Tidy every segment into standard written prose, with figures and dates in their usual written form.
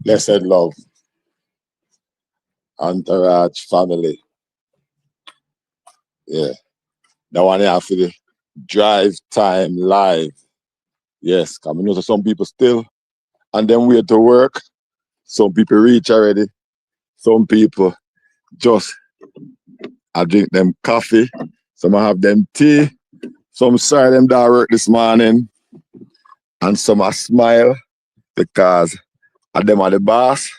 Blessed love, entourage, family. Yeah. That one here for the drive time live. Yes, because I know some people still and then wait to work. Some people reach already. Some people just I drink them coffee. Some I have them tea. Some sorry them that work this morning. And some I smile because of them are the boss.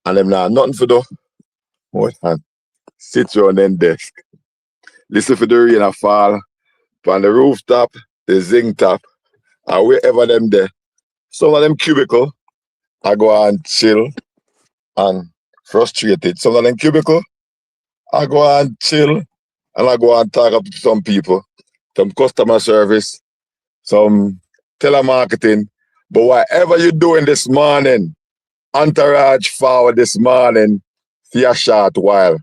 And them not nothing for do. What and sit around them desk. Listen for the rain a fall. On the rooftop, the zinc top, or wherever them there. Some of them cubicle, I go and chill and frustrated. Some of them cubicle, I go and chill and I go and talk up to some people, some customer service, some telemarketing. But whatever you're doing this morning, entourage forward this morning for a short while.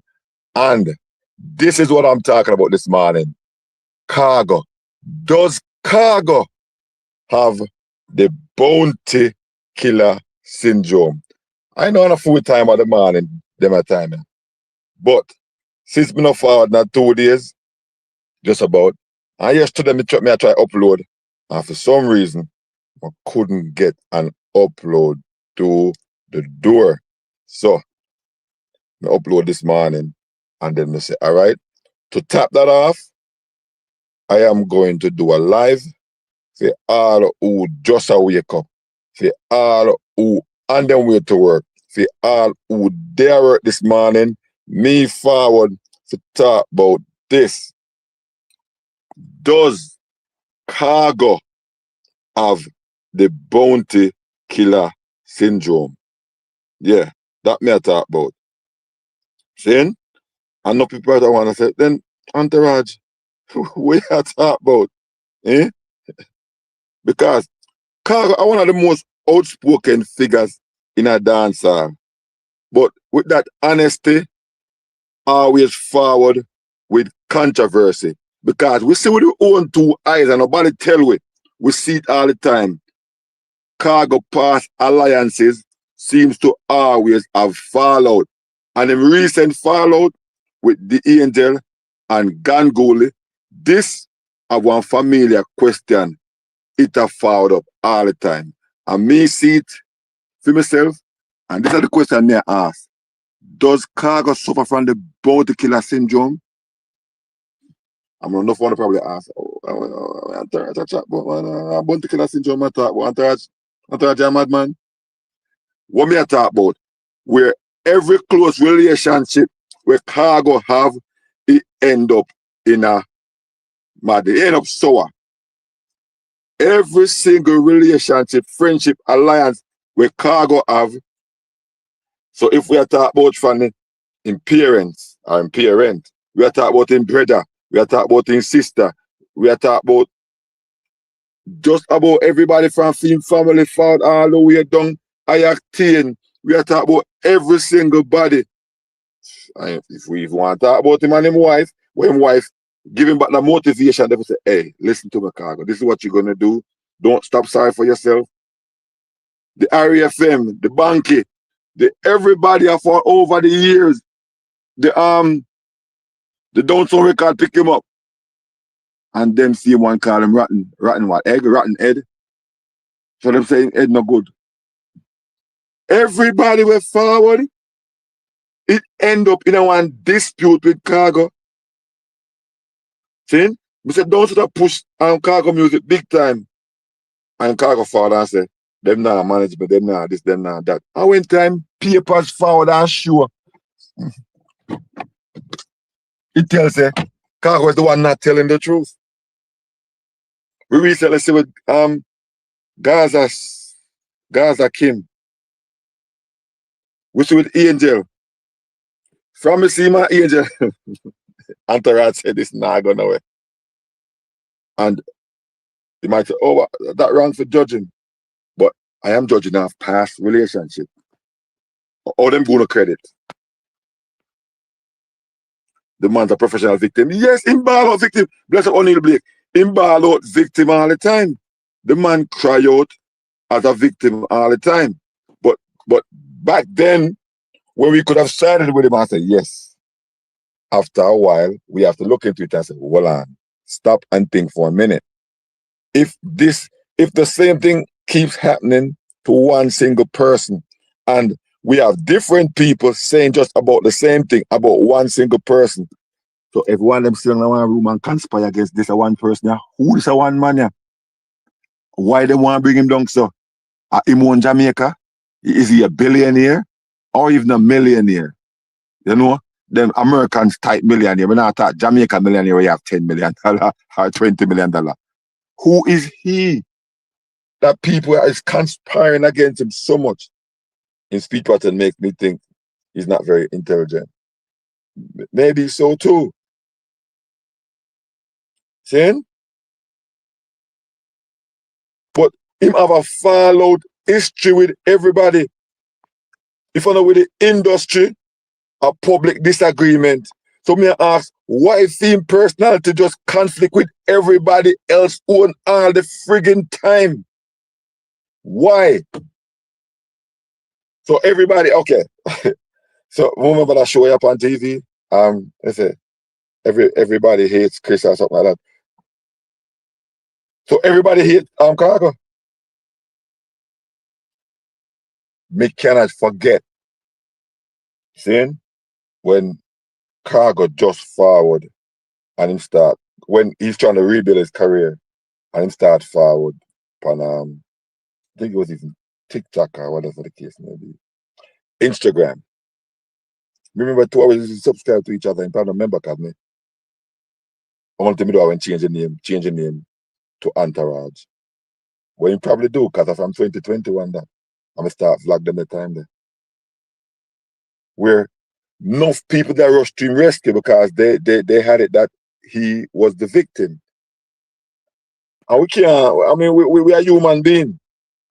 And this is what I'm talking about this morning. Khago. Does Khago have the bounty killer syndrome? I know on a full time at the morning, them a time. But since me not forward not 2 days, just about, and yesterday me I try upload, and for some reason I couldn't get an upload to the door. So I upload this morning and then I say, all right, to tap that off, I am going to do a live for all who just a wake up, for all who on them way to work, for all who dare work this morning, me forward to talk about this. Does Khago have the bounty killer syndrome? Yeah, that me I talk about. Saying, I know people that want to say, then entourage, we are talk about, eh? Because Khago are one of the most outspoken figures in a dancehall. But with that honesty, always forward with controversy. Because we see with our own 2 eyes and nobody tell we see it all the time. Khago past alliances seems to always have fallout. And in recent fallout with D'Angel and Ganguly, this have one familiar question. It have followed up all the time. And me see it for myself, and this is the question I ask. Does Khago suffer from the bounty killer syndrome? I'm not enough one to probably ask, entourage a chat about bounty killer syndrome I talk about, entourage a madman. What me I talk about? Where every close relationship where Khago have, it end up in a mad, it end up sour. Every single relationship, friendship, alliance where Khago have. So if we are talking about from in parents or in parent, we are talking about in brother, we are talking about in sister, we are talking about just about everybody from family found all the way down I acting. We are talking about every single body. And if we even want to talk about him and his wife, when his wife give him back the motivation, they will say, hey, listen to me, Khago. This is what you're gonna do. Don't stop sorry for yourself. The RFM, the Banky, the everybody have for over the years. The Dancehall record pick him up. And them see one call him rotten what? Egg, rotten head. So them saying head no good. Everybody went forward. It end up in a one dispute with Khago. See? We said don't stop push Khago music big time. And Khago forward and say, them not management, them not this, them not that. And when time papers forward and show, it tells you Khago is the one not telling the truth. We recently see with Gaza Kim. We see with Angel. From me see my Angel, entourage said this not going nowhere. And you might say, oh, that wrong for judging. But I am judging off past relationship. All them going to credit. The man's a professional victim. Yes, him ball out victim. Bless up O'Neal Blake. Him ball out victim all the time. The man cry out as a victim all the time. But But back then, when we could have sided with him, I said, yes. After a while, we have to look into it and say, hold on, stop and think for a minute. If the same thing keeps happening to one single person, and we have different people saying just about the same thing about one single person, so if one of them sit in one room and conspire against this one person, who is a one man? Yeah? Why they want to bring him down? So, him in Jamaica, is he a billionaire or even a millionaire? You know, them Americans type millionaire. When I thought Jamaica millionaire, we have $10 million or $20 million. Who is he that people is conspiring against him so much? His speech pattern makes me think he's not very intelligent. Maybe so too. See? But him have a followed history with everybody. If I know with the industry, a public disagreement. So me ask, why him personality just conflict with everybody else on all the friggin' time? Why? So everybody, okay. So remember that show up on TV? They say everybody hates Chris or something like that. So everybody hates Khago. Me cannot forget seeing when Khago just forward and him start when he's trying to rebuild his career and him start forward on I think it was even TikTok or whatever the case may be. Instagram. Remember to always subscribe to each other and probably remember because me. I want to do I went change the name to Entourage. Well, you probably do, because from 2021 that I'm gonna start vlog them the time there. Where enough people that rushed to him rescue because they had it that he was the victim. And we can't, I mean, we are human beings.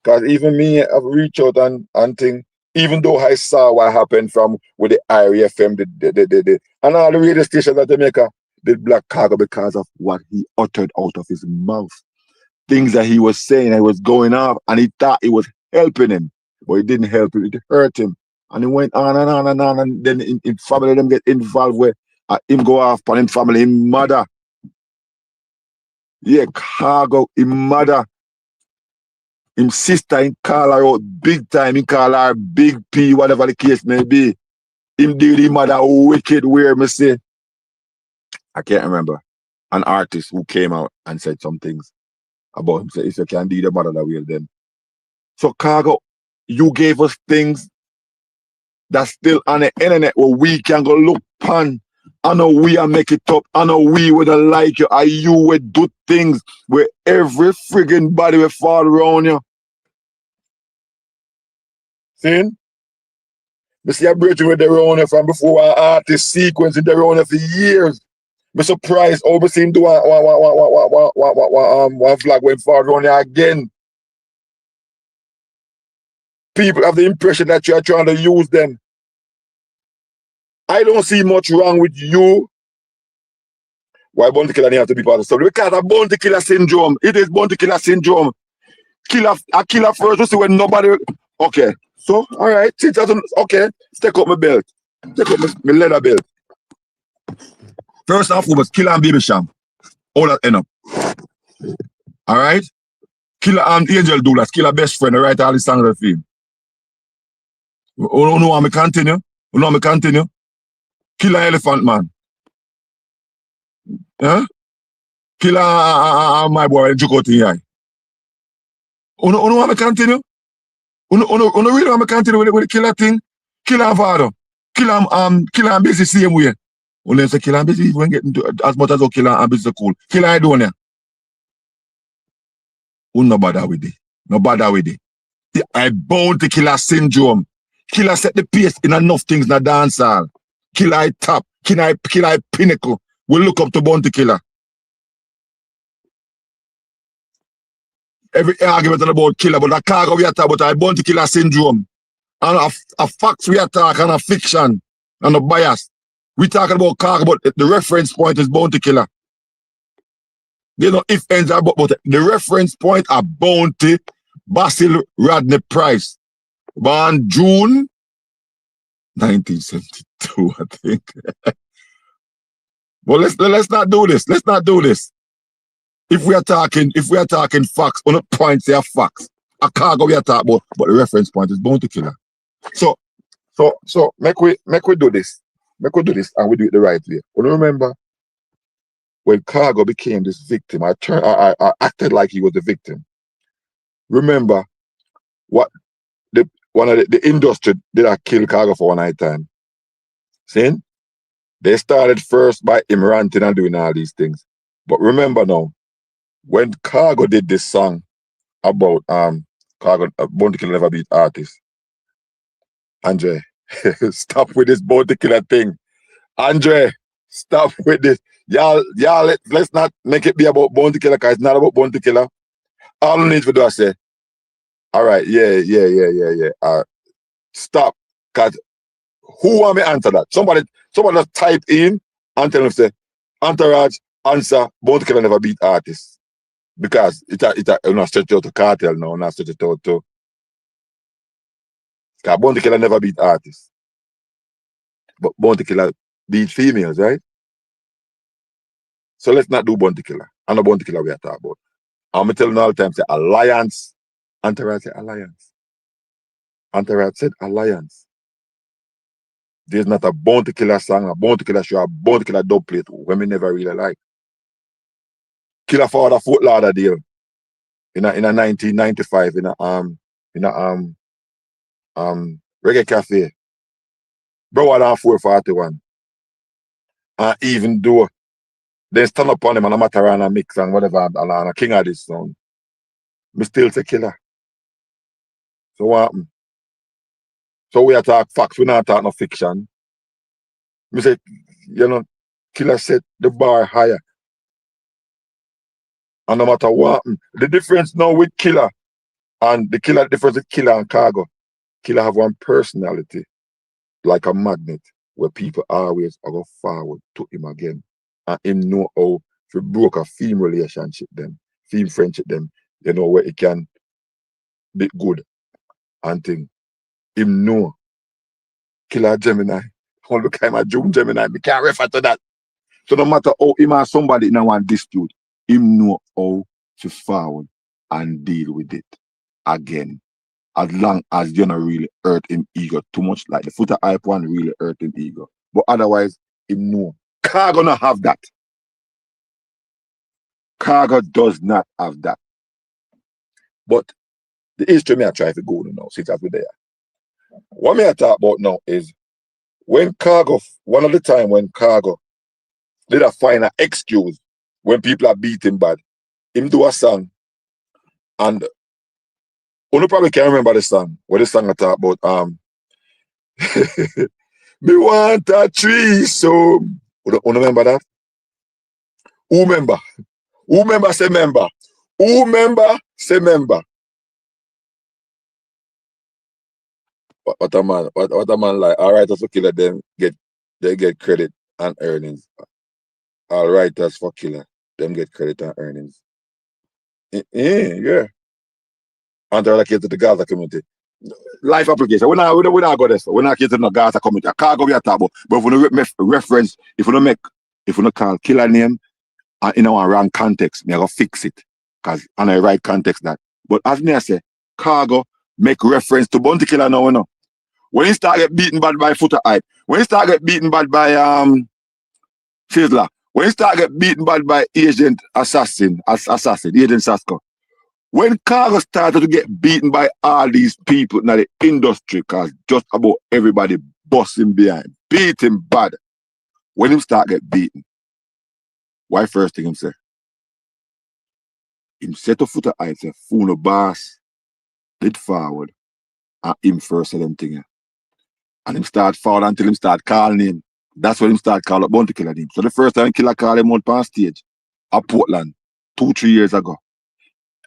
Because even me, I've reached out and thing, even though I saw what happened from with the IRFM, and all the radio stations that Jamaica did black Khago because of what he uttered out of his mouth. Things that he was saying, that was going off, and he thought it was helping him, but it didn't help him, it hurt him. And he went on and on and on, and then in family them get involved where him go off on him family, him mother. Yeah, Khago, him mother. Him sister, him call her out big time, he call her Big P, whatever the case may be. Him did him mother wicked where me say. I can't remember. An artist who came out and said some things about him. Say, if you can do the mother that will then. So Khago, you gave us things that's still on the internet where we can go look pan. I know we are make it up. I know we would like you. Or you would do things where every friggin' body will fall around you. See? I see a bridge with the around from before an artist sequence in the around for years. I'm surprised how I see him do one flag when far around here again. People have the impression that you are trying to use them. I don't see much wrong with you. Why bounty killer have to be part of the story? Because of bounty killer syndrome. It is bounty killer syndrome. A killer first, you see when nobody. Okay. So, all right. Okay. Take up my belt. Take up my leather belt. First and foremost, killer and baby sham. All that end up. All right? Killer and Angel do that. Killer best friend. All right? All the songs of the film. You know how me continue? You know how me continue? Killer Elephant Man. Huh? Killer my boy joke out in here. You know how me continue? You know really how me continue with the killer thing? Killer Avado. Killer and busy same way. When they say killer and busy, even getting to as much as killer and busy cool. Killer I don't know. No bother with it. No bother with it. I bound the killer syndrome. Killer set the pace in enough things in the dancehall. Killer I top. Killer I pinnacle. We look up to bounty killer. Every argument about killer, but a Khago we attack about a bounty killer syndrome. And a facts we attack and a fiction and a bias. We talking about Khago, but the reference point is bounty killer. You know, if ends are but the reference point are bounty Basil Rodney Price. Born June 1972, I think. Well, let's not do this. Let's not do this. If we are talking facts, on the points they are facts. A Khago we are talking about, but the reference point is Bounty Killer. So make we do this. Make we do this and we do it the right way. You remember when Khago became this victim, I acted like he was the victim. Remember what one of the industry did I kill Khago for one night time. See? They started first by him ranting and doing all these things. But remember now, when Khago did this song about Khago Bounty Killer never beat artists. Andre, stop with this Bounty Killer thing. Andre, stop with this. Y'all, let's not make it be about Bounty Killer, because it's not about Bounty Killer. All I need to do is say, all right, yeah. Stop. Because who want me to answer that? Somebody just type in and tell them, say, Entourage, answer, Bounty Killer never beat artists. Because it's not stretched out to cartel now, not stretched out to. Because Bounty Killer never beat artists. But Bounty Killer beat females, right? So let's not do Bounty Killer. I know Bounty Killer we are talking about. I'm telling you all the time, say alliance. Entourage said alliance. Entourage said alliance. There's not a Bounty Killer song, a Bounty Killer show, a Bounty Killer dub plate when we never really like. Killer Father Fort Lauderdale in a 1995 in a reggae cafe. Bro had on 441. And even though they stand up on him and a matter and a mix and whatever and a king of this sound, me still say Killer. So what happened? So we talk facts, we not talk no fiction. Me say, Killer set the bar higher. And no matter what happened, the difference now with Killer and the difference with Killer and Khago, Killer have one personality like a magnet where people always go forward to him again. And him know how to broke a film relationship them, film friendship them, where it can be good and thing. Him know Killer Gemini. All the time of June Gemini, we can't refer to that. So no matter how him or somebody in one dispute, him know how to forward and deal with it again. As long as you don't really hurt him ego too much, like the footer hype one really hurt him ego. But otherwise, him know. Khago not have that. Khago does not have that. But the history me I try to go to now, since I've been there. What me I talk about now is when Khago, one of the time when Khago did a find an excuse when people are beating bad, him do a song and you probably can't remember the song. What the song I talk about me want a threesome. You remember that? Who remember? Who remember say member? Who remember say member? What a man like. All writers for Killer them get credit and earnings. All writers for Killer them get credit and earnings. Yeah. And they're like to the Gaza community. Life application. We not go this. We're not getting the Gaza community. I can't go be a taboo. But if we reference, if we call Killer name in our wrong context, me I go fix it. Because on the right context that. But as me I say, Khago make reference to Bounty Killer now, no. When he start get beaten bad by Footer Hype, when he start get beaten bad by Sizzler, when he start get beaten bad by Agent Agent Sasko. When Khago started to get beaten by all these people in the industry, because just about everybody busting behind, beating bad. When him start get beaten, why first thing him say? Him set a Footer Hype, say, fool no boss, lead forward, and him first say them thing. And him start forward until him start calling him. That's when him start calling up Bounty Killer name. So the first time Killer called him out on stage at Portland 2-3 years ago,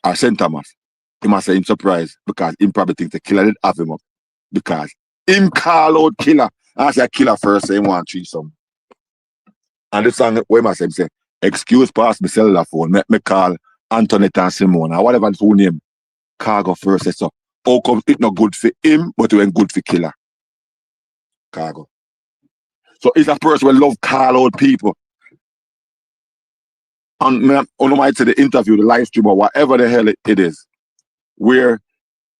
at St. Thomas, he must say him surprised because him probably think the Killer didn't have him up. Because him call out Killer. And I say Killer first say him want threesome. And the song where must say, excuse pass me cellular phone, make me call Antoinette and Simone or whatever his full name. Khago first say so. how come it not good for him, but it went good for killer? Khago. So it's a person who love call out people. And I might say the interview, the live stream, or whatever the hell it is, where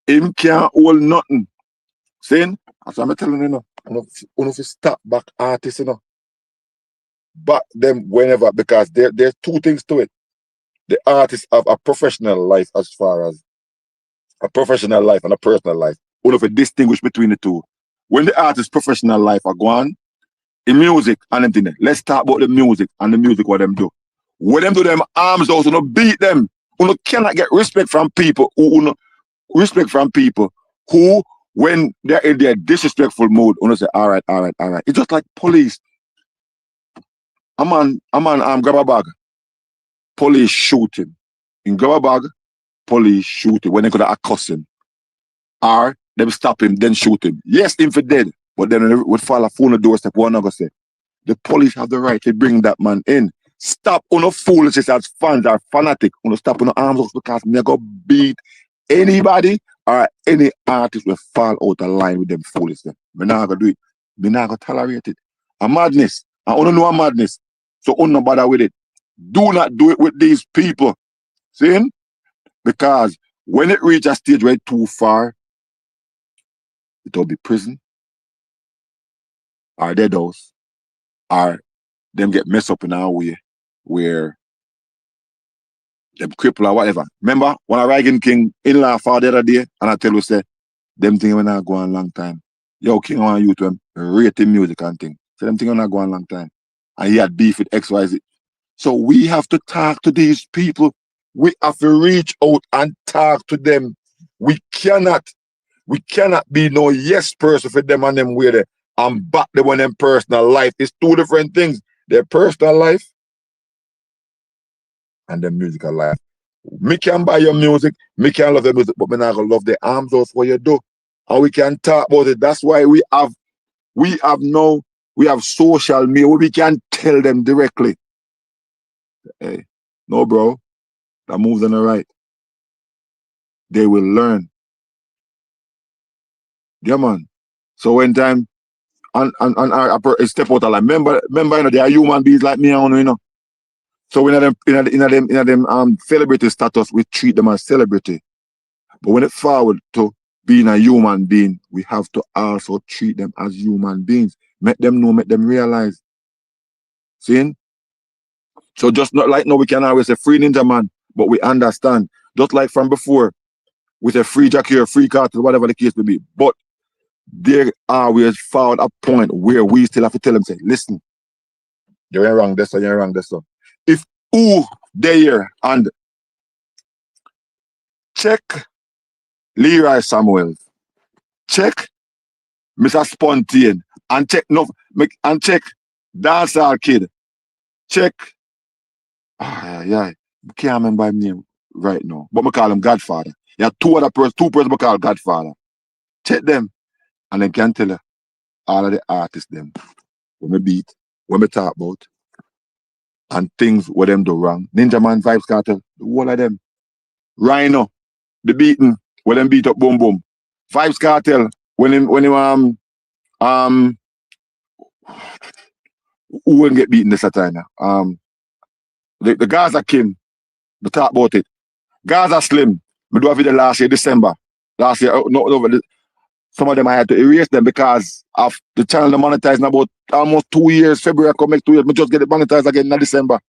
him can't hold nothing. Saying, as I'm telling you, if you stop back artists, back them whenever, because there's two things to it. The artists have a professional life as far as a professional life and a personal life. If you distinguish between the two. When the artist's professional life are gone, in music and everything, let's talk about the music and the music what them do. What them do them arms out, beat them. You cannot get respect from people who when they're in their disrespectful mood, say, all right. It's just like police. A man grab a bag, police shoot him. In grab a bag, police shoot him when they could have accosted him. Or them stop him, then shoot him. Yes, him for dead, but then it would fall a phone the doorstep, one another say. The police have the right to bring that man in. Stop on foolishness as fans are fanatic. Stop on arms off because me go beat anybody or any artist will fall out of line with them foolishness. Me not gonna do it. Me not gonna tolerate it. A madness. I only know a madness. So don't bother with it. Do not do it with these people. See? Because when it reach a stage where it's too far, it will be prison, or dead house, or them get messed up in our way where them cripple or whatever. Remember when I Recounting King in-law for the other day, and I tell you, say, them things will not go on a long time. Yo, King on you to him, rating music and thing. So them things will not go on a long time. And he had beef with XYZ. So we have to talk to these people. We have to reach out and talk to them. We cannot be no yes person for them and them where they and back them on them personal life. It's two different things. Their personal life and their musical life. Me can buy your music, me can love the music, but me not gonna love the arms out what you do. And we can talk about it. That's why we have social media where we can tell them directly. Hey, no bro, that moves on the right. They will learn. Yeah man. So when time and I step out of line. Remember, they are human beings like me and So in them celebrity status, we treat them as celebrity. But when it forward to being a human being, we have to also treat them as human beings. Make them know, make them realize. See? So just not like now we can always say free ninja man, but we understand. Just like from before, with a free Jackie or free cartel, whatever the case may be. But there always found a point where we still have to tell them, say, listen, you're wrong this one, you're wrong this one. If who there and check Leroy Samuels, check Mr. Spontaneous, and check Dancehall Kid, check I can't remember his name right now, but I call him Godfather. You have two persons I call Godfather. Check them, and they can tell you all of the artists them when we beat, when we talk about, and things where them do wrong. Ninja Man Vibes Cartel, the whole of them. Rhino, the beating, when them beat up Boom Boom. Vibes Cartel, when him who won't get beaten this time now? The Gaza Kim, we talk about it. Gaza Slim, we do a video last year, December. Last year, some of them I had to erase them because of the channel monetizing about almost 2 years. February I come make 2 years, but just get it monetized again in December.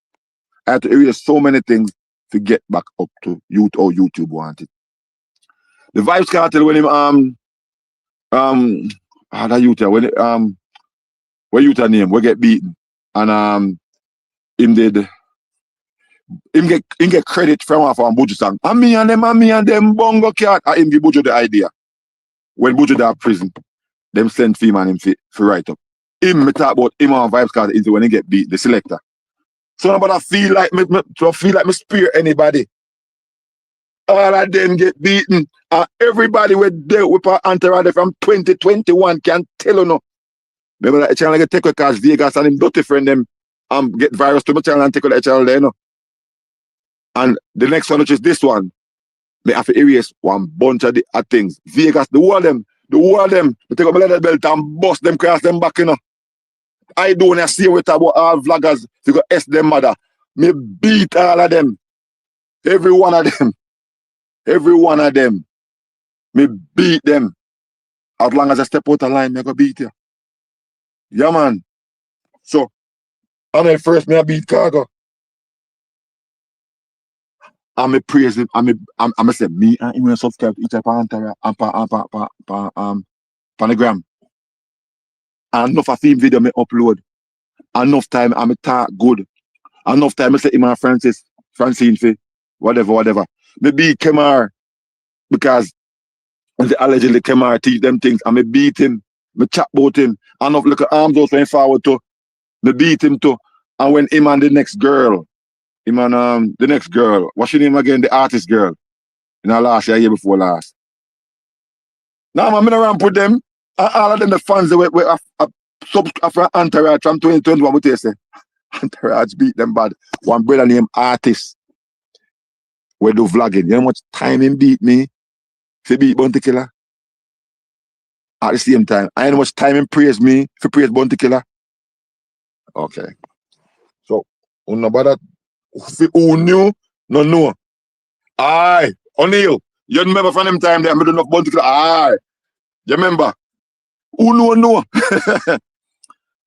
I had to erase so many things to get back up to YouTube wanted. The Vibes Cartel when him that youth when it, what youth name we get beaten and him get credit from one from Buju song. And me and them bongo cat him give Buju the idea. When Buju that prison, them send him and him for write up. Him me talk about him and Vibes Cartel into when he get beat, the selector. So nobody feel like me spear anybody. All of them get beaten. Everybody with dealt with our entourage from 2021 can tell you no. Remember that channel get take because Vegas and him dirty friend them get virus to my channel and take that channel there, no. And the next one, which is this one, Me have to erase one bunch of the things. Vegas, the whole of them. Me take up my leather belt and bust them cross them back, you know. I don't see what about all vloggers to go S them mother. Me beat all of them. Every one of them. Every one of them. Me beat them. As long as I step out of line, me go beat you. Yeah, man. So, and then first me I beat Khago. And me praise him. And me say, me and him will subscribe to each other on the gram. And enough of him video me upload. Enough time I me talk good. Enough time I say him and Francine fi whatever. Me beat Kemar because when they allegedly Kemar teach them things and me beat him. Me chat about him. Enough little arms also went forward too. Me beat him too. And when him and the next girl, what's your name again? The artist girl. In our last year before last. Now I'm in around with them. All of them the fans that were sub Entourage from 2021, what they say? Entourage beat them bad. One brother named Artist. We do vlogging. You know how much time him beat me? If beat Bounty Killer. At the same time. I know how much time him praise me if praise Bounty Killer. Okay. So, no bother. Who knew? No know. Aye. O'Neal. You remember from them time there, I don't know Bounty Killer. Aye. You remember? Who know?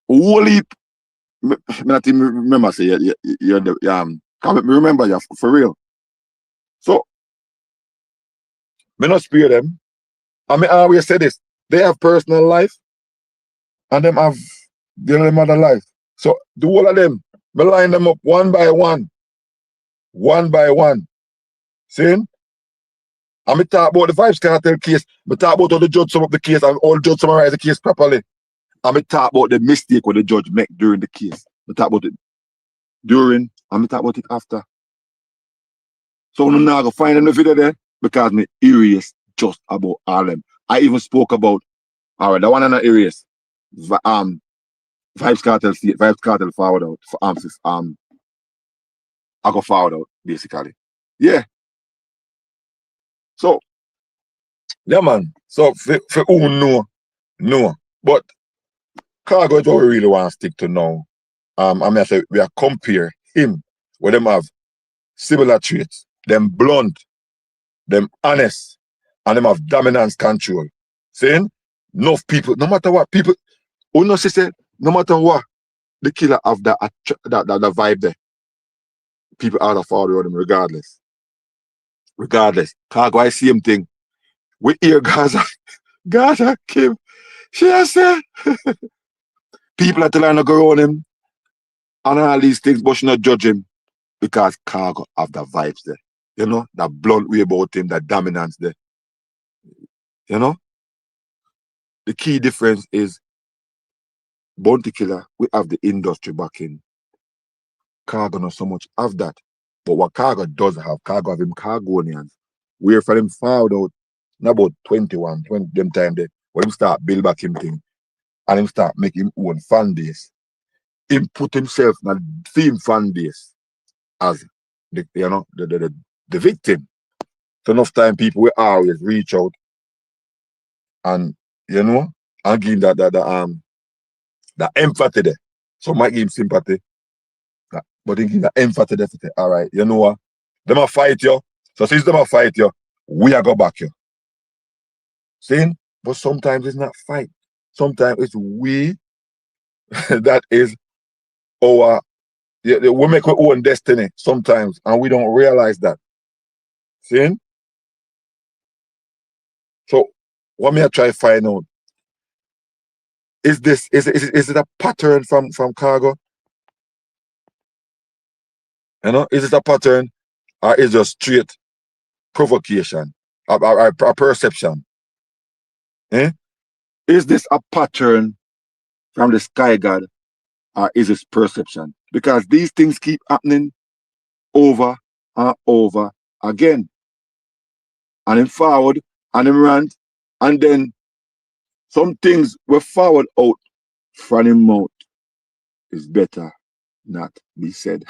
Whole heap. I not even remember say you're the can't remember you for real. So me not spare them. I mean I always say this. They have personal life and them have their other life. So the whole of them, me line them up one by one. One by one. Seeing? And me talk about the Vibes Cartel case. Me talk about how the judge sum up the case and all judge summarize the case properly. And me talk about the mistake what the judge make during the case. Me talk about it during and me talk about it after. So I'm not gonna find in the video there because me erase just about all them. I even spoke about alright, the one in the erase. Vibes Cartel forward out for I go forward out basically. Yeah. So yeah man. So for who no. But Khago is what we really want to stick to now. I mean I say we are compare him with them have similar traits, them blunt, them honest, and them have dominance control. Saying enough people, no matter what people no say no matter what the killer have that vibe there. People out of follow them regardless. Regardless. Khago I see him thing. We hear Gaza Kim. She has said people are telling her to go on him and all these things, but she not judge him because Khago have the vibes there. You know, that blunt way about him, that dominance there. You know? The key difference is Bounty Killer, we have the industry backing. Khago not so much have that. But what Khago does have, Khago have him Khagonians. Where for him found out not about 21, 20 them time there, when him start build back him thing and him start making him own fan base. Him put himself in a theme fan base as the the victim. So enough time people will always reach out and and give him that empathy there. So might give him sympathy. But they give that empathy there. All right, you know what? Them a fight you. So since them a fight you, we are go back you. See? But sometimes it's not fight. Sometimes it's we that is our we make our own destiny sometimes and we don't realize that. See? So what me I try to find out is it a pattern from Khago? You know, is it a pattern or is it just straight provocation or perception? Eh? Is this a pattern from the sky god or is it perception? Because these things keep happening over and over again. And in forward and in rant, and then some things were forward out from him mouth is better not be said.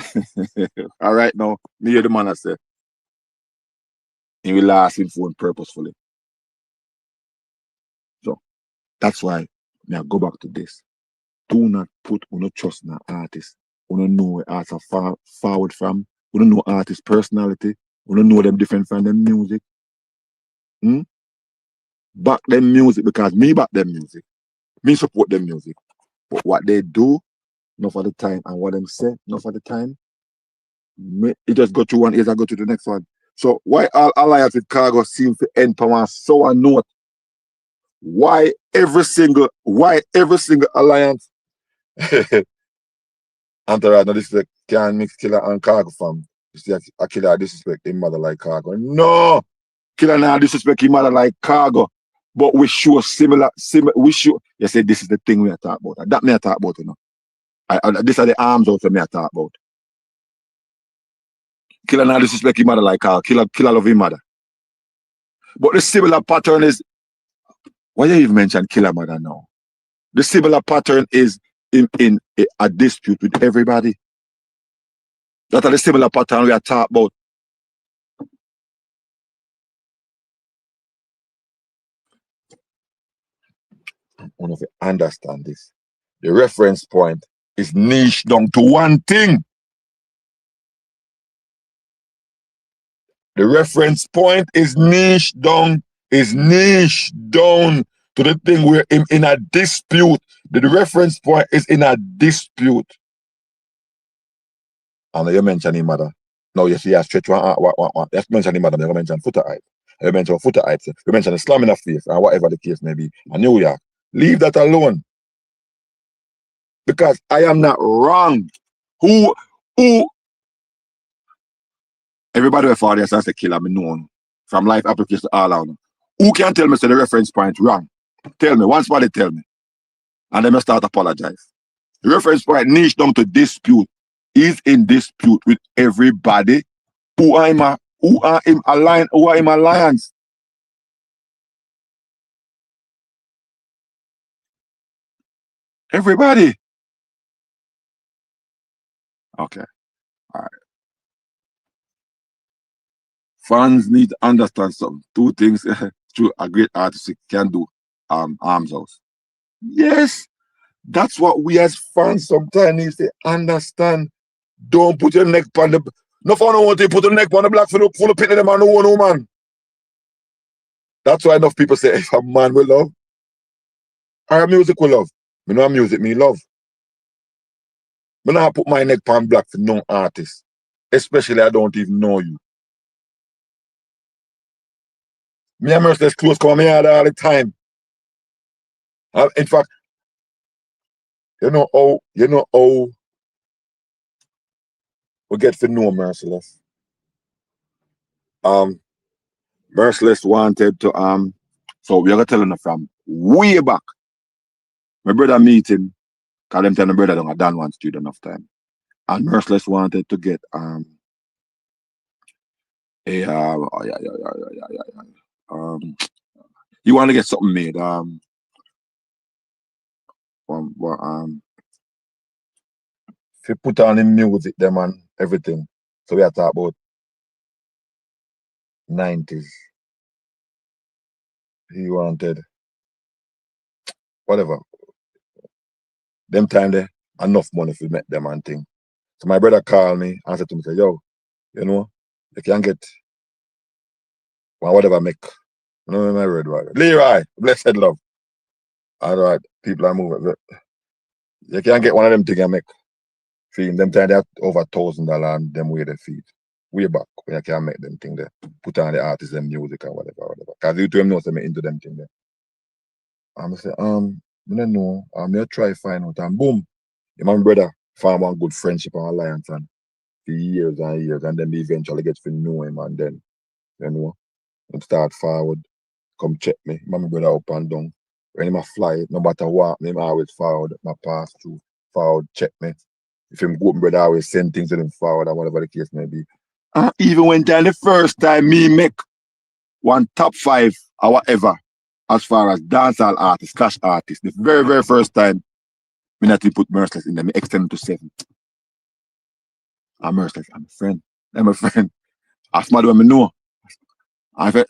All right now, me hear the man I say. He will last him phone purposefully. So that's why I go back to this. Do not put no trust in an artist. We don't know where artists are forward from. We don't know artist personality. We don't know them different from them music. Back them music because me back them music. Me support them music. But what they do, not of the time, and what them say, not of the time, it just go to one ear, I go to the next one. So why all alliance with Khago seem to end on a sour note? Why every single alliance Antarad, no disrespect, can mix Killer and Khago fam. You see a Killer disrespect him mother like Khago. No! Killer now disrespect him mother like Khago. But we show similar, we show, you say this is the thing we are talking about. That me I talk about, you know. These are the arms out me I talk about. Killer now disrespect him mother like Khago. Killer love him mother. But the similar pattern is, why you even mention Killer mother now? The similar pattern is in a dispute with everybody. That are the similar pattern we are talking about. I don't know if you understand this. The reference point is niche down to one thing. The reference point is niche down to the thing we're in a dispute. The reference point is in a dispute. And you mention him, mother. Now you see I stretch one. Just mention him, mother. You mention footer height. You mention footer height. You mention the slam in the face, or whatever the case may be. And New York. Leave that alone. Because I am not wrong. Who everybody will follow this as the killer me known. From life application to all out. Who can tell me say the reference point wrong? Tell me. One spot tell me. And then I start apologize. The reference point niche down to dispute. Is in dispute with everybody who are in alliance. Everybody. Okay. All right. Fans need to understand something. Two things true a great artist can do. Arms house. Yes. That's what we as fans sometimes need to understand. Don't put your neck on the no fun want to put your neck on the black for the pit of them and no man. That's why enough people say if a man will love, or music will love. Me know music me love. Me not put my neck on black for no artist. Especially I don't even know you. Me and Merciless close come me all the time. In fact, you know how we get to know Merciless. Merciless wanted to so we are telling her from way back. My brother meet him, cause them tell my brother don't have done one studio enough time. And Merciless wanted to get he wanted to get something made. If you put on the music them and everything. So we are talking about 90s. He wanted whatever. Them time there enough money to make them and thing. So my brother called me and said to me, say, yo, you know, you can get whatever make. You know my word, right? Leroy, blessed love. All right, people are moving. You can get one of them things I make. Feed them time they have over $1,000 and them way they feed. Way back when I can make them thing there. Put on the artists and music and whatever. Cause you to him know say me into them thing there. And I say, I don't know. I'm gonna try find out and boom. My brother found one good friendship and alliance and for years and years and then we eventually get to know him and then and start forward, come check me. My brother up and down. When him a fly, no matter what, him always forward, my pass through, forward, check me. If him go, my brother always send things to him forward or whatever the case may be. Even when the first time me make one top 5 or whatever, as far as dancehall artists, clash artists, the very, very first time, me not put Merciless in them, me extend to 7. I'm Merciless, I'm a friend. I'm a friend. Ask my when me know. I felt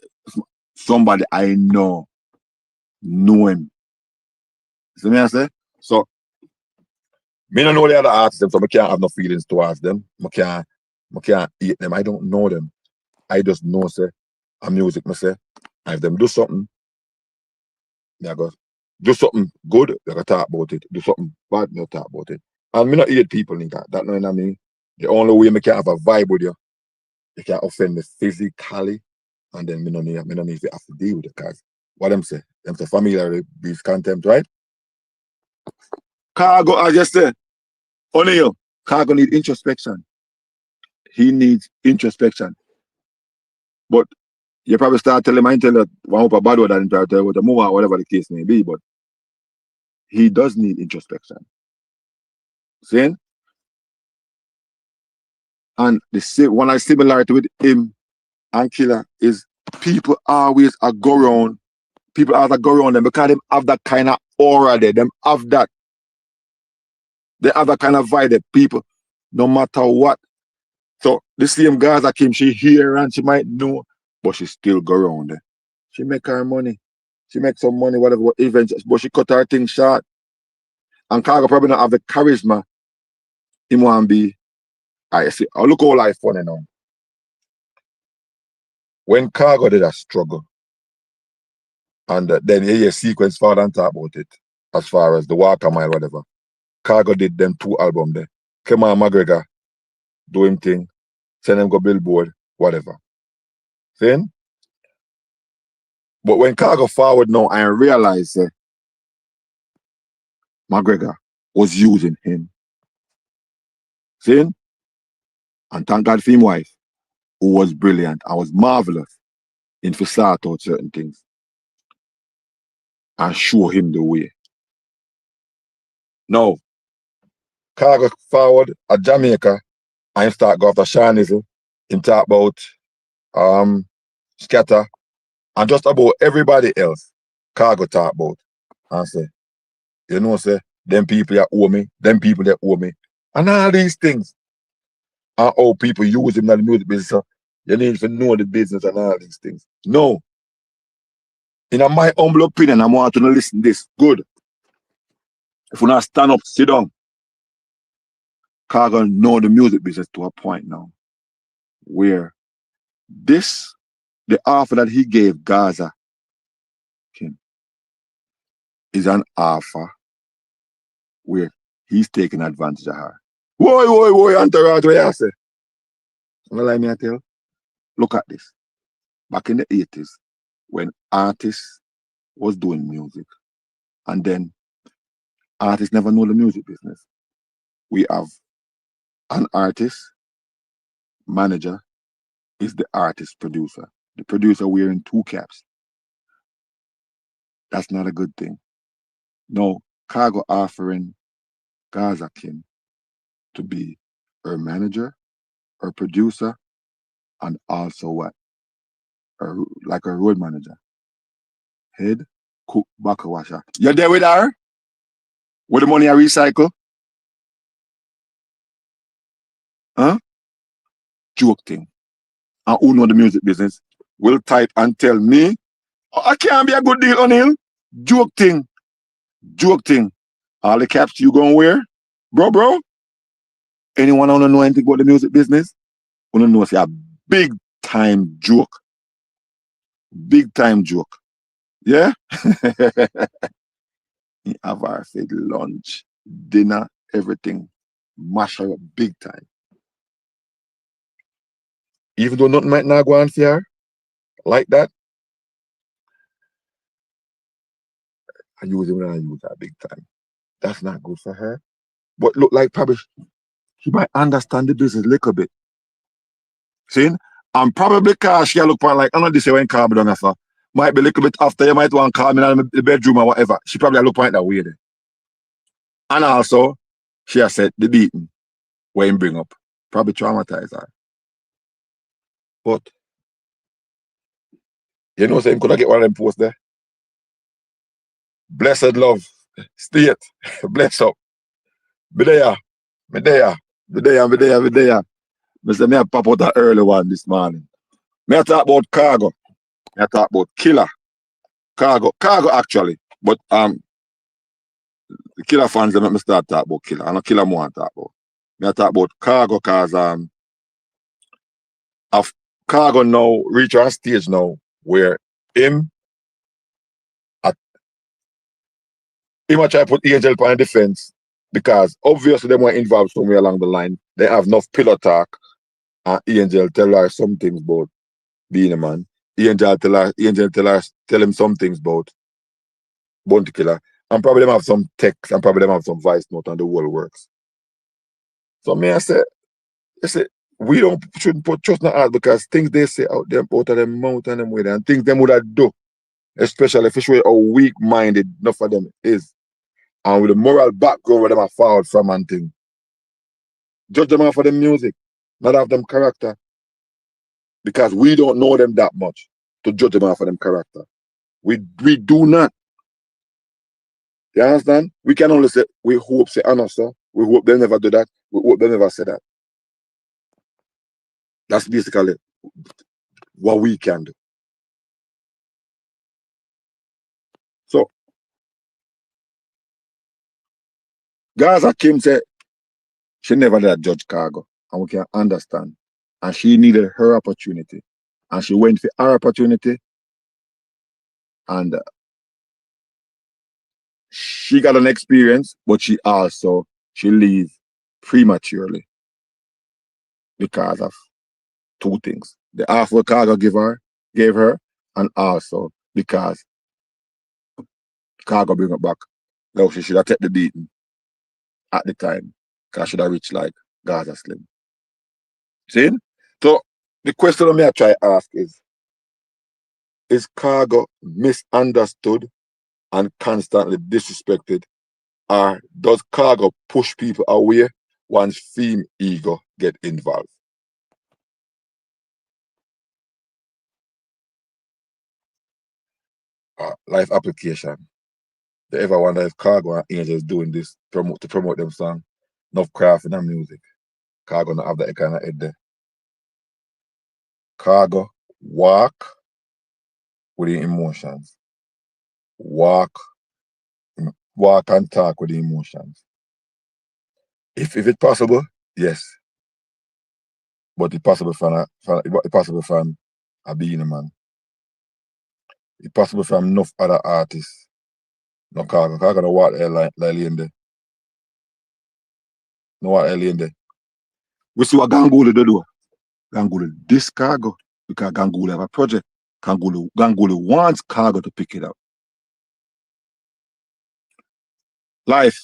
somebody I know him. See me I say? So me don't know the other artists, so I can't have no feelings towards them. I can't hate them. I don't know them. I just know say a music me say. And if them do something, me I go do something good, I go talk about it. Do something bad, me talk about it. And me not hate people in that. That know what I mean? The only way me can have a vibe with you can offend me physically, and then me no need to have to deal with it, cause what them say familiar with contempt, right? Khago, I just said, only you. Khago need introspection. He needs introspection. But you probably start telling him, I tell you one up a bad word and try to tell you what a move or whatever the case may be, but he does need introspection. See? And the one I similarity with him and Killer is people always go around. People always go around them because they have that kind of aura there. Them have that. They have that kind of vibe that people, no matter what. So the same Gaza Kim, she hear and she might know, but she still go around there. She make her money. She make some money, whatever events, but she cut her thing short. And Khago probably not have the charisma. He want to be. I see. I look all life funny now. When Khago did a struggle, and then you hear sequence father and talk about it, as far as the Walker Mile, whatever. Khago did them 2 albums there. Come on, McGregor, do him thing, send him go Billboard, whatever. See? But when Khago forward now, I realize McGregor was using him. See? And thank God for his wife, who was brilliant and was marvelous in to sort out certain things and show him the way. Now, Khago forward at Jamaica, and start go after Shanizel, him talk about Scatter, and just about everybody else Khago talk about. And say, you know, say, them people that owe me, them people that owe me. And all these things. And how people use him in the music business. So you need to know the business and all these things. No. In my humble opinion, I want to listen to this. Good. If we not stand up, sit down. Khago know the music business to a point now where this, the offer that he gave Gaza Kim, is an offer where he's taking advantage of her. Whoa, entourage, what you say? You know what I tell? Look at this. Back in the 80s, when artists was doing music, and then artists never know the music business. We have an artist, manager, is the artist producer. The producer wearing 2 caps. That's not a good thing. No, Khago offering Gaza Kim to be her manager, her producer, and also what? Like a road manager. Head, cook, back washer. You there with her? With the money I recycle? Huh? Joke thing. And who know the music business will type and tell me, oh, I can't be a good deal on him. Joke thing. Joke thing. All the caps you gonna wear? Bro? Anyone wanna know anything about the music business? Wanna know it's a big time joke. Big time joke. Yeah? He have our said lunch, dinner, everything. Mash her up big time. Even though nothing might not go on for her, like that, I use it when I use her big time. That's not good for her. But look like probably she might understand the business a little bit. See? And probably because she look like, I know this when call me down after. Might be a little bit after, you might want to call me in the bedroom or whatever. She probably look like that way there. And also, she has said the beating where him bring up. Probably traumatize her. But, you know, saying, could I get one of them posts there? Blessed love, state, bless up. Be there. Me say me I pop out an early one this morning. Me I talk about Khago. I talk about Killer, Khago actually. But the Killer fans they make me start talk about Killer. I know Killer more talk about. Me I talk about Khago cause of Khago now reach a stage now where him a try to put Angel on the defense because obviously they were involved somewhere along the line. They have enough pillow talk and Angel tell her some things about being a man. Angel tell him some things about Bounty Killer. And probably them have some text and probably them have some voice note and the whole works. So me I say we shouldn't put trust in art because things they say out of them mouth and them way and things them would have do, especially if you show how weak minded enough of them is. And with the moral background where them are forward from and thing. Judge them off for them music, not have them character. Because we don't know them that much to judge them off for them character. We do not. You understand? We can only say, we hope, say, sir. We hope they never do that. We hope they never say that. That's basically what we can do. So, Gaza Kim said she never did judge Khago, and we can understand. And she needed her opportunity. And she went for her opportunity, and she got an experience, but she leave prematurely because of two things. The offer Khago gave her, and also because Khago bring her back. No, she should have taken the beating at the time, because she should have reached like Gaza Slim. See? So the question I try to ask is Khago misunderstood and constantly disrespected, or does Khago push people away once female ego get involved? Life application. They ever wonder if Khago and Angel is doing this to promote them song? Enough craft in their music. Khago not have that kind of head there. Khago walk with the emotions. Walk and talk with the emotions. If it's possible, yes. But it's possible from a being a man. It's possible from enough other artists. No Khago. Khago no walk there like alien there. No walk alien there. We see what Ganguly do. Ganguly this Khago because Ganguly have a project. Ganguly wants Khago to pick it up. Life,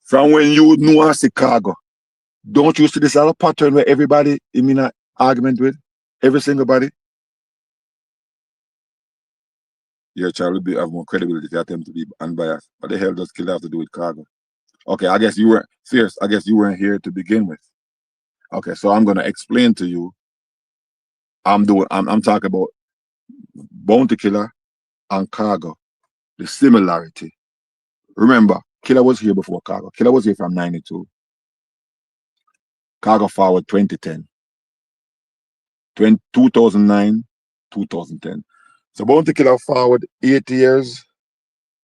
from when you know I see Khago, don't you see this other pattern where everybody in an argument with? Every single body? Your child will have more credibility if you attempt to be unbiased. What the hell does Killer have to do with Khago? Okay, I guess you weren't fierce. I guess you weren't here to begin with. Okay, so I'm gonna explain to you. I'm talking about Bounty Killer and Khago, the similarity. Remember, Killer was here before Khago. Killer was here from 92. Khago forward 2010. 2009, 2010. So Bounty Killer forward 8 years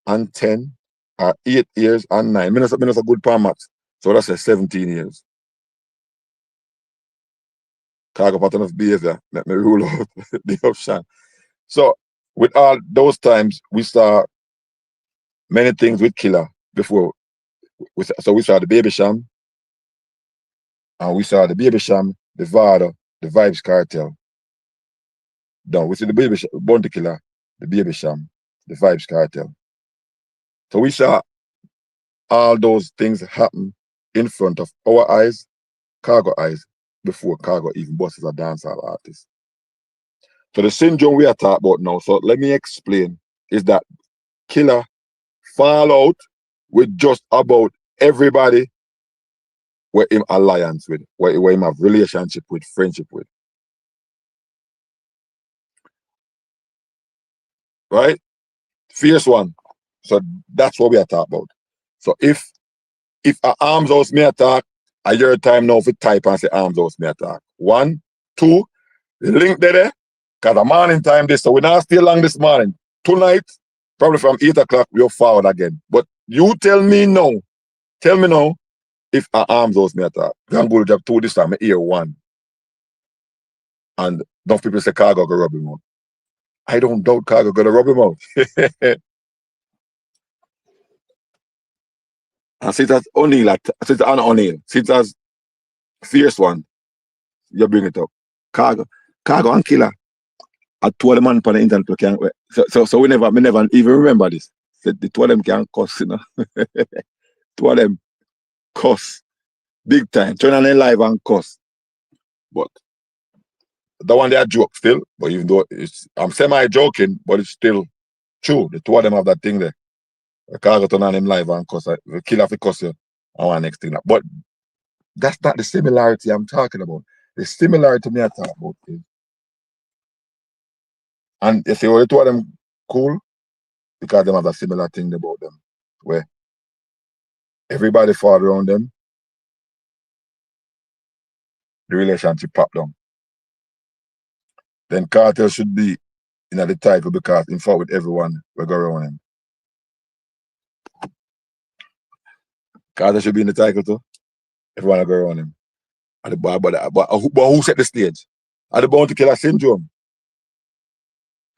and 10, or 8 years and 9. Minus a good palm maths. So that's 17 years. Khago pattern of behavior. Let me rule out the option. So with all those times, we saw many things with Killer before. So we saw the Baby Sham, and we saw the Baby Sham, the Vado, the Vibes Cartel. Done. We see the Baby Sham, Bounty Killer, the Baby Sham, the Vibes Cartel. So we saw all those things happen in front of our eyes, Khago eyes, before Khago even busts a dancehall artist. So the syndrome we are talking about now, so let me explain, is that Killer fall out with just about everybody where him alliance with, where him have relationship with, friendship with. Right? Fierce one. So that's what we are talking about. So if a arms house may attack, a your time now for type and say arms house may attack. 1, 2, the link there. Because the morning time this, so we not stay long this morning. Tonight, probably from 8 o'clock, we'll forward again. But you tell me now, if our arms house me attack. Ganguly job 2 this time, I hear 1. And enough people say Khago go rub him out. I don't doubt Khago gonna rub him out. And since that's O'Neal, since Anna O'Neal, since that's fierce one, you bring it up. Khago and Killer. I told the man on the internet can so we never even remember this. The 2 of them can cuss, you know. 2 of them cuss. Big time. Turn on their live and cuss. But that one they are joke still, but even though I'm semi-joking, but it's still true. The 2 of them have that thing there. The Khago turn on him live and cuss. The Killer fi cuss you. I want next thing. But that's not the similarity I'm talking about. The similarity me I talk about is, and you see what the 2 of them cool? Because they have a similar thing about them. Where everybody fall around them, the relationship pop down. Then Cartel should be in the title because in fact with everyone we go around him. Cartel should be in the title too. Everyone go around him. But who set the stage? Are the bounty killer syndrome?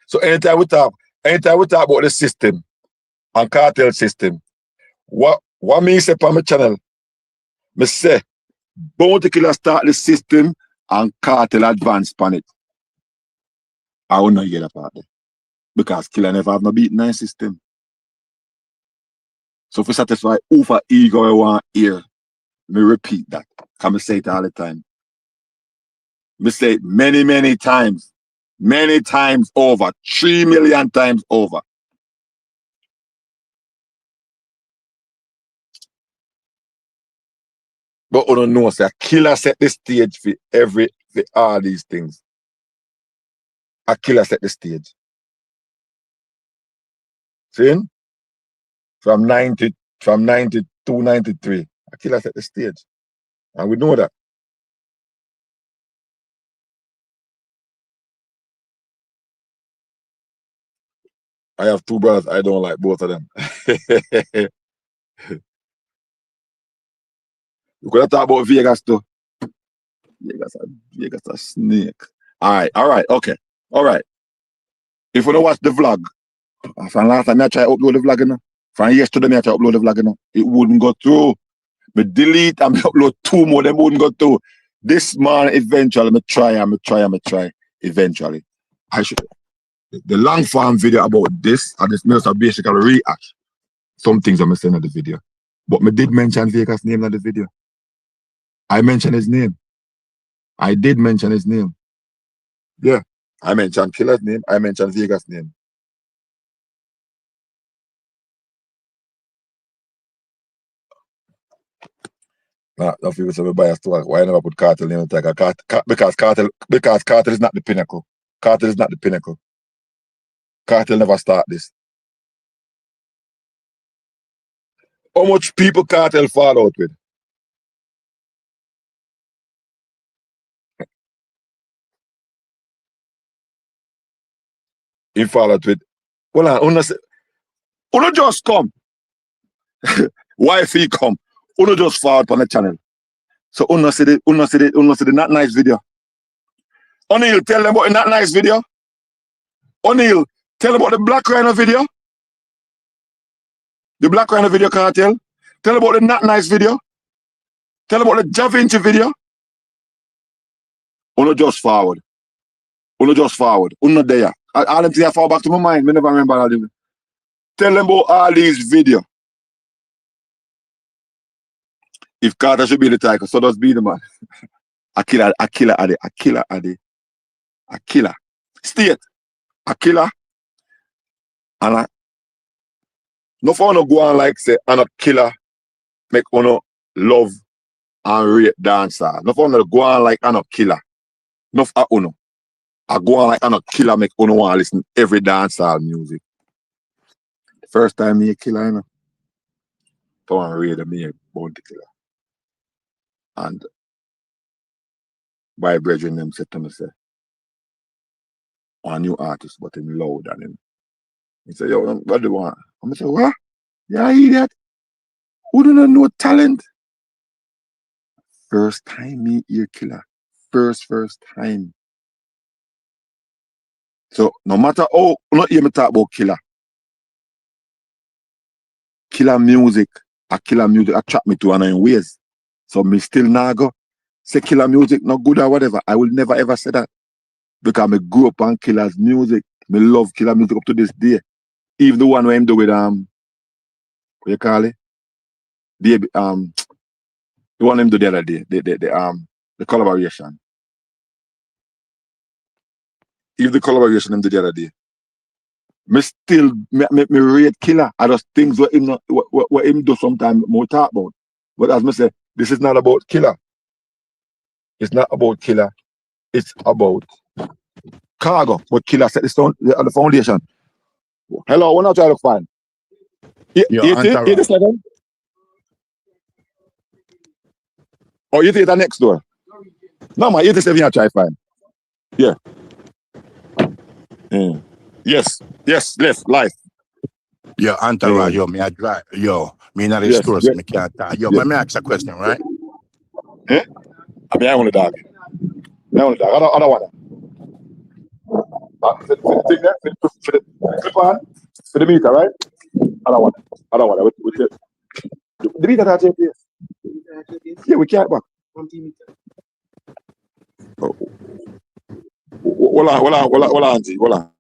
So anytime we talk about the system and cartel system, what me say on my channel, me say bounty killer start the system and cartel advance on it. I will not hear that part there. Because killer never have no beaten in system. So if we satisfy over ego I want hear, me repeat that. Can I say it all the time? Me say it many times. Many times over. 3 million times over. But you don't know, say, a killer set the stage for all these things. A killer set the stage. See? From 92, 93, a killer set the stage. And we know that. I have 2 brothers, I don't like both of them. We could have talked about Vegas too. Vegas a snake. Alright, okay. Alright. If you don't watch the vlog, from last time I try to upload the vlog, you know, from yesterday I try to upload the vlog, you know, it wouldn't go through. But delete and upload 2 more, them wouldn't go through. This man eventually, me try. Eventually. I should the long form video about this, and this is basically react. Some things I'm saying in the video. But me did mention Vegas' name in the video. I mentioned his name. I did mention his name. Yeah. I mentioned Killer's name. I mentioned Vegas' name. Nah, no people say we bias to why I never put Cartel name on the tag. Because Cartel is not the pinnacle. Cartel is not the pinnacle. Cartel never start this. How much people Cartel fall out with? He fall out with. Well, Uno just come. Why if he come? Uno just fall out on the channel. So Uno see the not nice video. O'Neal, tell them about the not nice video. O'Neal, tell them about the Black Rhino video. The Black Rhino video Cartel. Tell them about the not nice video. Tell them about the Da Vinci video. Uno just forward. Uno there. All them things I fall back to my mind. I never remember all them. Tell them about all these videos. If Carter should be the title, so does be the man. A killer. State. A killer. And no for no go on like say, I'm a killer, make uno love and rate dancer. No for no go on like I'm a killer. No for uno. I go on like I'm a killer, make uno want to listen every dancehall music. First time me a killer, you know. Come on, read me a bounty killer. And my brethren them said to me, say, a new artist, but him loud and him. He said, yo, what do you want? I'm going to say, what? Yeah, idiot. Who do not know talent? First time me hear Killer. First time. So no matter how, not hear me talk about Killer. Killer music attract me to another ways. So me still not go say Killer music not good or whatever. I will never ever say that. Because I grew up on Killer's music. Me love Killer music up to this day. Even the one where him do with what you call it? The one him do the other day. The collaboration. Even the collaboration him do the other day. Me still me rate Killer. I just things what him not, what him do sometimes more talk about. But as me say, this is not about Killer. It's not about Killer. It's about Khago. But Killer set the foundation. Hello, we're not trying to find. Yo, 80 seconds. Or you take that next door? No, man, 87 you try find. Yeah. Yes, left, life. Yo, entourage, yo, me I drive. Yo, me not the store, so me can't talk. Yo, let me ask a question, right? I mean, I want a dog. I don't want it. For the thing there, for the clip on, for the meter, right? I don't want it. With the meter that's your place. Yeah, we can't back. Hold on, Auntie. Hold on.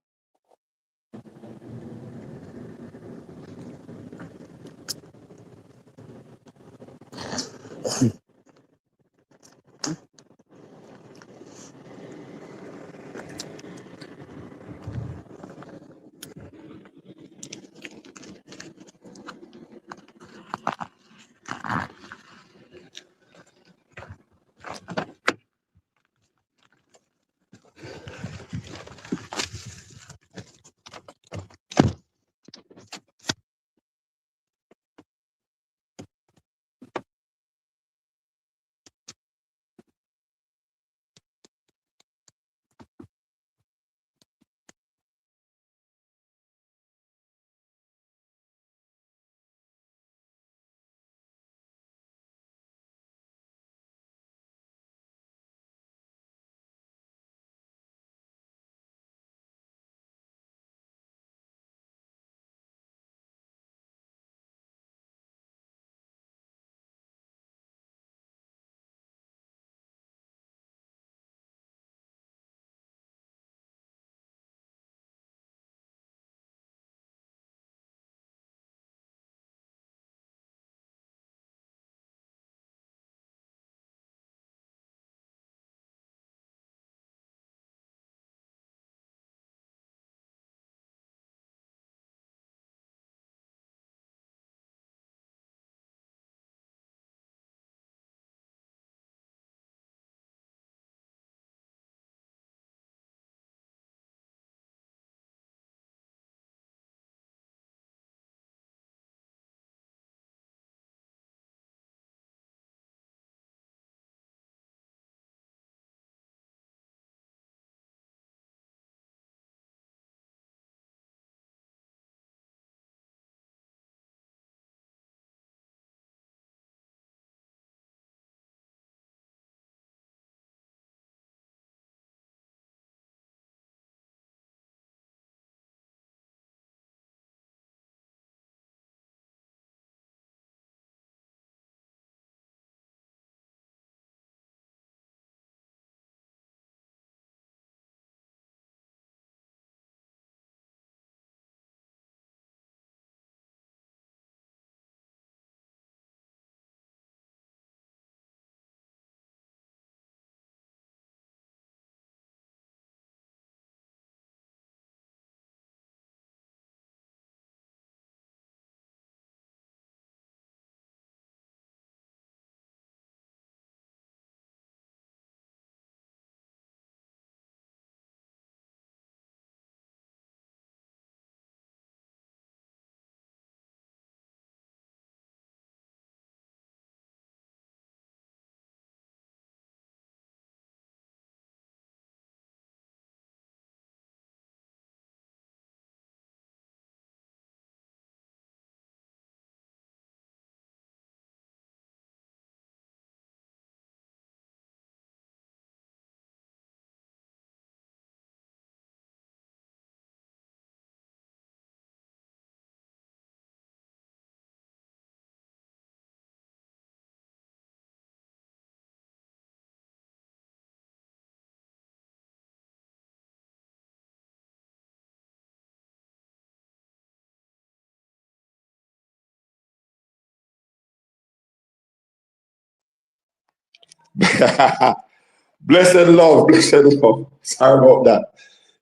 Blessed love, blessed love. Sorry about that.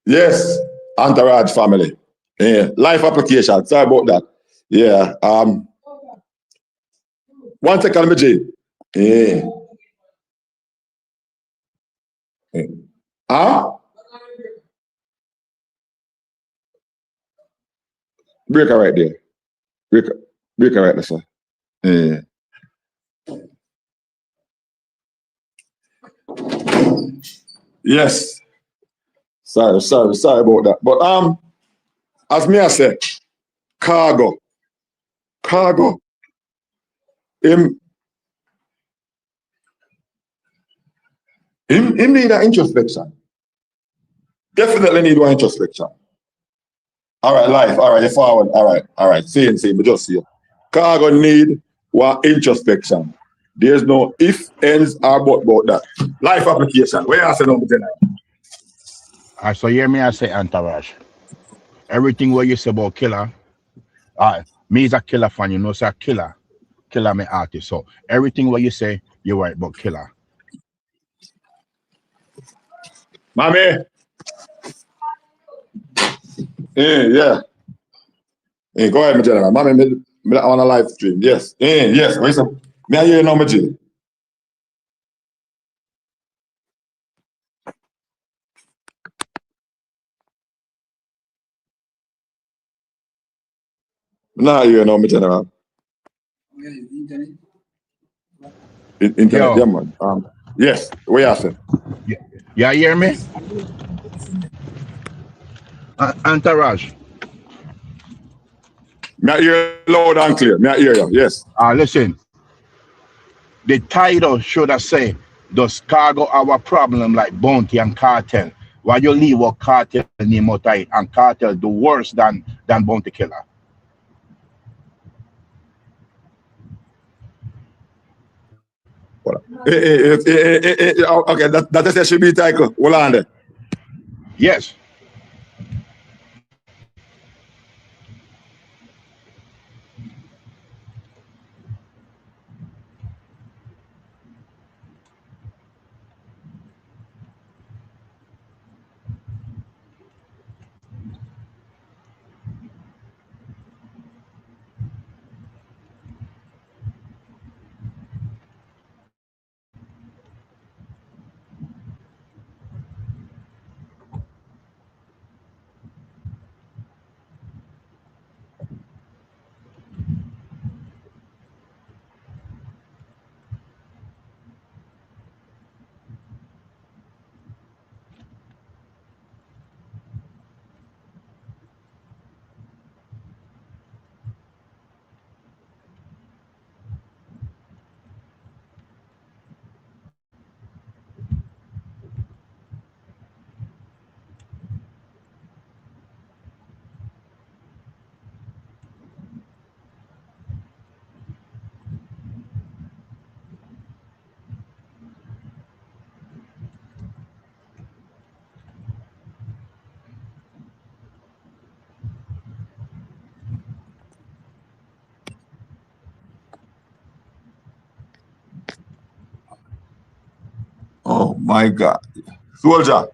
Yes, Entourage family. Yeah, life application. Sorry about that. Yeah. 1 second, MJ. Yeah. Huh? Breaker right there. Breaker right there, sir. Yeah. Yes. Sorry about that. But as me I said, Khago. Him need an introspection. Definitely need one introspection. All right, life. All right, you forward. All right. Same, but just see. Khago need one introspection. There's no if, ends, or but about that. Life application. Where you say number 10? So hear me I say Entourage. Everything what you say about killer, me is a killer fan, you know, say killer me artist. So everything what you say, you're right about killer. Mommy. Yeah. Go ahead, my general. Mommy, me on a live stream. Yes. Yes. Wait a minute. Me I hear you now, my G. Nah, you know, my general. Internet, yeah, man. Yes. What you say? You hear me? Entourage. Me I hear loud and clear. Me I hear you. Yes. Listen. The title should have said, does Khago have a problem like Bounty and Cartel? Why you leave what Cartel name out of it and Cartel do worse than Bounty Killer? Okay, that is a should be title. Hold on there. Yes. Oh my God. Soldier.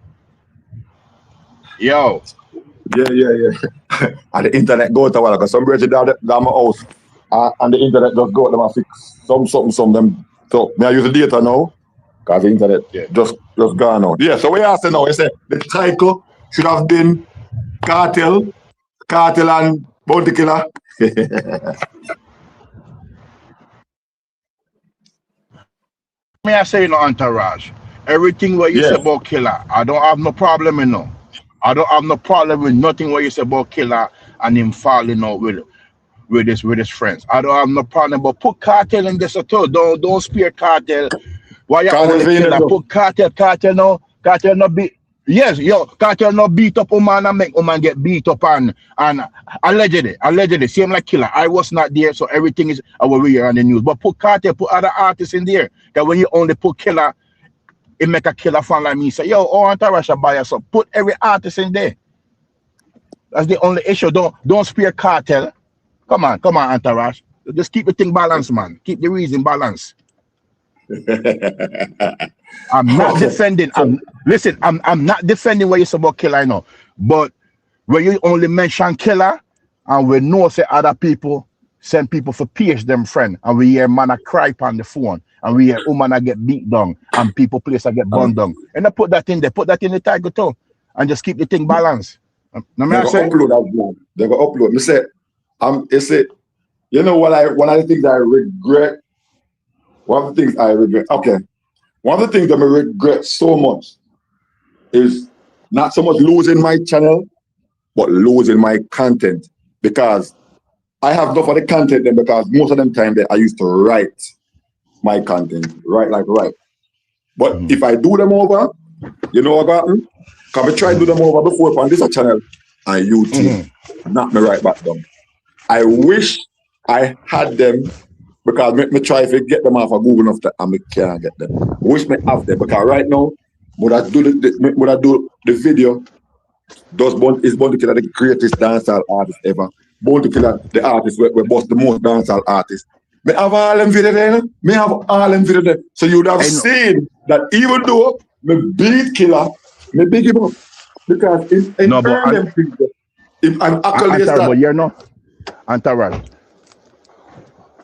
Yo. Yeah. And the internet go to because some bridge down my house. And the internet just go to them and fix some them. So may I use the data now? Because the internet just gone out. Yeah, so we asked now, I said the title should have been Cartel and Bounty Killer. Me I say no Entourage. Everything what you say about Killer, I don't have no problem in no. I don't have no problem with nothing what you say about Killer and him falling out with his friends. I don't have no problem, but put Cartel in this too. Don't spare Cartel. Why you only Killer? Put Cartel no. Cartel no beat. Yes, Cartel no beat up woman and make woman get beat up and allegedly, same like Killer. I was not there, so everything is our here on the news. But put Cartel, put other artists in there. That when you only put Killer, it make a Killer fan like me say, yo, Entourage buy us up. Put every artist in there. That's the only issue. Don't spare Cartel. Come on, Entourage. Just keep the thing balanced, man. Keep the reason balanced. I'm not defending. I'm not defending what you say about killer, I know. But when you only mention killer, and we know say other people send people for pierce them friend, and we hear man a cry on the phone, and we hear woman a get beat down, and people place a get burned down. And I put that in there, put that in the tiger too, and just keep the thing balanced. They go upload as well. They go upload. Me say, it's it. You know what one of the things I regret. One of the things I regret. Okay. One of the things that I regret so much is not so much losing my channel, but losing my content, because I have enough of the content then, because most of them time that I used to write my content, write. But if I do them over, you know what happened? Because I try to do them over before on this channel and YouTube, not me right back down. I wish I had them, because me try to get them off of Google enough that I can't get them. I wish me have them, because right now, when I do the video, is Bounty Killer the greatest dancehall artist ever. Bounty Killer the artist we bust the most dancehall artist. Me have all them video there. Me have all them video there. So you would have seen that even though me beat Killer, me big him up. Because in them things, if I'm accolades that. But you're not. Antaran.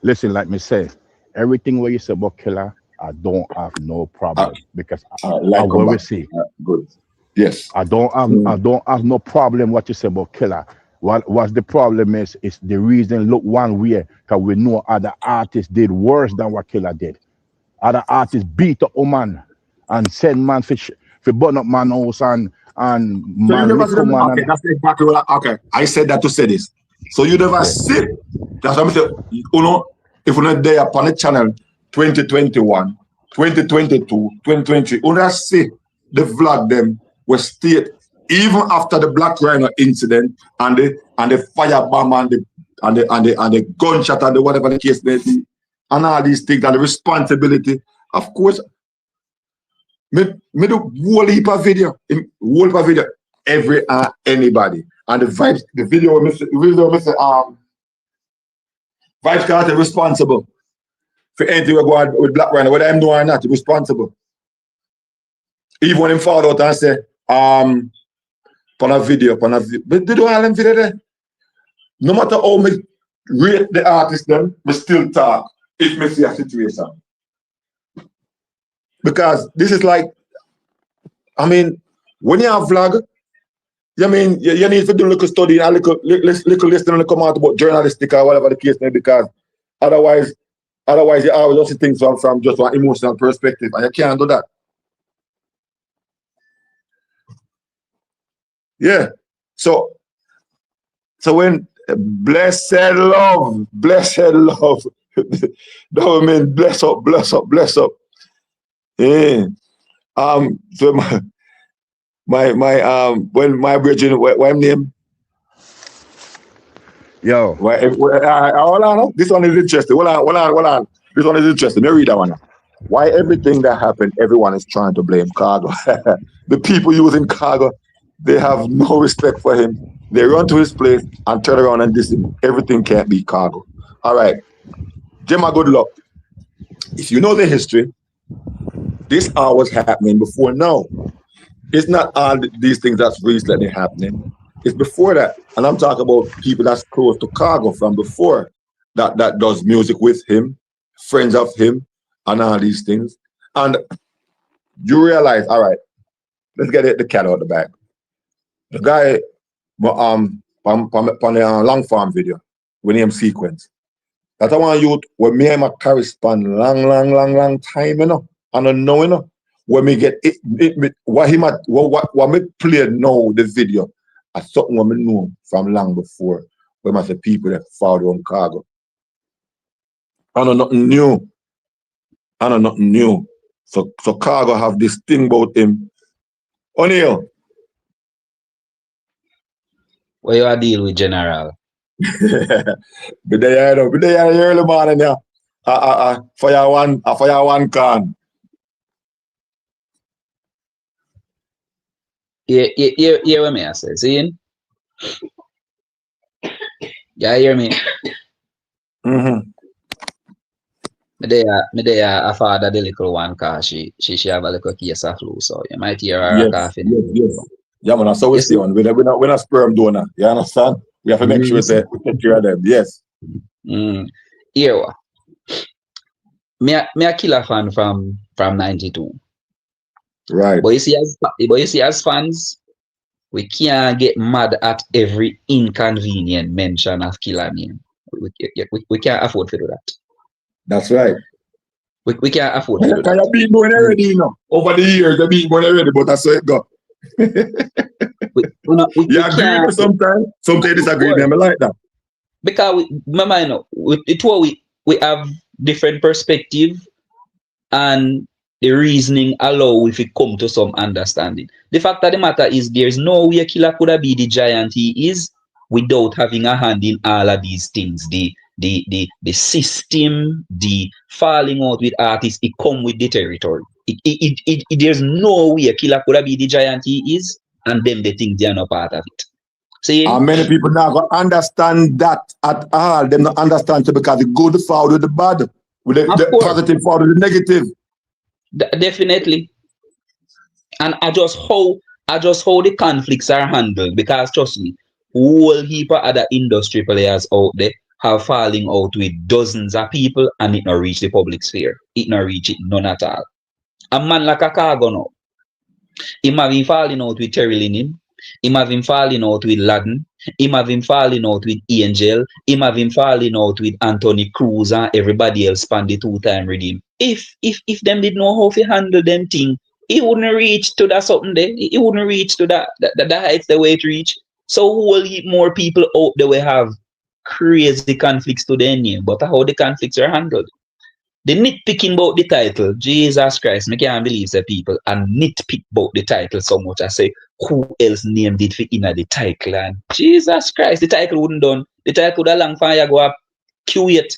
Listen, like me say, everything what you say about Killer, I don't have no problem, because I will see. Good. Yes. I don't have no problem what you say about Killer. What's the problem is the reason look one way, because we know other artists did worse than what Killer did. Other artists beat up a man and send man for burn up man house and man. Okay, that's exactly what I said that to say this. So you never see. That's what I'm saying. You know, if you're not there upon the channel 2021, 2022, 2023, you never see the vlog them was state even after the Black Rhino incident and the firebomb and the gunshot and the whatever the case may be, and all these things and the responsibility. Of course, me do whole heap of video, every anybody. And the video Vibes Carter responsible for anything we go on with Black Rhino, whether I'm doing or not, responsible. Even when him fall out and say, upon a video, but they do all them video there. No matter how me rate the artist them, we still talk if me see a situation. Because this is like, I mean, when you have vlog, you mean you need to do a little study and a little listening and come out about journalistic or whatever the case may be, because otherwise you always see things from just an emotional perspective, and you can't do that. Yeah. So when blessed love, that would mean bless up. Yeah. So when my brethren, what name? Yo. Hold on. This one is interesting. Hold on. This one is interesting. Let me read that one. Why everything that happened, everyone is trying to blame Khago. The people using Khago, they have no respect for him. They run to his place and turn around and diss him. Everything can't be Khago. All right. Gemma, good luck. If you know the history, this all was happening before now. It's not all these things that's recently happening. It's before that. And I'm talking about people that's close to Khago from before that does music with him, friends of him, and all these things. And you realize, all right, let's get the cat out of the bag. The guy on the long form video, with him sequence. That's one youth where me and my correspond long time, you know. I don't know, you know. When me get what me play now the video, I something what me know from long before. When I say people that follow on Khago. I know nothing new. So Khago have this thing about him. O'Neal. What you a deal with, General? Be there early morning, yeah. Fire one can. Yeah, what me I say, see? Yeah, hear me? Mm-hmm. Me there a father the little one cause she have a little case of flu, so you might hear her Yes, coughing. yes. Yeah, man, that's how we You stay see? on. We're not sperm donor. You understand? We have to make sure that we take care of them. Yes. Here what? Me a killer fan from 92. Right. But you see as fans, we can't get mad at every inconvenient mention of killer name. We can't afford to do that. That's right. We can't afford to do Because that. you've been going already, you know. Over the years, you've been going already, but that's how it go. You agree with can't. me sometimes? Sometimes you disagree with me. I like that. Because remember, you know, we have different perspective and the reasoning allow if we come to some understanding. The fact of the matter is there's no way Killer could have be the giant he is without having a hand in all of these things. The system, the falling out with artists, it come with the territory. There's no way Killer could have be the giant he is, and them they think they are not part of it. See? And many people now go understand that at all. They don't understand it because the good foul with the bad, with the positive foul with the negative. Definitely. And I just how the conflicts are handled, because trust me, whole heap of other industry players out there have falling out with dozens of people and it not reach the public sphere. It not reach it none at all. A man like a Khago now, him having falling out with Terry Linen, him having falling out with Laden, him having falling out with Angel, him having falling out with Anthony Cruz and everybody else span the two-time redeem. If them did know how to handle them thing, he wouldn't reach to that something there. He wouldn't reach to that heights the way it reach. So who will heap more people out there will have crazy conflicts to their name, but how the conflicts are handled. The nitpicking about the title, Jesus Christ, I can't believe the people and nitpick about the title so much. I say, who else named it for inner the title? And Jesus Christ, the title wouldn't done. The title would have long fire go up Q8.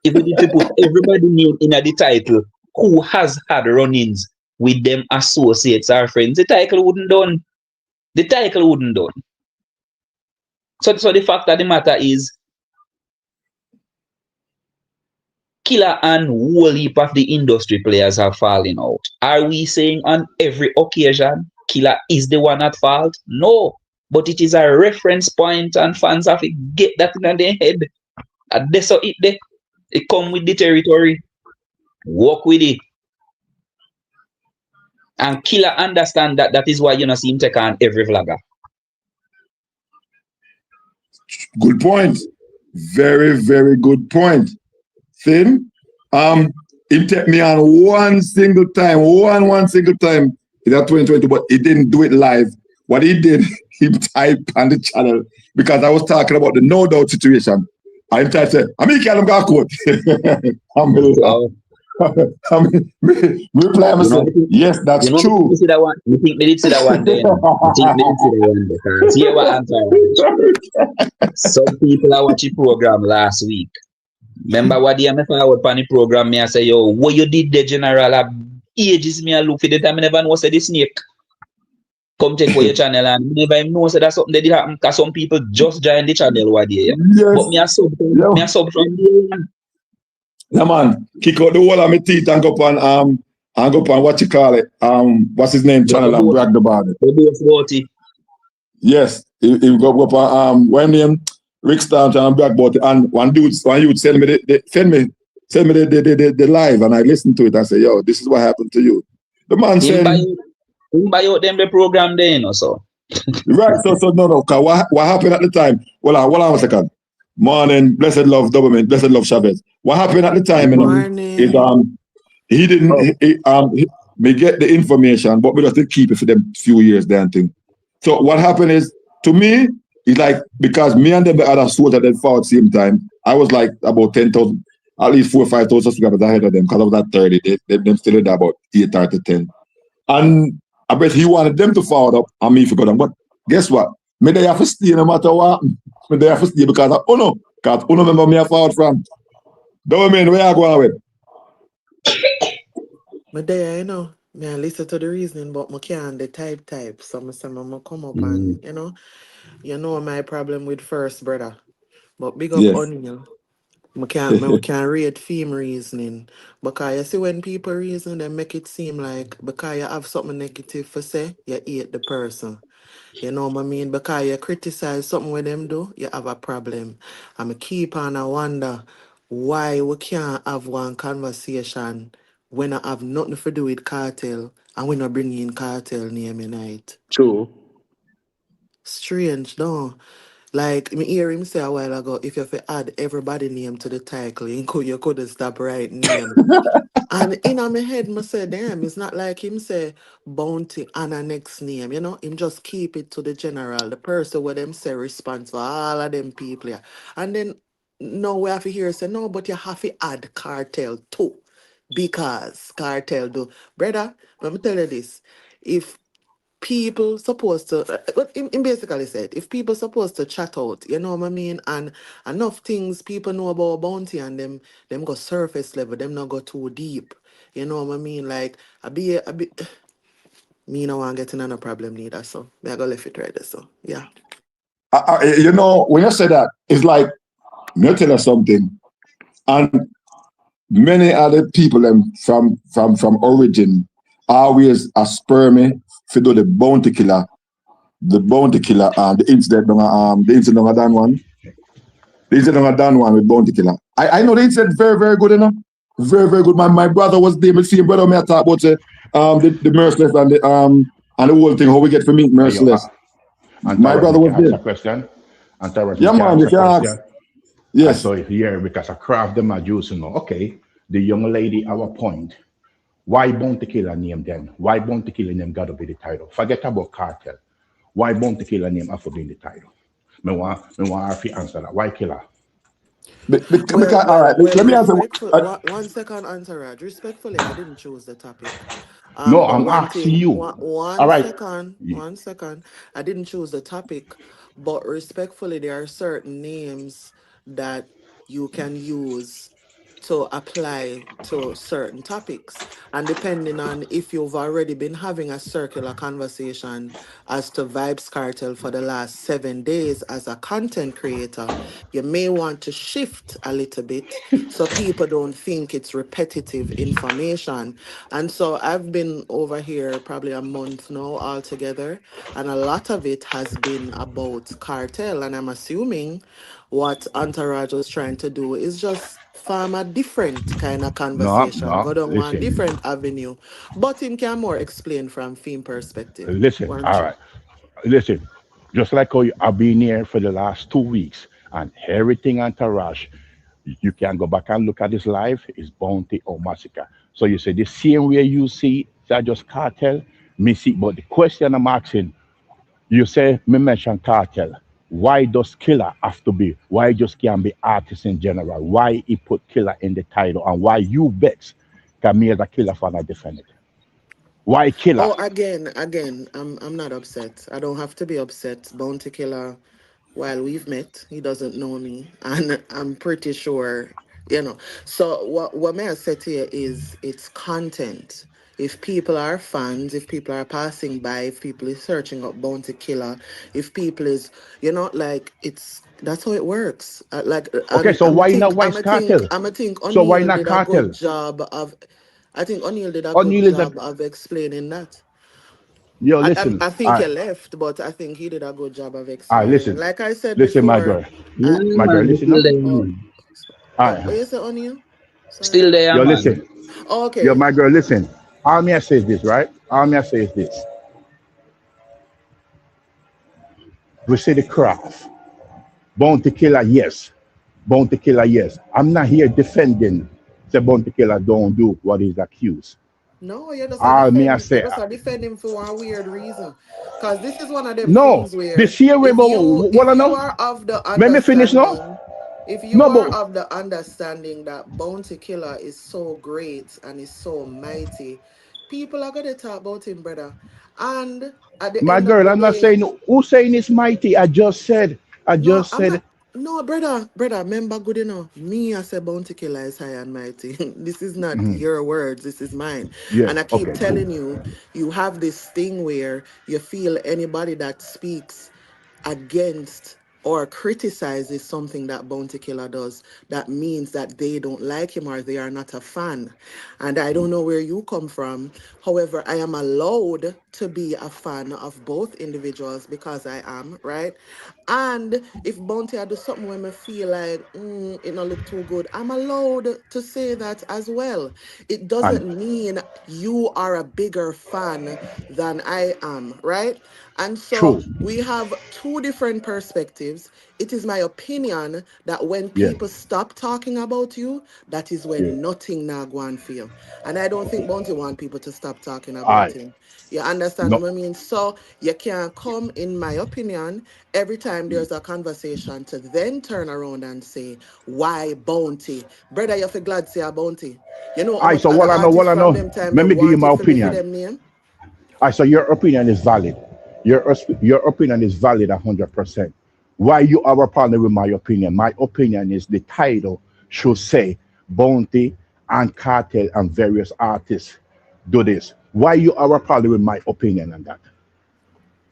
If we need to put everybody name in the title who has had run-ins with them associates or friends, the title wouldn't done. The title wouldn't done. So the fact of the matter is, Killer and whole heap of the industry players have fallen out. Are we saying on every occasion Killer is the one at fault? No. But it is a reference point and fans have to get that in their head. And that's how it come with the territory. Walk with it. And Killer understand that is why you not see him take on every vlogger. Good point. Very, very good point. Thin, he take me on one single time in that 2020, but he didn't do it live. What he did, he typed on the channel because I was talking about the no doubt situation. I typed said, I'm going to quote. Reply myself, yes, that's true. You see that one? You think they did see that one then? You think they did see that one because here what answer. Some people are watching program last week. Remember what the forward on the program, me I say, yo, what you did the general ages me I look for the time I never know say the snake. Come check for your channel and never even know say that's something that did happen because some people just join the channel what day. Yes. But me I sub from the yeah man, kick out the whole of my teeth and go up on what you call it, what's his name channel and brag about it. Yes, he go up on when name Rick Stamp and brag about it, and one youth send me the live and I listen to it and say, yo, this is what happened to you. The man said buy out them the program then or so. Right, so no, what happened at the time? Hold on a second. Morning, blessed love, Doberman, blessed love, Chavez. What happened at the time is he didn't me get the information, but we just did keep it for them few years then thing. So what happened is, to me, it's like because me and them the other soldiers at the fought same time, I was like about 10,000, at least 4,000 or 5,000 subscribers ahead of them because I was at 30. Them still in about 8 or 10. And I bet he wanted them to forward up and me forgot them. But guess what? Me they have to stay no matter what. Me they have to stay because of Uno. Because Uno remember me a forward from. Don't mean where I go with. But there, you know, me I listen to the reasoning, but I can't the type. So I say I come up and you know my problem with first brother. But big up Yes. Onion. I can't read theme reasoning. Because you see when people reason, they make it seem like because you have something negative to say, you hate the person. You know what I mean? Because you criticize something with them do, you have a problem. I'm keep on I wonder why we can't have one conversation when I have nothing to do with cartel and we not bring in cartel name in it. True. Strange, no? Like me hear him say a while ago, if you have to add everybody name to the title, you couldn't stop right name. And in my head, I say, damn, it's not like him say bounty and a next name, him just keep it to the general, the person where them say response for all of them people. Yeah. And then no, we have to hear say, no, but you have to add cartel too. Because cartel do. Brother, let me tell you this. If people supposed to but him basically said if people supposed to chat out, you know what I mean, and enough things people know about bounty and them go surface level, them not go too deep, you know what I mean, like I be me no want getting on a problem neither, so me I go left it right there, so yeah. When you say that, it's like me tell you something, and many other people from origin always spur me to do the bounty killer, the incident on done one. The incident on done one with bounty killer. I know the incident very, very good enough. Very, very good. My brother was there, my same brother me I talk about the merciless and the whole thing, how we get to meet Hey, yo, merciless. and My Terrence, brother me was can ask there. a question. And Terrence, me Yeah can man, ask you a can ask. question. I Yes. saw it here because I craft them a juice, Okay, the young lady, our point. Why Bounty Killer name then? Why Bounty Killer name gotta be the title? Forget about cartel. Why Bounty Killer name have to be in the title? Me want her to answer that. Why killer? Well, Because, all well, right, well, let me answer. respectful. One second, Entourage. Respectfully, I didn't choose the topic. No, But I'm one asking thing, you. All one right. second, 1 second. I didn't choose the topic, but respectfully, there are certain names that you can use to apply to certain topics. And depending on if you've already been having a circular conversation as to Vibes Cartel for the last 7 days as a content creator, you may want to shift a little bit so people don't think it's repetitive information. And so I've been over here probably a month now altogether, and a lot of it has been about cartel. And I'm assuming what Entourage was trying to do is just farm a different kind of No, conversation, go no. down one Listen, different avenue. But him can more explain from theme perspective, listen. weren't All you? right. Listen. Just like how I've been here for the last 2 weeks and everything entourage, you can go back and look at this live. It's bounty or massacre. So you say the same way you see that just cartel, me see. But the question I'm asking, you say me mention cartel. Why does killer have to be? Why just can't be artist in general? Why he put killer in the title and why you vex can me as a killer fan I defend it? Why killer? Oh, again, I'm not upset. I don't have to be upset. Bounty Killer, while we've met, he doesn't know me, and I'm pretty sure, you know. So what may I say to you is it's content. If people are fans, if people are passing by, if people is searching up Bounty Killer, if people is, like it's that's how it works. Okay, And so why not Vice Cartel? I'm a think So why O'Neill not did a good cartel? job of. I think O'Neill did a good Only that job of explaining that. yo I, I listen. I think All he right, left, but I think he did a good job of all right, explaining. listen. Like I said Listen, my before, girl. Yeah, I My girl, man, listen still now. there, oh, man. All what right. you say on you? Sorry. Still there, Yo, man. listen. Oh, Yo, okay. my girl, listen. All me I say is this, right? All me I say is this. We say the craft. Bounty killer, yes. Bounty killer, yes. I'm not here defending the bounty killer don't do what he's accused. No, you just a All me I defend. You say, just a defend him for one weird reason. Cause this is one of them no. things where This year, we what if I you know. are of the Let me finish now. understanding, if you No, are but of the understanding that Bounty Killer is so great and is so mighty, people are gonna talk about him, brother. And at the my end of girl, the I'm not day, saying who's saying it's mighty. I no, just I'm said, not. No, brother, remember good enough. Me as a bounty killer is high and mighty. This is not your words, this is mine. yeah, And I keep okay, cool. telling you, you have this thing where you feel anybody that speaks against or criticizes something that Bounty Killer does, that means that they don't like him or they are not a fan. And I don't know where you come from. However, I am allowed to be a fan of both individuals because I am, right? And if Bounty I do something when I feel like it don't look too good, I'm allowed to say that as well. It doesn't And mean you are a bigger fan than I am, right? And so true. we have two different perspectives. It is my opinion that when Yeah. people stop talking about you, that is Yeah. when nothing now go on for you. And I don't think Bounty want people to stop talking about I him. You understand no. what I mean? So you can come, in my opinion, every time there's a conversation to then turn around and say, why Bounty? Brother, you feel glad say a Bounty. You know how I much so other what artists I from know. them time they Let me give you my wanted for me for opinion. them name? I so your opinion is valid. Your opinion is valid 100%. Why you have a problem with my opinion? My opinion is the title should say Bounty and Cartel and various artists do this. Why you have a problem with my opinion on that?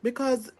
Because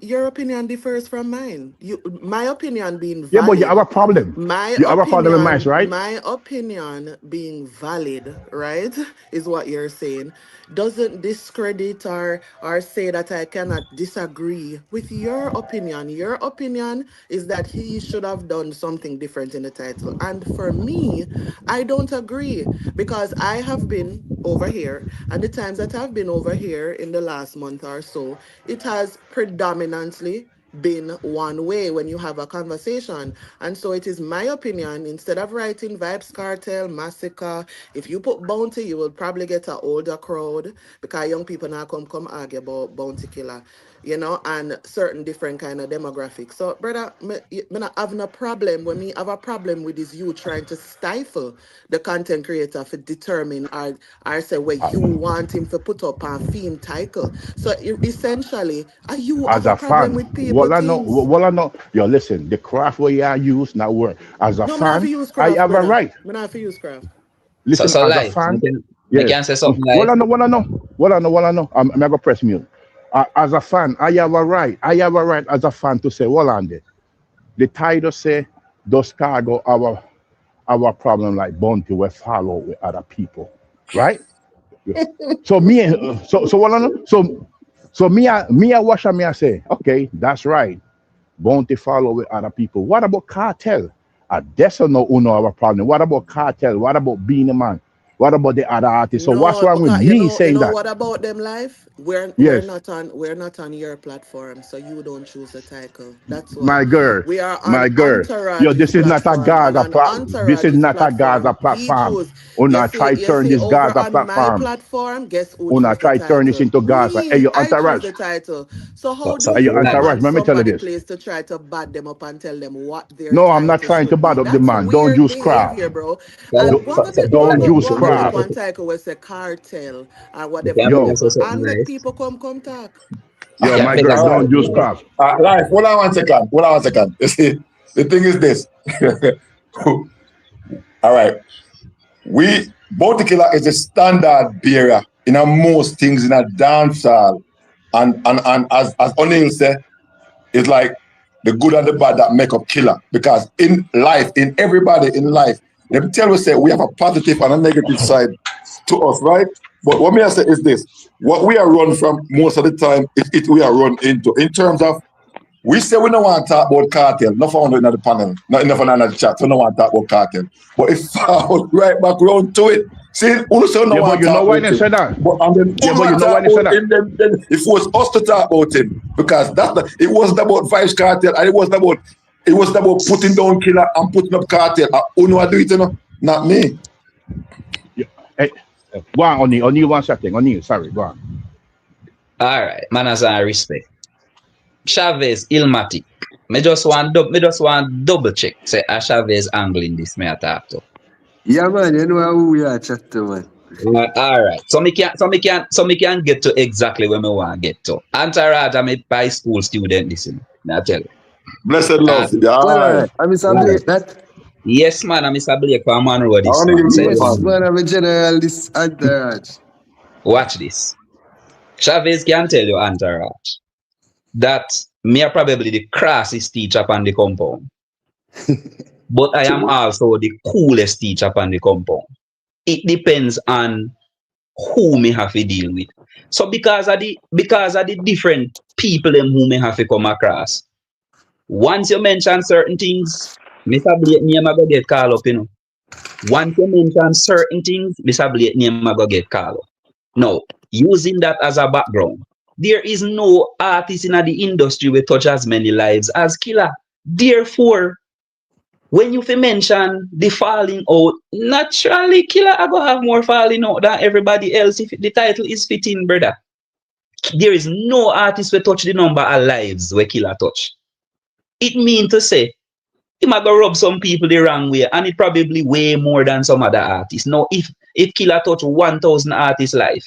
your opinion differs from mine. My opinion being Yeah, but you have valid, a problem. You have a problem with mine, right? my opinion being valid, right, is what you're saying, doesn't discredit or say that I cannot disagree with your opinion. Your opinion is that he should have done something different in the title. And for me, I don't agree because I have been over here, and the times that I've been over here in the last month or so, it has predominantly been one way when you have a conversation. And so it is my opinion, instead of writing Vibes Cartel, Massacre, if you put Bounty, you will probably get an older crowd because young people now come argue about Bounty Killer, and certain different kind of demographics. So, brother, me not having a problem. When me have a problem with is you trying to stifle the content creator for determine or say where you want him to put up a theme title. So essentially, are you As have a a problem fan, with people things? what I know, yo, listen, the craft where you use now work. As a No, me not for fan, use I craft, have a brother. right. Me not for use craft. Listen, So as a live. fan, Me yes. can say something What live. I know, what I know, what I know, what I know. I'm gonna press mute. As a fan, I have a right. I have a right as a fan to say, well, on there. The title say, does Cargo our problem like Bounty we follow with other people, right? So so what I know, so me I watch and me I say, okay, that's right. Bounty follow with other people. What about Cartel? That's no uno our problem. What about Cartel? What about Beanie Man? What about the other artists? So what's No, wrong with because me saying that? what about them life? Yes, We're not on your platform, so you don't choose the title. That's why. my girl, We are on my girl. Yo, Entourage's this is not a platform, and Gaza on platform. This is Entourage's not a Gaza platform, he platform. choose. Una try You turn see, this over Gaza on my platform. platform, guess who Una choose the try turn this title? into Gaza. Hey, Me. yo, I choose Entourage. the title. So how So do Hey, yo, you come live. Entourage. on Let me tell you somebody this. place to try to bad them up and tell them what their No, I'm not title trying to should be? bad up the That's man. Don't weird use craft. behavior, bro. So, And Don't, so, so, so don't live. use go pick craft. one title where say cartel or You whatever can it me Yo, is, say something and make live. people come talk. You yo, can my me say girl, All something right. don't use live. craft. Life. Hold on one second. Hold on one second. You see, the thing is this. All right. We Bounty Killer is a standard bearer in a most things in a dancehall. And as O'Neill said, it's like the good and the bad that make up killer. Because in life, in everybody in life, they tell us say we have a positive and a negative side to us, right? But what me I say is this: what we are run from most of the time is it we are run into in terms of we say we don't want to talk about cartel, not found in the panel, not enough in the chat, so we don't want to talk about cartel. But if found right back round to it, see, also no Yeah, but want to you know talk why about they it. said that? But and then Yeah, who but you want to know why talk they said about that? him, then it was us to talk about him. Because it wasn't about Vibes Cartel, and it wasn't about putting down killer and putting up cartel. Who know I do it, you know? Not me. Yeah. Hey, go on, O'Neill, one second. O'Neill, sorry, go on. All right, manners and respect. Chavez Ilmatic. Me just want double check. Say a Chavez angle in this me attack to. Yeah, man, you know who we are chat to, man. All right. So me can get to exactly where me want to get to. Entourage, I'm a high school student. Listen, me I tell you. Blessed love. And Yeah, all Well, right. alright. I'm Mr. right. Blake, that. Yes, man. I'm Mr. Blake from Monroe. I This want to man. give Say you Yes, listen. man. man, I'm a general this entourage. Watch this. Chavez can tell you, Entourage, that Me are probably the crassest teacher upon the compound. But I am also the coolest teacher upon the compound. It depends on who me have to deal with. So because of the different people them who may have to come across. Once you mention certain things, Mr. Blake name I go get called up, Once you mention certain things, Mr. Blake name I go get called up. Now, using that as a background, there is no artist in the industry will touch as many lives as Killer. Therefore, when you mention the falling out, naturally Killer I go have more falling out than everybody else if the title is fitting, brother. There is no artist will touch the number of lives where Killer touch. It mean to say he might go rub some people the wrong way, and it probably way more than some other artists. Now, if Killer touch 1,000 artists' life,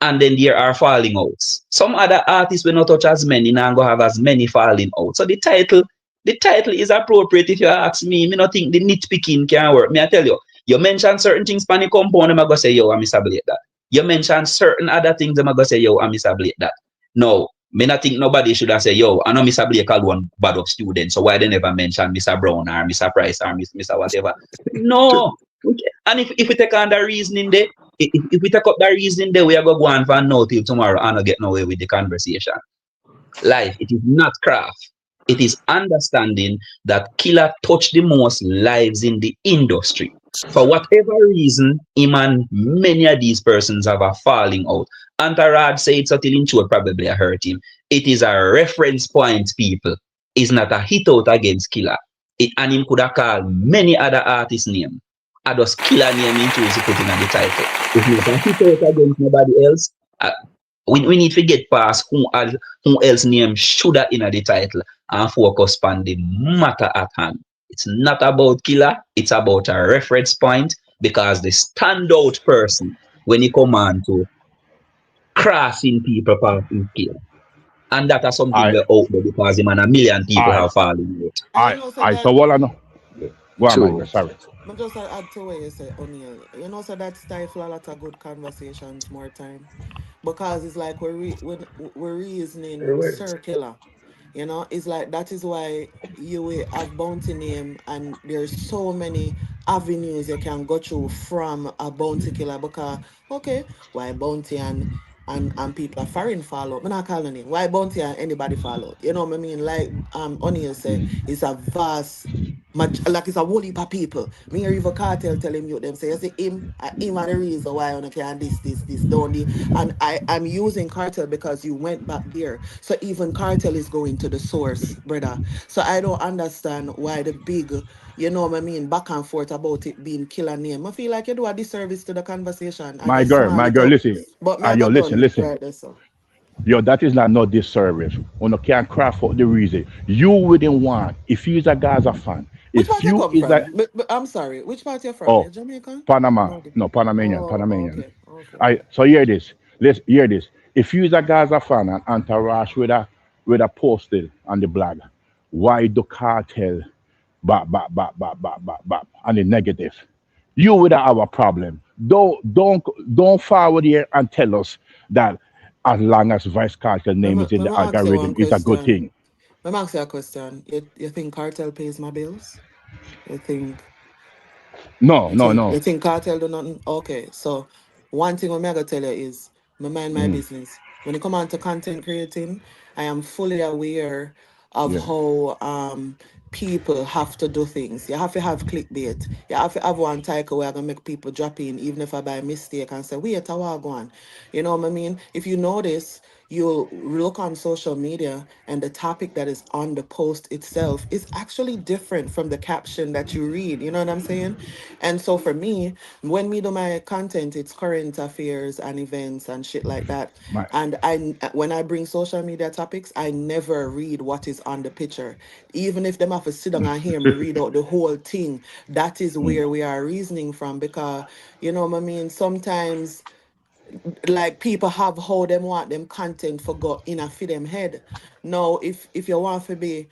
and then there are falling outs. Some other artists will not touch as many, and go have as many falling outs. So the title is appropriate if you ask me. Me not think the nitpicking can work. Me I tell you, you mention certain things pan the compound, I'm gonna say, yo, I misablate that. You mention certain other things, I'm gonna say, yo, I misablate that. No, me not think nobody should have say, yo, I know Mr. Blake called one bad of student, so why they never mention Mr. Brown or Mr. Price or Mr. whatever. No. And if we take on the reasoning there, if we take up the reasoning there, we are going to go on for now till tomorrow and not get nowhere with the conversation. Life, it is not craft. It is understanding that Killer touched the most lives in the industry. For whatever reason, him and many of these persons have a falling out. Antarad said it subtle in short, probably I hurt him. It is a reference point, people. It's not a hit out against Killer. And him could have called many other artists' name. I just Killer name in choose to put in the title. It's not a hit out against nobody else. We need to get past who else name should have in the title and focus on the matter at hand. It's not about Killer, it's about a reference point because the standout person when you come on to crossing people path is Killer. And that is something I we're out there because him and a million people I have fallen out. And you know, so so that what I know. Go on, True. Michael, sorry. but just add to what you say, O'Neill. You know, so that stifle a lot of good conversations more time because it's like we're reasoning circular. You know, it's like that is why you will have bounty name and there's so many avenues you can go through from a bounty killer because okay, why bounty and people are foreign follow. I'm not calling it. Why bounty and anybody follow? You know what I mean? Like O'Neill said, it's a vast like it's a whole heap of people. Me hear even cartel telling you them say, you see him are the reason why I can this don't the and I'm using cartel because you went back there. So even cartel is going to the source, brother. So I don't understand why the big, you know what I mean, back and forth about it being killer name. I feel like you do a disservice to the conversation and you small My it girl, up. listen. But me I Yo, got done listen. right there, so. Yo, that is not no disservice. You no can craft out the reason. You wouldn't want, if he's a Gaza fan, Which if part you you come is a, from? But I'm sorry, which part you from? You oh, Jamaican? Panama, No. no, Panamanian, Oh, Panamanian. okay, okay. So hear this. Let's hear this. If you is a Gaza fan and entourage with a posted on the blog, why do cartel and the negative? You would have a problem. Don't forward here and tell us that as long as Vice Cartel name is in Let the me ask you one algorithm, it's a good question. thing. Let me ask you a question. You think cartel pays my bills? You think No, you no, think no. you think cartel do nothing? Okay, so one thing I'm gonna tell you is me mind my Mm, business. When it come on to content creating, I am fully aware of yeah. how people have to do things. You have to have clickbait. You have to have one title where I gonna make people drop in, even if I by mistake and say, wait, I want go on. You know what I mean? If you notice, you'll look on social media and the topic that is on the post itself is actually different from the caption that you read. You know what I'm saying? And so for me, when we do my content, it's current affairs and events and shit like that. My, And when I bring social media topics, I never read what is on the picture. Even if them have to sit down and hear me read out the whole thing, that is mm, where we are reasoning from because you know what I mean? Sometimes like people have how them want them content for go in a fit them head. Now if you want to be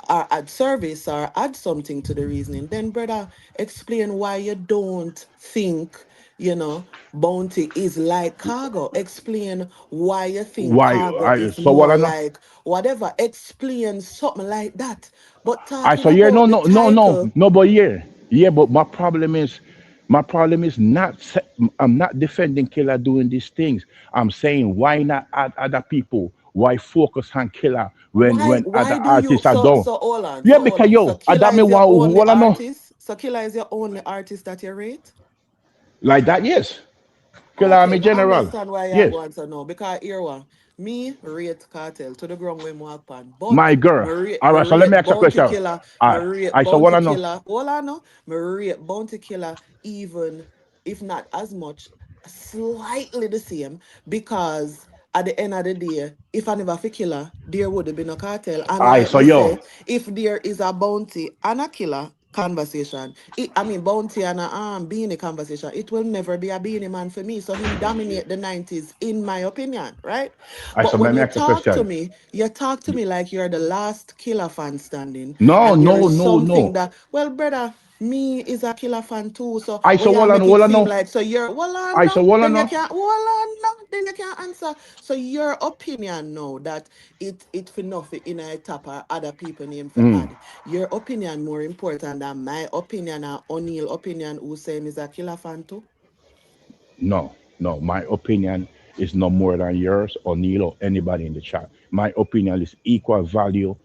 or add service or add something to the reasoning, then brother, explain why you don't think you know, bounty is like cargo. Explain why you think Why? cargo is So what I more know? like whatever. Explain something like that. But I talking so yeah, about the title, but but my problem is not. I'm not defending Killer doing these things. I'm saying why not add other people? Why focus on Killer when other why do you artists are so done? so hold on, Yeah, so hold because on. So Killer that me is your only what I know artist? So Killer is your only artist that you rate? like that. Yes, Killer Okay, Army me General. understand why you're Yes, going to know. Because here one, me rate cartel to the ground when walk on. But my girl. All me right, so let me rate ask you a bounty question. killer, All me right, rate I so what bounty I know. killer. All I know, me rate bounty killer even if not as much, slightly the same. Because at the end of the day, if I never fi killer, there would have been a cartel. And I like so me yo. say, if there is a bounty and a killer conversation, I mean bounty and a being a conversation, it will never be a beanie man for me. So him dominate the 90s, in my opinion, right? I so But let when me you ask you a talk to question. me, you talk to me like you're the last killer fan standing. No, And there no, is no, something no. that, well, brother, me is a killer fan too. So I when so you what I know, make it what I seem know. like so you're well I no, so what I then you know. can't no, then you can't answer. So your opinion now that it for nothing in a top or other people name for Mm. add. Your opinion more important than my opinion or O'Neill opinion who say is a killer fan too. No, no. My opinion is no more than yours or Neil or anybody in the chat. My opinion is equal value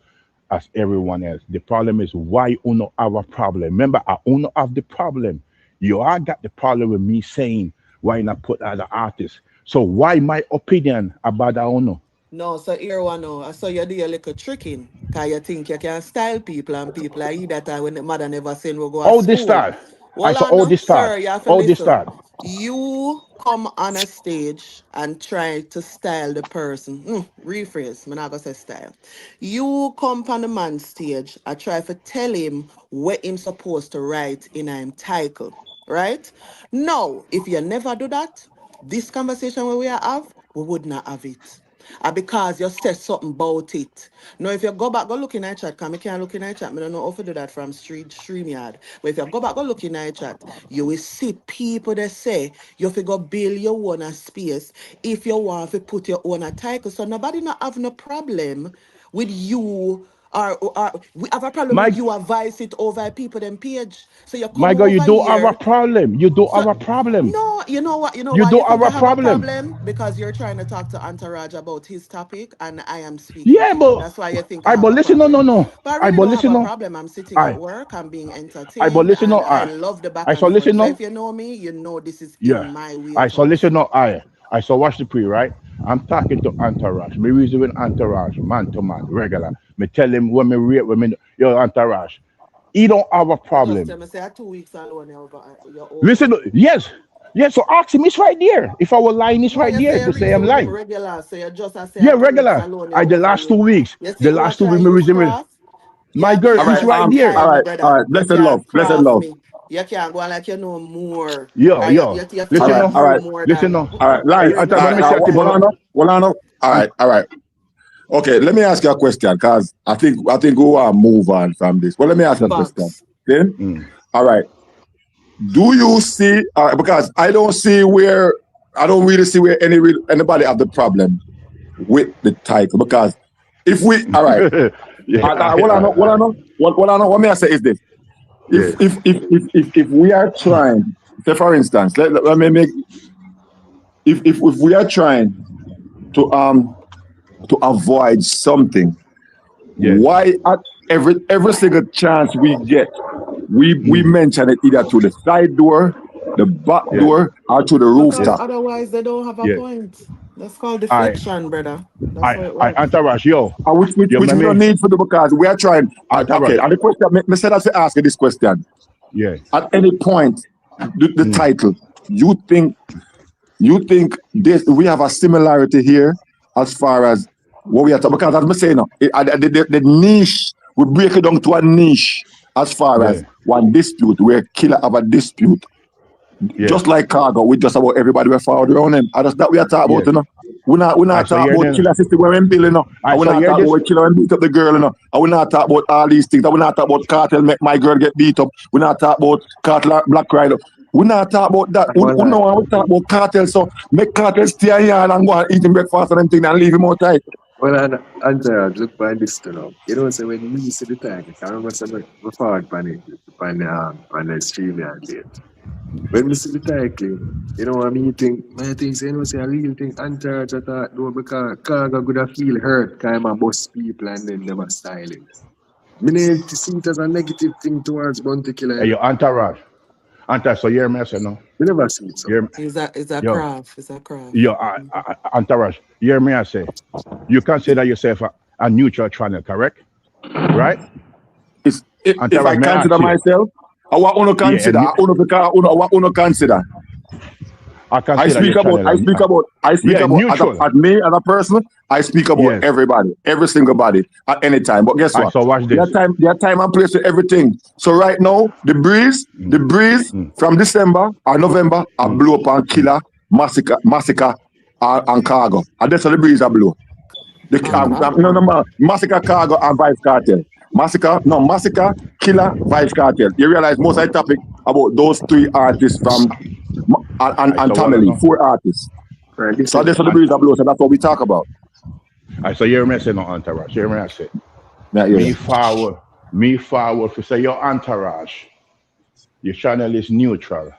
as everyone else. The problem is why Uno have a problem. Remember, I Uno have the problem. You all got the problem with me saying why not put other artists. So why my opinion about that Uno? No, so here one now. I saw you do a little tricking. Cause you think you can style people and people are eat that time when the mother never seen we go to All this school. start. I Well saw on all no, this start. sir, you have to All this listen. start. You come on a stage and try to style the person. Rephrase, I'm not gonna say style. You come on the man stage and try to tell him what him supposed to write in a title. Right? No, if you never do that, this conversation where we have, we would not have it. Because you said something about it. Now, if you go back, go look in our chat, because I can't look in our chat. I don't know how to do that from StreamYard. But if you go back, go look in our chat, you will see people that say you have to go build your own a space if you want to put your own a title. So nobody not have no problem with you or we have a problem with My you advise it over people them page. So you my come God, you over do have a here. problem. You do So have a problem. no, you know what? You know You why do you have think I a have a problem. problem? Because you're trying to talk to Antaraj about his topic, and I am speaking Yeah, to you. but That's why you think I I have but a listen, no, no, problem. no. But I I really but don't have listen, a no. problem. I'm sitting at I work. I'm being I but entertained, listen, and no. I love the back I so and forth. listen, So no. if you know me, you know this is in Yeah. my I so listen, wheelhouse. no. I so watch the pre right. I'm talking to Entourage. Me reason with Entourage, man to man, regular. Me tell him when me rate when me yo Entourage. He don't have a You just problem. tell me, say, 2 weeks alone, you're over. Listen, yes, yes. So ask him. It's right there. If I was lying, it's No, right you there say you to say reason I'm with him lying. regular. So you just I say Yeah, 2 weeks regular. alone, you're I the over last two with. weeks. You The see, last what 2 weeks try me use reason with craft? my You girl. All can't right, It's use right me there. style, my all brother. right. You Blessed love, can't blessed craft love. me. You can't go on like you know more. Yo, Or yo. you feel Listen, All like right, no. all you right, more Listen, than no. all right. Light. I already thought All let right, me start now, say it, hold but on, style. hold on. All I, right, all right. Okay, let me ask you a question, because I think we want to move on from this. But let me ask you a question. Box. Okay? mm, All right. Do you see? Because I don't really see where anybody have the problem with the title. Because if we, all right, yeah, what I know, what may I say is this: yeah, if we are trying, say for instance, let me make, if we are trying to avoid something, yeah. why at every single chance we get, we Mm, mention it either through the side door, the back yeah, door, or through the Because rooftop. otherwise they don't have a yeah. point. That's called I, deflection, brother. That's how it I, works. entourage, yo, Which yo, we don't me, need for the, because we are trying. Okay, entourage, and the question, me said to ask you this question. yeah. At any point, the Mm, title, you think this we have a similarity here as far as what we are talking, because as I'm saying, the niche, we break it down to a niche as far yeah, as one dispute, where killer have a dispute. yeah, Just like Cargo, we just about everybody we followed around him. And that's that we are talking yeah. about, you know. We're I not saw talking hear about them. killer system where we build, you know. I And we're saw not hear talking this. about killer and beat up the girl, you know. And we're not talking about all these things. And we're not talking about cartel make my girl get beat up. We're not talking about cartel Black Rider. We not talk about that. We know when we talk about cartel, so make cartel stay here and go and eat him breakfast and everything and leave him outside. Well, and look by this to now. You know, so when we see the time, I remember something forward on the stream yard there. When we see the title, you know, I think, you know, say I really think Antaraj at that though because Khago could have feel hurt, kind of boss people and then never styling. I mean, to see it as a negative thing towards Bounty Killer. Hey, your entourage. Entourage, so you're me, no? We never see it, so. It's a craft. It's a craft. Your entourage, you're me, I say. You consider yourself a neutral channel, correct? Right? If I consider myself, I want to consider. I want to consider. I speak about as me as a person. I speak about everybody, every single body at any time. But guess what? So watch this. Their time and place to everything. So right now, the breeze from December or November, I blew up on Killer, Massacre, and Khago. And that's how the breeze I blew. Massacre, Khago, and Vice Cartel. Massacre, Killer, Vice Cartel. You realize most of the topic about those three artists from and Tamale, 4 artists. Right. So that's what the breeze are blowing, so that's what we talk about. So you're me say no entourage. You're me I say. Me forward for say your entourage. Your channel is neutral.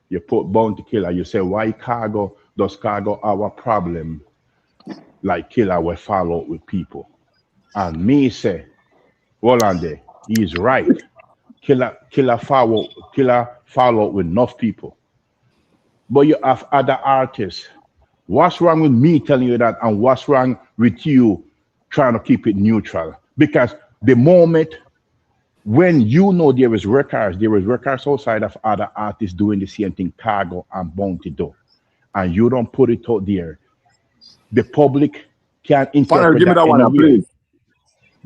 You put Bounty Killer. You say why Khago does Khago our problem? Like Killer will follow up with people. And me say, hold on there, he's right. Killer follow up with enough people. But you have other artists. What's wrong with me telling you that, and what's wrong with you trying to keep it neutral? Because the moment when you know there is records outside of other artists doing the same thing Khago and Bounty do, and you don't put it out there, the public can't interpret that anywhere.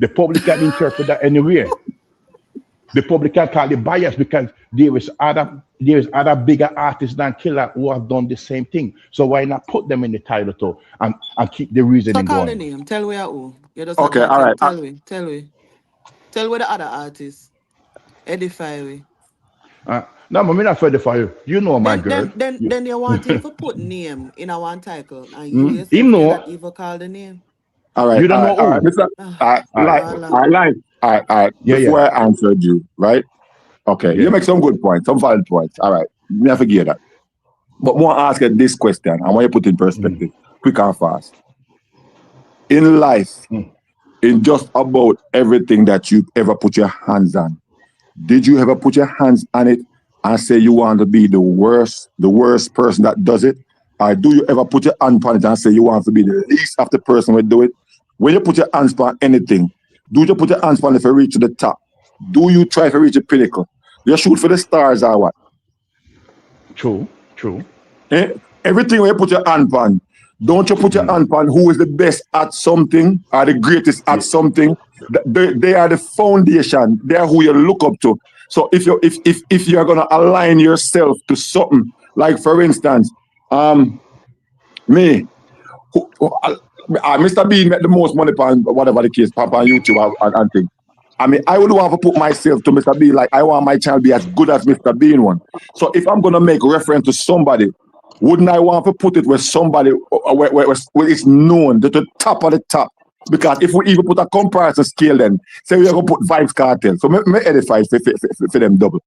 The public can interpret that anywhere. The public can call it bias because there is other bigger artists than Killer who have done the same thing. So why not put them in the title too and keep the reasoning going? Call the name. Tell where who. Okay, all right. Tell where the other artists. Edify we. No, I'm not afraid for you. You know my girl. Then you want him to put name in a one title and you that even call the name. All right. You don't know who. All right. Before I answered you, right? Okay. You make some good points, some valid points. All right. Never forget that. But I want to ask you this question. I want you to put in perspective, quick and fast. In life, in just about everything that you ever put your hands on, did you ever put your hands on it and say you want to be the worst person that does it? Or do you ever put your hand on it and say you want to be the least of the person who do it? When you put your hands on anything, do you put your hands on it to reach to the top? Do you try to reach the pinnacle? You shoot for the stars or what? True. Everything when you put your hand on, don't you put your hand on who is the best at something or the greatest at something? They are the foundation. They are who you look up to. So if you're gonna align yourself to something, like for instance, Mr. Bean made the most money on whatever the case, on YouTube and things. I mean, I would want to put myself to Mr. Bean like I want my channel to be as good as Mr. Bean one. So if I'm gonna make reference to somebody, wouldn't I want to put it with somebody where it's known to the top of the top? Because if we even put a comparison scale, then say we're gonna put Vibes Cartel. So me edify for them double.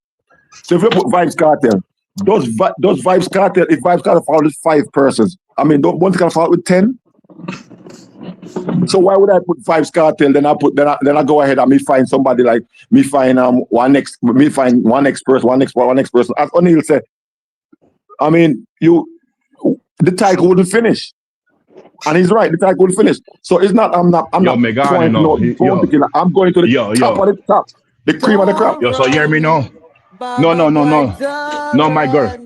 So if we put Vibes Cartel, does Vibes Cartel, if Vibes Cartel follow with 5 persons, I mean, don't one can follow with 10? So why would I put Vibes Cartel? Then I go ahead and find somebody like find one next person. As O'Neal said, I mean, the title wouldn't finish. And he's right, the title wouldn't finish. So it's not, I'm not going to I'm going to the top of the top. The cream of the crop. So you hear me now? No, my girl.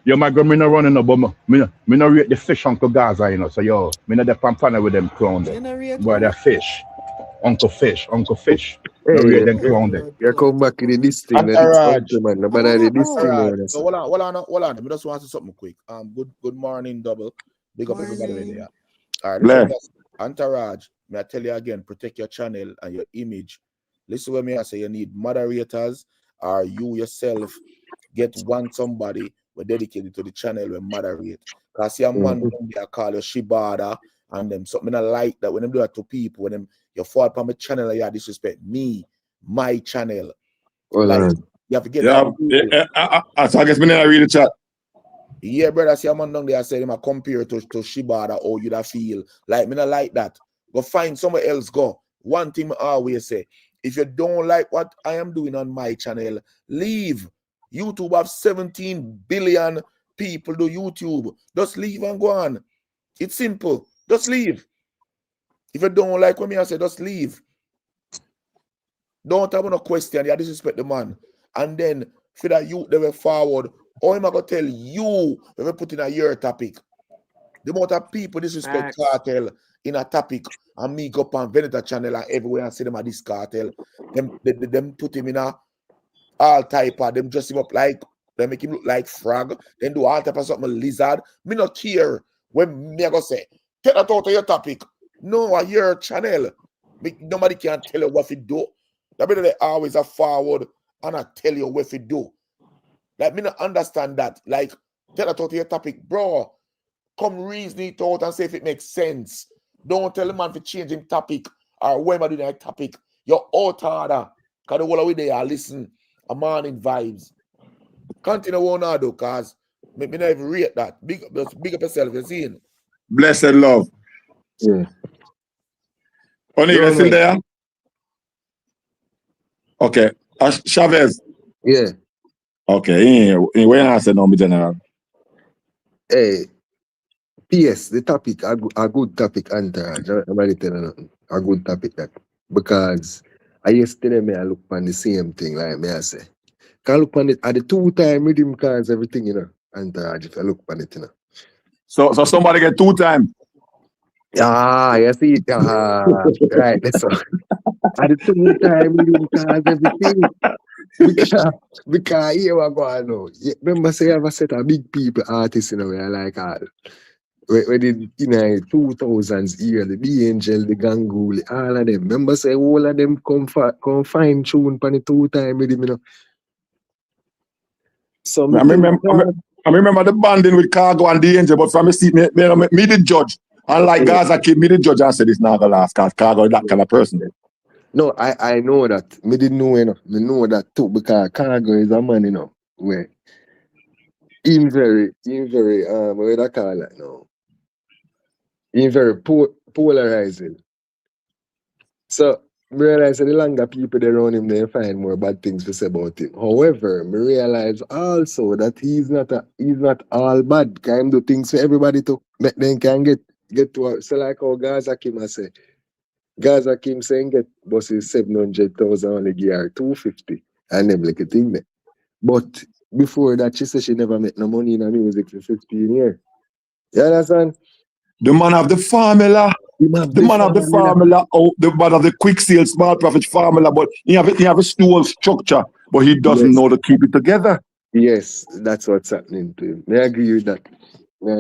My girl, me not running no, but me no rate the fish Uncle Gaza, you know. So me not the pampana with them clown there. Boy, they're fish. Uncle Fish. No rate them clown there. You come back in this thing. Man. Nobody this thing. So hold on. I just want to say something quick. Good morning, double. Big up everybody there. All right, Entourage, may I tell you again, protect your channel and your image. Listen to me, I say you need moderators or you yourself get somebody we dedicated to the channel we moderate. Cause see a man they call you Shibada and them something I like that when them do that to people, when them you fall upon my channel and you disrespect me, my channel. Like you have to get that. So I guess we never read the chat. Yeah, brother, see a man down there I said him a compare to Shibada or you that feel like me not like that. Go find somewhere else go. One thing I always say, if you don't like what I am doing on my channel, leave. YouTube have 17 billion people do YouTube. Just leave and go on. It's simple. Just leave. If you don't like what me I say, just leave. Don't have no question. You disrespect the man. And then for that youth they were forward, or am I gonna tell you when we put in a your topic? The amount of people disrespect cartel in a topic and me go up on Veneta channel and everywhere and see them at this cartel. Them put him in a all type of them dress him up like they make him look like frog, then do all type of something lizard. Me not care when me I go say, take that out of your topic. No, I hear channel. Nobody can tell you what to do. That better they always are forward and I tell you what to do. Like me not understand that. Like, take that out of your topic, bro. Come reason it out and say if it makes sense. Don't tell the man for changing topic or when I do that topic. You're out order. Because the whole of the day listen. A morning vibes. Continue on now though, cause me not even rate that. Big up yourself, you see. Blessed love. Yeah. Only you still there? Okay. Chavez. Yeah. Okay. When I said no, me general. Hey. P.S. The topic, a good topic, Entourage. I'm already telling you, a good topic that. Because yesterday me I look on the same thing, like me I say. Can I look on it at the 2-time rhythm cards, everything, you know, Entourage, if I look on it, you know. So somebody get 2 times. Yeah, you see it. Right, that's all. At the 2-time rhythm cards, everything. Because here we go on. Remember, say I have a set of big people artists, you know, I like all. We did in the 2000s year, the D'Angel, the Ganguly, all of them. Remember, say all of them come fine tune for the 2-time rhythm, you know. So I remember the banding with Khago and D'Angel, but from me see me the judge. Unlike Gaza Kim, me the judge and said it's not gonna last because Khago is that kind of person. No, I know that. Me didn't know, you know. Me know that too because Khago is a man, you know, where him very, what do I call it now? Him very polarizing. So, I realize that the longer people they around him, they find more bad things to say about him. However, I realize also that he's not all bad. Can do things for everybody to make them can get to so like how Gaza Kim I say. Gaza Kim saying get buses 700,000 only give her 250 and them like a thing there. But before that, she said she never make no money in music for 15 years. You understand? The man of the formula. The man of the formula, the man of the quick sale, small profit formula, but he have a dual structure, but he doesn't know to keep it together. Yes, that's what's happening to him. I agree with that. I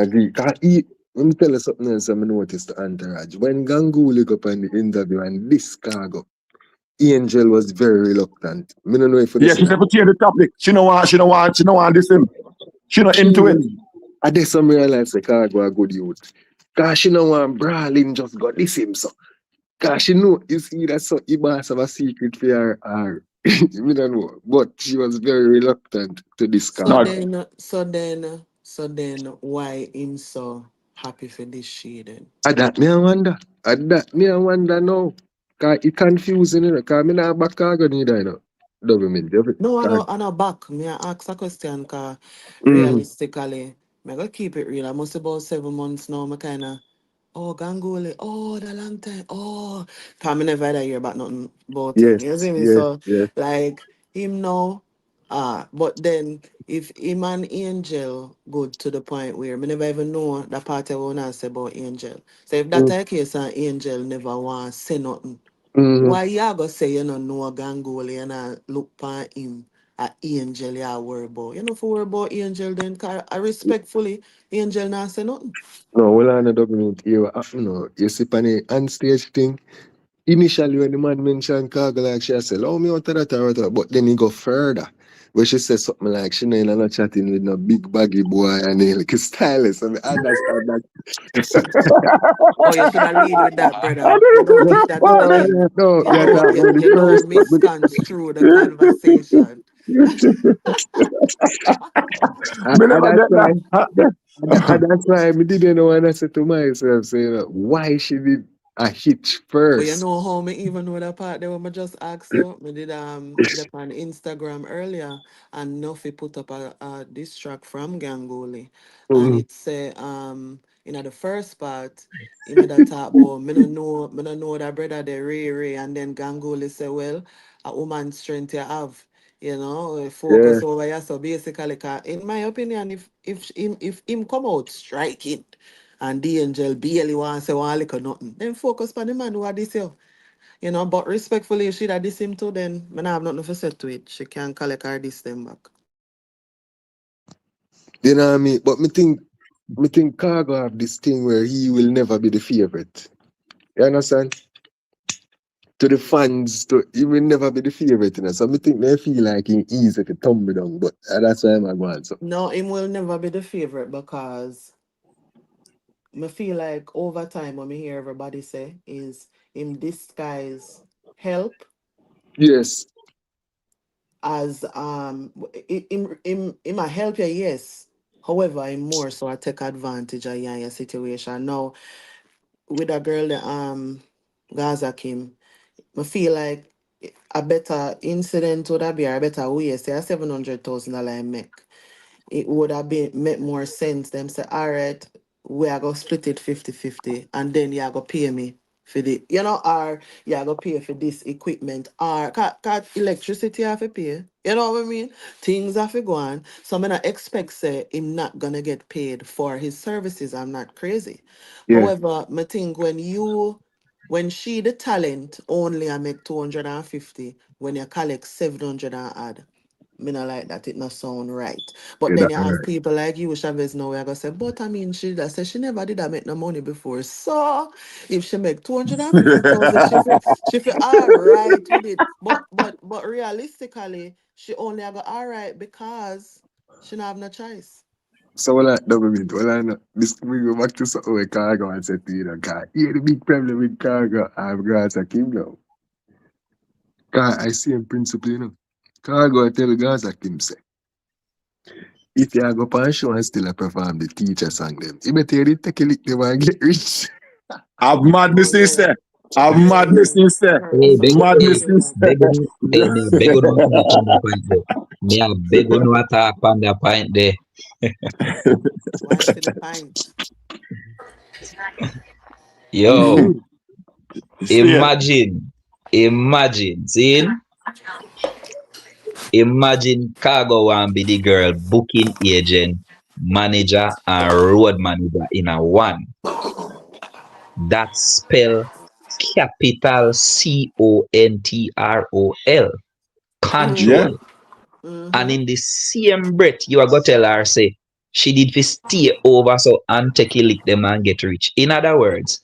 agree. Let me tell you something else I noticed to Entourage. When Ganguly go up in the interview and this Khago, Angel was very reluctant. I don't know if she said to change the topic. She don't want this him. She not into it. I did some realize the Khago a good youth. Cause she don't want brawling just got this him so. Cause she know you see that so he must have a secret for her. I don't know. But she was very reluctant to this Khago. So then why him so happy for this shit then? That me I wonder. I wonder now. Cause it confusing, you know. Cause me not back Khago neither, you know. No, I know back. Me I ask a question cause realistically, me gonna keep it real. I must about 7 months now. Me kinda Ganguly, the long time. Cause me never hear about nothing about him. You see me? So like him now. But then if him and Angel good to the point where me never even know that part I wanna say about Angel. So if that the case and Angel never want say nothing. Why you go say you don't know Ganguly and look for him at Angel you worry about? You know for worry about Angel then cause I respectfully Angel not say nothing. No, well on the document here, you see on the on stage thing. Initially when the man mentioned Khago like she said, allow me out of that or whatever, but then he go further. where she says something like she ain't not chatting with no big baggy boy and a like stylist. I mean, I understand that. Oh, you should have lead with that, brother. You don't no, need that talking. no, You yeah, don't that you, about the you don't first, but misconstrue the conversation. Me and never that's get why, that. and that's why I didn't know when I said to myself, saying why she did a hitch But you first. know how me even know that part there when I just asked you, me did that on Instagram earlier and Nuffy put up a diss track from Ganguly and Mm, it say in the first part he made a talk about me no know that brother the Ray and then Ganguly say well a woman's strength you have. You know, yeah, focus over here. So basically, in my opinion, if him come out striking and D'Angel barely want to say one lick or nothing, then focus on the man who are this here. You know, but respectfully, if she that diss him too, then I have nothing to say to it. She can collect her diss them back. you know what I mean. But me think Khago have this thing where he will never be the favorite. You understand? To the fans, he will never be the favorite. You know? So me think they feel like he easy to tumble down, but that's why I'm going. So No, him will never be the favorite because me feel like over time what me hear everybody say is him disguise help yes, as him a help you, yes. However, him more so I take advantage of you in your situation. Now with a girl the Gaza Kim, I feel like a better incident would have been a better way. Say a $700,000 I make. It would have been make more sense. Them say, all right, we are gonna split it 50-50, and then you are gonna pay me for the or you are gonna pay for this equipment or cut electricity have to pay. You know what I mean? Things have to go on. So I'm not expect say him not gonna get paid for his services. I'm not crazy. yeah. However, I think when she the talent only I make 250 when you collect 700 and add. Me not like that, it not sound right. But Yeah, then that's you have right. people like you, Chavez, now, I gonna say, but I mean, she that said she never did that make no money before. So if she make 250,000, she feel all right with it. But realistically, she only I go all right because she not have no choice. So well, double mean, well, I know this we go back to something where Khago and said to you, know, guy, yeah, the big problem with Khago, I've Gaza Kim now. Cause I see him principle, you know. Khago tell Gaza Kim say, if you go on show and still a perform the teacher song them, you better really take a lick them and get rich. I've Oh madness yeah. sincere. I've Yeah, madness yeah. I sincere. heard Hey, somebody hey, Madness say that. sincere. me a beg on attack on the point there. Me a beg on attack on the point there. Wine to the pint. Yo, See it. imagine, see? Imagine Cargo and be the girl booking agent, manager, and road manager in a one. That spell capital CONTROL. Mm-hmm. Yeah. Control. And Mm-hmm. in the same breath, you are going to tell her, say, she did fi stay over so and take a lick them and get rich. In other words,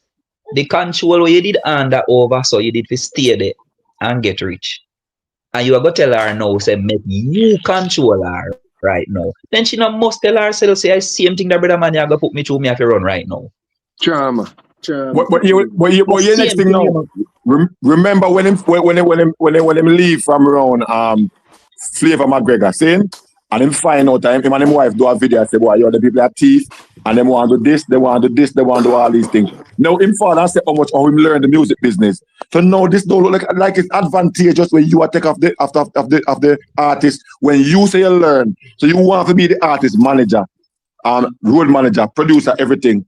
the control where you did under over so you did fi stay there and get rich. And you are going to tell her now, say, make you control her right now. Then she not must tell herself, say, I same thing that brother man you are going to put me through, me have to run right now. Trauma. Trauma. But you next Same thing thing, you now. know. Remember when him leave from around Flavor McGregor, saying, and him find out him and him wife do a video and say, boy, you're the people are thief, and them want to do this, they want to do this, they want to do all these things. Now him father say how him learn the music business. So now this don't look like it's advantageous when you are take off the of the artist when you say you learn. So you want to be the artist manager, road manager, producer, everything.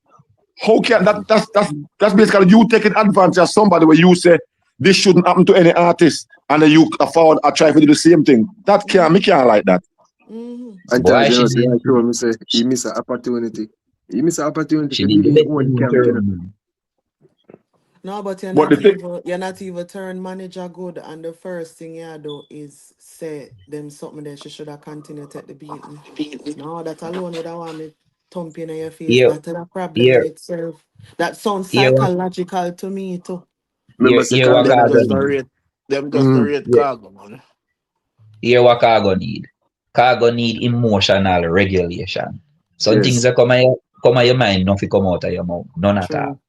How can that's basically you taking advantage of somebody where you say this shouldn't happen to any artist and then you afford I try to do the same thing. That can't me Mm-hmm. can't like that. Mm-hmm. And Boy, Taj, you she know, say, I didn't, told me, say, he miss an opportunity. He miss an opportunity she to build didn't his let own him camp, you know. turn. No, but But the thing, you're not even turn manager good and the first thing you do is say them something that she should have continued to take the beating. No, that alone would have want me thumping in your face. Here, That's a problem in here, itself. That sounds here, psychological to me too. Remember, say, what Khago Them Cargo tell just a need. rate them just a mm, rate Here, cargo, man. here what Cargo need. Khago need emotional regulation. Some things Yes. that come out your mind, nothing come out of your mouth. None at all. True.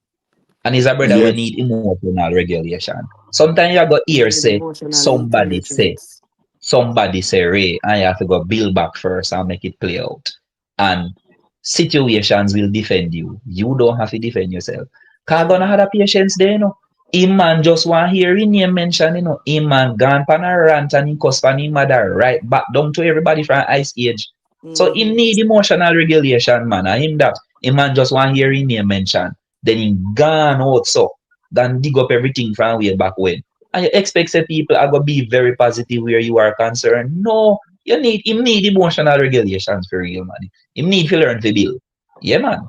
And he's a brother we Yes. need emotional regulation. Sometimes you got You hear need say, emotional somebody say, intelligence. somebody say Ray, and you have to go build back first and make it play out. And situations will defend you. You don't have to defend yourself. Cause gonna True. have the patience there, you know. Him man just want hear his name mentioned, you know. Him man gone pan a rant and he cuss pan him mother right back down to everybody from Ice Age. So he Mm-hmm. need emotional regulation, man. And him that him man just want hear his name mentioned. Then he gone out so. Gone dig up everything from way back when. And you expect say people are gonna be very positive where you are concerned. No, you need emotional regulations for real, man. You need to learn to build. Yeah, man.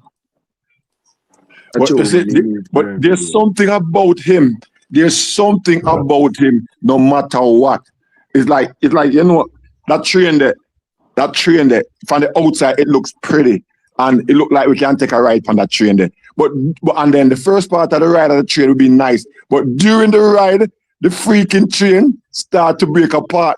That's But you true, see, man. You need to but learn to there's do something about him. There's something about him. No matter what, it's like you know that train there. That train there from the outside it looks pretty and it look like we can take a ride on that train there. But and then the first part of the ride of the train would be nice. But during the ride, the freaking train start to break apart.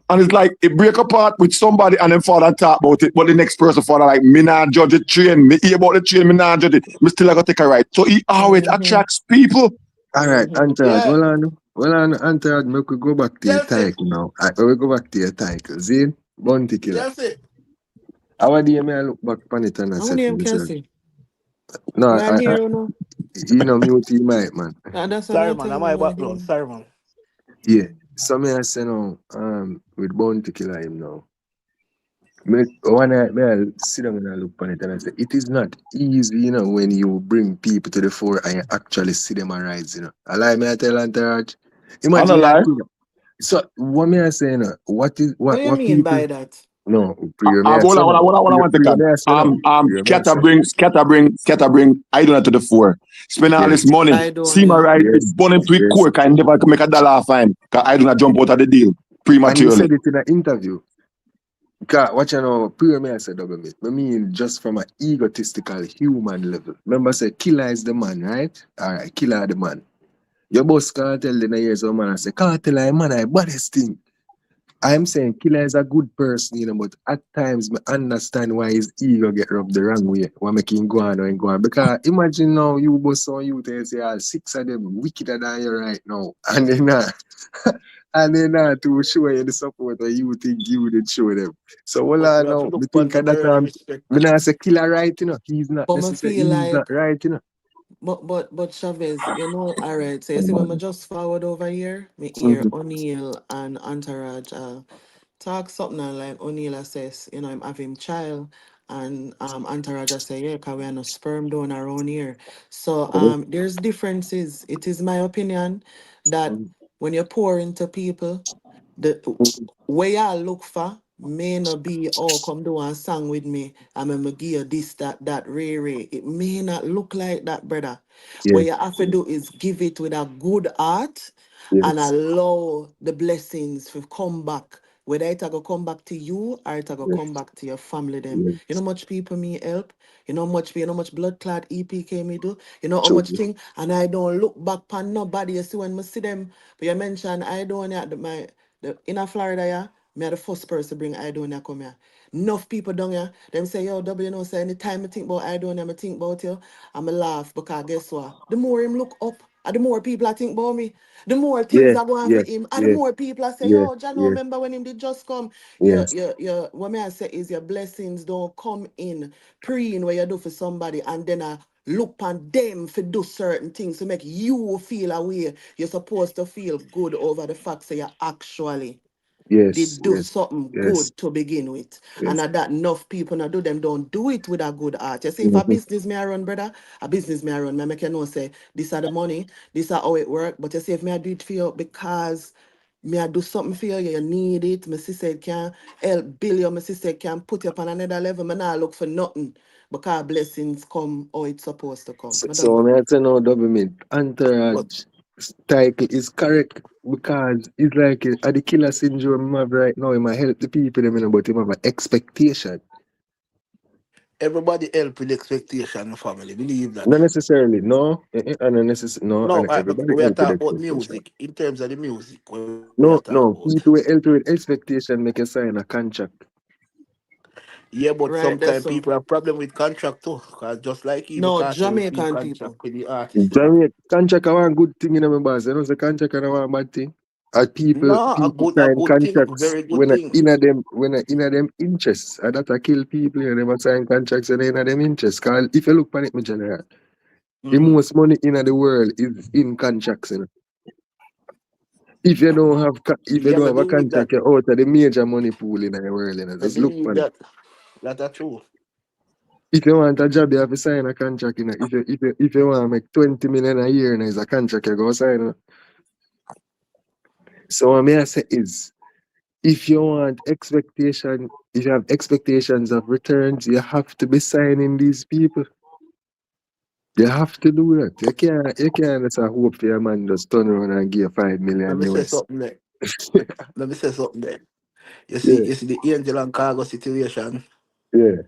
And it's like it break apart with somebody and then father talk about it, but the next person father like me not judge the train, me hear about the train, me not judge it, me still I gotta take a ride. So he always Mm-hmm. attracts people. All right, Mm-hmm. Antarad. Yeah, Well, on Antarad, we could go back to your Chelsea, title now. We go back to your title. Zane, Bounty Killer. Chelsea. How do you may I look back on it and I How my say to name myself, Kelsey? no, Why I'm here, you know? mute your mic, man. That's what Sorry, I man. tell I'm you, my man. background. Sorry, man. Yeah. So me I say now, with Bounty Killer him now. One night, I sit down and I look on it and I say, it is not easy, when you bring people to the fore and you actually see them arise. I like me, I tell Antarad. On a Imagine that lie. thing. So, what me I say, what is, What do you what mean people, by that? no, prior me I Hold say on, hold no. on, hold on, hold on one Prior second. me I say no. Prior me I say. Scatter bring I do not to the fore. Spend all this Yes, money. I don't, See my yeah. ride, it yes, burn into it yes. core, can never make a dollar off him. Cause I do not jump out of the deal And he prematurely. said it in an interview. Because what you know, prior me I said double bit. I mean, just from an egotistical human level. Remember, I said, killer is the man, right? All right, killer the man. Your boss can't tell the years old man and say, can't tell a man I baddest thing. I'm saying Killer is a good person, but at times I understand why his ego get rubbed the wrong way. Why make him go on and go on. Because imagine now you boss on you they say six of them wickeder than you right now. And then and then to show you the support that you think you did show them. So well But we have to now look me upon think the at that girl and time respect. when I say Killer right, he's not But I necessarily feel he's not like, right, but Chavez, all right. So you see, when I just forward over here, me hear Mhm. O'Neill and Entourage talk something and like O'Neill says, I'm having child. And Entourage say, yeah, because we are no sperm donor around here. So there's differences. It is my opinion that when you pour into people, the where y'all look for may not be, oh, come do a song with me. I'm gonna give you this, that, Ray. It may not look like that, brother. What Yes, you have to do is give it with a good heart and yes, allow the blessings to come back. Whether it go come back to you or it go yes, come back to your family them. You know yes. how much people me help? You know how much blood clot EPK me do? You know how True. much thing? And I don't look back on nobody. You see when I see them, but you mention I don't at in a Florida, yeah, me are the first person to bring Idonia come here. Enough people down here, them say, yo, say anytime I think about Idonia, I think about you, I'm a laugh because guess what? The more him look up, and the more people I think about me, the more things Yeah, are going for yeah, him, and the yeah, more people I say, yeah, yo, Jano, yeah, remember when him did just come? yes. What may I say is your blessings don't come in praying what you do for somebody, and then I look on them for do certain things to make you feel a way you're supposed to feel good over the fact that you actually Yes, did do yes, something yes, good to begin with. And yes. at that enough people not do them don't do it with a good heart. You see, if a Mm-hmm. business may I run, brother, a business may I run, me make you know say this are the money, this are how it work. But you see, if me I do it for you because me I do something for you, you need it. My sister can help build you, my sister can put you up on another level. Me not look for nothing because blessings come how it's supposed to come. So, Me done. so when I say no double mint, But entourage title is correct because it's like the killer syndrome I have right now. It might help the people, but it have an expectation. everybody help with expectation, family. Believe that. Not necessarily, no, and no, No, and everybody we are help with talking about expectation. music. In terms of the music, what we are No, talking no, about. people will help with expectation make a sign a contract. Yeah, but Right there, sometimes so. people have problem with contract too. Cause just like even No, Cartel with Jamaican contract people. with the artist, you know. Jamaica, contract are one good thing in my boss. You know, the contract are one bad thing. No, People a sign good thing, contracts very good thing. when a inner them interests. And that I kill people and them a sign contracts and inner them interests. Cause if you look on it, my general, the Mm-hmm. most money in the world is in contracts. You know? If you Yeah, don't I have a believe that. contract, you're out of the major money pool in the world. You know? I Just look believe on it. that. That's true. If you want a job, you have to sign a contract. You know? If you want to make 20 million a year, you know, it's a contract you go sign. You know? So what I say is, if you want expectation, if you have expectations of returns, you have to be signing these people. You have to do that. You can't just hope for your man just turn around and give you 5 million Let me say US. something there. Let me say something there. Yeah, You see the Angel and Cargo situation. yeah.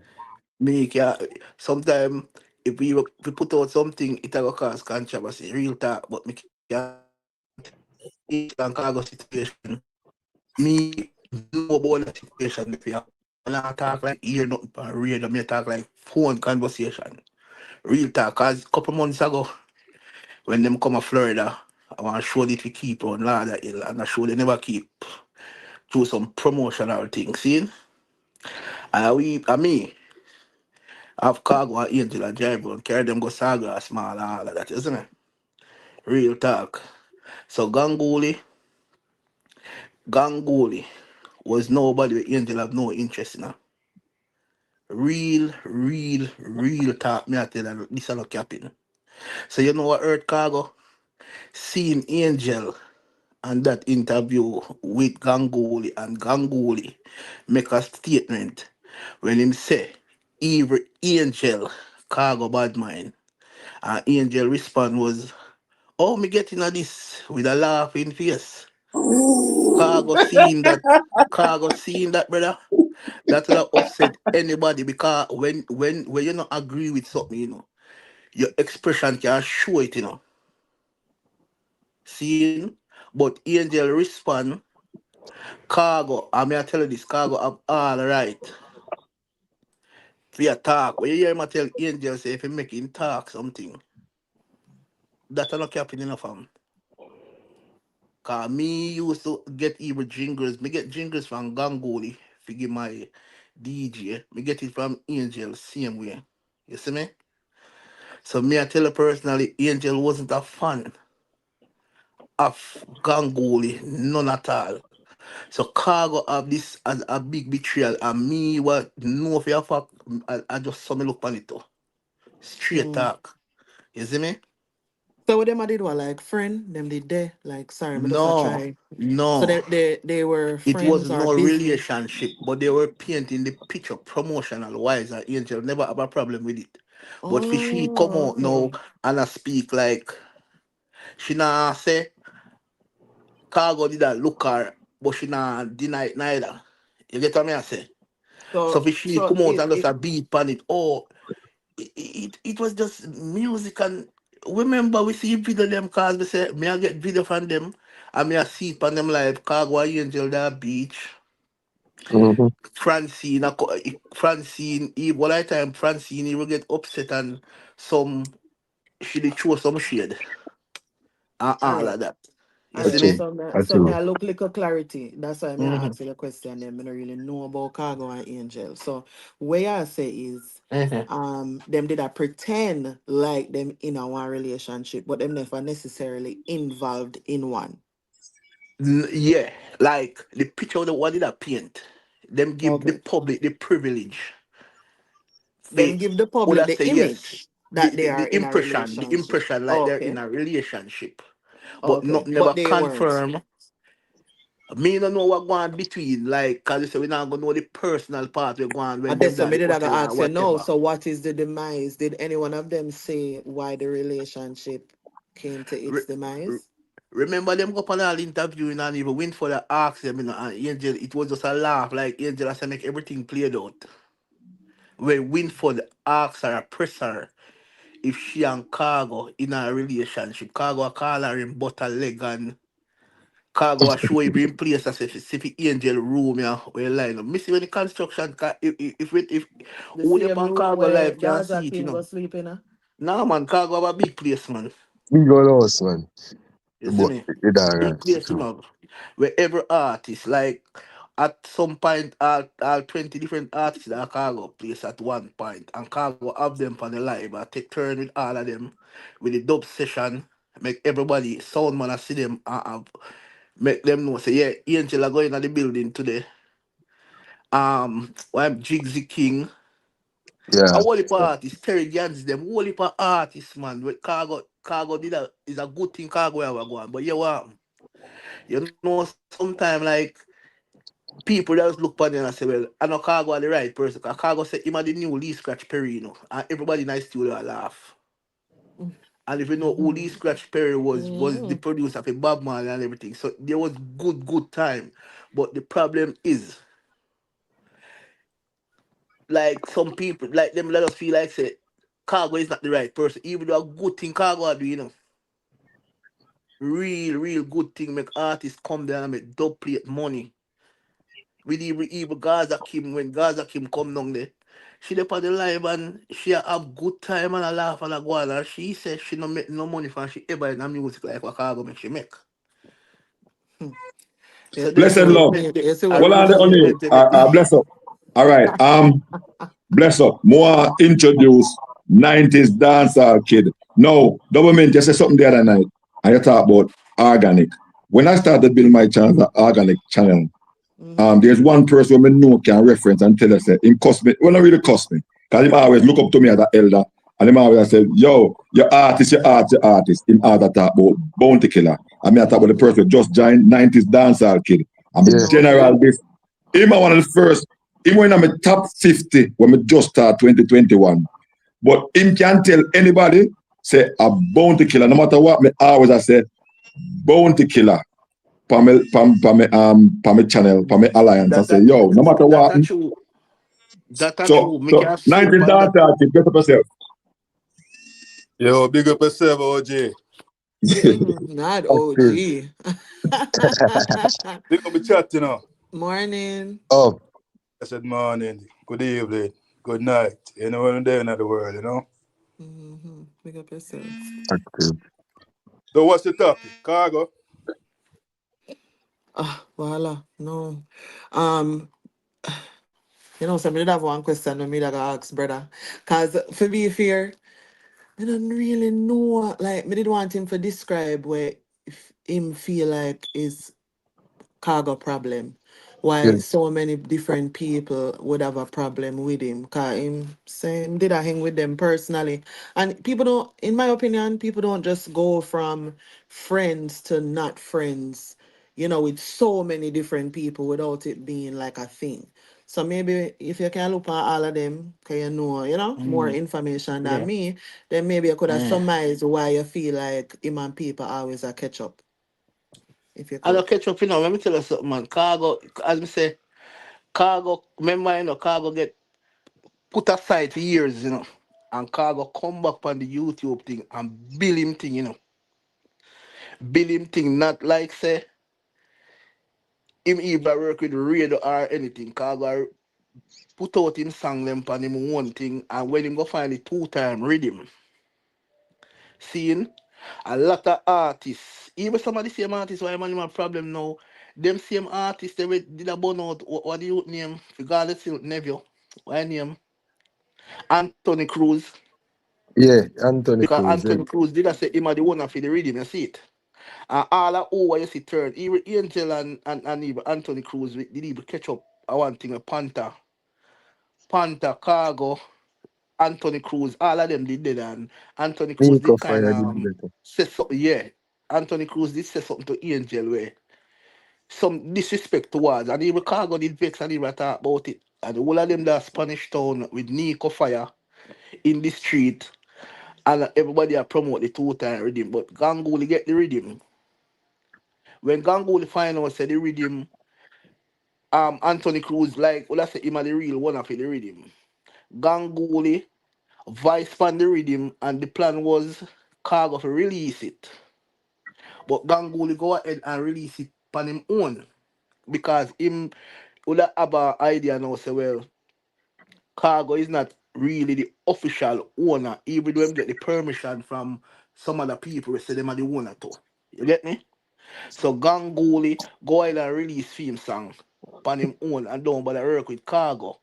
Me can sometimes if we put out something, it will cause controversy, real talk. But me can Angel and Cargo situation. Me know about the situation if you have. When I talk like ear nothing for radio, me talk like phone conversation. Real talk. Cause a couple months ago, when them come to Florida, I want to show that we keep on Ladder Hill and I show they never keep through some promotional things. See? And me, have Cargo and Angel and drive and carry them go Sawgrass Mall and all of that, isn't it? Real talk. So Ganguly was nobody with Angel have no interest in her. Real talk. Me I tell you, this is not capping. So you know what Earth Cargo? Seeing Angel and that interview with Ganguly and Ganguly make a statement when him say evil Angel Cargo bad mind. And Angel respond was, oh me getting at this with a laughing face. Cargo seeing that brother. That will have upset anybody because when you not agree with something, your expression can show it, Seeing, but Angel respond, Cargo, I mean I tell you this, Cargo have all right. For your talk. When you hear him tell Angel say if he make him talk something, that not happening enough of him. Cause me used to get even jingles. Me get jingles from Gangoli to give my DJ. Me get it from Angel same way. You see me? So me I tell you personally, Angel wasn't a fan of Gangoli, none at all. So Cargo have this as a big betrayal and me what know for a fact I just saw me look on it too. Straight Mm. talk. You see me? So what them I did was like friend, them did they like sorry, me just a No, try. So no. they were It was friends or no business. relationship, but they were painting the picture promotional wise and Angel never have a problem with it. But for she come Oh, out now okay. and I speak like she nah say Cargo did that look her, but she nah deny it neither. You get what me I say? So So for she so come out it and just it a beat on it, oh it was just music and remember we see video them cause we say me I get video from them and me I see it on them live Cargo and Angel that beach. Mm-hmm. Francine, Francine, what I time Francine, he will get upset and some she dey throw some shade and all all right. of that. You All see right. me? True. So me True. I look little clarity. That's why me I Mm-hmm. ask you the question them. I don't really know about Cargo and Angel. So what I say is Mm-hmm. them did I pretend like them in a one relationship, but them never necessarily involved in one. Yeah, like the picture of the what did I paint? Them give the Okay. public the privilege. Them They give the would I public the say yes. image that they are The in a impression, relationship. like they're in Okay. a relationship, but Okay. not never But they weren't. confirm. Me don't know what going between, like, cause you say we not gonna know the personal part we go on when And them that's so at me the did I go hotel or ask you no. whatever. So what is the demise? Did any one of them say why the relationship came to its Re- re- demise? Remember them go up on all interviewing and even went for the ask them, and Angel, it was just a laugh, like Angel has to make everything played out. When Winford asked her, press her, if she and Cargo in a relationship, Cargo call her in butter leg and Khago a show him in place as if he angel room yeah, where line up. Missy when the construction if The who the same pan room Khago where live can Gaza see it, Kim go sleep in. Nah man, Khago have a big place, man. Big old house, man. You see But me? it Big alright, place, too. where every artist, like at some point, all 20 different artists that Khago place at one point, and Khago have them on the live, I take turn with all of them, with the dub session, make everybody, sound man, I see them, make them know, say, yeah, Angel are going to the building today. Why I'm Jigsy King, a Yeah. whole heap of artists, Terry Gans, them, whole heap of artists, man, with Khago did a, is a good thing Khago ever go on, but yeah, what? You know, sometimes like people just look at them and say, well, I know Cargo are the right person. Because Cargo said him are the new Lee Scratch Perry, and everybody in the studio laugh. And if you know who Lee Scratch Perry was the producer of Bob Marley and everything. So there was good time. But the problem is, like some people, like them let us feel like say Cargo is not the right person. Even though a good thing Cargo are doing, real good thing make artists come there and make double plate money. With even Gaza Kim, when Gaza Kim come down there, she dey on the live and she a have good time and a laugh and a go on and she said she no make no money from she ever in a music like what Khago make she make. You So see Blessed them what know it love. mean? the You see I what Well, it on really the mean? see only, them make money. bless up. All right. Bless up. More introduce 90s dancehall kid. No, double mint, you said something the other night. And you talk about organic. When I started building my channel, the organic channel, there's one person who I know can reference and tell us that him cuss me. Well, not really cuss me. Because him always look up to me as an elder. And him always say, yo, your artist, your art, your artist. Him always talk about Bounty Killer. I mean, I talk about the person who just joined 90s dancehall kid. I'm a Yeah. No general say. this. Him one of the first, him one of my top 50 when we just start 2021. But him can tell anybody, say a Bounty Killer. No matter what, me always I say, Bounty Killer. Pa me channel, pa me alliance. I That say, that yo, no matter that what. a true. That a So, true. Me so can say 90 upon that. data, get up yourself. Yo, big up yourself, OJ. Not Active. OG. Big up the chat, you know. Morning. Oh, I said morning, good evening, good night. You know when I'm there in the world, you know. Pick up yourself. active. So what's the topic? Cargo? Voila. No. Um, so me did have one question when me that I ask brother. Cause for be fair, I don't really know. Like me did want him to describe where if him feel like is cargo problem. Yeah. Why so many different people would have a problem with him. Cause him same did I hang with them personally. And people don't, in my opinion, people don't just go from friends to not friends, with so many different people without it being like a thing. So maybe if you can look at all of them, can more information than Yeah. me, then maybe I could have Yeah. summarized why you feel like him and people always a catch up, if you I don't could. catch up, let me tell you something, man. Cargo, as me say, Cargo, remember, Cargo get put aside for years, and Cargo come back on the YouTube thing and bill him thing, Bill him thing, not like say him either work with radio or anything. Cargo put out him song them on him one thing, and when him go find the two-time rhythm, seeing a lot of artists, even some of the same artists why man him have problem now, them same artists they did a burn out, what do you name? Regardless of nephew. Why name? Anthony Cruz. Yeah, Anthony Because Cruz. Yeah. Anthony Cruz did I say him are the one for the rhythm, you see it. And all of over you see turn, even Angel and even Anthony Cruz did even catch up I one thing a Panther, Cargo, Anthony Cruz, all of them did that and Anthony Cruz Nico did kind Fire of did better. say something, yeah. Anthony Cruz did say something to Angel where some disrespect towards and even Cargo did vex and even talk about it. And all of them that Spanish town with Nico Fire in the street and everybody are promote the two-time rhythm. But Ganguly get the rhythm. When Ganguly find out say the rhythm, Anthony Cruz like well I say him are the real one of the rhythm. Ganguly vice pan the rhythm and the plan was Cargo to release it. But Ganguly go ahead and release it on him own because him would have an idea now say, well, Khago is not really the official owner, even though him get the permission from some other people who say them are the owner too. You get me? So Ganguly go ahead and release theme song on him own and don't bother work with Khago.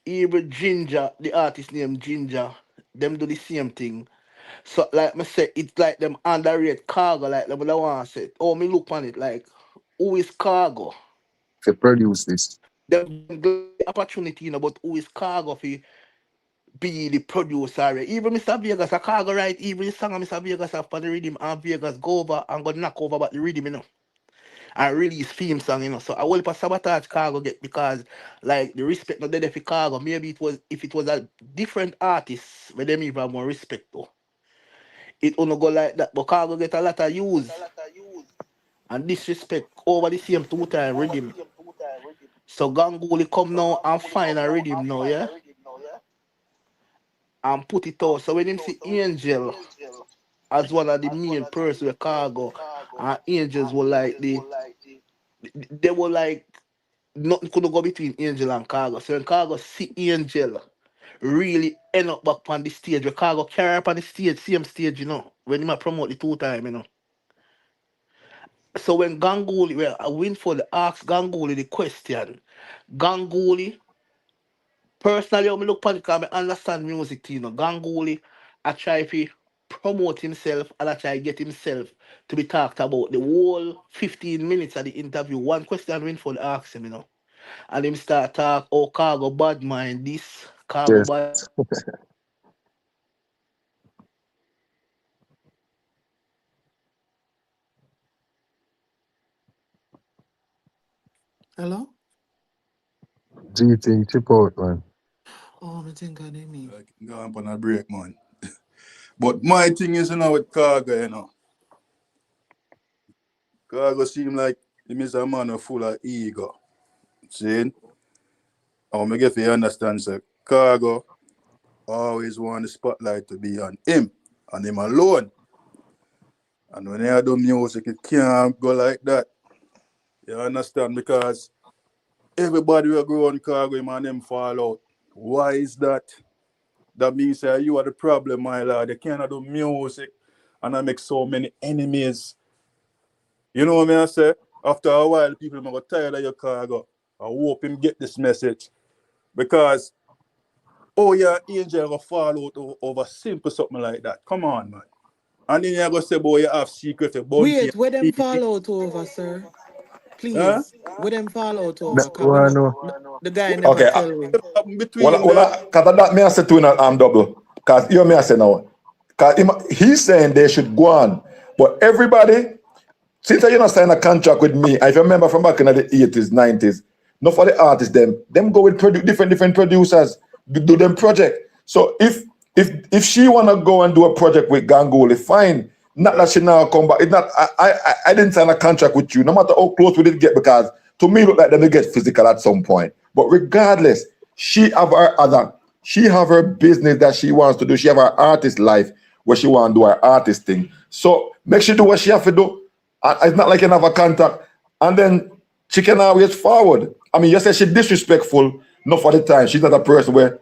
Even Ginger, the artist named Ginger, them do the same thing. So like me say, it's like them underrate Khago, like them the one say, oh me look on it like who is Khago? To produce this. Them get the opportunity, but who is Khago for be the producer? Even Mr. Vegas, a Khago right, even the song of Mr. Vegas after the rhythm and Vegas go over and go knock over about the rhythm, and release theme song, So I will for sabotage Khago get because like the respect not there for Khago. Maybe it was if it was a different artist where them even have more respect though. It only go like that, but Khago get a lot of use and disrespect over the same 2 time rhythm. So Ganguly come now and find a rhythm now, yeah? And put it out. So when him see Angel as one of the main person with Khago, and Angels were like they were like nothing could go between Angel and Khago. So when Khago see Angel really end up back on the stage, where Khago carry up on the stage, same stage, when he might promote the 2 time. So when Ganguly, well, I win for the ask Ganguly the question. Ganguly, personally, when I look at it, because I understand music, Ganguly, I try to promote himself and I try to get himself to be talked about the whole 15 minutes of the interview. One question win for the ask him. And him start talk, oh, Khago bad mind this, Khago Yes. bad. Hello? G thing chip out, man. Oh, I think I didn't mean. Like, go on a break, man. But my thing is, with Khago, Khago seem like him is a man full of ego. See? I want to get you understand, sir. Khago always want the spotlight to be on him and him alone. And when I do music, it can't go like that. You understand? Because everybody will grow on Khago, him and them fall out. Why is that? That means that you are the problem, my lord. You cannot do music and I make so many enemies. You know what I say? After a while, people are tired of your Khago. I hope him get this message. Because, oh yeah, Angel will fall out over simple something like that. Come on, man. And then you're going to say, boy, you have secret, a bounty. Wait, where them fall out over, sir? Huh? Please, where them fall out over? That Cause we one, not, no. the guy never Okay. tell we. Between them. Because that me I say to you double. Because you me I say now. Because he's saying they should go on. But everybody, since you not sign a contract with me, if you remember from back in the 80s, 90s, not for the artists, them go with different producers, do them project. So if she wanna go and do a project with Ganguly, fine. Not that she now come back. It's not I didn't sign a contract with you, no matter how close we did get, because to me look like them will get physical at some point. But regardless, she have her business that she wants to do. She have her artist life where she want to do her artist thing. So make sure do what she have to do. And it's not like you have a contact. And then she can always forward. I mean, you say she's disrespectful, not for the time. She's not a person where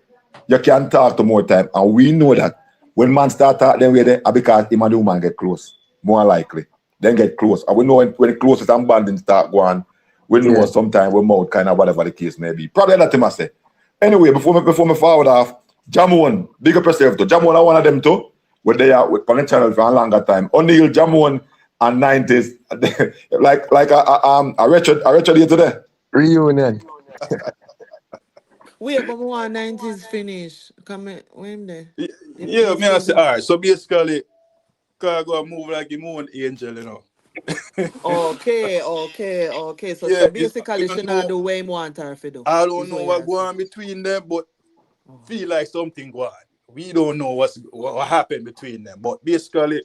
you can talk to more time. And we know that when man start talking, then we're there because him and the woman get close. More likely. Then get close. And we know when the closest and bonding start going, we know sometimes we mouth kind of whatever the case may be. Probably that thing I say. Anyway, before me forward off, Jamon, big up yourself too. Jamon are one of them too. Where they are with on the channel for a longer time. O'Neal, Jamon, and 90s. like a Richard here today. Reunion. Wait, but more 90s finish. Come in, when there? Yeah, me I say, all right. So basically, Khago move like he move an angel, Okay. So, Yeah, so it's, basically, she not do way more want her to do. I don't is know what what you're going saying. on between them, but feel like something going on. We don't know what happened between them. But basically,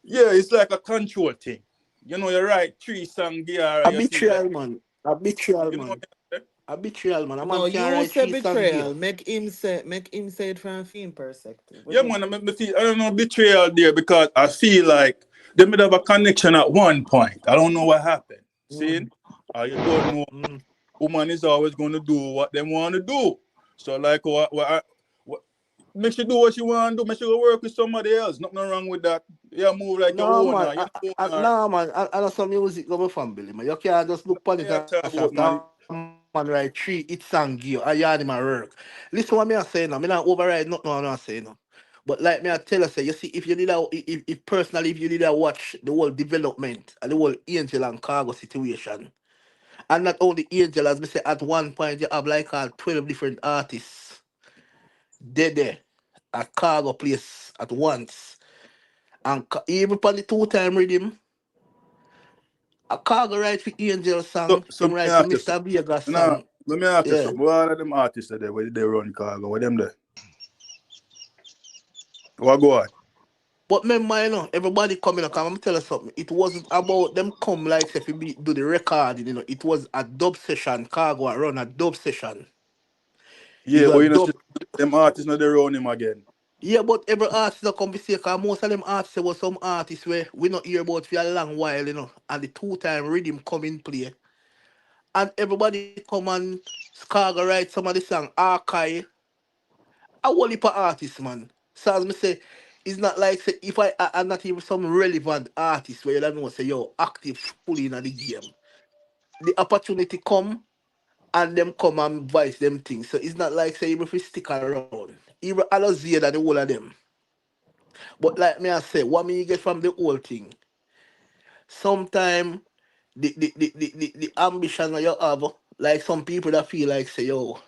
yeah, it's like a control thing. You're right, 3 song there, A you see that. betrayal, man. A betrayal, You know man. what I'm saying? A betrayal, man. A man No, can't you write say 3 songs there. betrayal. Make him say it from a film perspective. What Yeah, you man, say? I don't know, betrayal there because I feel like they might have a connection at one point. I don't know what happened. See? You don't know. Woman is always going to do what they want to do. So, like, what make she do what she want to do. Make she go work with somebody else. Nothing wrong with that. Yeah, move like your owner. Nah, man. I know some music go from Billy, man. You can't just look on it and say, after man write 3 hits and give I yarn him a work. Listen what me I say now. Me not override nothing what I say now. But like me I tell you, say, you see, if you need a, if personally, if you need to watch the whole development and the whole Angel and Cargo situation, and not only Angel, as me say, at one point you have like 12 different artists there at Cargo place at once. And even on the 2-time rhythm, a Cargo write for Angel song, him write for Mr. Vegas song. Let me ask you something. What are them artists there where they run Cargo? What them there? What go on? But remember, you know, everybody coming up, I'm tell you something. It wasn't about them come like if you do the recording, you know, it was a dub session. Cargo run a dub session. Yeah, but you know, them artists not they run him again. Yeah, but every artist that come to say, because most of them artists there was some artists where we not hear about for a long while, you know, and the 2-time rhythm come in play. And everybody come and Cargo write some of the song, archive. A whole heap of artists, man. So as me say, it's not like say if I'm not even some relevant artist where you don't know say yo active fully in the game. The opportunity come and them come and voice them things. So it's not like say even if we stick around. Even Alazia than the whole of them. But like me I say, what me you get from the whole thing? Sometimes the ambition that you have, like some people that feel like say yo,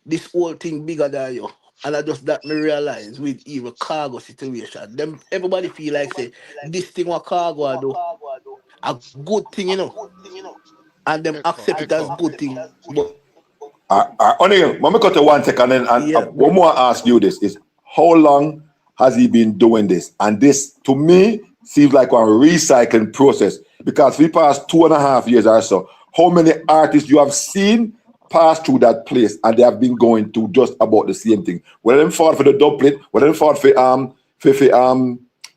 this whole thing bigger than you. And I just that me realize with even Cargo situation. Them everybody feel like say this thing what Cargo I do a good thing, you know. And them accept it as good thing. But Only let me cut you 1 second and one more ask you this is how long has he been doing this? And this to me seems like a recycling process because we passed 2.5 years or so. How many artists you have seen pass through that place and they have been going through just about the same thing? Whether them fought for the doublet, whether them fought for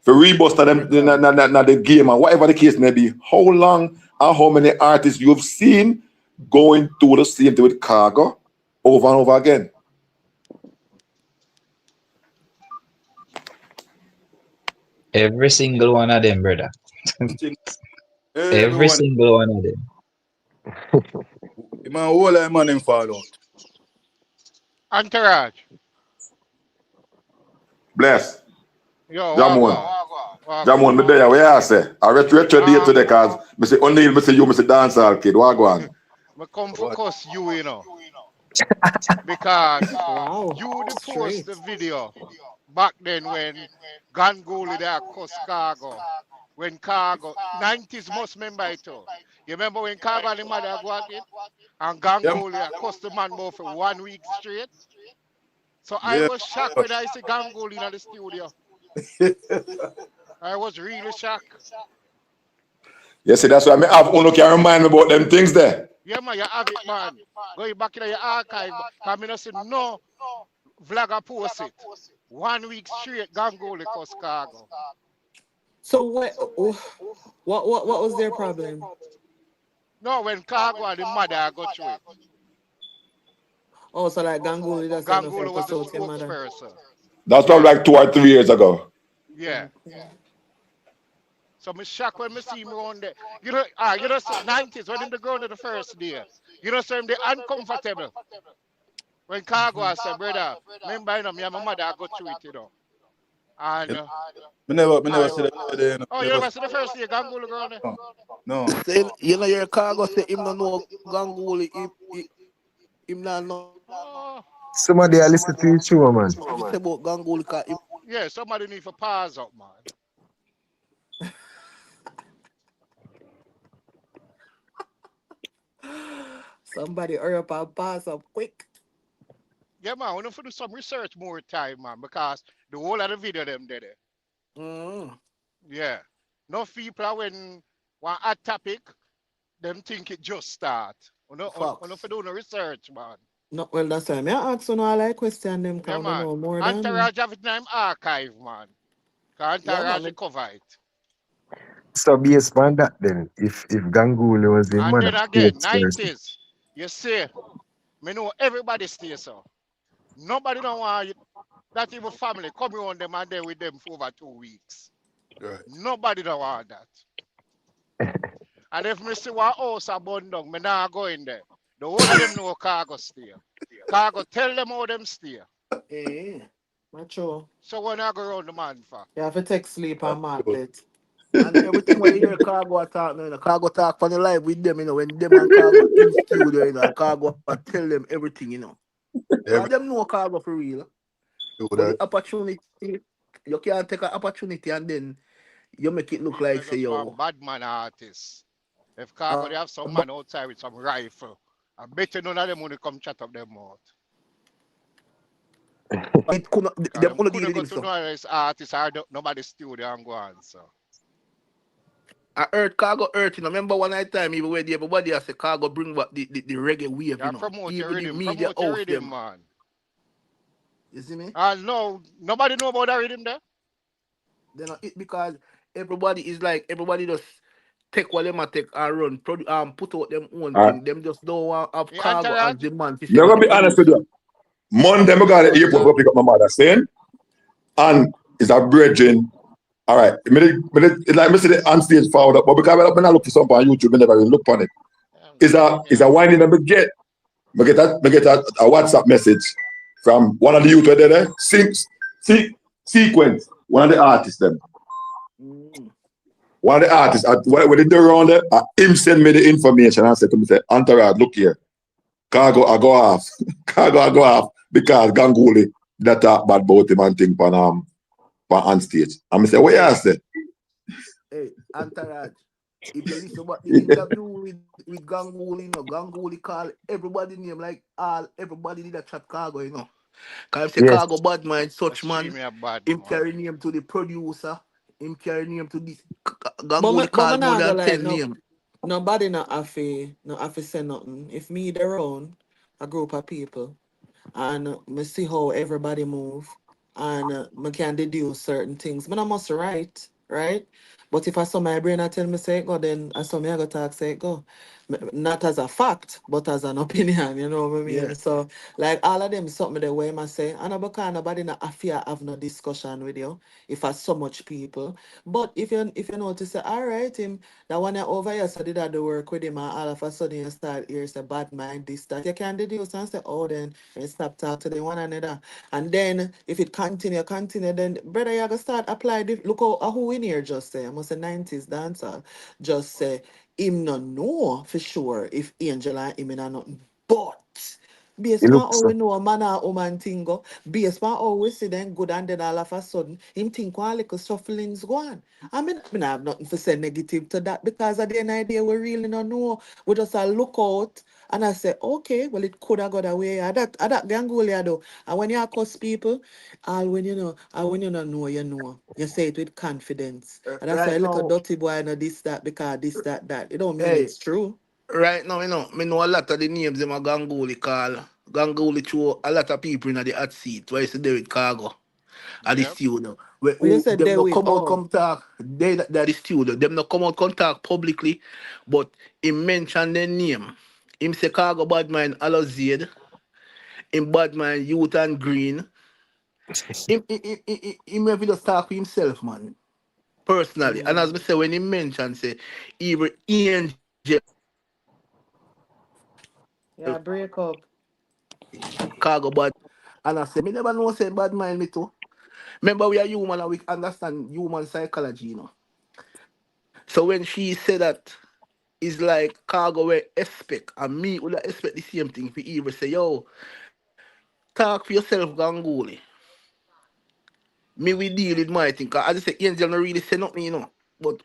rebust them the game and whatever the case may be, how long and how many artists you've seen going through the same thing with Cargo over and over again? Every single one of them, brother. Every single one of them. Man, all that man them fall out. Entourage. Bless. Yo, Jamon, me there, where I say? I retro day today because I say O'Neal, I say you, I say Dancehall kid. What go on? I come for cuss you know. Because you the post the video back then when Ganguly there cuss Khago. When Khago 90s must remember it too. You remember when Khago and the mother go at it? And Ganguly cuss the man more for 1 week straight? So I was shocked when I see Ganguly in the studio. I was really shocked. Yes, that's why I have Uno can remind me about them things there. Yeah, man, you have it, man. Go back in your archive. I mean, I said, no, vlogger post it. 1 week straight, Ganguly cause Khago. So what was their problem? No, when Khago and the mother got through it. Oh, so like Ganguly doesn't Ganguly was the spokesperson. That's probably like 2 or 3 years ago. Yeah. So I'm shocked when I see him on there. You know, 90s when him the ground the first day. You know, so him the uncomfortable. When Khago I said, brother, remember, you know, me and my mother got through it, you know. And I never see that. Oh, you never see the first day Ganguly ground there? No. Say, you know, your Khago say him don't know Ganguly, him not know. Somebody I listen to you too, man. If you say about Ganguly, yeah, somebody need to pause up, man. Somebody hurry up and pass up quick. Yeah, man, we need to do some research more time, man, because the whole of the video them did it. Yeah. No people when one hot topic, them think it just start. We need to do no research, man. No, well, that's why I ask you all like question them because I know more than me. Entourage have it in archive, man. Because Entourage cover it. So based on that then, if Ganguly was the And man then of again, spokesperson, 90s, you see, me know everybody stay so. Nobody don't want that even family come on them and they with them for over 2 weeks. Right. Nobody don't want that. And if me see what house a burn down, me nah go in there. The whole of them know Khago stay. Khago tell them how them stay. Eh, macho. So when I go around the man for. You have to take sleep and mark Good. that. And everything when you hear Cargo talk, Cargo talk on the live with them, when them and Cargo in studio, and Cargo tell them everything. Because Every them know Cargo for real. do But that. the opportunity, you can't take an opportunity and then you make it look like, People say, just want yo, bad man artists. If Khago they have some man outside with some rifle, I bet you none of them want to come chat up their mouth. it could not, Because them them only deal couldn't with go him, to so. no other artist or nobody's studio and go on. So I heard Cargo hurt, Remember one night time, even when everybody has a Cargo bring back the reggae wave, yeah, Even the media promote your host rhythm, them. man. You see me? No, nobody know about that rhythm there. Then it because everybody just take what them a take and run, put out them own All right. thing. Them just don't want have The Cargo as entourage, the man to say I'm what gonna the be honest with producer. you. Monday, I got the airport to pick up my mother saying, and it's a brethren. All right, it's like me see the on stage forward up, but because when I look for something on YouTube, I never even look on it. It's a whining that me get. Me get a WhatsApp message from one of the youth there, sequence, one of the artists them. Mm. One of the artists, when they do around there, him send me the information and said to me, say, Antarad, look here, Khago I go off. Khago I go off because Ganguly that talk bad about him and thing on stage. And I say, what you say? Hey, Antaraj, if you listen about the interview with Ganguly, Ganguly call everybody name like everybody did a chat Cargo. Cause if say yes, Cargo bad mind, such man, extremely a bad him man. carry name to the producer, him carry name to this But Ganguly me call more nah go than like 10 no. name. Nobody not have to say nothing. If me there own a group of people and me see how everybody move and me can deduce certain things. Me not must right? But if I saw my brain I tell me say it go, then I saw me I go talk say it go. Not as a fact, but as an opinion, you know what I Yeah. mean? So like all of them something the way I say, and I because nobody not fear have no discussion with you if I so much people. But if you notice say, all right, him that one over here so did I do work with him and all of a sudden you start here say bad mind this that you can deduce and say, oh then and stop talk to them one another. And then if it continue, then brother you gotta start apply look how who in here just say I must say 90s dancer just say him no know for sure if Angel and him in a nothing. But he based on looks how so. we know a man or woman thing go, based on how we see them good and then all of a sudden him think one little shufflings go on. I mean, I have nothing to say negative to that because at the end of the day we really don't know. We just look out and I say, okay, well it could have got away. That Gangulia though. And when you accuse people, all when you know, and when you don't know, you know. You say it with confidence. And that's why Right a little now, dirty boy know this, that, because this, that. It don't mean hey, it's true. right now, me know a lot of the names them a Ganguly call. Ganguly throw a lot of people in the hot seat. Why is there with Cargo? At the Yep. studio. Where When you who said them they no with come out oh. come talk. That the studio. Them no come out come talk publicly. But he mention their name. Him say Cargo Badman Alozid. Him Badman Youth and Green. Him have to just talk for himself, man. Personally. And as Mm. me say, when he mention say even Angel Yeah, break up. Cargo Bad. And I say, me never know say bad mind me too. Remember we are human and we understand human psychology. So when she said that it's like Cargo will expect and me would expect the same thing for Eva say, yo, talk for yourself, Ganguly. Me we deal with my thing. 'Cause as I say, Angel not really say nothing. But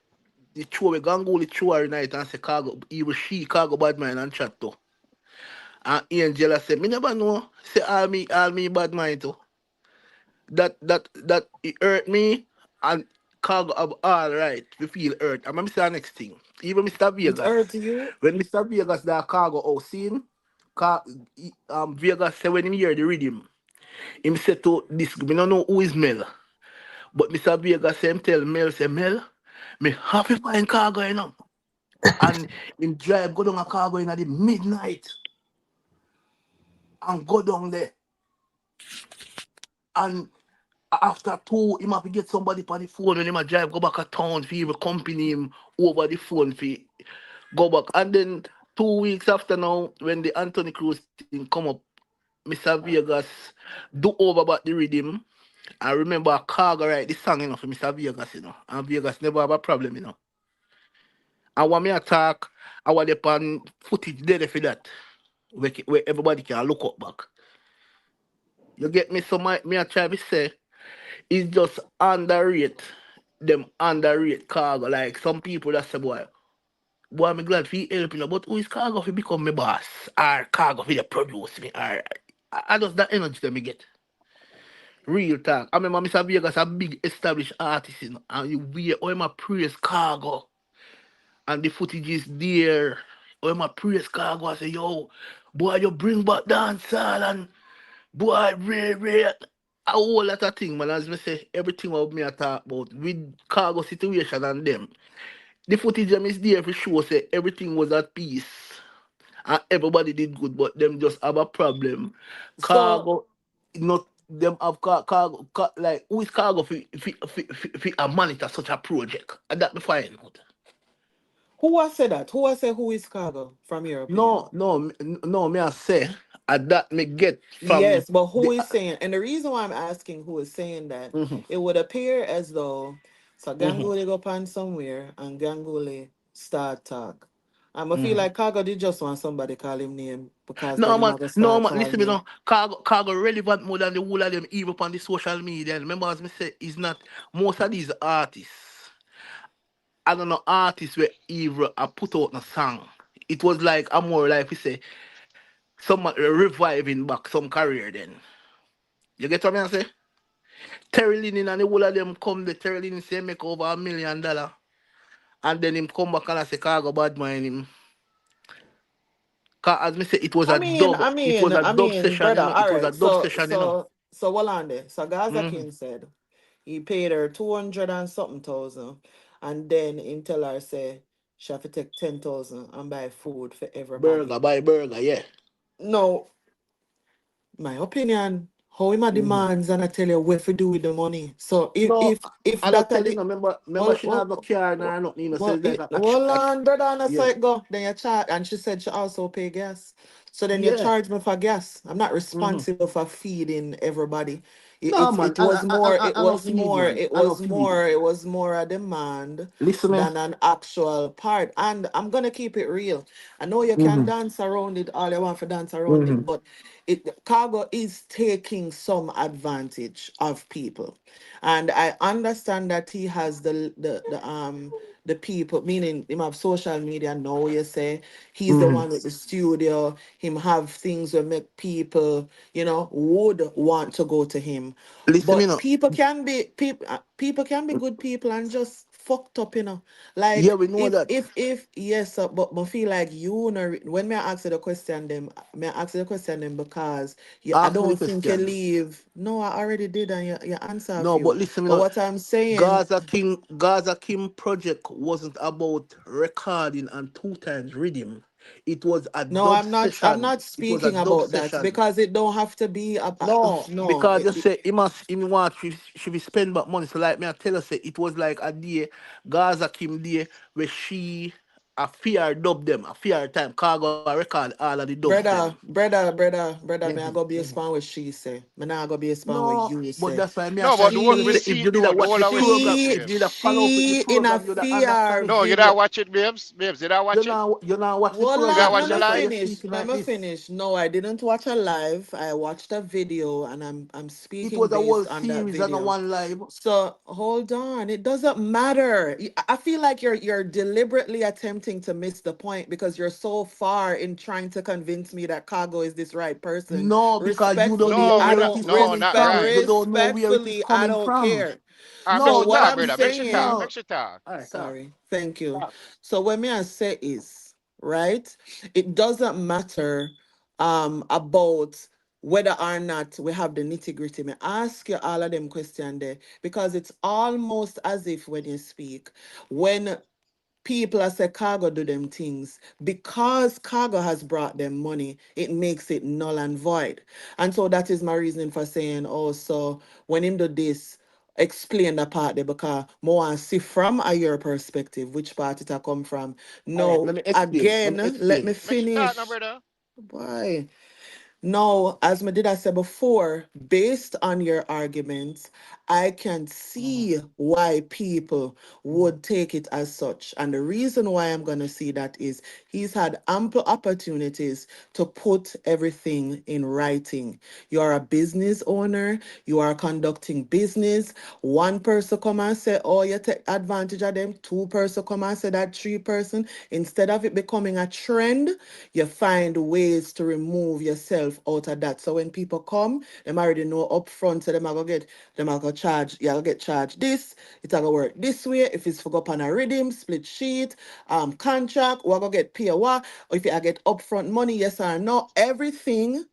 the true way Ganguly true her night and say Cargo, even she Cargo bad mind and chat too. And Angela said, me never know. Say all me bad mind too. That it hurt me and Cargo have all right to feel hurt. I'm gonna say the next thing. Even Mr. It Vegas. hurt you? When Mr. Vegas that Cargo out seen, Vegas said when him hear the rhythm, him said to this, we don't know who is Mel. But Mr. Vegas say him tell Mel, say Mel, Me have to find Khago, you know. And him drive go down a Khago in the midnight and go down there. And after 2, he have to get somebody on the phone and him a drive go back to town for him accompany him over the phone for go back. And then 2 weeks after now, when the Anthony Cruz thing come up, Mr. Vegas do over about the rhythm. I remember Khago write the song, you know, for Mr. Vegas, you know. And Vegas never have a problem, you know. And when me attack, I want the pan footage there for that. Where everybody can look up back. You get me? So me I try to say it's just underrate them underrate Khago. Like some people that say boy, I'm glad for you helping, but who is Khago for become my boss? Or Khago for the produce me? Or I just that energy that me get. Real talk. I remember Mr. Vegas a big established artist, you know, and you wear all my praise Khago. And the footage is there. All my praise Khago, I say, yo, boy, you bring back dancehall and boy, rare. A whole lot of things, man. As me say, everything what me I talk about with Khago situation and them. The footage them is there for sure. Say everything was at peace and everybody did good, but them just have a problem. So Khago, not them have like who is Khago for a monitor such a project? And that me find out. who I say that? Who I say who is Khago from your opinion? No, me I say, and that me get from Yes, but who the. is saying? And the reason why I'm asking who is saying that, Mhm, it would appear as though so mhm, Ganguly go pan somewhere and Ganguly start talk. I feel mhm. like Kaga did just want somebody call him name because then No him man, have to no start man. call Listen, me name. no. Cargo relevant more than the whole of them even on the social media. And remember, as me say, is not most of these artists. I don't know artists where even I put out a song. It was like I'm more like we say, some reviving back some career. Then you get what I say? Terry Linen and the whole of them come. The Terry Linen say make over $1 million, and then him come back and I say Cargo bad mind him. Cause as me say, it was I a mean, dub. I It mean, was a I dub mean, session, you brother. know. All It was a right, dub so session, you know. so so what on there? So Gaza Mm-hmm. Kim said he paid her 200 and something thousand, and then him tell her say she have to take 10,000 and buy food for everybody. Burger, buy burger, yeah. No, my opinion, how him a Mm-hmm. demands and I tell you what to do with the money. So No, if I don't that a tell you, the no, remember well she not have no well car well, nor nothing, you know, so well, it's like well on brother on a yeah. site go, then you charge, and she said she also pay gas. So then you Yeah. charge me for gas. I'm not Mm-hmm. responsible for feeding everybody. No man, It was more I know feed, man. I know feed. it was more a demand Listen me. than an actual part. And I'm gonna keep it real. I know you can Mm-hmm. dance around it, all you want to dance around Mm-hmm. it, but Cargo is taking some advantage of people. And I understand that he has the people, meaning him have social media now, you say he's the Mm-hmm. one with the studio, him have things that make people, would want to go to him. Listen me But no. people can be good people and just fucked up, Yeah, like we know that. if yes, but I feel like you know when me I ask you the question them, may I ask you the question them because I Ask me the don't think you question. leave. No, I already did, and you answer a No, but few. listen me But no. what I'm saying, Gaza Kim project wasn't about recording and 2 times rhythm. It was a no, dub I'm session. not It was a speaking dub about that session. because it don't have to be No, no. because you say he want she be spend back money. So like me, I tell her say it was like a day, Gaza Kim day where she a fear dub them, a fear time. Cargo record all of the dubs them. Brother, may I Mhm, go be a mhm. span what she say. Me not go be a span what No, you but say. that's why me I No, try but to what tell you we say She if see you did a though, the watch whole the of we program, see, she if you did a babes. follow up with the she in a program, you'd understand fear it No, you bigger. don't watch it, babes. Babes, did I watch it? You not watch the Well, You don't program, watch so let the me that's why live? you're finish. speaking Let like me this. finish. No, I didn't watch a live. I watched a video, and I'm It speaking was a whole based on that series and a video. one live. So hold on. It doesn't matter. I feel like you're deliberately attempting to miss the point because you're so far in trying to convince me that Cargo is this right person. No, because you don't Respectfully, know No, I we're where not. it don't is No, coming not from. right. You don't know where it is respectfully, I coming don't from. care. Make So she No, what talk, I'm brother. that's Make she talk. saying, Make no. she talk. All right, talk. sorry, thank you. So what me I say is, right? It doesn't matter about whether or not we have the nitty gritty. Me ask you all of them question there because it's almost as if when you speak, when people are say Cargo do them things because Cargo has brought them money, it makes it null and void. And so that is my reasoning for saying also when him do this, explain the part there because more and see from a your perspective which part it a come from. All right, No, let me explain. Let me again, let me explain. Make it talk now, finish. brother. Boy. Now, as I did I say before, based on your arguments, I can Mhm, see why people mhm, would take it as such. And the reason why I'm going to see that is he's had ample opportunities to put everything in writing. You're a business owner, you are conducting business. One person come and say, oh, you take advantage of them. Two person come and say that three person. Instead of it becoming a trend, you find ways to remove yourself out of that. So when people come, them already know up front, so them are gonna get them are gonna charge, you will get charged this, it's gonna work this way. If it's for go up on a rhythm, split sheet, contract, we're gonna get pay what, or if you get upfront money, yes or no, everything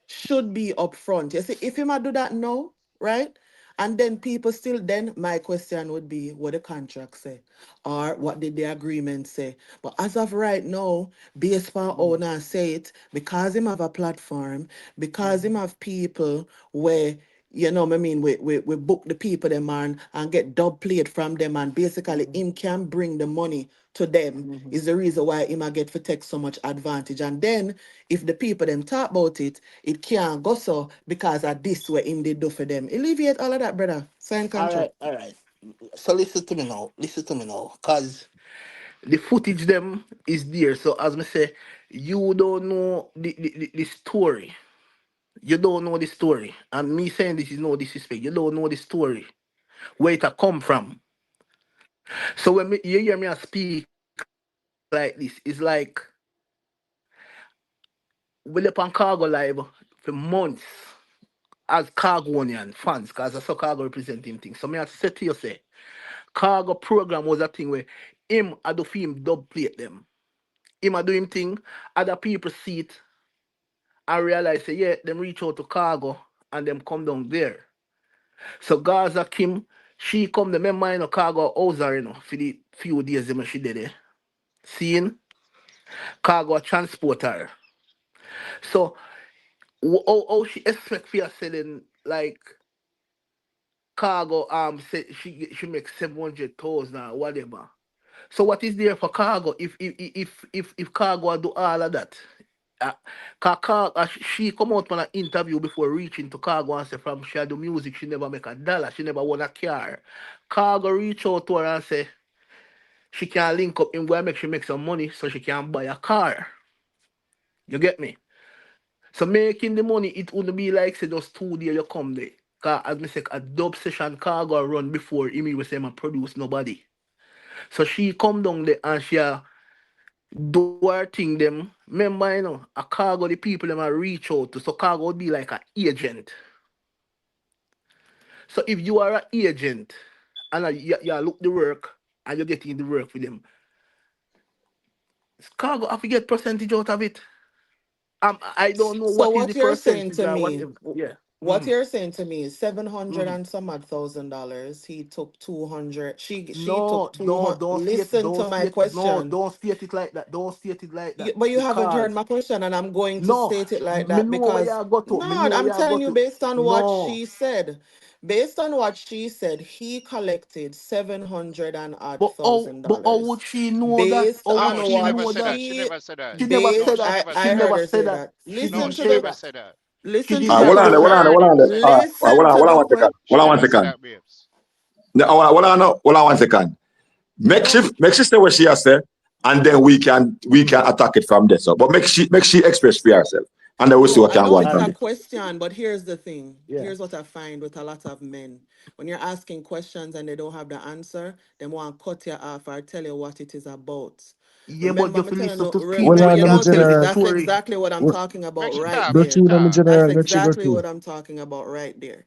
should be upfront. You see, if you might do that now, right? And then people still, then my question would be what the contract say or what did the agreement say. But as of right now, baseball mhm, owner say it because him have a platform, because him mhm, have people where you know what I mean, we book the people them and get dub plate from them and basically mhm, him can bring the money to them mhm. is the reason why him a get for take so much advantage. And then if the people them talk about it, it can't go so because of this what him did do for them. Alleviate all of that, brother. Sign All right, contract. all right. So listen to me now. Listen to me now. Cause the footage them is there. So as me say, you don't know the story. You don't know the story. And me saying this is no disrespect. You don't know the story. Where it a come from. So when you hear me speak like this, it's like we up on Cargo Live for months as Cargonian fans, because I saw Cargo representing things. So me I say to you say, Cargo program was a thing where him I do film dub plate them. Him I do him thing, other people see it and realize say, yeah, them reach out to Cargo and them come down there. So Gaza Kim, she come the member in a Cargo house her, for the few days them she did it. Seeing Cargo transport her. So how she expect for selling like Cargo say she makes 700,000 or whatever. So what is there for Cargo if Cargo do all of that? Uh, she come out on an interview before reaching to Cargo and say from she do music she never make a dollar, she never won a car. Cargo reach out to her and say she can link up in where make she make some money so she can buy a car. You get me? So making the money, it wouldn't be like say just 2 days you come there. Cause as me say, a dub session Cargo run before Imi was say man produce nobody. So she come down there and she do her thing them. Remember, a Cargo the people them a reach out to. So Cargo would be like an agent. So if you are an agent and you look the work and you're getting the work with them, Cargo have to get percentage out of it. I don't know So what is the what you're saying percentage to or me, whatever. Yeah. what Mm-hmm. you're saying to me is 700 Mm-hmm. and some odd $1,000. He took 200. She took No, no, 200. Listen to my question. don't state it like that. Don't state it like that. But you haven't heard Because my question, and I'm going to no, state it like me that know where because you go to. Me no, know where I'm you go telling you to. based on what No, she said. Based on what she said, he collected 700 and odd thousand but how dollars. would she know that? Based How would on No, she she what never know said that? that. She never said that. She never No, said based she that. I, never She said I that. heard never her said say that. that. She No, Listen didn't to she say the never that. said that. She listen to didn't the Hold say on there, that. hold on there, question. hold on there. Hold Listen to on the one second. She Hold on one never said second. that, babes. Hold on one second. Make she say what she has said, and then we can attack it from there. So, but make she express for herself, and then we'll see No, what I can go know on All it's from a right. there. question, but here's the thing. Yeah. Here's what I find with a lot of men. When you're asking questions and they don't have the answer, they want to cut you off or tell you what it is about. Yeah, but Remember, you I'm have to telling listen you, to Hold people remember, which on, you let me can notice tell the general. that's story. exactly what I'm What- talking about Make she right talk, Go make she there. through, let me talk. general. That's Let you go exactly through. what I'm talking about right there.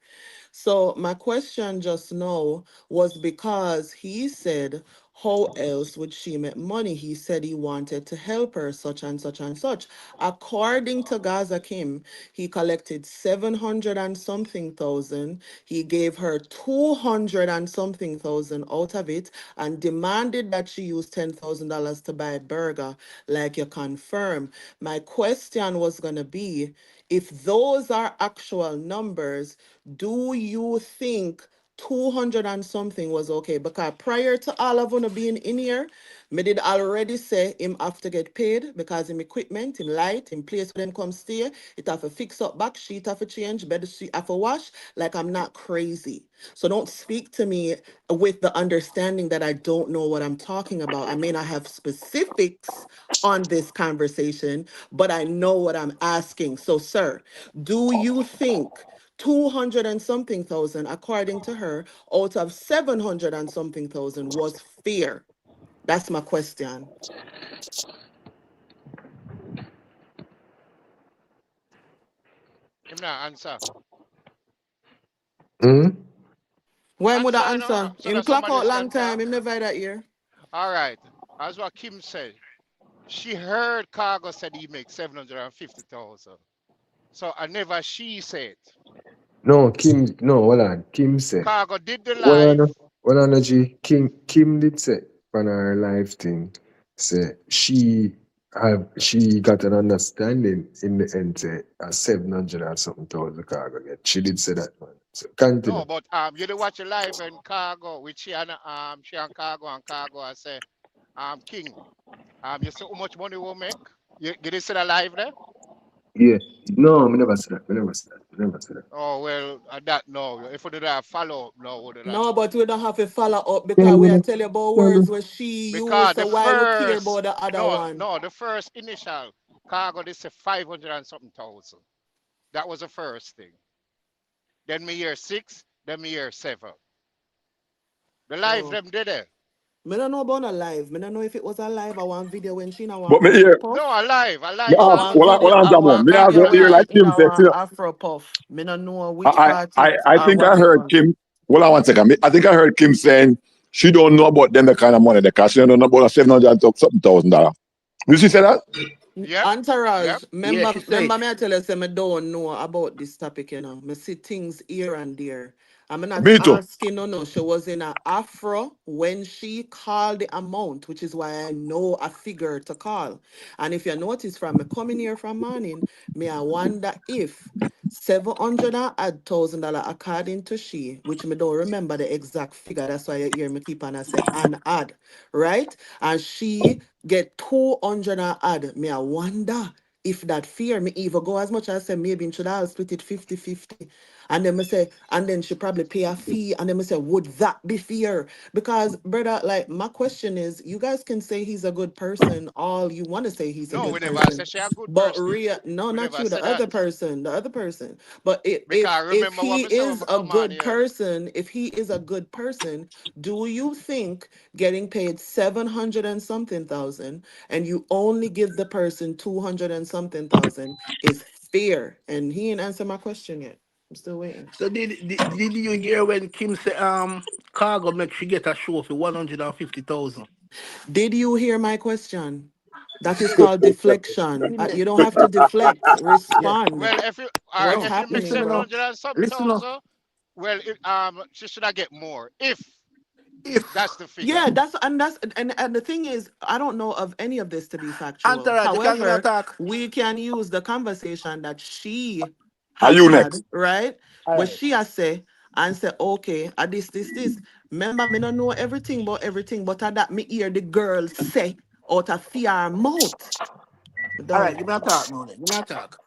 So my question just now was because he said How else would she make money? He said he wanted to help her, such and such and such. According to Gaza Kim, he collected 700 and something thousand. He gave her 200 and something thousand out of it and demanded that she use $10,000 to buy a burger, like you confirm. My question was going to be, if those are actual numbers, do you think 200 and something was okay? Because prior to all of them being in here, me did already say him have to get paid because him equipment, him light, him place where them come stay, it have to fix up back, sheet have to change, bed sheet have to wash. Like, I'm not crazy. So don't speak to me with the understanding that I don't know what I'm talking about. I may not have specifics on this conversation, but I know what I'm asking. So, sir, do you think 200 and something thousand, according to her, out of 700 and something thousand was fair? That's my question. Him not answer. Hmm? When would I Answer, you know, answer? so Him that clock somebody out else long can time, talk. him never that year. All right. As what Kim said, she heard Khago said he makes 750,000. So I never she said. No, hold on. Kim said. Khago did the What on live. what on G? Kim did say on her live thing, say she got an understanding in the end, say a 700 or something thousand cargo get. She did say that, man. So No, continue. but you did watch a live and Khago with she and Khago I say King, you see how much money we'll make? You did see the live there? Yeah. No, I never said that. I never said that. I never said that. Oh well, that no. If we do that follow up, no, we do that. No, but we don't have to follow up Tell because we me, are no. telling about Tell me. words where she used. Because So the why we care first about the other no one? no the first initial Cargo they say 500 and something thousand. That was the first thing. Then me year six, then me year seven. The live So them did it. me don't know about a live. Me don't know if it was a live or one video when she now want But me Afro hear, Puff. No, a me live ask, One Cargo hold did. video, on, I Jamon. want Me ask video you hear when like she Kim now said, want see, Afro Puff. Me don't know which part I, it I or think what I it heard was. Kim, hold on one second. I think I heard Kim saying she don't know about them the kind of money they cash. She don't know about 700 and something thousand dollars. Did she say that? Yep, yep. Entourage, Yeah, she say. remember me I tell you, say me don't know about this topic, you know. Me see things here and there. I'm not Me too. asking, no. She was in a afro when she called the amount, which is why I know a figure to call. And if you notice from me coming here from morning, me I wonder if 700 and odd $1,000 according to she, which me don't remember the exact figure. That's why you hear me keep on I say an add, right? And she get 200 and odd. Me I wonder if that fear me even go as much as say maybe should I split it 50-50. And then me say, and then she probably pay a fee. And then me say, would that be fair? Because brother, like my question is, you guys can say he's a good person, all you want to say he's a No, we good never person. say she a good But person. real no, We not never you, say that. the other person. But Because if remember what he me say when is me a come on good here. person, if he is a good person, do you think getting paid 700 and something thousand and you only give the person 200 and something thousand is fair? And he ain't answer my question yet. I'm still waiting. So did you hear when Kim say Cargo make she get a show for 150,000? Did you hear my question? That is called deflection. You don't have to deflect. Yeah. Respond. Well, if you all right, What's No, if you make listen me happening? 700 now. and something Listen now. thousand, well, she should I get more if If that's the figure. Yeah, and the thing is, I don't know of any of this to be factual. Entourage, you can give me a However, talk. we can use the conversation that she Are has you had, next? right? All Where right. she has say and say, okay, this. Remember, me don't know everything about everything, but I that me hear the girl say out of fear mouth. All right, Done. give me a talk now then. Give me a talk.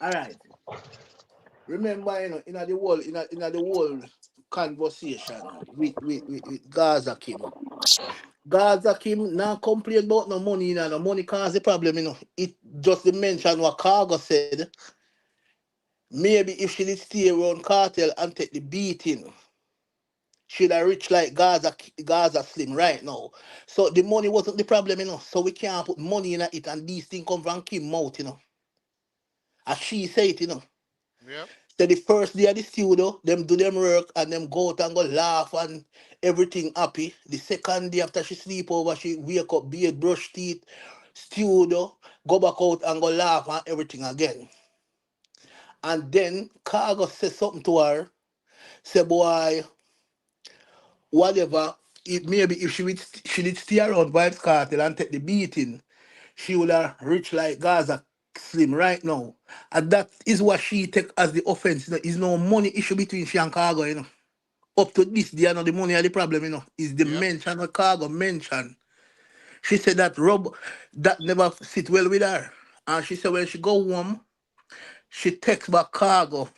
All right. Remember, in the whole conversation with Gaza Kim. Gaza Kim now complain about no money, no money cause the problem, It just the mention what Cargo said. Maybe if she did stay around cartel and take the beating, she'd have rich like Gaza Slim right now. So the money wasn't the problem, So we can't put money in it and these things come from Kim mouth, As she say it, Yep. So the first day at the studio, them do them work and them go out and go laugh and everything happy. The second day after she sleep over, she wake up, beard, brush teeth, studio, go back out and go laugh and everything again. And then Khago said something to her, say, boy, whatever, maybe if she did stay around Vibes Cartel and take the beating, she would have reached like Gaza Slim right now. And that is what she take as the offense. You know, is no money issue between she and Khago, you know. Up to this day, the money are the problem, you know. Is the Yep. mention of Khago mention. She said that Rob that never sit well with her. And she said when she go home, she text back Khago.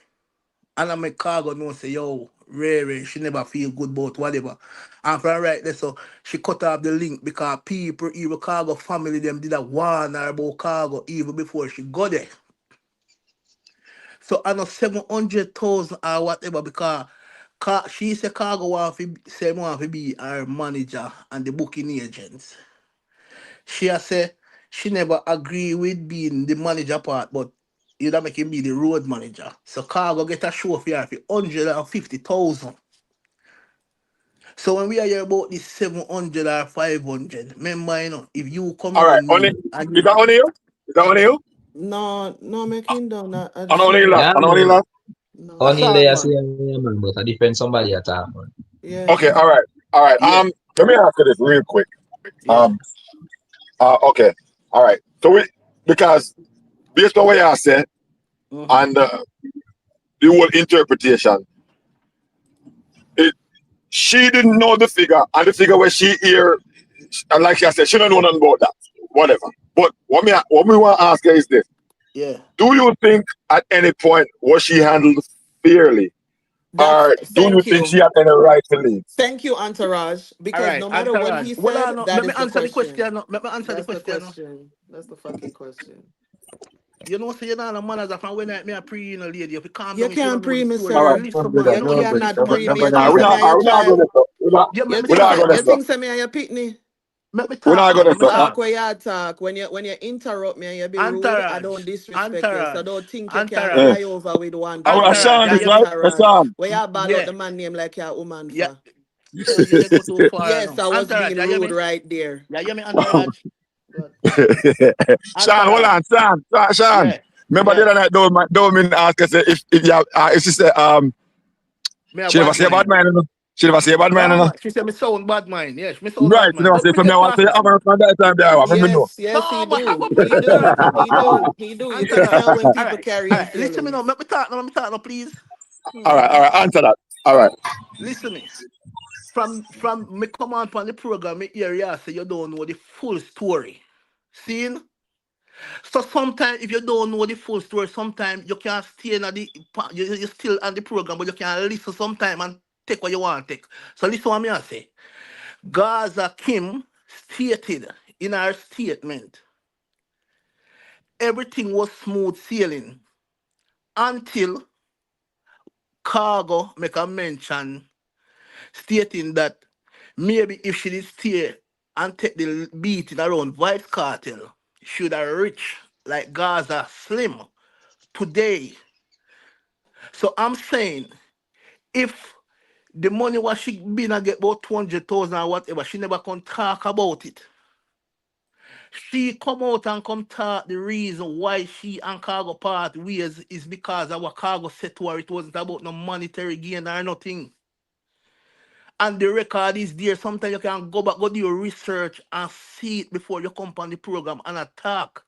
And I make Khago know say, yo, Rary, she never feel good about whatever. And from right there, so she cut off the link because people, even Khago family, them did a warn her about Khago even before she got there. So I know 700,000 or whatever because she said Khago want to be her manager and the booking agents. She has said she never agree with being the manager part, but you don't make him be the road manager. So Khago get a show for her for 150,000. So when we are here about this 700 or 500, remember, you know, if you come All in right, on only me and is you, that only you? Is that only you? No, making down at the And only same last, Yeah, and time. only man. last. No. that's Only all, layer say, man. yeah, man, but a different somebody at all, man. Yeah. Okay, all right. Yeah, Let me ask you this real quick. yeah. Okay, all right. So we because based on what you said Mm-hmm. and the whole interpretation, it she didn't know the figure, and the figure where she hear, and like I said, she don't know nothing about that. Whatever. But what we want to ask her is this: Yeah. do you think at any point was she handled fairly, or do you Thank think you. she had any right to leave? Thank you, Entourage. All Because right, no matter what Antaran. he Well, I said, know. that Let me is the answer the question. question. Let me answer the That's the question. question. That's the fucking question. You know, say you're not a manners from when me a pre in a lady. If you calm You down, if you can't don't know the pre me, story, All you right, sir. listen, do man. that. You You know, you Nobody, cannot listen, man. pre me. nobody You all right, think have say me that. are your we're not child? going to Yeah, let me we're not talk. going You to Yeah, stop. think say me are your pitney? let me We're talk not now. going to Let me stop. Talk talk. where you talk. When you interrupt me and you be rude, I don't Entourage, disrespect you. So entourage, don't think you can Eh. entourage, fly over with one I want foot. entourage. Sean Yeah, this hear right? me? Gangsterage. Sean. Where you ball out Yeah, the man name like you're a woman yeah. for? Sean, you just go too far Yes, now. I was Entourage, being you hear rude me? right there. Yeah, hear me, entourage, But Sean, hold entourage. on, Sean. Yeah, Remember the yeah. other night, don't mean ask her say if you have, if she say Me a she never bad say bad mind. man, you know. She never say bad man, you No, know. man. She said me sound bad mind. Yes, me sound Right, bad she mind. never But say we from me. I get want to past say that. I'm from that time there. Let me know. yes, No, he man, have do. a He do. entourage, have a He do. no. He do. You can Entourage. tell when All people right, carry all him right. Listen me now. feelings. Let me talk now, please. All right, Hmm. answer that. All right. Listen me. From me come on the program, me hear you say you don't know the full story. See? So sometimes if you don't know the full story, sometimes you can stay in you still on the program, but you can listen sometime and take what you want to take. So listen what me I say. Gaza Kim stated in her statement, everything was smooth sailing until Cargo make a mention stating that maybe if she did stay and take the beating around Vice Cartel, should have reached like Gaza Slim today. So I'm saying if the money was she been a get about 200,000 or whatever, she never can talk about it. She come out and come talk the reason why she and Cargo part ways is because our Cargo said to her it wasn't about no monetary gain or nothing. And the record is there. Sometimes you can go back, go do your research and see it before you come on the program and attack.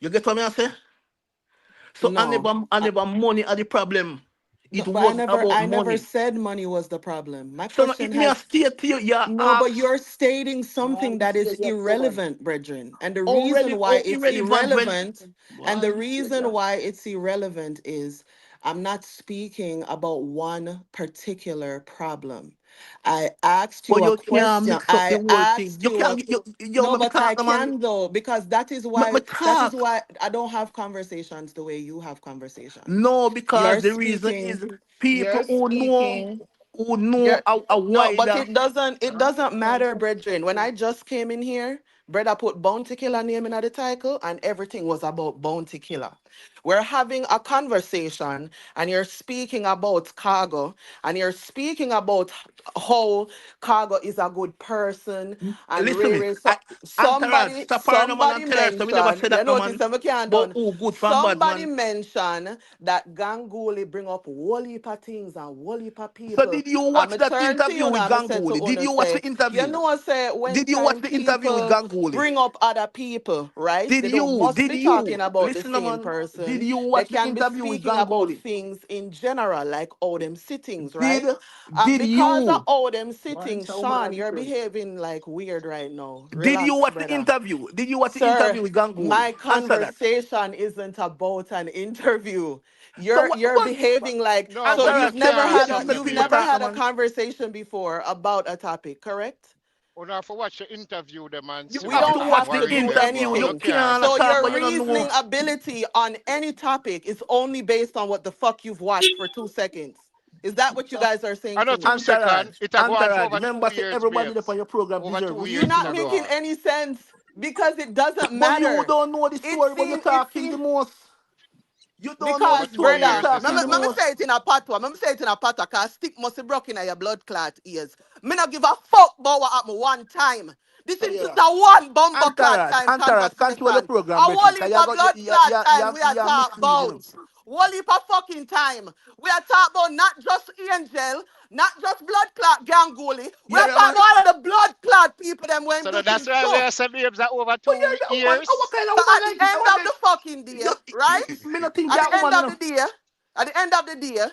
You get what I say? So No. I never money are the problem. No, It but wasn't about I never money. said money was the problem. My So no, question it me a has state to you, you no, but ask you're stating something that is irrelevant, brethren. And the reason why how it's irrelevant when irrelevant, and the reason why it's irrelevant is I'm not speaking about one particular problem. I asked but you a you can't question. mix up the I whole thing. asked You you a can't you no, let me but I talk, no man. can though, because Let me that is talk. why I don't have conversations the way you have conversations. No, because You're the reason speaking, is people you're speaking. who know Yeah, a no, but wider. it doesn't matter, brethren. When I just came in here, Brother put Bounty Killer name in the title, and everything was about Bounty Killer. We're having a conversation, and you're speaking about Khago, and you're speaking about how Khago is a good person, and Listen me. so Entourage, stop her no man somebody and tell her so we never said mentioned, you that no notice man. that we can't But done. who good from bad Somebody man. mentioned that Ganguly bring up whole heap of things and whole heap of So people. did you I'm watch a that turn to interview you with now. I said to Ganguly? Did Una you watch say, the interview? I say when Did you watch time the interview with people Ganguly? bring up other people, right? Did They don't you? must Did be talking you? about the Listen, no same man. Did person. you They watch the can be interview with speaking about Ganguly? things in general, like all them sittings, Did right? And did because of you? all them Why sittings, so man Sean, are you're different? behaving like weird right now. Did you Relax, watch the brother. interview? Did you watch the Sir, interview with Ganguly? my Answer that. conversation isn't about an interview. So You're what? you're behaving like No, so but you Entourage, can't take you've yourself in your intervene. never talk, no had a man. conversation before about a topic, correct? Una for watch the interview them and You see We have what to don't kind of watch have the to worry do them interview. go. You You anything. can't can't So do talk, your but you that. don't know. reasoning ability on any topic is only based on what the fuck you've watched for 2 seconds. Is that what you guys are saying to Another me? 2 seconds, Entourage, it a go on for entourage. over Remember, say 2 years, everybody that babes. on your program Over deserve 2 You're years respect in in not a a making door. life. any sense because it doesn't But you matter. don't know the It story, but you're talking the seems most. You don't know Over the because, 2 story, you're brother, years, talking the listen. let me most. say it in a patois. Let me say it in a patois, because stick must be broken in your blood clot ears. Me not give a fuck about what happened one time. This So is just yeah. a one bumper clot Entourage, time entourage, control the conversation. A program, whole Brethren. Cause heap of blood clot time we are you talking mixing it, you about. know. Whole heap of fucking time. We are talking about not just Angel, not just blood clot Ganguly. We are Yeah, talking man. about all of the blood clot people them when So do that's things why we too. are saying babes are over But 2 you're the woman. Oh, what years. kind of So woman at the like this? end One of the fucking day, right? me not think At you're the end woman, you of know. the day, at the end of the day,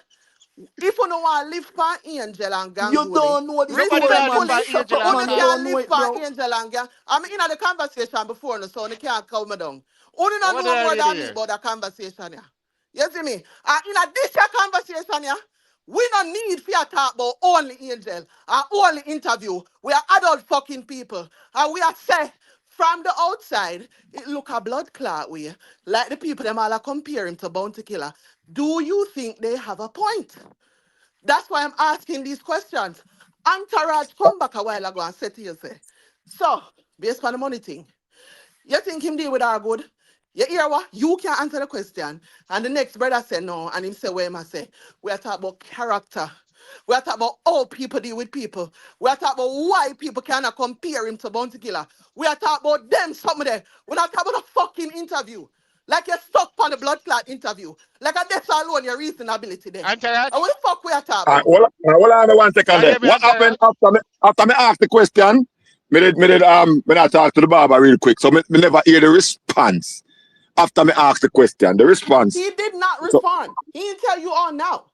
if you don't want to live for Angel and You Ganguly, don't know the Nobody story, not live man. for respectfully, Shut Angel up, and Una man. You Khago. can don't know live it, for bro. Angel and Gang. I'm in the conversation before, no, so you can't calm me down. Una don't Nobody know not more live than me here. about the conversation, yeah. You see me? In a this here conversation, yeah, we don't need fear talk about only Angel or only interview. We are adult fucking people. And we are say from the outside, it look a blood clot way. Like the people them all are compare him to Bounty Killer. Do you think they have a point? That's why I'm asking these questions. Entourage come back a while ago and said to you, say, so, based on the money thing, you think him deal with our good? You hear what? You can't answer the question. And the next brother said no. And him say, where am I say? We are talking about character. We are talking about how people deal with people. We are talking about why people cannot compare him to Bounty Killer. We are talking about them, some of them. We're not talking about a fucking interview. Like you're stuck on the blood clot interview. Like a death alone, your reasonability there. And Entourage? what the fuck we are talking about? Hold on 1 second Yeah, there. hear me, What happened Entourage? after me ask the question? Me I talk to the barber real quick. So me never hear the response after me ask the question. The response. He did not So respond. He didn't tell you all now.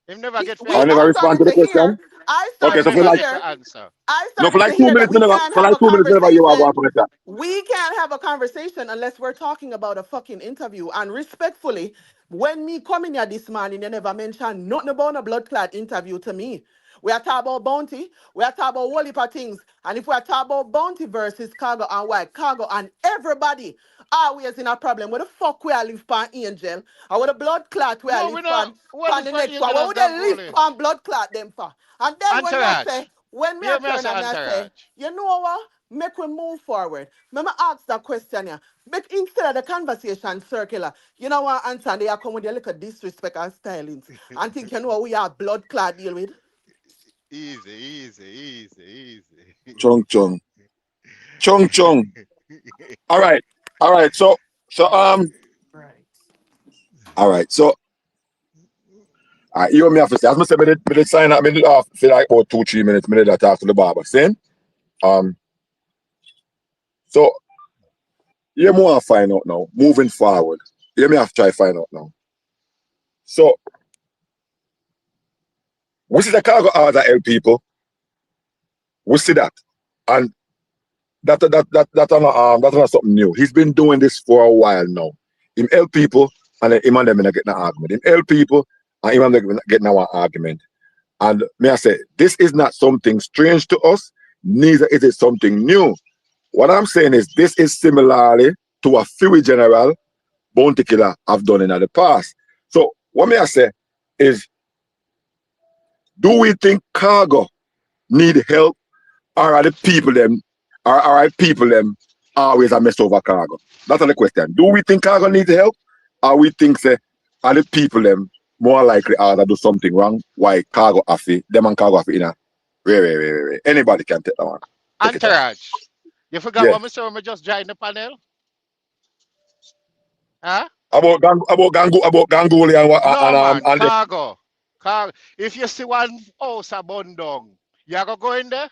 Him never get for I never I answer. respond started to the to hear, question. I Okay, Him started so to for never like get hear, for answer. I no for started to like two hear that minutes, me we never can't for have like a 2 minutes, me never hear what conversation. happened. We can't have a conversation unless we're talking about a fucking interview. And respectfully, when me coming here this morning, you never mentioned nothing about a blood clot interview to me. We are talking about bounty. We are talking about whole heap of things. And if we are talking about bounty versus Khago and white, Khago and everybody always in a problem. Where the fuck we are live for Angel? And where the blood clot we are No, live we not. What for is the for next one? Angel Where and would they live Ganguly? for blood clot them for? And then when you Entourage. say, when me a Hear me, I turn say and me I say, entourage. you know what? Make we move forward. Let me ask that question here. But instead of the conversation circular, you know what, answer they are come with a little disrespect and stylings. And think you know what we are blood clot deal with. Easy, easy, easy, Chung chung. Chung chung. easy. All right. So Right. all right. So you and me have to say, as I said, me did sign up, me did off for like about 2-3 minutes, me did talk to the barber. Saying, um, so you want to find out now, moving forward. You may have to try find out now. So we see the cargo order help people. We see that. And that's not something new. He's been doing this for a while now. Him help people and then him and them not getting an argument. Him help people and him and them not getting an argument. And may I say, this is not something strange to us, neither is it something new. What I'm saying is this is similarly to a Fury General Bounty Killer have done in the past. So what may I say is, do we think Khago need help, or are the people them Are people them always a mess over Khago? That's the question. Do we think Khago needs help? Or we think say are the people them more likely to do something wrong? Why Khago afi them and Khago afi in a way. Anybody can take that one. Take it on. Entourage. You forgot Yeah. what Mr. Roma just joined the panel? Huh? About Ganguly No man, and them. Khago. Khago. If you see one house a bun down, you gonna go in there?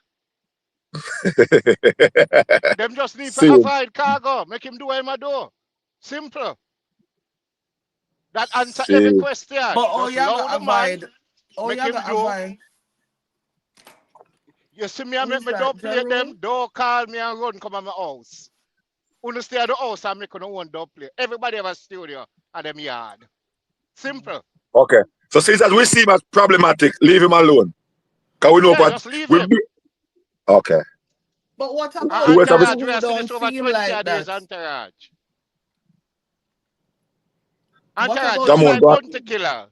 Them just need to See, avoid Khago. Make him do what him do. Simple. That answer every see. question. But oh, Just you gotta allow the man, avoid. Oh, you make him gotta do. avoid. You see me, I make Who's me that? don't play them. Jerome? Don't call me and run come at my house. When stay at the house and make no one don't play. Everybody have a studio at them yard. Simple. Okay. So since as we see him as problematic, leave him alone. Can we know Yeah, what just leave we him. be okay. But what about Who else have people Entourage, we who have seen don't this over seem 20 like days, that? Entourage. What Entourage, about just Jamon, like but Bounty Killer.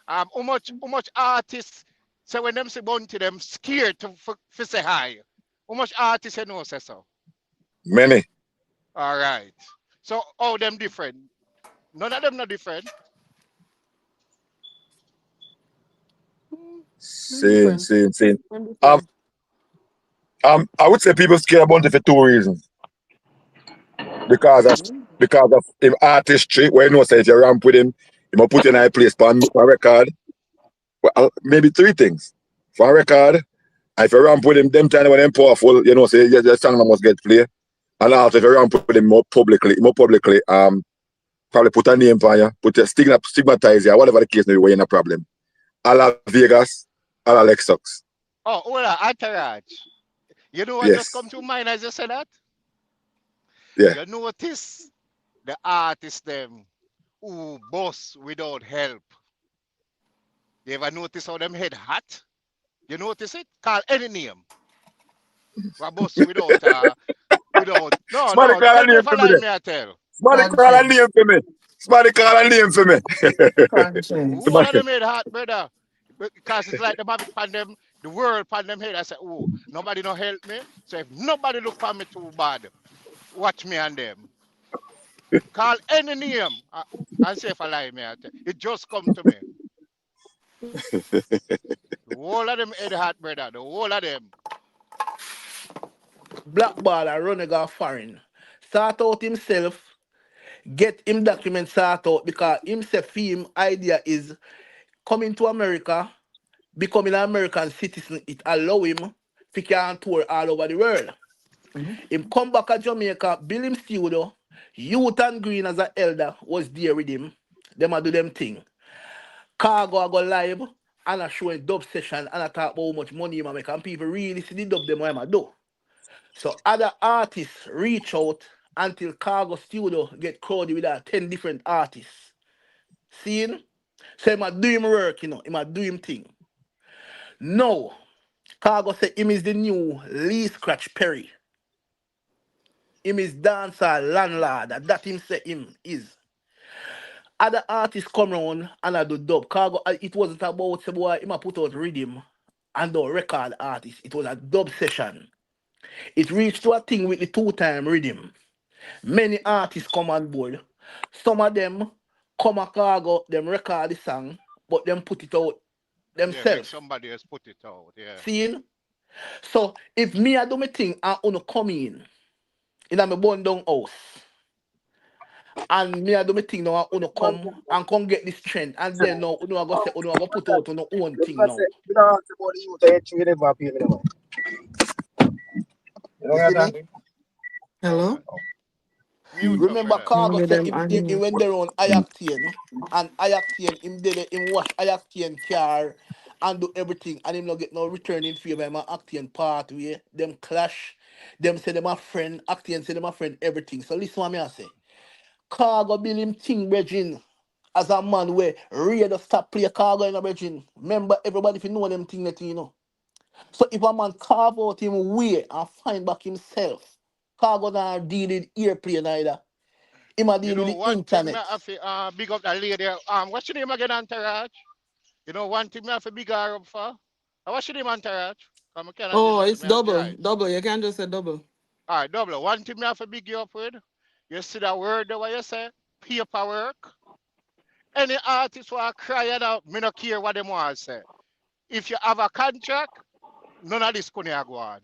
How much artists say when them say Bounty, them scared to say hi. How much artists you know say so? many. All right. So all them different. None of them not different. I'm Same, different. same, same. I'm Um, different. I would say people scared about it for two reasons. Mm-hmm. Because of him artistry, where you know say if you ramp with him, he will put you in a place for record. Well, maybe three things. For a record, and if you ramp with him, them time when them powerful, you know, say your song must get play. And also if you ramp with him more publicly, probably put a name for you, put a stigmatize you, whatever the case may be, when you're in a problem. A la Vegas, a la Lexus. Oh, hold on, Entourage. You know what just Yes. come to mind as you say that? Yeah. You notice the artists them who boss without help. You ever notice how them head hot? You notice it? Call any name. What boss Somebody call a tell me name if I for me lie there. me I tell. Somebody call a name conscience? for me. Somebody call a name for me. Who Conscience. of Somebody. them head hot, brother? Because it's like the have it pan them, the world pan them head. I say, oh, nobody no help me. So if nobody look for me too bad, watch me and them. Call any name and say if I lie me I tell. It just come to me. The whole of them head hot, brother. The whole of them. Blackball and running off foreign. Sort out himself, get him document sort out because himself him idea is coming to America, becoming an American citizen, it allow him to can tour all over the world. Him come back to Jamaica, build him studio, Youth and Green as an elder was there with him. Them a do them thing. Cargo I go live and I show a dub session and I talk about how much money him a make and people really see the dub them what him a do. So other artists reach out until Cargo Studio get crowded with 10 different artists. Seeing? So him a do him work, him a do him thing. No, Cargo say him is the new Lee Scratch Perry. Him is dancer landlord. That him say him is. Other artists come round and I do dub. Cargo, it wasn't about say boy, him a put out rhythm and do record artist. It was a dub session. It reached to a thing with the two-time rhythm. Many artists come on board. Some of them come a cargo, them record the song, but them put it out Yeah, make themselves. somebody else put it out. Yeah. Seeing? So if me I do my thing and uno come in a me burn down house, and me I do my thing now and uno come get this trend, and then now uno I go say uno I go put out uno own thing now. You see me? Hello? Mute up, Remember brother. Cargo Maybe said them him on went there on Ayactien and Ayactien him did it, him wash Ayactien car and do everything and him not get no return in favor him Actien pathway. Them clash. Them say them a friend. Actien say them a friend everything. So listen what me I say. Cargo build him thing bridging as a man where ready to stop play Cargo in a bridging. Remember everybody if you know them thing that you know. So if a man carve out him way and find back himself, Cargo not deal with airplane either. Him a You deal with know, the one thing me internet. have to big up that lady. What's your name again, Entourage? You know, one thing me have to big her up for. What's your name, Entourage? Come, I cannot Oh, listen to it's me and double. drive. Double. You can't just say double. All right, double. One thing me have to big you up with. You see that word the way you say? Paperwork. Any artist who are crying out, me no care what them want to say. If you have a contract, none of this couldn't go on.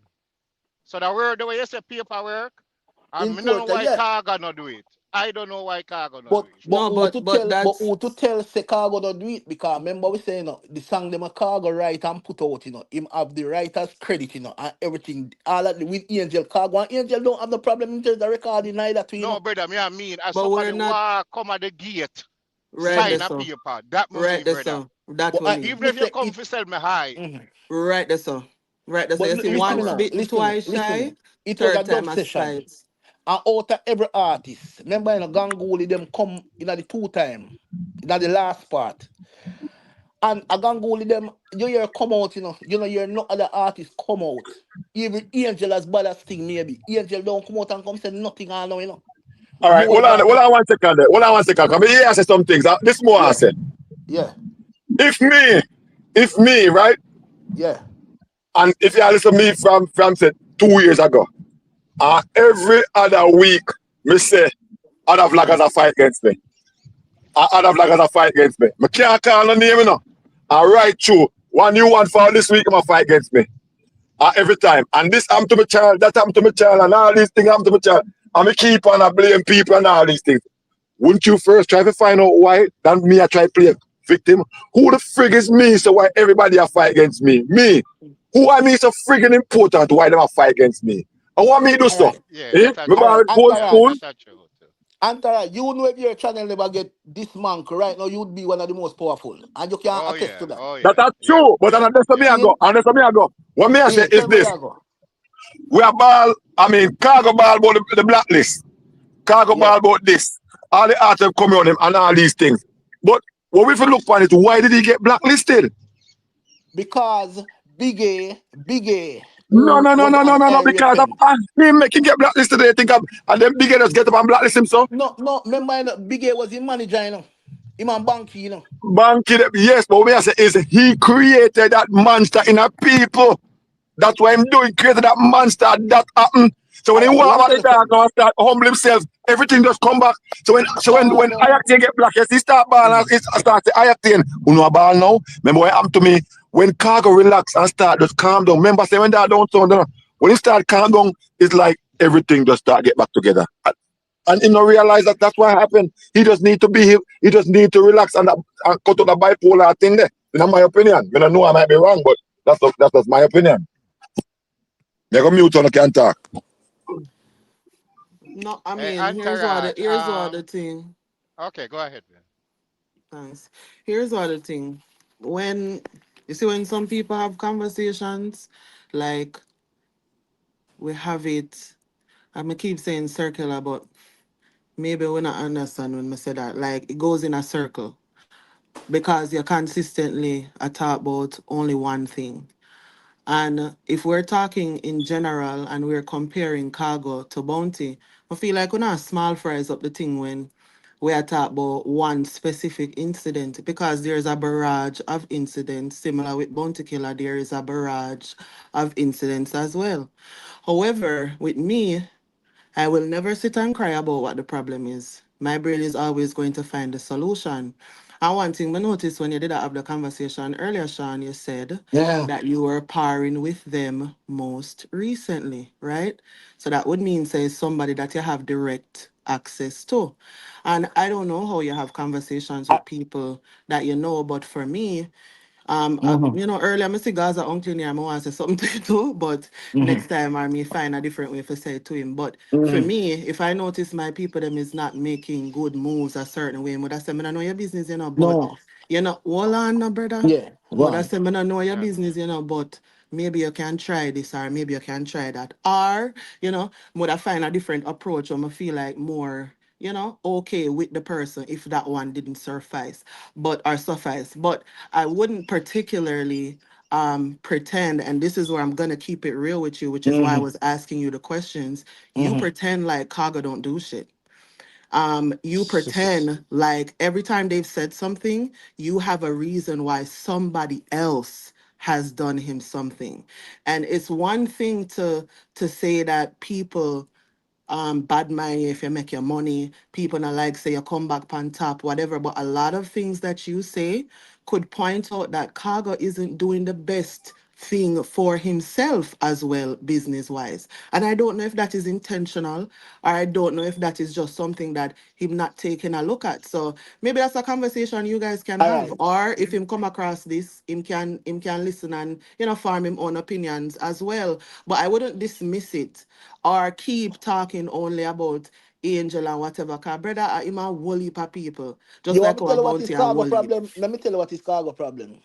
So the word the way you say paperwork, and me don't know Important, why yeah. Khago not do it. I don't know why Khago not do But it. but No, who but to but tell that's say Khago don't do it, because remember we say, the song them a Khago write and put out, him have the writer's credit, and everything, all that with Angel. Khago and Angel don't have no problem in terms of recording neither No, too. brother, me I mean, as but we're somebody not walk come at the gate, right Mm-hmm. there, sign a so paper. That me right mean, there, brother. so that But we mean. Even me if you say come it. for sell me high, Mhm. Right there, so right there, so But you see listen me once now, paperwork. bitten, twice listen shy, me. It was a third time dub a session. spite. And out of every artist, remember, Ganguly them come in the two time, in the last part. And a Ganguly them, you hear come out, you hear no other artists come out. Even Angel as bad as thing maybe. Angel don't come out and come say nothing all now. All right, More than, hold on 1 second there. Hold on 1 second. Come here, I say some things. This more I yeah, say. yeah, If me, right? yeah. And if you listen to me from say 2 years ago, every other week, me say other vloggers a fight against me. Other vloggers a fight against me. I can't call no name, you know. And right through, one new one for this week, I'm fight against me. Every time. And this happened to my child, that happened to my child, and all these things happened to my child. And me keep on I blame people and all these things. Wouldn't you first try to find out why? Then me I try to play victim. Who the frig is me? So why everybody a fight against me? Me. Who I mean so friggin' important why them a fight against me? I want me to do All stuff. right, Yeah, Eh? that a Me all true. right. borrow gold Yeah, spoon. that Antaraj, a true. Antaraj, you know if your channel never get this monk right now, you'd be one of the most powerful. And you can Oh attest yeah, to that. oh That yeah, are yeah, true. But yeah, that's for me yeah. I go. See? And that's for me I go. What me I say is Tell me this. you go. We are ball, Cargo ball about the blacklist. Cargo Yeah. ball about this. All the art have come on him and all these things. But what we look for it, why did he get blacklisted? Because Big A, No, who no, no, was no, no, on no, no, because of FM. him making get blacklisted. They think of, and then bigger just get up and blacklist him. So, No, remember, Big A was his manager, Him and Banky. Banky, yes, but what I say is he created that monster in a people. That's why I'm doing created that monster that happened. So when All he right, well, walk I'm about the telling you dark something. now and start humble himself, everything just come back. So when Cargo. Ayakti get black, yes, he start ball and he start to Ayakti. You know ball now? Remember what happened to me? When Cargo relax and start just calm down. Remember say when that don't sound when he start calm down, it's like everything just start get back together. And he don't realize that that's what happened. He just need to be he just need to relax and cut out the bipolar thing there. In my opinion. I don't know I might be wrong, but that's just my opinion. You go mute on the can talk. No, I Hey, mean, Antaraj. here's what the thing. Okay, go ahead, man. Thanks. Here's what the thing. When you see when some people have conversations, like we have it, I keep saying circular, but maybe we not understand when I say that. Like it goes in a circle because you're consistently talk about only one thing. And if we're talking in general and we're comparing cargo to bounty, I feel like we're not small fries up the thing when we are talking about one specific incident because there's a barrage of incidents. Similar with Bounty Killer, there is a barrage of incidents as well. However, with me, I will never sit and cry about what the problem is. My brain is always going to find the solution. And one thing I noticed when you did have the conversation earlier, Sean, you said Yeah. that you were parring with them most recently, right? So that would mean say somebody that you have direct access to. And I don't know how you have conversations I, with people that you know, but for me, mm-hmm, earlier I see Gaza uncle near I want to say something to you too, but mm-hmm, next time I may find a different way to say it to him. But for mm-hmm. me, if I notice my people them is not making good moves a certain way, but I say, I don't know your business, but No. hold on, no, brother. Yeah. Go But I on. say, I don't know your Yeah. business, but maybe you can try this or maybe you can try that. Or, would I find a different approach or I feel like more, okay with the person if that one didn't suffice. But I wouldn't particularly pretend, and this is where I'm gonna keep it real with you, which is why I Mm-hmm, was asking you the questions. You mm-hmm. pretend like Kaga don't do shit. You pretend like every time they've said something, you have a reason why somebody else has done him something. And it's one thing to say that people bad mind you if you make your money, people not like say you come back on top, whatever. But a lot of things that you say could point out that Khago isn't doing the best thing for himself as well, business wise. And I don't know if that is intentional, or I don't know if that is just something that him not taking a look at. So maybe that's a conversation you guys can All have. right. Or if him come across this, him can listen and form him own opinions as well. But I wouldn't dismiss it or keep talking only about Angel and whatever. Cause brother, I'm a whole heap of people. Just You want like me to our tell you what is bounty a whole cargo heap. problem? Let me tell you what is cargo problem.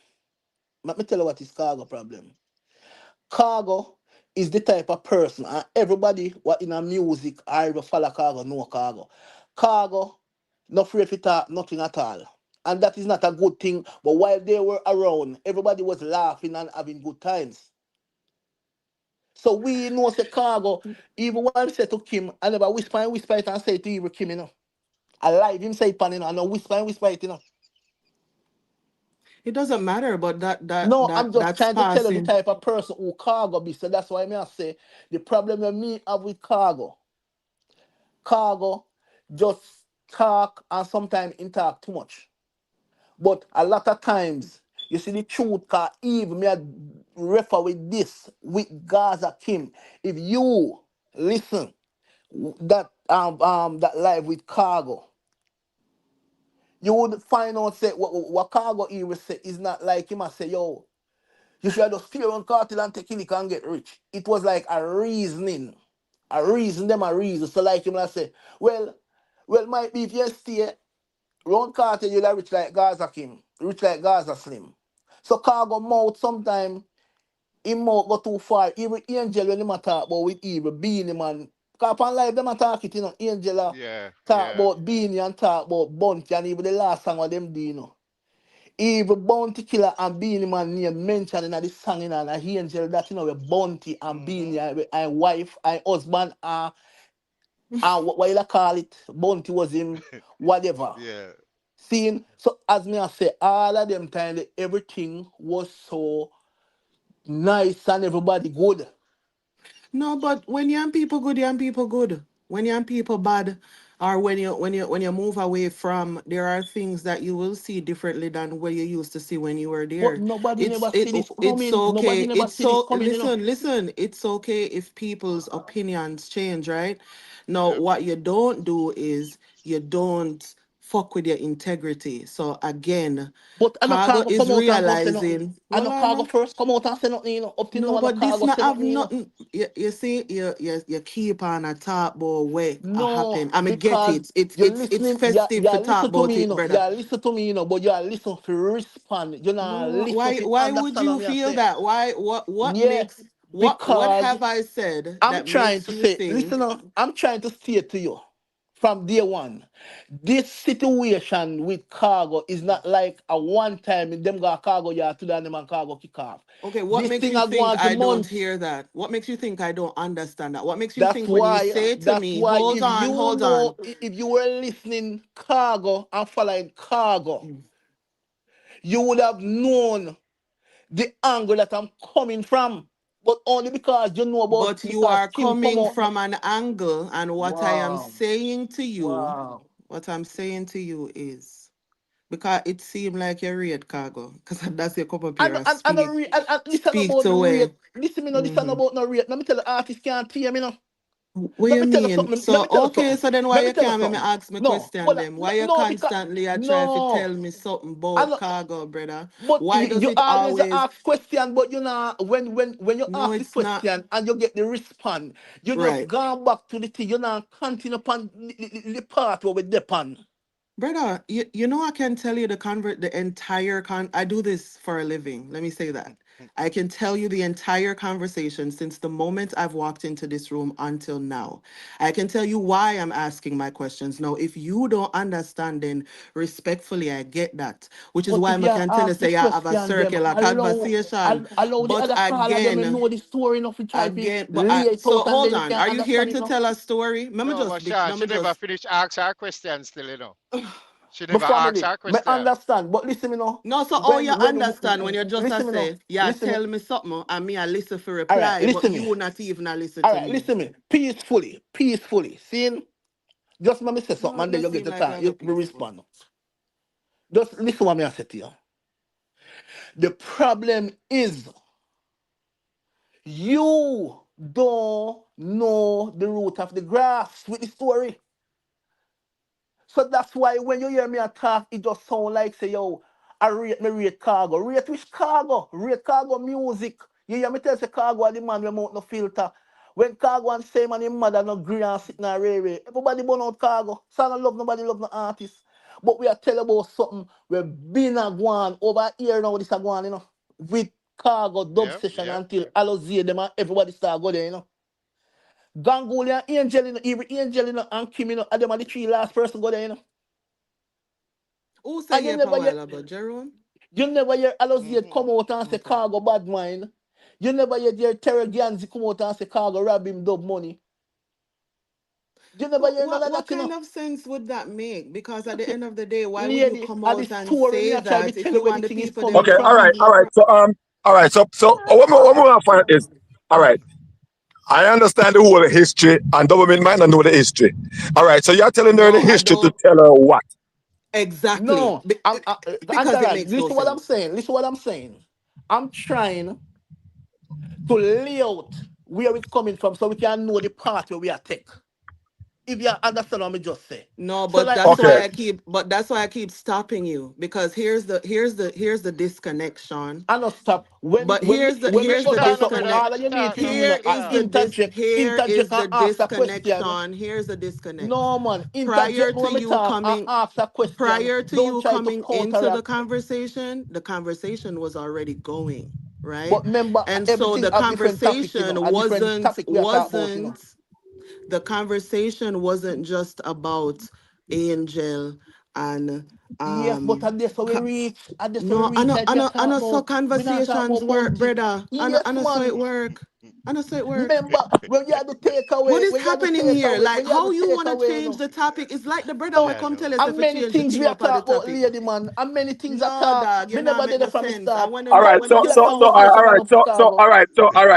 Let me tell you what is cargo problem. Cargo is the type of person, and everybody what in a music I ever follow cargo, know cargo. Cargo, not afraid to talk nothing at all. And that is not a good thing. But while they were around, everybody was laughing and having good times. So we know the cargo, even when I say to Kim, I never whisper it and say to even Kim, I live him say it, pan, I know whisper it. It doesn't matter, but No, I'm just that's trying to tell you the passing. type of person who cargo be. So that's why I say the problem that me have with cargo. Cargo just talk and sometimes in talk too much. But a lot of times, you see the truth, cause even me a refer with this with Gaza Kim. If you listen that live with Cargo, you would find out say what Cargo even say is not like him. I say, yo, you should just fear on cartel and take it and get rich. It was like a reasoning. A reason, them a reason. So like him I say, well, might be if you stay round cartel, you'll rich like Gaza Kim, rich like Gaza Slim. So Cargo mouth sometime him mouth go too far. Even Angel when him a talk about with evil, Beanie man. Cause upon live them a talk it, Angel Yeah, talk yeah. about Beanie and talk about Bunty and even the last song of them do. Even Bounty Killer and Beanie Man name mentioned in the song and a angel that with Bounty and Mm-hmm. Beanie and wife and husband and what you call it, Bounty was him, whatever. Yeah. Seeing, so as me I say, all of them time everything was so nice and everybody good. No, but when young people good, young people good. When young people bad, or when you move away from, there are things that you will see differently than what you used to see when you were But there. nobody It's never see it this it's coming. Nobody okay. never It's see this so coming. listen. It's okay if people's opinions change, right? Now, Yep. what you don't do is you don't fuck with your integrity. So again, But I no Cargo cargo is come out and go say nothing. realizing. I Well, no I cargo know. first come out and say nothing. Up till now, No, I no but this cargo not say have nothing. nothing. You see, you keep on a talk about what No, happen. I mean, get because it. It's you're it's it's listening, festive to talk listen to about me, it, brother. listen to me, but you are listen to respond. You're not No, listen why to why would understand what you me I feel say. that? Why what Yeah, makes what because have I said I'm that trying makes to you say, listen, think? I'm trying to say to you from day one. This situation with cargo is not like a one time in them got cargo yard to them and cargo kick off. Okay, what This makes thing you I go think on to I don't months. hear that? What makes you think I don't understand that? What makes you think when you say to That's me, why if you hold know, on. if you were listening cargo and following cargo, you would have known the angle that I'm coming from. But only because you know about But you because are Kim come coming out. from an angle, and Wow. Wow. what I'm saying to you is because it seemed like you read Cargo, because that's your cup up here and And, and listen speak about to the rate. where. Listen me know this Mm-hmm. about no rate. Let me tell the artist can't hear me now. What Let you me tell you mean? something. Let So me tell you okay, something. so then why Let me you tell you can't make me something. ask me No, question hold on. them? No, Why you no, because constantly are trying to tell no. me something I about know, Cargo, brother? but Why does you it always always? ask question, but you know when you No, ask the it's not question and you get the response, you just right. gone back to the thing. You now continue upon the part where we depend. Brother, you know I can tell you the entire I do this for a living. Let me say that. I can tell you the entire conversation since the moment I've walked into this room until now. I can tell you why I'm asking my questions. Now, if you don't understand, then respectfully, I get that. Which is But why if I you can tell you ask the say I have a question, them circular conversation. allow the But other caller them to know the story enough to try to but lay it so out and hold then you on. can Are you here understand it to now. tell a story? No, but Sean, Let she me never just finished asking her question still. She My never asked family, her me question. understand, but listen, me know. No, so all you When understand when you just a listen, me know. say, yeah, Listen, me. tell me something and me I listen for All right, reply, but listen, me. you not even a listen All to right, me. listen, me. Peacefully. Seeing, just let me say something No, it and then not you get seem the like time. you're You no will peaceful. respond. Just listen what me I say to you. The problem is you don't know the root of the grass with the story. So that's why when you hear me talk, it just sound like say, yo, I rate Khago. Rate which Khago? Rate Khago music. You hear me tell say Khago are the man without no filter. When Khago and same and his mother no green and sitting and ray. Everybody burn out Khago. So I don't love nobody love no artist. But we are telling about something we been a go on over here now, this a go on, you know. With Khago dub Yep, session yep. until Alozie them and everybody start go there, you know. Ganguly and Angel, you know, even Angel, you know, and Kim, you know, and them are the three last person go there, you know. Who say And yeah for a while ago, Jerome? you never hear Alozie Mm-hmm. come out and say Okay. Khago bad mind. You never hear Terry Ganzi come out and say Khago rob him dub money. You never But hear none of what that, you kind know. of sense would that make? Because at the end of the day, why would you Lady, come at the out and story me say I try to that if tell you you where the want the thing is people coming them Okay, to all from. right, all believe? right. All right. So what we want to find is, all right. I understand the whole history, and government might not know the history. All right. So you're telling her the No, I history to don't tell her what? exactly No, because it Antaran, makes no listen what I'm sense. saying. Listen what I'm saying. I'm trying to lay out where it's coming from so we can know the part where we are take. If you understand what I just say. No, So but like that's so Okay. why I keep stopping you because here's the disconnection. I not stop. But When we here's the utter Start, something, brother. disconnect. all of you need Start to do now. Here now is Start. here interject is and the ask a question. disconnection. Here's the disconnect. No man, Prior interject me to when me you talk and coming ask a question. prior to Don't you try to coming into counteract. the conversation was already going, right? But remember, And so everything the have different topic, you know, conversation a different topic we are talking about, you know. just about Angel and Yes, but um at this how we reach, no, like we are I talking know so about. We not talking conversations about work, bounty. brother. Yes, I know so it man. work. I know so it work. Remember, when you had to take What away, is happening here? Like, how you want to you change know. the topic? It's like the brother will So, come tell Shadow. us if and we many change the things thing we are up of the talk about, topic. lady man, and many things I No, talk. dog, you Me not never make did it no from the sense. start. And All But right. when So Killer so so conversation all I right. go for Chicago. All right. So all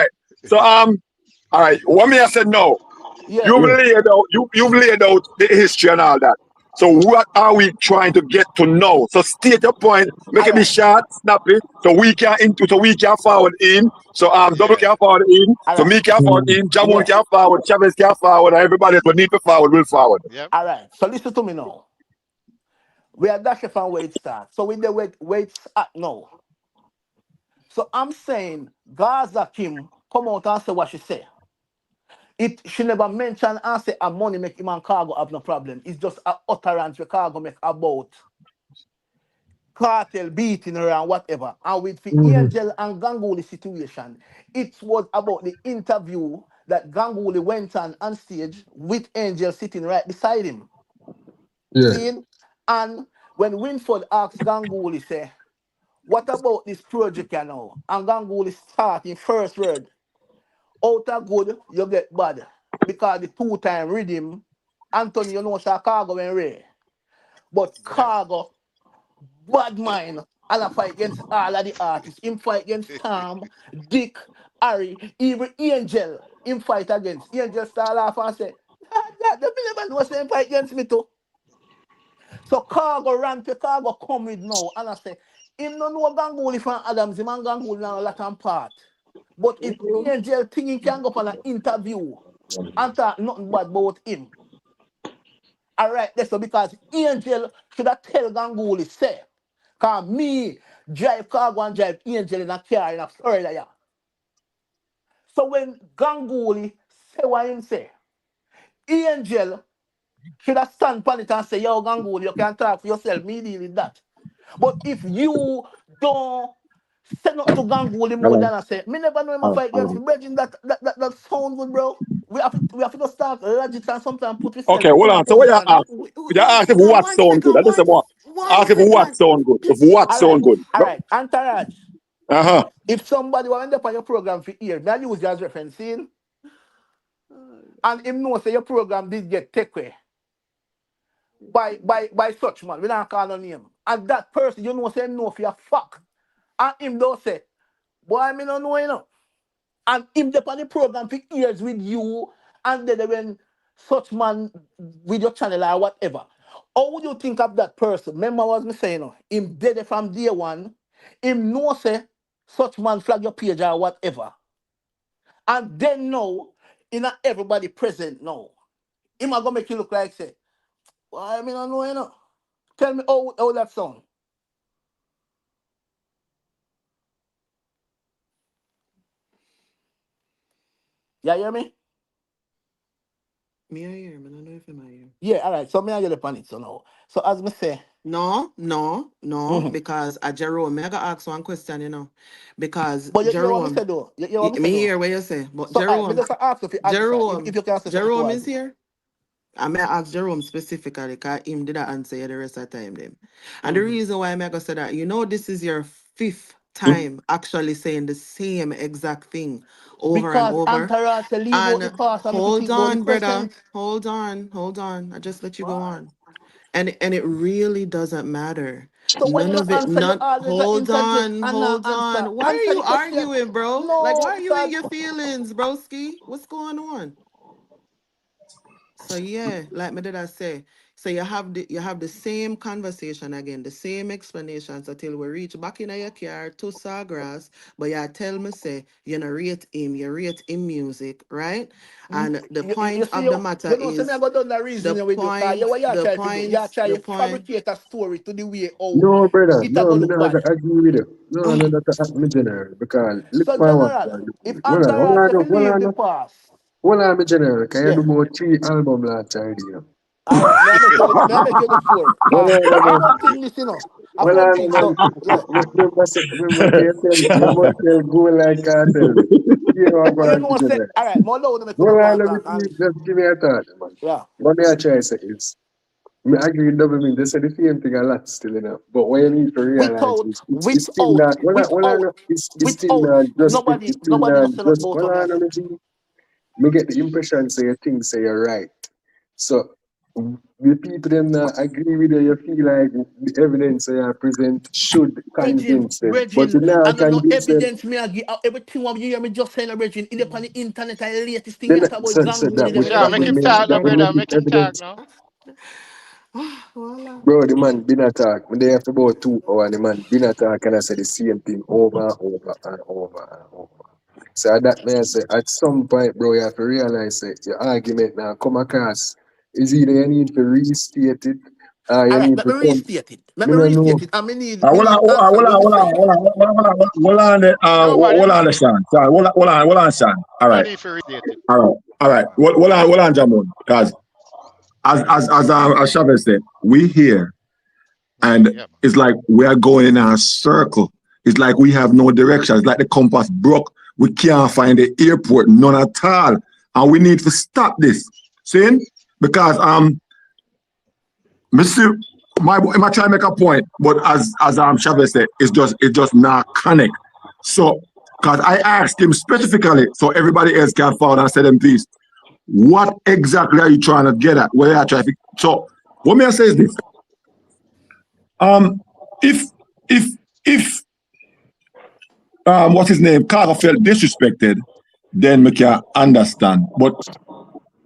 right. What me I said no. Yeah. You've laid out you've laid out the history and all that. So what are we trying to get to know? So state your point, make All it be right. short, snappy, so we can forward in. So double Yeah. can forward in, All so right. me can forward in, Jamon Yeah. can forward, Chavez can forward, and everybody that will need to forward will forward. Yep. All right. So listen to me now. We are dashing from where it starts. So with the where it's at now. So I'm saying Gaza Kim come out and say what she say. She never mention and say a money make him and Cargo have no problem. It's just a utterance we Cargo make about cartel beating her and whatever. And with the Angel and Ganguly situation, it was about the interview that Ganguly went on stage with Angel sitting right beside him. Yeah. Seeing? And when Winford asked Ganguly, say, what about this project you know? And Ganguly starting first word. Out of good, you get bad. Because the two-time rhythm, Anthony, you know, Chicago and Ray. But Yep. Cargo, bad mind, and I fight against all of the artists. Him fight against Tom, Dick, Harry, even Angel. Him fight against. Angel start laugh and say, the never know say him fight against me too. So Cargo ran to Cargo come with now. And I say, him no know Ganguly from Adams, him and Ganguly now Latin part. But if Angel thinking can go for an interview and talk nothing bad about him. All right, that's so because Angel should have tell Ganguly, say, cause me drive Cargo and drive Angel in a car in a Florida. Yeah. So when Ganguly say what him say, Angel should have stand on it and say, yo, Ganguly, you can talk for yourself, me deal with that. But if you don't say nothing to Ganguly more than I say, me never know him a fight against me. Brethren, that sound good, bro. We have to just start logic and sometimes put Okay, yourself hold in a on. So what you position, ask? no? You One ask if second, what one sound good. second, I just say what? one Ask if what second. sound good. If what sound good. All right, Antaraj. Uh-huh. If somebody will end up on your program for years, may I use you as referencing, and him know say your program did get take away. by such man. We don't call no name. And that person, you know, say no for your fuck. And him don't say, boy, me no know, you know. And him dey on the program for years with you, and then when such man with your channel or whatever. How would you think of that person? Remember what me saying, no? Him dead from day one. Him know say such man flag your page or whatever. And then now, in a everybody present now. Him a gonna make you look like say, why me no know, you know? Tell me how that sound. You hear me? Me I hear, man. I don't know if you might hear. Yeah, all right. So me I get upon it. So now. So as me say, No, mhm. because Jerome, me I gotta ask one question, you know. Because But you want me Jerome, say though? You want me say me though? hear what you say, but So I me just ask if you answer. If you can answer something Jerome towards is it. here. I may ask Jerome specifically because him did not answer you the rest of the time then. And the Mm-hmm. reason why I'm going to say that, you know, this is your fifth Hmm? time actually saying the same exact thing over and Because over. Antaras say leave out the And past and if you hold think about the on, brother. present. Hold on. I just let you go Why? on. And it really doesn't matter. So when None you not of it, answer, you none. always interject and not Hold answer. on. Why are Answer you the question. arguing, bro? Like, why No, are you in because your feelings, broski? What's going on? So yeah, like me did I say. So you have the same conversation again, the same explanations until we reach back in your car to Sawgrass. But you tell me say you know you rate him music, right? And the you point see, of the matter you know, say me I is go down the reasoning with you, because you what you try to do. You try the to point. fabricate a story to the way how No, brother. it a No, go me look not bad. agree with you. No, no, that's me general. Because look So for what. general, if Hold on, hold Antaras on, if you hold leave the on. past, Hold on, me general. Can you do yeah. about 3 album last time, you know? All right, may I make you the four. Hold on, A hold on. fun thing, this, you know. A Hold fun on, thing. man. So yeah. You must tell go like cartel. You know But you what know what say, I'm all right, more loud than me could Hold go on, and let me talk. And just give me a thought, man. yeah. What me I try to say is, me agree with double mean. They say the same thing a lot still, you know. But what you need to realize Without is, it's still not. It's still without not just. nobody It's still no not say nothing just. about Hold what me I on, let say. me see. Me get the impression say you think say you're right. So the people them not agree with you. You feel like the evidence you present should convince them, but you now I don't know convince them. evidence me I give everything what you hear me just saying Regine in the on the internet and the latest thing Then yet about so Ganguly them Sure, make would him evidence make and talk now, that would brother. make it Make him talk evidence. now. Voila. Bro, the man been attack. When they have about 2 hours, the man been attack and I say the same thing over and over and over and over. So at that man say at some point, bro, you have to realize that your argument now come across is either you need to restate it or you all right, need let to me come. restate it. Let Me me no know. restate it. And me need answer Hold when on, me hold on, say it. hold on, hold on, Nobody hold on, need, Sean. Hold on, Sean. All no right, need for restate it. all right. Hold on, Jamon. Because as Chavez said, we here and Yeah, it's like we are going in a circle. It's like we have no direction. It's like the compass broke. We can't find the airport, none at all, and we need to stop this. See? Because Mr. I try to make a point, but as Chavez said, it's just not connect. So, because I asked him specifically, so everybody else can follow and say them please. What exactly are you trying to get at? Where are you trying to? So, what may I say is this: um, if if if what's his name, Khago felt disrespected, then we can understand. But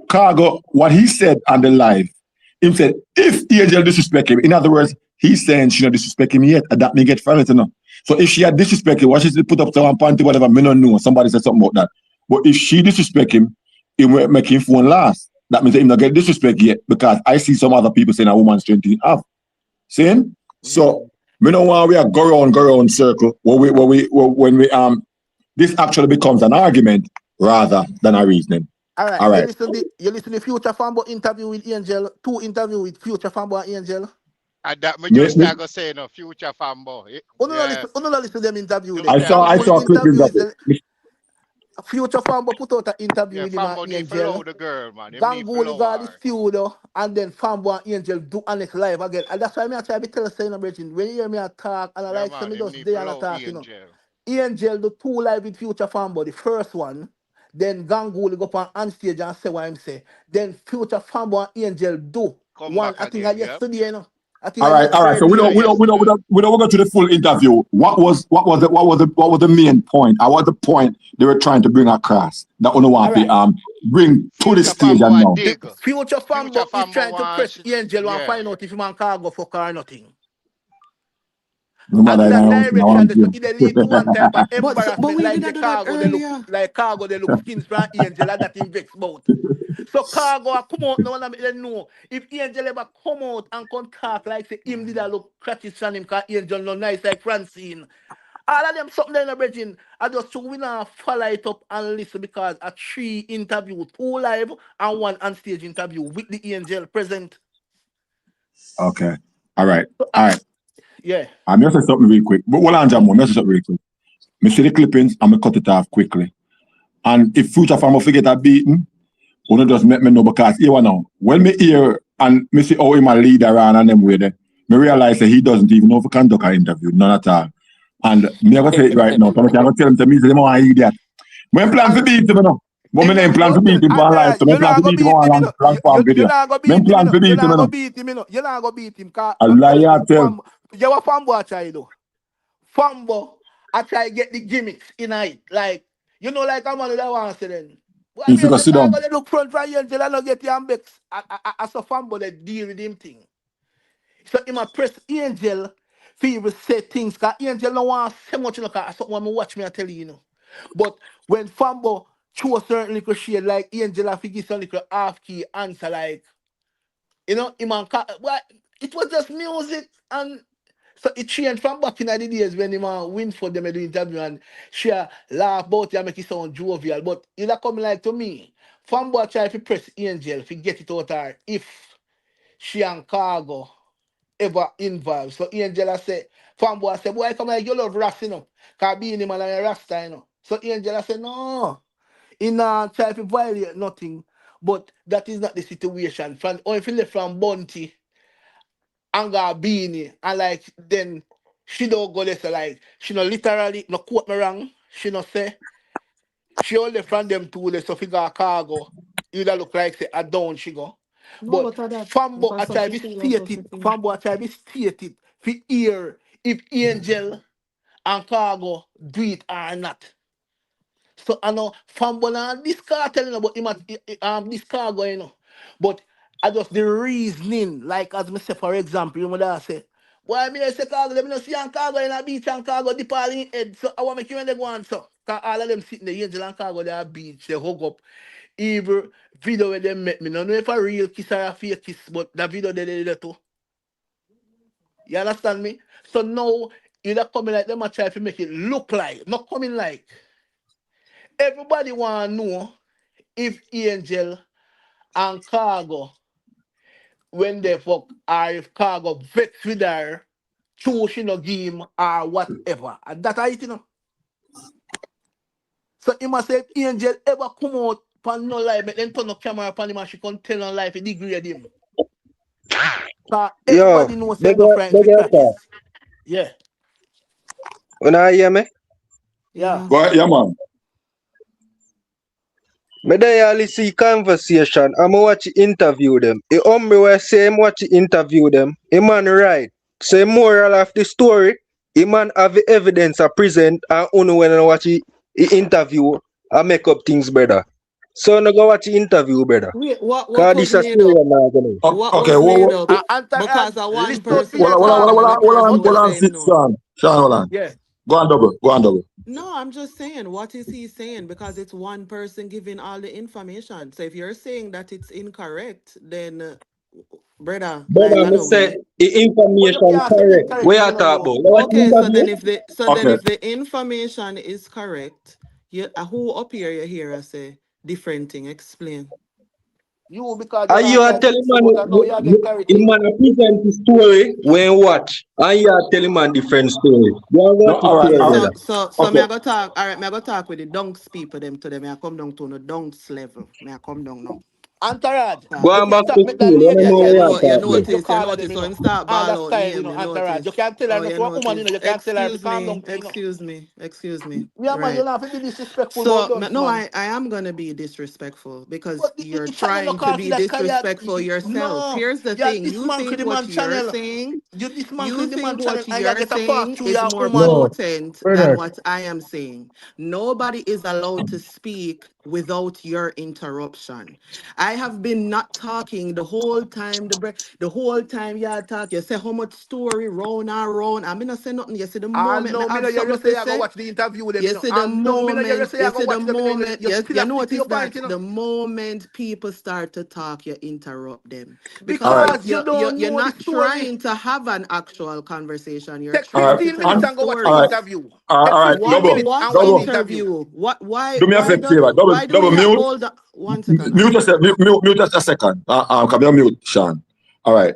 Khago, what he said on the live, he said, if Angel disrespect him, in other words, he's saying she not disrespect him yet, and that may get further to know. So if she had disrespect him, what she put up to one point, whatever, me don't know. Somebody said something about that. But if she disrespect him, it will make him phone last. That means he not get disrespect yet, because I see some other people saying a woman's strength in half. Saying? So me know why we are go around circle when we this actually becomes an argument rather than a reasoning. All right, All right. you listen to Future Fanboy interview with Angel, 2 interview with Future Fanboy and Angel. and that me Me, just me, start go say no future fanboy. Yeah, Uno no listen to them interview just them. start go I say Ganguly saw no. interview clippings of is it. Future Fanboy put out an interview Yeah, with him and fanboy need for Angel. love the girl, man. Him need for Ganguly love got the her. studio, and then Fanboy and Angel do an next live again. And that's why I try to tell us saying, Bridget, when you hear me talk, and I Yeah, like some man. me Him just need day for and love talk, angel. Angel do 2 live with Future Fanboy, the first one. Then Ganguly go up on stage and say what him say. Then Future Fanboy and Angel do come one, back I think I again, yeah? yesterday, you know. I think All I right, all right. yesterday. So we don't go to the full interview. What was the main point? What was the point they were trying to bring across? That one want to bring to the Future stage Fambo and a now. The dig. future Future fanboy is Fambo trying to press Angel and yeah. find out if he man Khago fuck her or nothing. No And matter in that now, I direction, want so to. it lead to one type of But embarrassment, we like did say do that Khago, earlier. They look skins from Angel, and that in vex about. So Khago a come out now and I make them know if Angel ever come out and come talk like say him did a look crutches on him, cause Angel no nice like Francine. All of them something in the bridging. I just we now follow it up and listen because a 3 interview, 2 live and 1 on stage interview with the Angel present. Okay. All right. So, All right. yeah. I'm going to say something real quick. But hold on, Jamo. I'm going to say something real quick. I see the clippings. I'm going to cut it off quickly. And if future farmer forget a beating, you just make me know because here now, when me hear and me see how him a lead around and them way there, me realize that he doesn't even know if he conduct an interview, none at all. And me I go say it right now, so I can tell him to me say, "I'm an idiot." When plan to beat him, you know. But me name plan to beat him one life, so me plan to beat him one long form video. Men plan to beat him, you know. You're not gonna beat him, cause A let me tell you liar something, tell. you what Fambo I try do. Fambo, I try get the gimmicks in it. Like, you know, like I'm one that wants to then. Well, I If you mean, go the sit car down. gonna look front for you until I don't get the ambex. I saw Fambo that deal with him thing. So him a press Angel for even say things, cause Angel don't want to say much, you know, cause something when me watch me I tell you, you know. But when Fambo show a certain little shade, like Angel have to give some little half-key answer, like, you know, him and what it was just music and so it changed from back in the days when him win for them at the interview and she laugh about it and make it sound jovial. But it a come like to me. Fanboy try to press Angel to get it out of her if she and Khago ever involved. So Angel I say, Fanboy say, boy, come like you love Rasta, you know. Cause being him and a Rasta, you know. So Angel I say, no. He not try to violate nothing. But that is not the situation. From or if you left from Bounty and got beanie and like then she don't go there so like she no literally no quote me wrong. She no say she only from them two there so figure Khago. You that look like say a down she go. No, But but that Fambo I because try such a to thing was state such a it. thing. Fambo I try to state it for hear if Angel and Khago do it or not. So I know Fambola this car telling about him at this car going on. But I just the reasoning, like as me say, for example, you know what I say. Why me say cargo, let me not see and cargo in a beach and cargo dip all in head. So I want to make you when they go on so. Cause all of them sitting the Angel and Cargo there beach, they hug up. Even video where they met me. No know if a real kiss or a fake kiss, but the video they did too. You understand me? So now you not coming like them and try to make it look like, not coming like. Everybody want to know if Angel and Khago, when they fuck, or if Khago vex with her, true she no give him, or whatever. And that I it, you know. So he must say if Angel ever come out pan no life, make them turn the camera upon him and she can tell on life, it degrade him. So Yo, everybody knows say no friend for beg crutches. Yeah, when I hear me, yeah. Yeah. Go ahead, yeah, man. me there see conversation. I'm watch interview them. The hombre where say him watch interview them. A man right. Say moral of the story. A man have the evidence a present and only when I watch the interview I make up things better. So no go watch the interview better. Wait, what Cause was this a made story up? I'm not gonna. What Okay, was made up? And Antaras, Because a one list out for person hold on, hold on, talk hold on, yourself. hold and the on, person Hold know on. hold on, say no. Sean. Sean, hold on. Yeah. Go on double, go on double. No, I'm just saying, what is he saying? Because it's one person giving all the information. So if you're saying that it's incorrect, then, brother, like Brother, I me know say we. the But you information can't say correct. incorrect Where if you you don't talk know. about? You watch the Okay, interview? Okay. if the information is correct, you who up here you hear us say different thing. Explain. You because you And you not are try to telling listen man, about and now you get the clarity. man a present the story when you watch. And you are telling man different story. You are No, watch the all right, Okay, story, all right. brother. so me Okay. I go talk. All right, me I go talk with the dunks people them to them. I come down to the dunks level. Me I come down now. Entourage. Go You on can back stop to make that school. Let me lady know there, where you you know. You talk there. You notice, call her them, you so know. him start All ball that out style, you name, know, you entourage. You notice. can't tell her Oh, no you for a woman, you know, notice. you can't tell her to calm down, you know. Excuse me. Yeah, man, you Right. don't have to be disrespectful about So guns, no, man. I am gonna be disrespectful because But you're the channel no trying to call for be that, cause disrespectful yourself. no. Here's the Yeah, thing. You dismantle think the what man you're channel. saying, You you dismantle the man think channel what and you you're get a part saying through is your more woman. No, potent than brother. what I am saying. Nobody is allowed to speak without your interruption. I have been not talking the whole time. The whole time you talk, you say how much story round and round. I mean, I say nothing. You see the I moment me know me have no you something say to I go say. watch the interview with them, you You know. see the I know me no you moment, say you I go see the watch them, you know, moment, you yes, still you have stick to notice your point, that you know. the moment people start to talk, you interrupt them. All Because right. Because you don't you're know the not story. trying to have an actual conversation. You're Take All trying right. to 15 tell minutes a And and go watch the all right. story. interview. All Take right. 15 Double. minutes What and watch the Double. interview. interview? Do me a favor. Double. Why do we Double mute. hold the, one second Mute now? just mute just a second. Come here, mute, Sean. All right.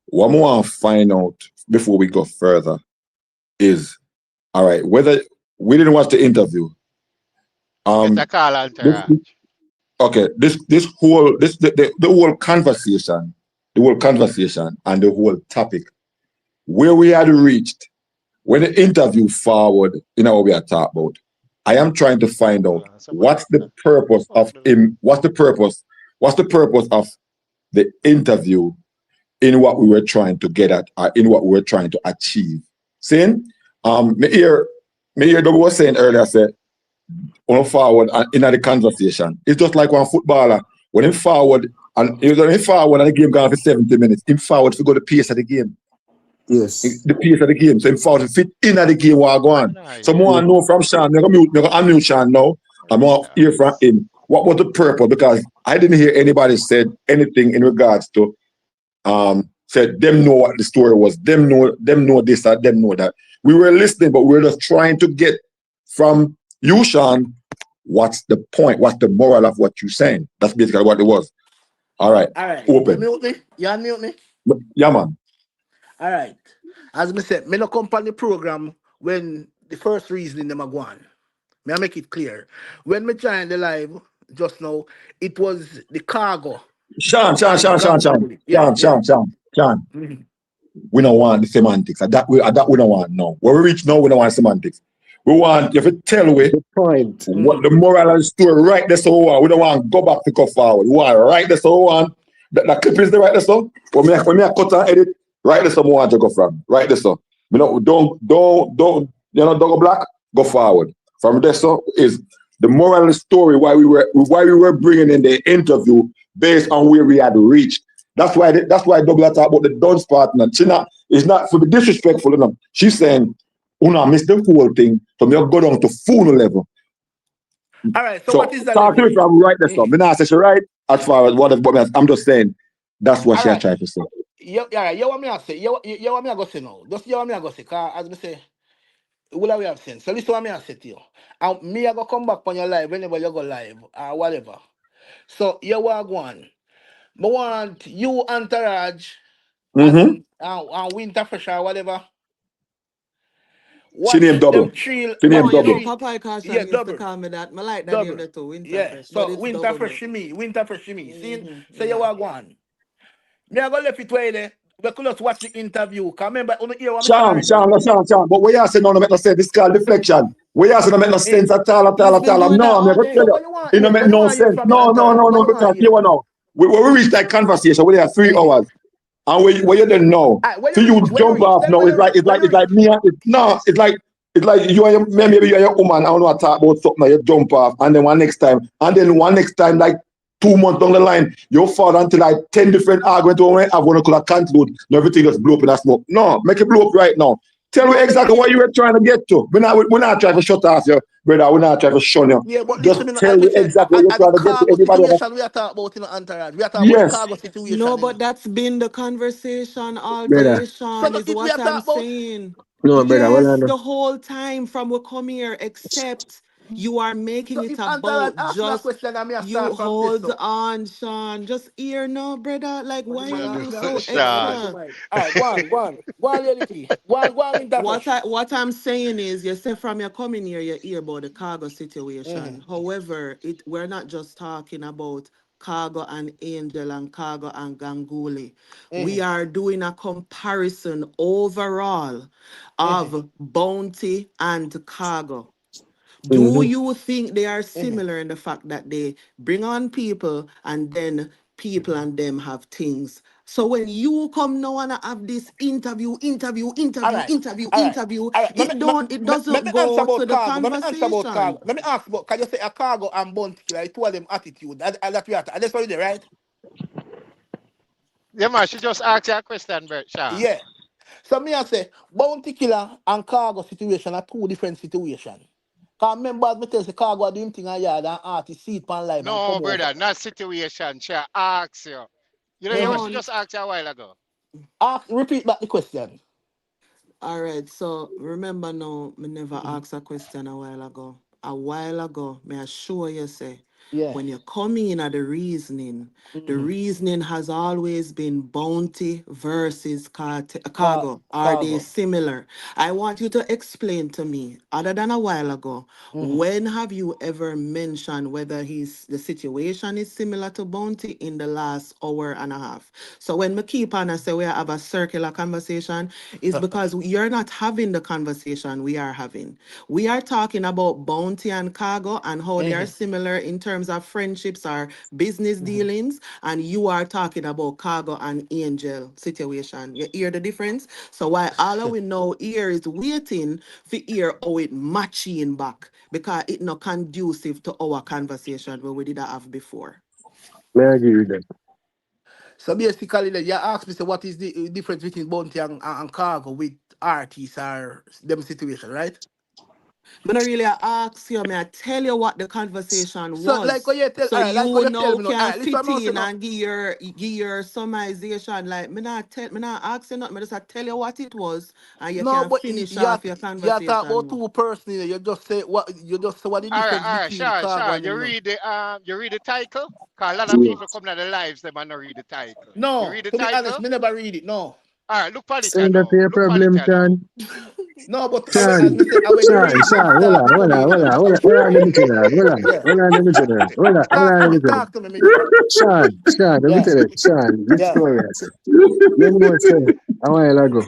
What more I want to find out before we go further is all right, whether we didn't watch the interview. Get a call This, entourage. okay, this whole the whole conversation, and the whole topic, where we had reached when the interview forward, you know what we are talking about. I am trying to find out Hold on, somebody what's the purpose of the interview in what we were trying to get at, in what we were trying to achieve. Saying, me hear Double was saying earlier, I said, on forward and in the conversation. It's just like one footballer. When him forward and the game gone for 70 minutes, him forward to go the pace of the game. Yes. The pace of the game. So him forward to fit in at the game while going. and I So hear. more I know from Sean, I'm going to unmute Sean now. I'm going to hear from him. What was the purpose? Because I didn't hear anybody said anything in regards to said them know what the story was, them know this or them know that. We were listening, but we were just trying to get from you, Sean, what's the point? What's the moral of what you're saying? That's basically what it was. All right. All right. You Open. mute me? You unmute me? Yeah, man. All right. As me said, me no come on the program when the first reasoning them a go on. May I make it clear? When me joined the live just now, it was the cargo Sean. and Ganguly. Yeah, yeah. Sean. Mhm. We don't want the semantics. That we don't want no. Where we reach now, we don't want semantics. We want you to tell we The point. what the moral of the story right there so we don't want to go back to go forward. We want right there so we want that clip is the right there so when me cut and edit right there so we want to go from right there so you know don't don't go black go forward from there so is the moral of the story why we were bringing in the interview based on where we had reached. That's why Double talk about the dance partner. She not it's not for the disrespectful enough. She's saying, "Una miss the whole thing, so me go down to full level." All right. So what So is the talk to level? me from right there. So me not say she right as far as what but I'm just saying that's what All she had right. tried to say. You want me to say? You want me to go say now? Just you want me to go say? Cause as me say, what we have seen. So listen what me to say to you. And me I go come back on your live whenever you go live or whatever. So you want go on. I want you entourage Mm-hmm. and winter fresh or whatever. She named Watch them Double. chill. She No, named Watch you Double. know, three. Papa Yeah, Caution used to double. call me that. I like that name Double. there too, Yeah. Winterfresh, but So it's winter double fresh now. to me. Winter fresh to me. See? So you Yeah. want go on. Me I go left it way there. We could just watch the interview. Cause remember, only hear what me say Sean, already. Sean, no, Sean, Sean. But what you say no make no sense. This is called deflection. What you say no make no Hey, sense at all, at all, He's at been all. doing that No, I'm all gonna tell so day. you. what you want It hear? don't make What you no want hear sense. from me, No, no, entourage? no, What no, you want because you hear? know. We reached that conversation. We have 3 hours. And where you don't know, Alright, where for you you reach? Where you jump reach? off Then now, where you reach? Where you it's like reach? me and no, it's like you and your maybe you and your woman, I don't know talk about something, you jump off, and then one next time, like 2 months down the line, you fall into like 10 different arguments when I want to conclude, and everything just blow up in a smoke. No, make it blow up right now. Tell me No, me not exactly hear. what you were trying to get to. We're not trying to shut off you, brother. We're not trying to shun you. Yeah, but Just listen, me, tell as me me say, exactly what you're at the trying to get to cargo everybody else. situation we are talking about in the entourage. We are talking about the Yes. cargo No, situation, you but know. that's been the conversation all Brother. day, So Sean, that is it we what are I'm talking about. saying. No, brother. Well, I Yes, know. the whole time from we come here, except you are making So it if entourage about ask me a just question, I may I start you from this. hold So, on, Sean. Just hear no, brother. Like, but the why man you ask me a so question, I Sean. make extra? my mind. All right, go on, Lady T. Go on, What Winterfresh. I'm saying is, you say from your coming here, you hear about the cargo situation. Mm. However, we're not just talking about Khago and Angel and Khago and Ganguly. We Mm-hmm. are doing a comparison overall Mm-hmm. of Bounty and Khago. Do Mm-hmm. you think they are Mm-hmm. similar in the fact that they bring on people and then people and them have things? So when you come now and have this interview, All right. All right. All right. it Let doesn't me answer go to about the cargo. Let me answer about conversation. cargo. Let me ask about, can you say a cargo and bounty killer? I told them attitude. That we have to. That's what you did, right? Yeah, man, she just asked you a question, Bert Sean. Yeah. So me I say bounty killer and cargo situation are two different situations. Cause remember as me tell the cargo do him thing and yard and artist see it pan live and No, come over. brother, not situation. She asked you. You know, hear what Mm-hmm. she just asked you a while ago? Ask, repeat back the question. All right, so remember now, me never Mm-hmm. asked a question a while ago. A while ago, may I assure you say, Yeah. when you come in at the Mm-hmm. reasoning has always been bounty versus cargo. Are they Cargo. similar? I want you to explain to me, other than a while ago, Mm-hmm. when have you ever mentioned whether the situation is similar to bounty in the last hour and a half? So when me keep on and say we have a circular conversation, is because you're not having the conversation we are having. We are talking about bounty and cargo and how they are Mm-hmm. similar in terms of friendships or business Mm-hmm. dealings, and you are talking about cargo and angel situation. You hear the difference? So why all of we know here is waiting for hear how it matching back because it not conducive to our conversation where we did have before. May I agree with that? So basically, then you ask me, say, what is the difference between bounty and cargo with artists or them situation, right? Me not really ask you, me I tell you what the conversation So like was. what you tell, So all right, like what you you tell now me now. All can right, listen fit what I'm in saying now. and give your summarization. Like me not ask you nothing, me just I tell you what it was and you No, can but finish off your you talk about conversation. two persons. You just say what the difference All right, between Sean, cargo Sean, and them now. you read the title? Cause a lot of Yeah. people come to the lives, them and not read the title. You No, read the to be honest, title? me never read it. No, All right, look for it Saying that now. your Look for it problem, now. Sean. no, but as Sean, me say, when you Sean, read it, it Sean, hold start on, to hold come on, in. hold on, hold on, let me tell you, Yeah, hold on, let me tell you, hold on, let me tell you. talk to me, Mijo. Sean, let me Yeah, tell you, Sean, this yeah. story, I said. You know what, say, a while ago,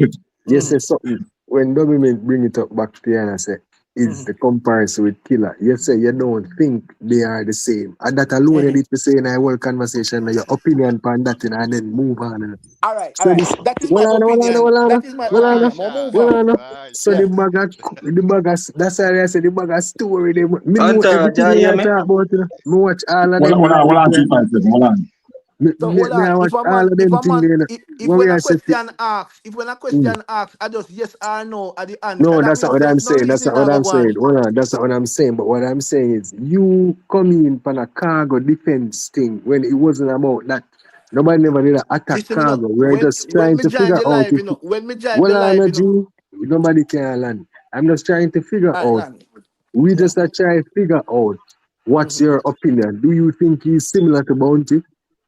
you Mm-hmm. say something, when government bring it up back to you and I say, is Mm-hmm. the comparison with killer. You say you don't think they are the same. And that alone you Mm-hmm. need to say in a whole conversation, your opinion on that and then move on. All right, all So right. this, That is my well, opinion. well, That is my well, Why, opinion. But Sean? move on. Why, so Yeah. the bag, that's why I say the bag of story. Me know Entourage, everything you we hear are me? talking about. Me watch all of Hold on, them. hold on, hold on, 357. Hold on. So hold Me I on. watch all of If them a things man, there. if What when we a are saying. question asks, I just yes or no at the answer. No, That that's not means what say I'm no saying. That's reasoning not what now go I'm saying. on. Hold on, that's not what I'm saying. But what I'm saying is, you come in on a cargo defense thing when it wasn't about that. Nobody never did an attack Listen, me no cargo. We're just when trying me to join figure the out live, if, when me join the well, live, energy, nobody can land. I'm just trying to figure Alright, out. land. We Yeah. just are trying to figure out what's Mm-hmm. your opinion. Do you think he's similar to Bounty?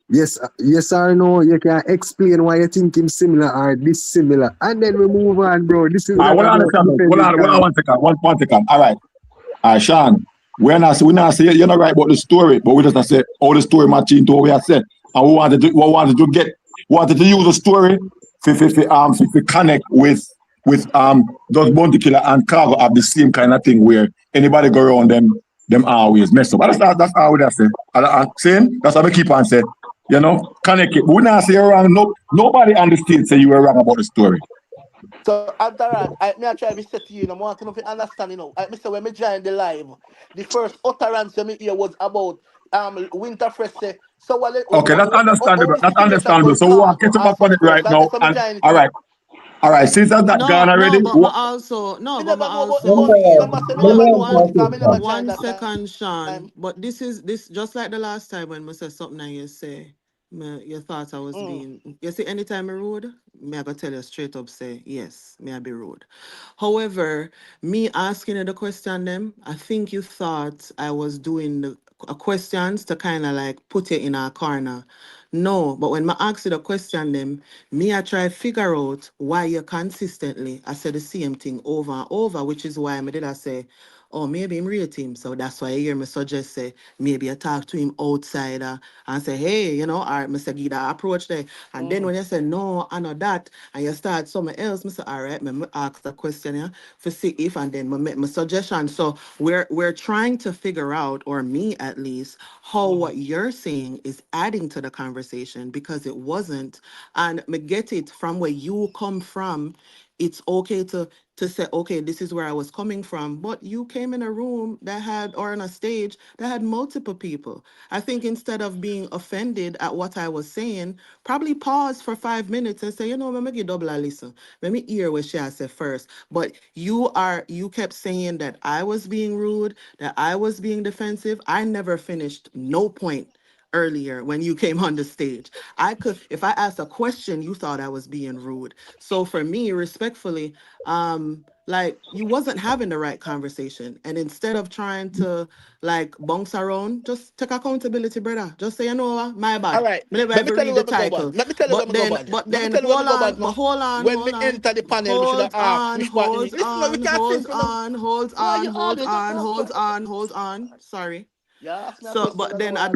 Yes, yes or no. You can explain why you think him similar or dissimilar, and then we move on, bro. This is not What I about understand, defending hold on cargo. 1 second, one second. All right. Sean, we not say you're not right about the story, but we just not say all the story matching to what we have said. And we wanted to use the story to connect with those bounty killer and cargo have the same kind of thing where anybody go around them always mess up. But that's how we say. I'm saying that's how we keep on saying. Connect it. But we not say you're wrong. No, nobody understands say you were wrong about the story. So after that, I try to set you, I want to understand, I say when me join the live, the first utterance me hear was about Winterfresh say, so Okay, that's all understandable. the That's situation understandable. with So we want to cargo catch up and on some it right person. I now. say so me And join it all now. right, since that gone No, already, but me also no, Me but me never know about the also bounty. Remember, say me one never know one bounty because me never joined one that second, time. Sean. But this just like the last time when I said something and you say you thought I was Mm. being you see anytime I rude, me I go tell you straight up say yes, me I be rude. However, me asking you the question them, I think you thought I was doing the questions to kind of like put it in a corner. No, but when I ask you the question, them, me I try figure out why you consistently I say the same thing over and over, which is why I say, oh, maybe him rate him. So that's why you hear me suggest say maybe I talk to him outside and say, hey, you know, all right, Mr. Gida, approach there. And then when you say no, I know that, and you start somewhere else, Mr. All right, me ask the question yeah, for see if and then me make my suggestion. So we're trying to figure out, or me at least, how what you're saying is adding to the conversation because it wasn't. And me get it from where you come from. It's okay to say, okay, this is where I was coming from. But you came in a room that had, or on a stage that had multiple people. I think instead of being offended at what I was saying, probably pause for 5 minutes and say, you know, let me give double a listen. Let me hear what she has said first. But you kept saying that I was being rude, that I was being defensive. I never finished no point earlier when you came on the stage. I could, if I asked a question, you thought I was being rude. So for me, respectfully, like you wasn't having the right conversation. And instead of trying to like bounce around, just take accountability, brother. Just say, you know what, my All bad. right. Me never Let me ever tell you read the where me go bad. title. Let me tell you where me go bad. But Let me then tell you where me hold go bad, on, no. but hold on, When me hold on. enter the panel, me should have Hold asked on, which partner me. hold Listen, no, we on, can't hold think, you know. on, hold Why on, you hold always on, just hold on, hold on. Sorry. You ask me a So, question, but I don't then answer.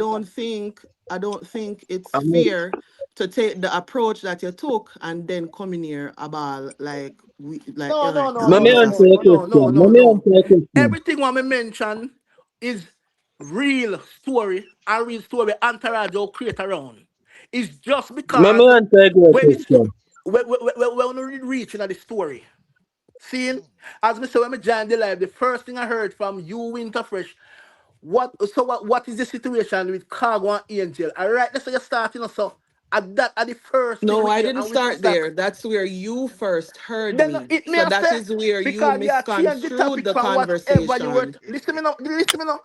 I don't think it's fair to take the approach that you took and then come in here about like we like No, no, no, Let no, me no, answer no, your no, no, no, question. no, Let me no. answer your question. Everything what me mention is real story and real story entourage or create around. It's just Let me because answer your when it's question. when we reach into the story. Seeing, as me say when me joined the live, the first thing I heard from you, Winterfresh, what is the situation with Khago and Angel? All right, that's how you're starting us. So at the first thing no, we I hear, didn't and we start start. there. That's where you first heard Then me. it may So have that say is where you because you are change the misconstrued topic the from whatever you were. conversation. Listen me now. Listen me now.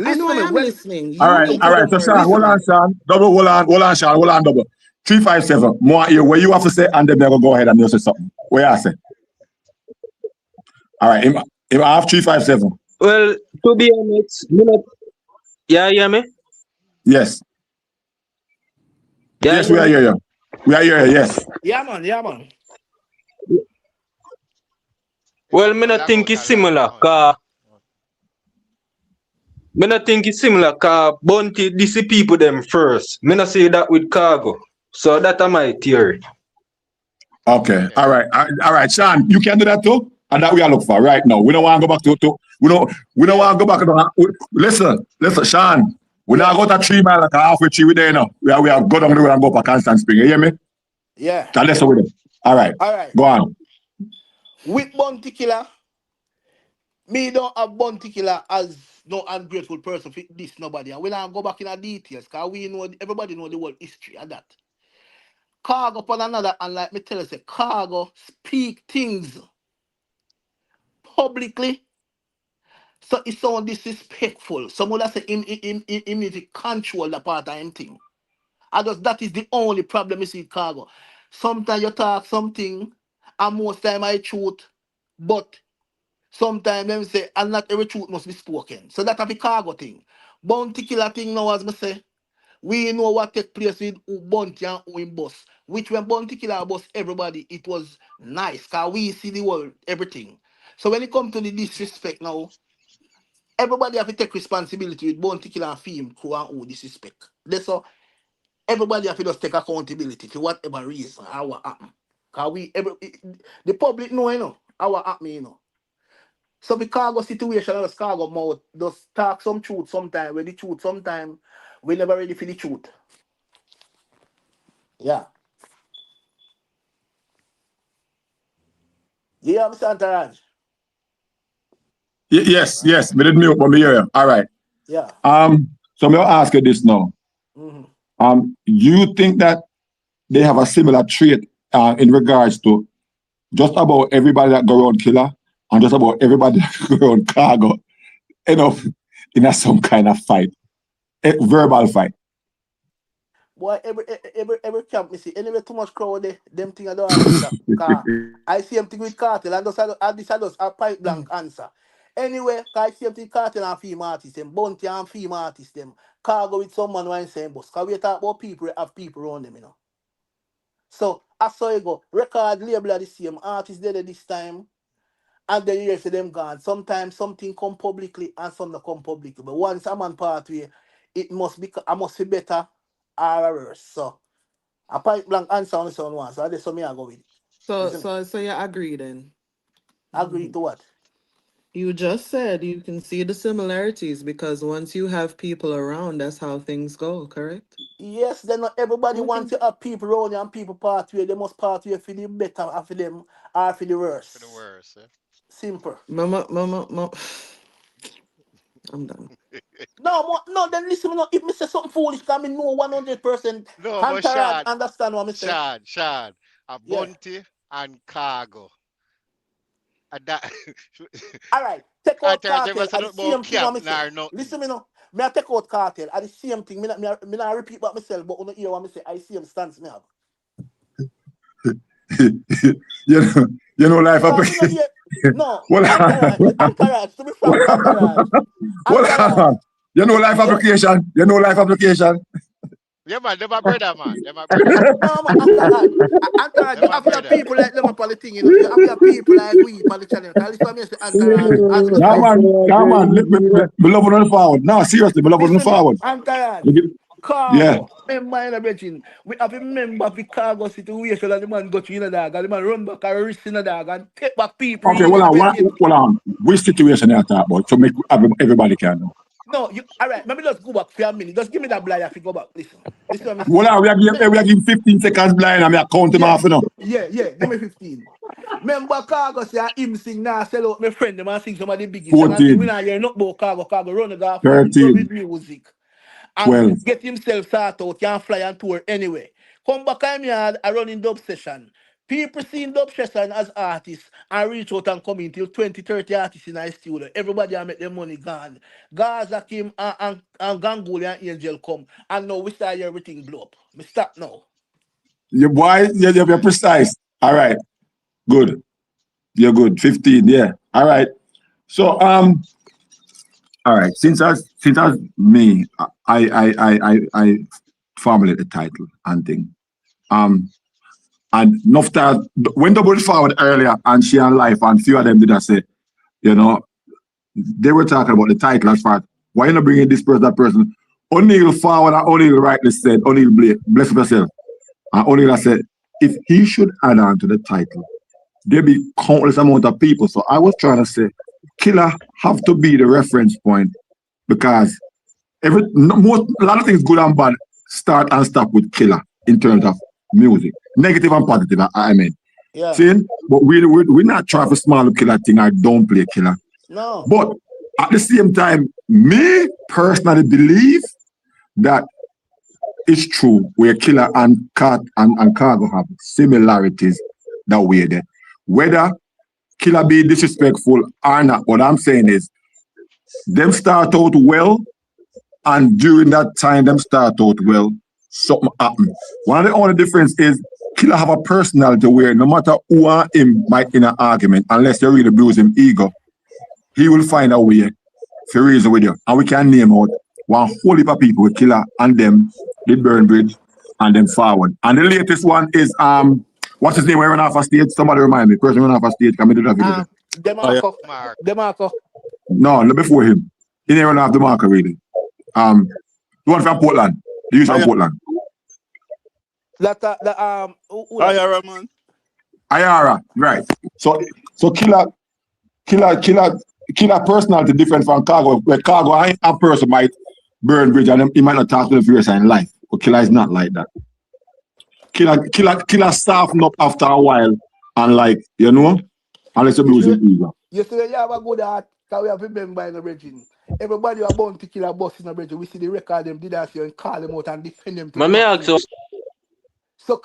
I know Listen I to me. am When listening. All You right, need all to be right. So, more Sean, hold on, listening. Sean. Double, hold on, Sean. Hold on, double. 357. More here. Where you have to say, and then never go ahead and you say something. Where I say? All right, him have 357. Well, to be honest, yeah, hear me? Yes. Yeah, Yes, hear we are me? here. We are here, yes. yeah man. Well, me Well, not I go think to it's line. similar, Oh, cause me not think it's similar, cause Bounty, this is people them first. Me not say that with Cargo. So that my theory. Okay. okay. All right. All right, Sean, you can do that too? And that we are looking for right now. We don't want to go back to we don't Yeah, want to go back to listen, Sean. We yeah, not go to 3 miles like halfway tree we there now. We are go down the road and go for Constant Spring. You hear me? yeah. And that's what we do. All right. All right. Go on. With Bounty Killer, me don't have Bounty Killer as no ungrateful person for this nobody. And we don't go back in the details because we know everybody know the whole history of that. Cargo upon another, and like me tell you, say Cargo speak things publicly. So it's so disrespectful. Someone that say him need to control the part of him thing. And just that is the only problem you see with Cargo. Sometimes you talk something, and most time I truth, but sometimes them say, and not every truth must be spoken. So that a the Cargo thing. Bounty killer thing now, as me say, we know what take place with who Bounty and who him boss. Which when Bounty killer boss everybody, it was nice, because we see the world, everything. So when it comes to the disrespect now, everybody have to take responsibility with Bounty killer and film crew and who disrespect. That's all. Everybody have to just take accountability for whatever reason how what happen. Cause the public know, you know, how what happen, you know. So the cargo situation and the cargo mouth just talk some truth sometime. When the truth sometime we never ready for the truth. Yeah. Yeah, Mr. Antaraj. Yes, Right. yes. Me did mute, but me hear you. All right. Yeah. So me ask you this now. Mm-hmm. You think that they have a similar trait in regards to just about everybody that go around killer and just about everybody that go around cargo end up in some kind of fight, a verbal fight. Boy, every camp me see anyway too much crowd there, them thing I don't answer. Cause I see them thing with cartel and just I just a pipe blank answer. Anyway, cause same thing cartel and female artists, them bounty and female artists, them cargo with someone who ain't saying boss. Cause we talk about people who have people around them, you know. So I saw you go. Record label are the same, artists there this time, and then you see them gone. Sometimes something come publicly and some not come publicly. But once a man part way, it must be I must be better or worse. So a point blank answer on the sound one. So that's what me I go with it. So you agree then? Agree to what? You just said you can see the similarities because once you have people around, that's how things go, correct? Yes, then not everybody Okay. wants to have people around you and people part way. They must part way for the better or for them or for the worse. For the worse. Eh? Simple. Mama. I'm done. No, then listen, no, if me say something foolish, can me know 100% No, but Hunter understand what me say. Sean, a Yeah. bounty and cargo. And that All right, take I out tell you, cartel say at the nothing about same thing what camp me say. nor nothing. Listen me no. Me I take out cartel at the same thing. Me not repeat what myself, but you hear what me say. I see him stance me have. you know life Because me application. no hear. No, Well, Anchorage, to be frank, Anchorage. well, you know life application. You know life application. Yeah, man, they're my brother, man. They're my brother. No, man, Anchorage, They're you my have your brother. people like them up on the thing, you know. You have your people like we on the channel. Because this one me say Anchorage, as we just Yeah, say. man. Me love on the forward. No, seriously, me love on the Listen, me, forward. Anchorage, Yeah. Khago, member in the bridging. We have a member of the Khago situation and the man go to in a dog and the man run back and risk in a dog and take back people Okay, in the well, bridging. which situation you talk about? So make everybody can know. No, you all right, maybe just go back for a minute. Just give me that blind if you go back. Listen what me say. Well, we are giving 15 seconds blind and we are counting off, you know. Yeah, give me 15. Remember Khago say him sing now sell out my friend them and sing some of the biggest. And I think we 14, not hear not about Khago run the golf and dub 13, his music. And 12. get himself start out, can fly and tour anyway. Come back I'm here a running dub session. People seeing dub session as artists and reach out and come in till 20, 30 artists in our studio. Everybody make their money gone. Gaza Kim and Ganguly and Angel come. And now we start hear everything blow up. Me stop now. Your boy, you're precise. All right, good. You're good. 15, yeah. All right. So all right. Since as me, I formulate the title and thing. And enough that when double forward earlier and she and life and few of them did I say, you know, they were talking about the title as far as why you not bringing this person, that person. O'Neill forward and O'Neill rightly said, O'Neill bless yourself. And O'Neill said, if he should add on to the title, there be countless amount of people. So I was trying to say, Killer have to be the reference point because a lot of things good and bad start and stop with Killer in terms of music, negative and positive. I mean, Yeah. see, but we're not trying to small up Killer thing. I don't play Killer, No. but at the same time, me personally believe that it's true where Killer and Khago have similarities that way there. Whether Killer be disrespectful or not, what I'm saying is them start out well, and during that time them start out well, something happen. One of the only difference is Killer have a personality where no matter who and him might in an argument, unless you really abuse him ego, he will find a way to reason with you. And we can name out one whole heap of people with Killer and them did Burn Bridge and then forward. And the latest one is what's his name? We're off a stage. Somebody remind me. Person run off a stage. Can we do that video? DeMarco. No, not before him. He didn't run off the marker really. The one from Portland. The youth from Portland. Ayara, man. Ayara, right. So Killer personality different from Khago. Where Khago, a person might burn bridge and he might not talk to the first in life. But Killer is not like that. Killer soften up after a while and like, you know, unless you lose your ego. You see, you have a good heart, because we have remember in the region. Everybody who are born to kill a boss in the region, we see the record them did that and call them out and defend them. So,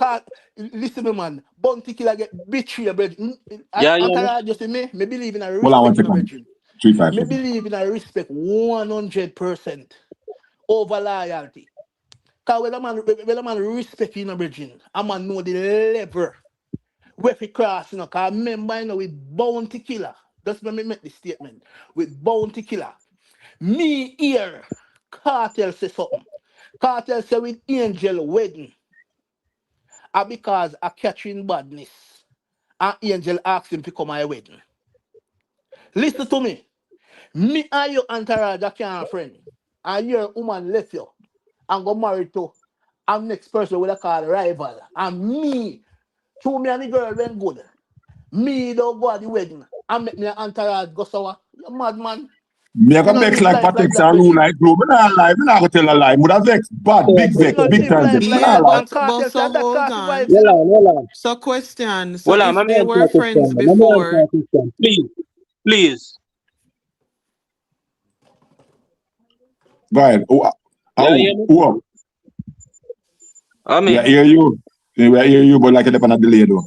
listen, me man, Bounty Killer get betrayed, brethren. I just say me believe in a respect in the region. Me believe in a respect 100% over loyalty. Because when a man respect in the region, a man know the level where he cross, you know, because remember, you know, with Bounty Killer, Just let me make the statement. With Bounty Killer. Me here, Cartel say something. Cartel say with Angel wedding. And because I catching badness. And Angel asked him to come my wedding. Listen to me. Me and your entourage a can't friend. And your woman left you. And go married to a next person with a call rival. And me, through me and the girl went good. Me don't go at the wedding. And make me an entourage go sour. You mad man. Me I Me go not vex live like life like Patex that, and rule Reggie. like glue. Me not lie, me not go tell a lie. Me da vex, bad, big Me vex, not big live time life vex. Me like not that. lie. And Cartel say so that hold Cartel on. vibes, you know. Hold on. So question. So Hold on, if let me they answer were a question. friends Let me answer before, a question. Please. Please. Go ahead. Yeah, hear me? Who? I We mean, hear you. We hear you, but like it depend on delay though.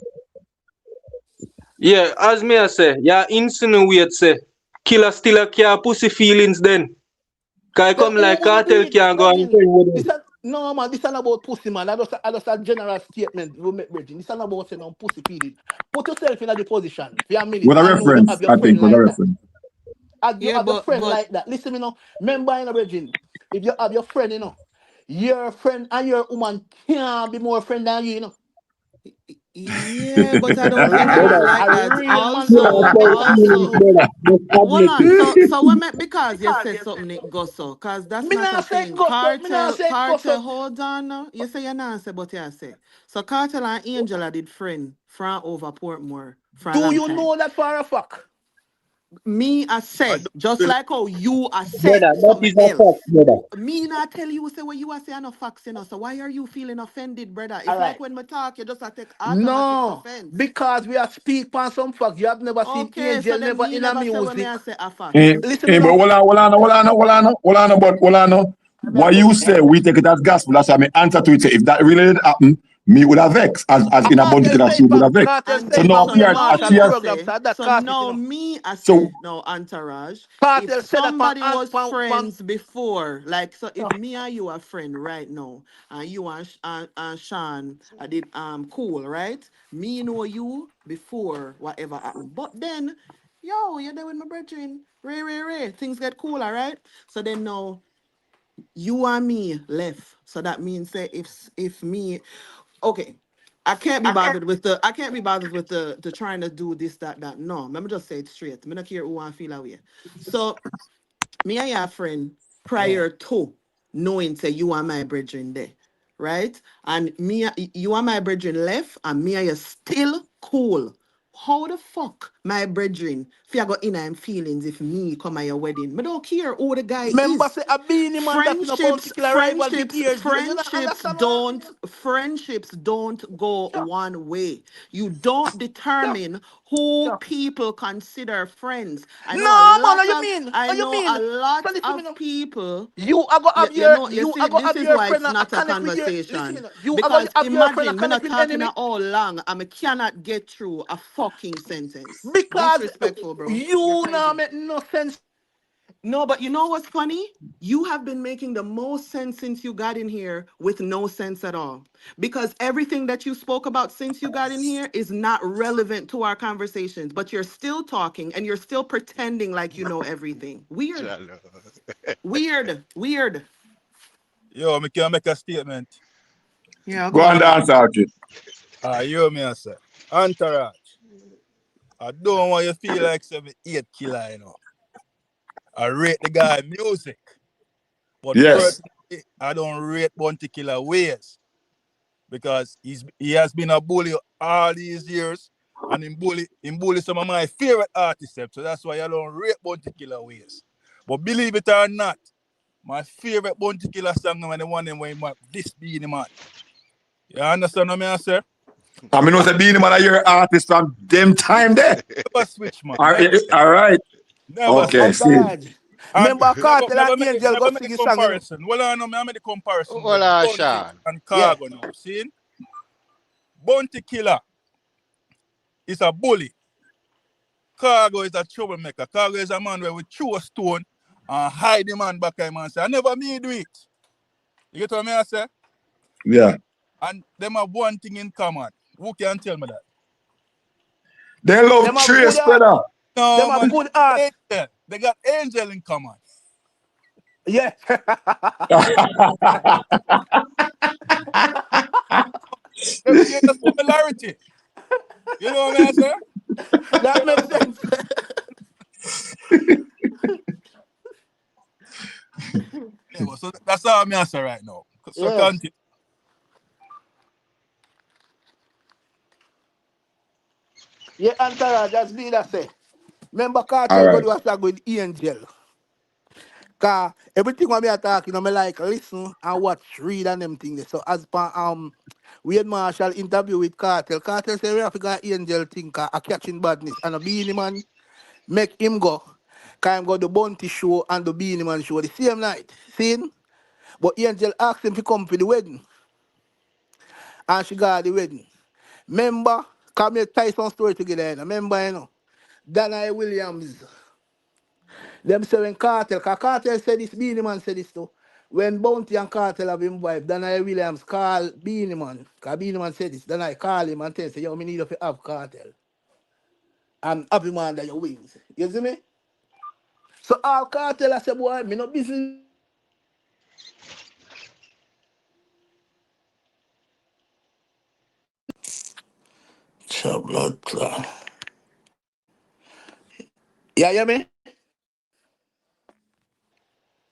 yeah, as me I say, yeah, insinuate say, killer still a care pussy feelings then. Cause I Then come like who will do cartel it? can't go and Reggie, friend with this him. is no man, this is not about pussy man. I just a general statement we make Reggie. This is not about saying pussy feeling. Put yourself in the position for a minute What a and know you reference, have your I friend think, was a like that. reference. And you yeah, have your but friend like that. Listen, you know, remember in the Reggie, if you have your friend, you know, your friend and your woman can't be more friend than you know. yeah, but I don't think of it Brother, like A that. real man killer can't Also, have better feelings, feeling. brother. Just hold admit on. it. So what meant because you said something it go so? Cause that's Me not a not say thing. go so, me not say go Cartel, so. hold on now. You say you not say, but you say. So Cartel and Angela did friend from over Portmore for a Do long you time. know that for a fact? Me I I say, don't just feel like how you I say Brother, that something is a else. fact, brother. Me not tell you say what you are saying no facts, you know. So why are you feeling offended, brother? All It's like right. when we talk, you just a take automatic No, offense. because we are speak on some fact. You have never seen Okay, so Angel then never me in a never say what me music. I say a facts. Listen, me But now. hold on, but hold on. What you say, we take it as gospel. That's why my answer to it say, if that really did happen, me would have vexed, as A in a bunch cartel of say shoe it would on have vexed. cartel And say So it then now on so Will here, now Marshall me actually, I program. say, So that so cast it, you now know. me I so say, no entourage. If Cartel said that somebody on was friends before, like so if me and you are friend right now, and you and, and Sean I did cool, right? Me know you before whatever happened. But then, yo, you're there with my brethren. Ray. Things get cooler, right? So then now you and me left. So that means say if me okay. I can't be bothered with the trying to do this, that. No, let me just say it straight. I don't care who I feel away. So me and your friend prior to knowing say you are my brethren there, right? And you are my brethren left, and me and you still cool. How the fuck my brethren feel got in and feelings if me come at your wedding? Me don't care who the guy Member is. say a beanie man that's in a bounty Friendships, killer rival with friendships, ears. You not friendships understand what? don't friendships don't go Sure, one way. You don't sure, determine who sure. people consider friends. No, man, what you mean? I What you know a mean? So lot listen me of now. people. You You see, are go this have is your why friend it's and not a connect with your listen me conversation. now. You are go Because have your friend and imagine me connect not with talking enemy. at all long and I cannot get through a fucking sentence. Because Disrespectful, bro. You're you now crazy. make no sense. No, but you know what's funny? You have been making the most sense since you got in here with no sense at all. Because everything that you spoke about since you got in here is not relevant to our conversations, but you're still talking and you're still pretending like you know everything. Weird, Jalo. weird. yo, me can make a statement. Yeah, go go and on. dance out it. You hear me I say. Entourage. I don't want you to feel like 78 killer, you know. I rate the guy music. But Yes. personally, I don't rate Bounty Killer ways. Because he has been a bully all these years. And he bully some of my favorite artists. So that's why I don't rate Bounty Killer ways. But believe it or not, my favorite Bounty Killer song is the one when he this being man. You understand what I say? I mean, no say Beanie Man are your artist from them time there. Never switch, man. All right. Never Okay, switch. see. Entourage. And Remember Cartel and me Angel go make sing the a song, you know. comparison. Well, I know me, I make the comparison with Hola, Bounty Sean. and Yeah. Khago now. See? Bounty Killer is a bully. Khago is a troublemaker. Khago is a man where we throw a stone and hide the man back him and say, I never me do it. You get what I say? Yeah. And them have one thing in common. Who can tell me that? They love Them have good Trace, art. brother. No, Them a man. good art. Angel. They got Angel in common. Yeah. Them share the similarity. You know what I say? That makes sense. Yeah, well, so that's all I'm answer right now. So Yes. continue. Yeah, Antara, that's me that say. Remember All Cartel go right. do a song with Angel. Cause everything what me attack, you know, me like listen and watch, read and them things. So as per Wade Marshall interview with Cartel, Cartel say we have to got Angel think a catching badness and a Beanie Man make him go. Cause him go the Bounty show and the Beanie Man show the same night. See? But Angel asked him to come for the wedding. And she got the wedding. Remember, come here tie some story together, you know. Remember, you know. Dana Williams. Them say when Cartel, cause Cartel said this, Beanie Man said this too. When Bounty and Cartel have him wife, Dana Williams call Beanie Man. Cause Beanie Man said this. Then I call him and tell him, say, yo, me need to have Cartel. And happy man that your wings. You see me? So all Cartel I say, boy, me not busy. Blood clot. Yeah, hear me?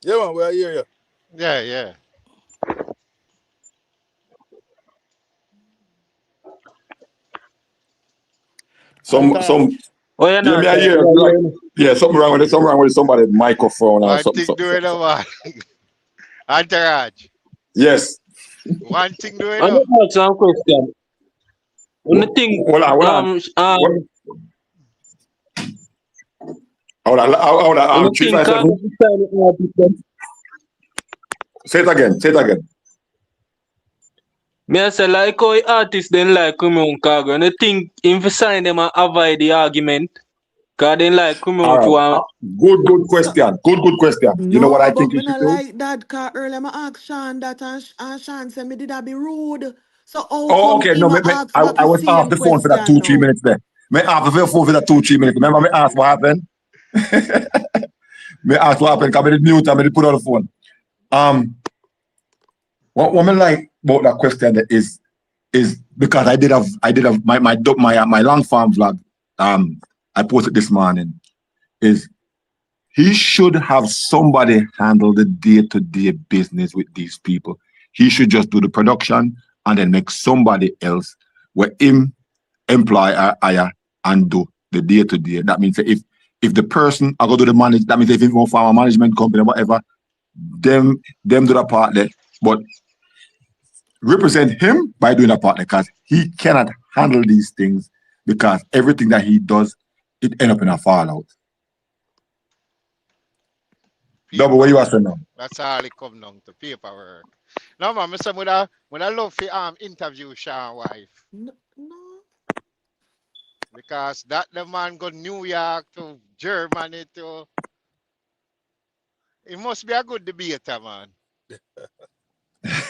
Yeah, man, we're here. Yeah, yeah. Some Entourage. Oh, yeah, yeah, no, me I sir. hear like yeah, something wrong with it, something wrong with somebody's microphone or One something, thing something, doing something, a something. man. Entourage. Yes. One thing doing I a. need to ask one question. When you think, Hold on. What, hold on, when you three, think five, Cargo seven. is sign the artist, them, Say it again. Say it again. me I say like how the artists then like come on Cargo. When you think if you sign them and avoid the argument, cause they like come All out right. to one. Good So question. Good question. You know what I no, think but you me should not do? like that cause earlier I asked Sean that and Sean said me did I be rude. So how Oh, come okay. No, him a ask back I the was off same the phone for that question 2-3 now? minutes there. Me off the phone for that 2-3 minutes. Remember me asked what happened? Me asked what happened because I did mute and I did put on the phone. What I like about that question is because I did have my long farm vlog. I posted this morning. Is he should have somebody handle the day-to-day business with these people. He should just do the production and then make somebody else where him employ or hire and do the day-to-day. That means that if the person I go to the manage, that means if he go for a management company, whatever, them do that part there. But represent him by doing a part because he cannot handle these things because everything that he does, it end up in a fallout. Double, what you Paperwork. asking now? That's all it come down to paperwork. No man, Mr. Would I love to interview Sean wife. No, no. Because that the man go New York to Germany to it must be a good debater, man.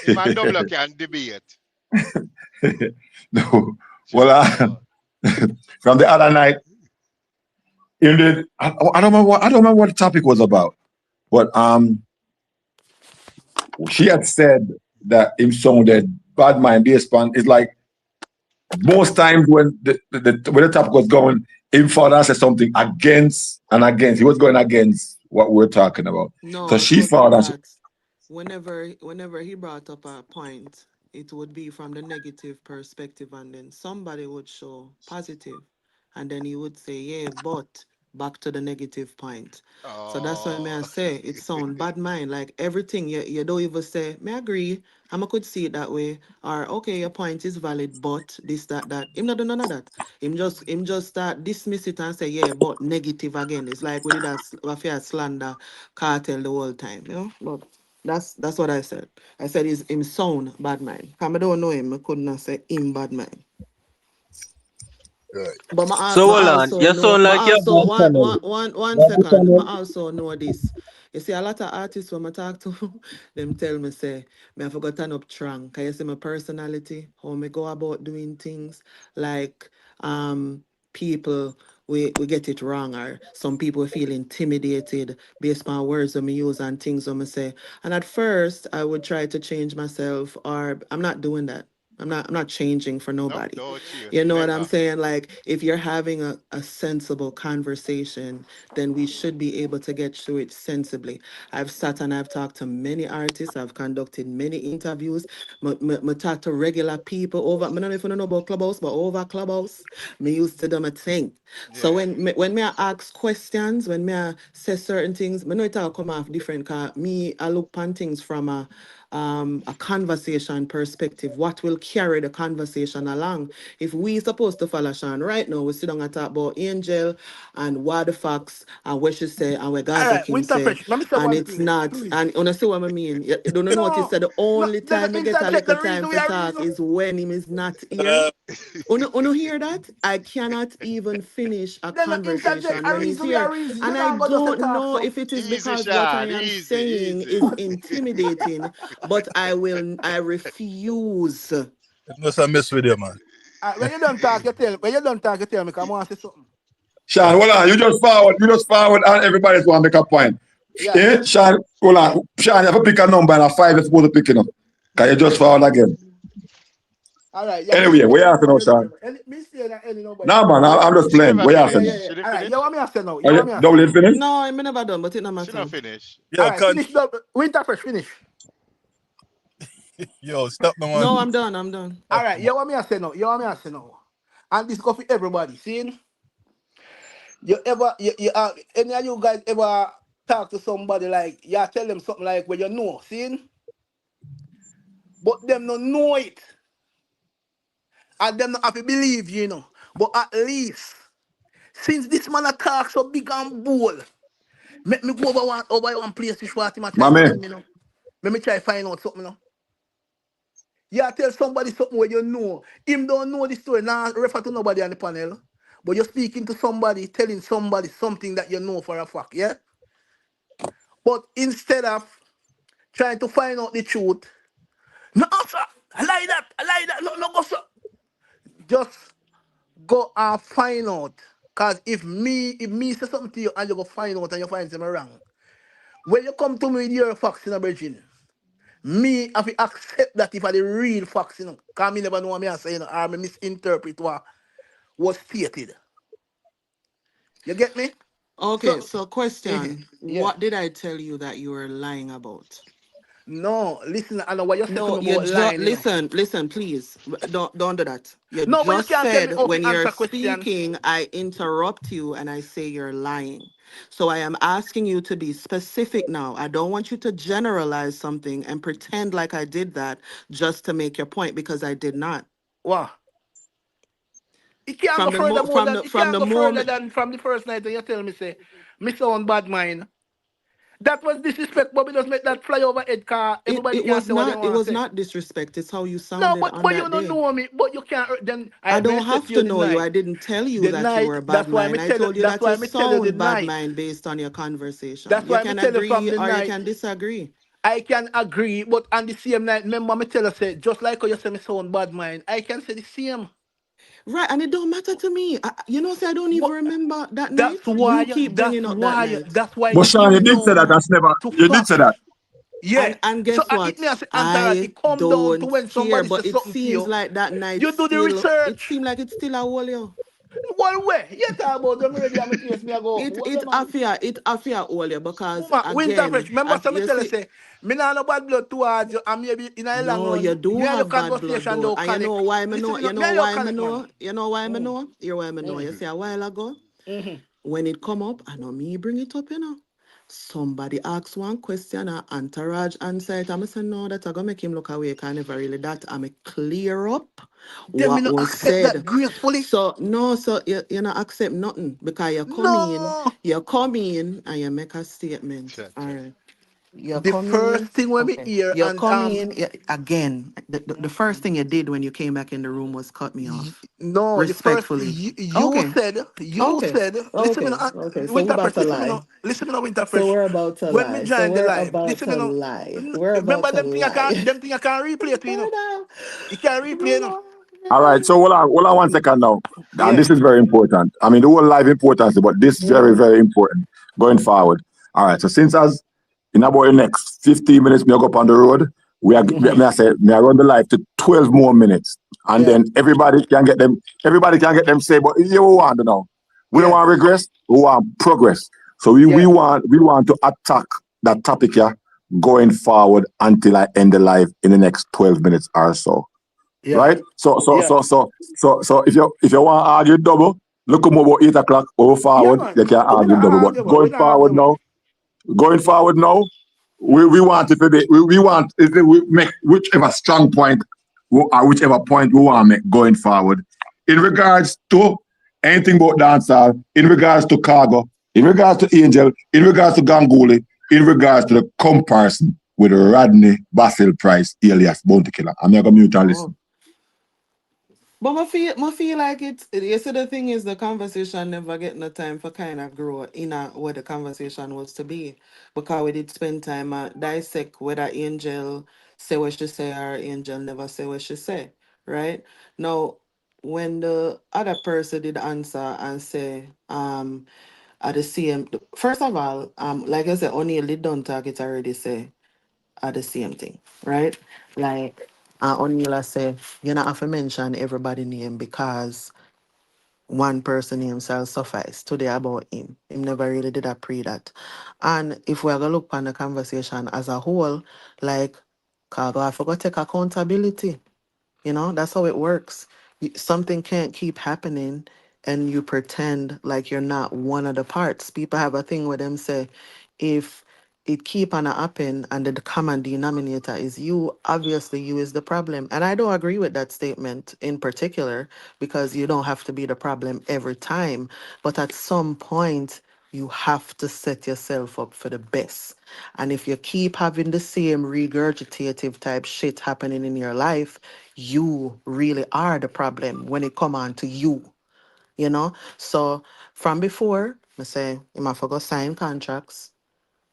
A man double can debate. No. Well, Just about. from the other night, indeed, I don't remember what the topic was about, but she had said that him sounded bad mind based on it's like most times when when the topic was going, him father said something against and against. He was going against what we're talking about. So No, she so he found out. brought whenever he brought up a point, it would be from the negative perspective, and then somebody would show positive, and then he would say, "Yeah, but back to the negative point." So that's why may I Oh, say it sound bad mind. Like everything you don't even say, may I agree, I could see it that way. Or okay, your point is valid, but this, that. Him not do none of that. Him just start dismiss it and say, yeah, but negative again. It's like we did a fair slander cartel the whole time, you know. But that's what I said. I said he's him sound bad mind. Cause I don't know him, I couldn't have say him bad mind. Right. But So hold on, you sound I like you have also one one channel. one one one You have the second. I channel. also know this. You see, a lot of artists when I talk to them tell me say, me I forgot turn up strong. Can you see my personality? How me go about doing things like people we get it wrong, or some people feel intimidated based on words that me use and things that me say. And at first I would try to change myself, or I'm not doing that. I'm not changing for Nope, nobody. don't change. You know what I'm Never. saying? Like, if you're having a sensible conversation, then we should be able to get through it sensibly. I've sat and I've talked to many artists, I've conducted many interviews, I talk to regular people over, I don't know if you know about Clubhouse, but over Clubhouse, me used to do my thing. So Yeah. when me I ask questions, when me I say certain things, me know it all come off different, cause me I look on things from a conversation perspective. What will carry the conversation along? If we supposed to follow Sean right now, we sit down and talk about Angel and what the facts and what she say and what All Gaza right, Kim say, Winterfresh. Let me say and one it's thing, not. please. And you see what I mean? You don't know what he No, said. The no, only let time me I get a interject. little The time reason we for are talk reason. is when him is not here. Uno hear that? I cannot even finish a Then the interject. conversation A when he's reason we are here. reason. And Me I not go just to don't talk know so. if it is Easy, because what I Sean. am Easy, saying easy. is intimidating, but I refuse. Must I mess with you, man. When you don't talk, you tell. When you don't talk, you tell me. Come on, say something. Sean, hold on. You just forward, and everybody's going to make a point. Yeah. Sean, hold on. Sean, you have to pick a number, and a 5 is supposed to pick it up. Can you just forward again? All right. Yeah. Anyway, Me we have to know, nobody Sean. remember. Me say that any nobody No, man, remember. I'm just She playing. never We have to Yeah, know. finished. yeah, yeah. She didn't All right. You finish. want me to say no? You Are want you me to say double no? it finished? No, I never done, but it not She not matter. finished. All Yo, right. Finish the Winterfresh. Finish. yo, stop the No, man. I'm done. I'm done. All right. You want me to say no? You want me to say no? And this go for everybody. See? You ever any of you guys ever talk to somebody like you tell them something like when you know, see? But them don't know it. And them not have to believe you, know. But at least since this man a talk so big and bold, make me go over one place which what him a try Mommy, tell me, you know. Let me try find out something, you know. You tell somebody something where you know. Him don't know the story. Now refer to nobody on the panel. But you're speaking to somebody, telling somebody something that you know for a fact, yeah? But instead of trying to find out the truth, no, sir, I like that, no, go, sir. Just go and find out. Cause if me say something to you and you go find out and you find something wrong, when you come to me with your facts in a virgin, me have to accept that if I the real facts, you know, cause me never know what me I say, you know, or me misinterpret what was stated. You get me? Okay, So so question. yeah. What did I tell you that you were lying about? No, listen, I know what you said to No, me you about just lying, you know. listen, please. Don't do that. You No, but you just can't tell me said how when to you're answer question. speaking, I interrupt you and I say you're lying. So I am asking you to be specific now. I don't want you to generalize something and pretend like I did that just to make your point because I did not. Wow. It can't go From the further more than it from can't the go further moment than from the first night when you tell me say, me sound bad mind. That was disrespect, but we just make that fly over head car. Everybody can say what they it want to was say. not disrespect. It's how you No, sounded but on but you that don't day. know me. But you can't then I I may don't say to have you to the know you. night. I didn't tell you The that you were night, a bad mind. I told you that's that you why me tell you the sound bad night. mind based on your conversation. That's You why me can tell you from agree the or you night. can disagree. I can agree, but on the same night, remember me tell you say, just like how you say me sound bad mind, I can say the same. Right, and it don't matter to me. You know, say I don't even What remember that night. You keep that's bringing up that why night. that's why but me Sean, you him did say that. down That's never. to You did say that. facts. Yeah. And So guess I it me what? as entourage, I it come down to don't when care, somebody but says it something to seems you, like that night you do the still. It research. seems like it's still a whole yo. One way. You talk about them already at my place, me I go, hold them man. It affair all you because Woman, winter fresh. again, Remember something you tell you see. say, me nah no bad blood towards you and maybe in a long No, you run, do me and your have bad blood conversation though. don't And you know connect. why me Listen, know, me, no, you me know and you why me connect, man. know, you know why me Mm, know, you why me know. You mm, see a while ago, mm. when it come up, I know me bring it up, you know. Somebody asks one question and entourage answer it. I'm saying no, that I gonna make him look away. I never really that. I'm clear up Then me what no was accept that said. gracefully. So no, so you not accept nothing because No. you come in and you make a statement. Check, All check. right. You The come first in, thing when me okay. hear You and come in again. The first thing you did when you came back in the room was cut me off. no, the first Respectfully. you Okay. said you Okay. said listen me Okay. no Okay. So we're about Winterfresh to listen lie. me no So Winterfresh we're about to when me lie. So join the we're live about listen me to no lie. We're about remember to lie. them thing I can replay to you know Brother, you can replay you know brother, All right, so hold on 1 second now. And Yeah. this is very important. I mean, the whole life importance, but this very, very important going forward. All right, so since as in about the next 15 minutes, me go up on the road, me I say, me I run the live to 12 more minutes. And Yeah. then everybody can get them say, but you want to know. We don't Yeah. want regress, we want progress. So we Yeah. want to attack that topic here going forward until I end the live in the next 12 minutes or so. Yeah. Right? So Yeah. if you want to argue double, look about 8 o'clock over Yeah, forward, man. they can We argue not double. But argue, man. We not argue, man. going forward now, we want it to be we want it, we make whichever strong point or whichever point we want to make going forward. In regards to anything about dancehall, in regards to Khago, in regards to Angel, in regards to Ganguly, in regards to the comparison with Rodney Basil Price alias Bounty Killer. I'm not gonna mute and listen. But I feel like it's you see the thing is the conversation never get no time for kind of grow in a what the conversation was to be. Because we did spend time dissect whether Angel say what she say or Angel never say what she say. Right? Now when the other person did answer and say at the same first of all, like I said, only a don't talk it already say are the same thing, right? Like O'Neill say, you not have to mention everybody name because one person name shall suffice. Today about him. Him never really did a pre that. And if we're gonna look on the conversation as a whole, like Cargo, I forgot to take accountability. That's how it works. Something can't keep happening and you pretend like you're not one of the parts. People have a thing where them say, if it keep on happen and the common denominator is you, obviously you is the problem. And I don't agree with that statement in particular because you don't have to be the problem every time. But at some point, you have to set yourself up for the best. And if you keep having the same regurgitative type shit happening in your life, you really are the problem when it come on to you. So from before, I say, you might forgo sign contracts.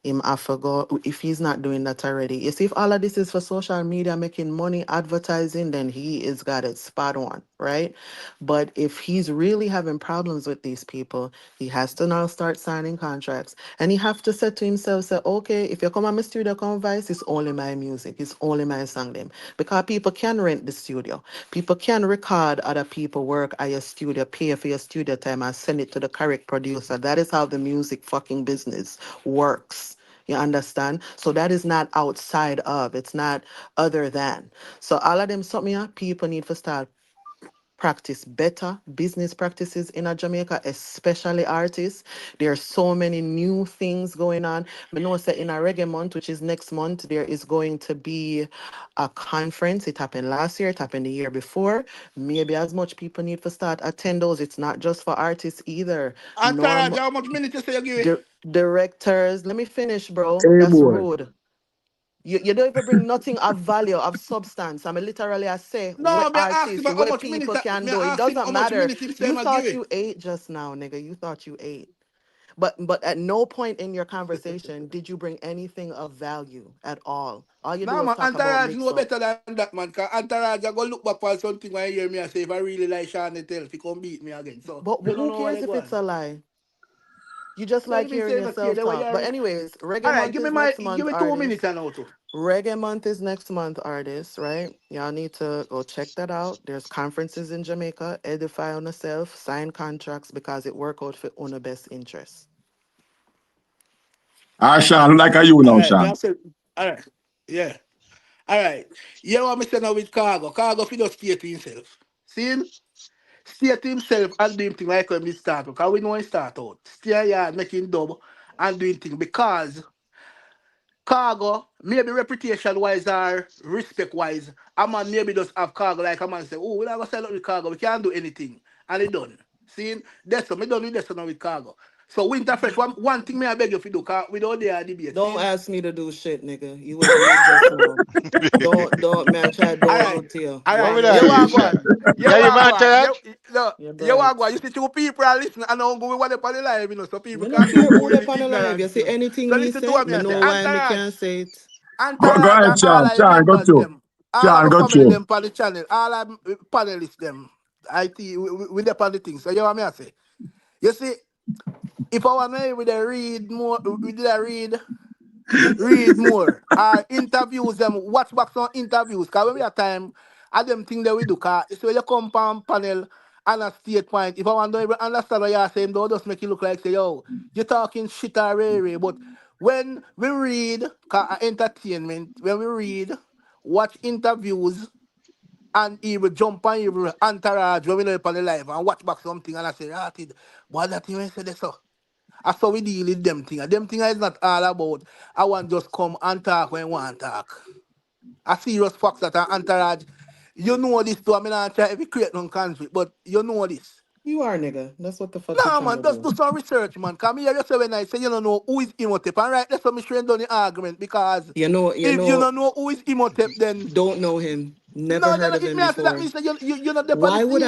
Him I forgot if he's not doing that already. You see, if all of this is for social media making money, advertising, then he is got it spot on, right? But if he's really having problems with these people, he has to now start signing contracts. And he have to say to himself, say, okay, if you come on my studio convice, it's only my music, it's only my song them. Because people can rent the studio. People can record other people work at your studio, pay for your studio time and send it to the correct producer. That is how the music fucking business works. You understand? So that is not outside of, it's not other than. So all of them something people need to start practice better business practices in a Jamaica, especially artists. There are so many new things going on. I know that in a reggae month, which is next month, there is going to be a conference. It happened last year, it happened the year before. Maybe as much people need to start attend those. It's not just for artists either. Antaraj, how much minutes you say you give it? Directors, let me finish, bro. Hey That's boy. rude. You don't even bring nothing of value, of substance. I mean, literally, I say, No, what me ask him artists, how what much minutes. people can Me do. It ask him doesn't how much matter. minutes him say You him give thought it. you ate just now, nigga. You thought you ate. But at no point in your conversation did you bring anything of value at all. All you do Nah, was man, talk about Antaraj mix know up. better than that, man. Cause Antaraj, I go look back for something when I hear me I say if I really like Sean tell, if he come beat me again. So But you don't who know what cares they if go it's on. a lie? You just Well, like me hearing say no care. yourself They were talk. But hearing. anyways, All Reggae right, Month is next give month, me 2 minutes artists. and now too. Reggae Month is next month, artists, right? Y'all need to go check that out. There's conferences in Jamaica, edify on yourself, sign contracts because it work out for on the best interest. Sean, like are you All now, right, me I Sean? say, all right, yeah, all right. You know what me say now with Cargo? Cargo fi just stay to himself. See him? Stay to himself and do him thing like when he start. Because we know he start out. Stay here making dub and doing thing because Cargo, maybe reputation wise or respect wise, a man maybe just have Cargo like a man say, oh, we not gonna sell out with Cargo, we can't do anything. And he done. See, that's what me done with this now with Cargo. So Winterfresh, one thing me I beg you if you do, cause we don't dare debate. Don't See? ask me to do shit, nigga. You was rude just now. Don't man try All don't right. rude to you. All You What right. we already that? You are rude. going. You Yeah, you are man, going. Taraj? No, You're you are bright. going. You see two people are listening and don't go with what they on the live, so people Me no can do care who they really on the live. You ignorance, see So anything me listen to say, what me me I say. know why me can't say it. Go Antaraj ahead, and all Sean. of the Sean, go members through. them. all of Sean, my go family through. them on the channel, all of panelists them, IT with the on the things. So you know what I say? You see, if I want to with a read more, we did a read more. Interviews them, watch back some interviews. Cause when we have time, I them thing that we do. Cause so when you come on panel and a state point, if I want to even understand what you're saying, don't just make it look like say, yo, you're talking shit already. But when we read, cause entertainment, when we read, watch interviews, and he will jump on even entourage when we know on the live and watch back something and I say, boy, that thing I said this so. That's how we deal with them things. Them things is not all about I want just come and talk when I want to talk. A serious facts that an entourage. You know this too. I mean, I try to create no conflict, but you know this. You are, nigga. That's what the fuck you Nah, trying man, to just do. do some research, man. Come here, you say when I say you don't know who is Imhotep. And right, that's what me straight down the argument because You know, if you don't know who is Imhotep, then don't know him. Never no, you heard know, of if him me I say that before. means that you're not there on the scene.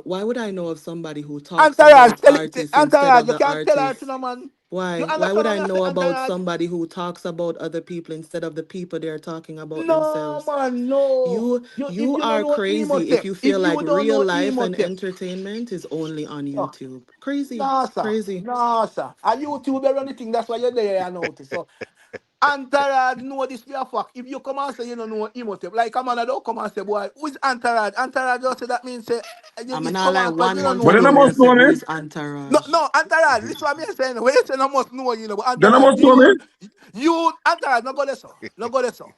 Why would I know of somebody who talks Entourage, about tell it, artists instead entourage, of you the can't tell her to artist? no man. You Why would understand I what I know say, about entourage? somebody who talks about other people instead of the people they're talking about No, themselves? man, no. If You you don't are know crazy if Imhotep, you if feel like you don't real know life and Imhotep, entertainment is only on oh, YouTube. Crazy. no, sir. Crazy. No, sir. And YouTube or anything, that's why you're there, you know. So, Entourage know this be a fact. If you come and say you don't know Imhotep, like a man, I don't come and say, boy, who is Entourage? Entourage just say that means say, you I'm this not come like on, because one you don't month know Well, then I ago, him. me I must say know who me. is No, Entourage. no, Entourage. This is what I'm saying. When you say I must know you know, but Then I Entourage, must know me. you, Entourage, no go there, so. No go there, so.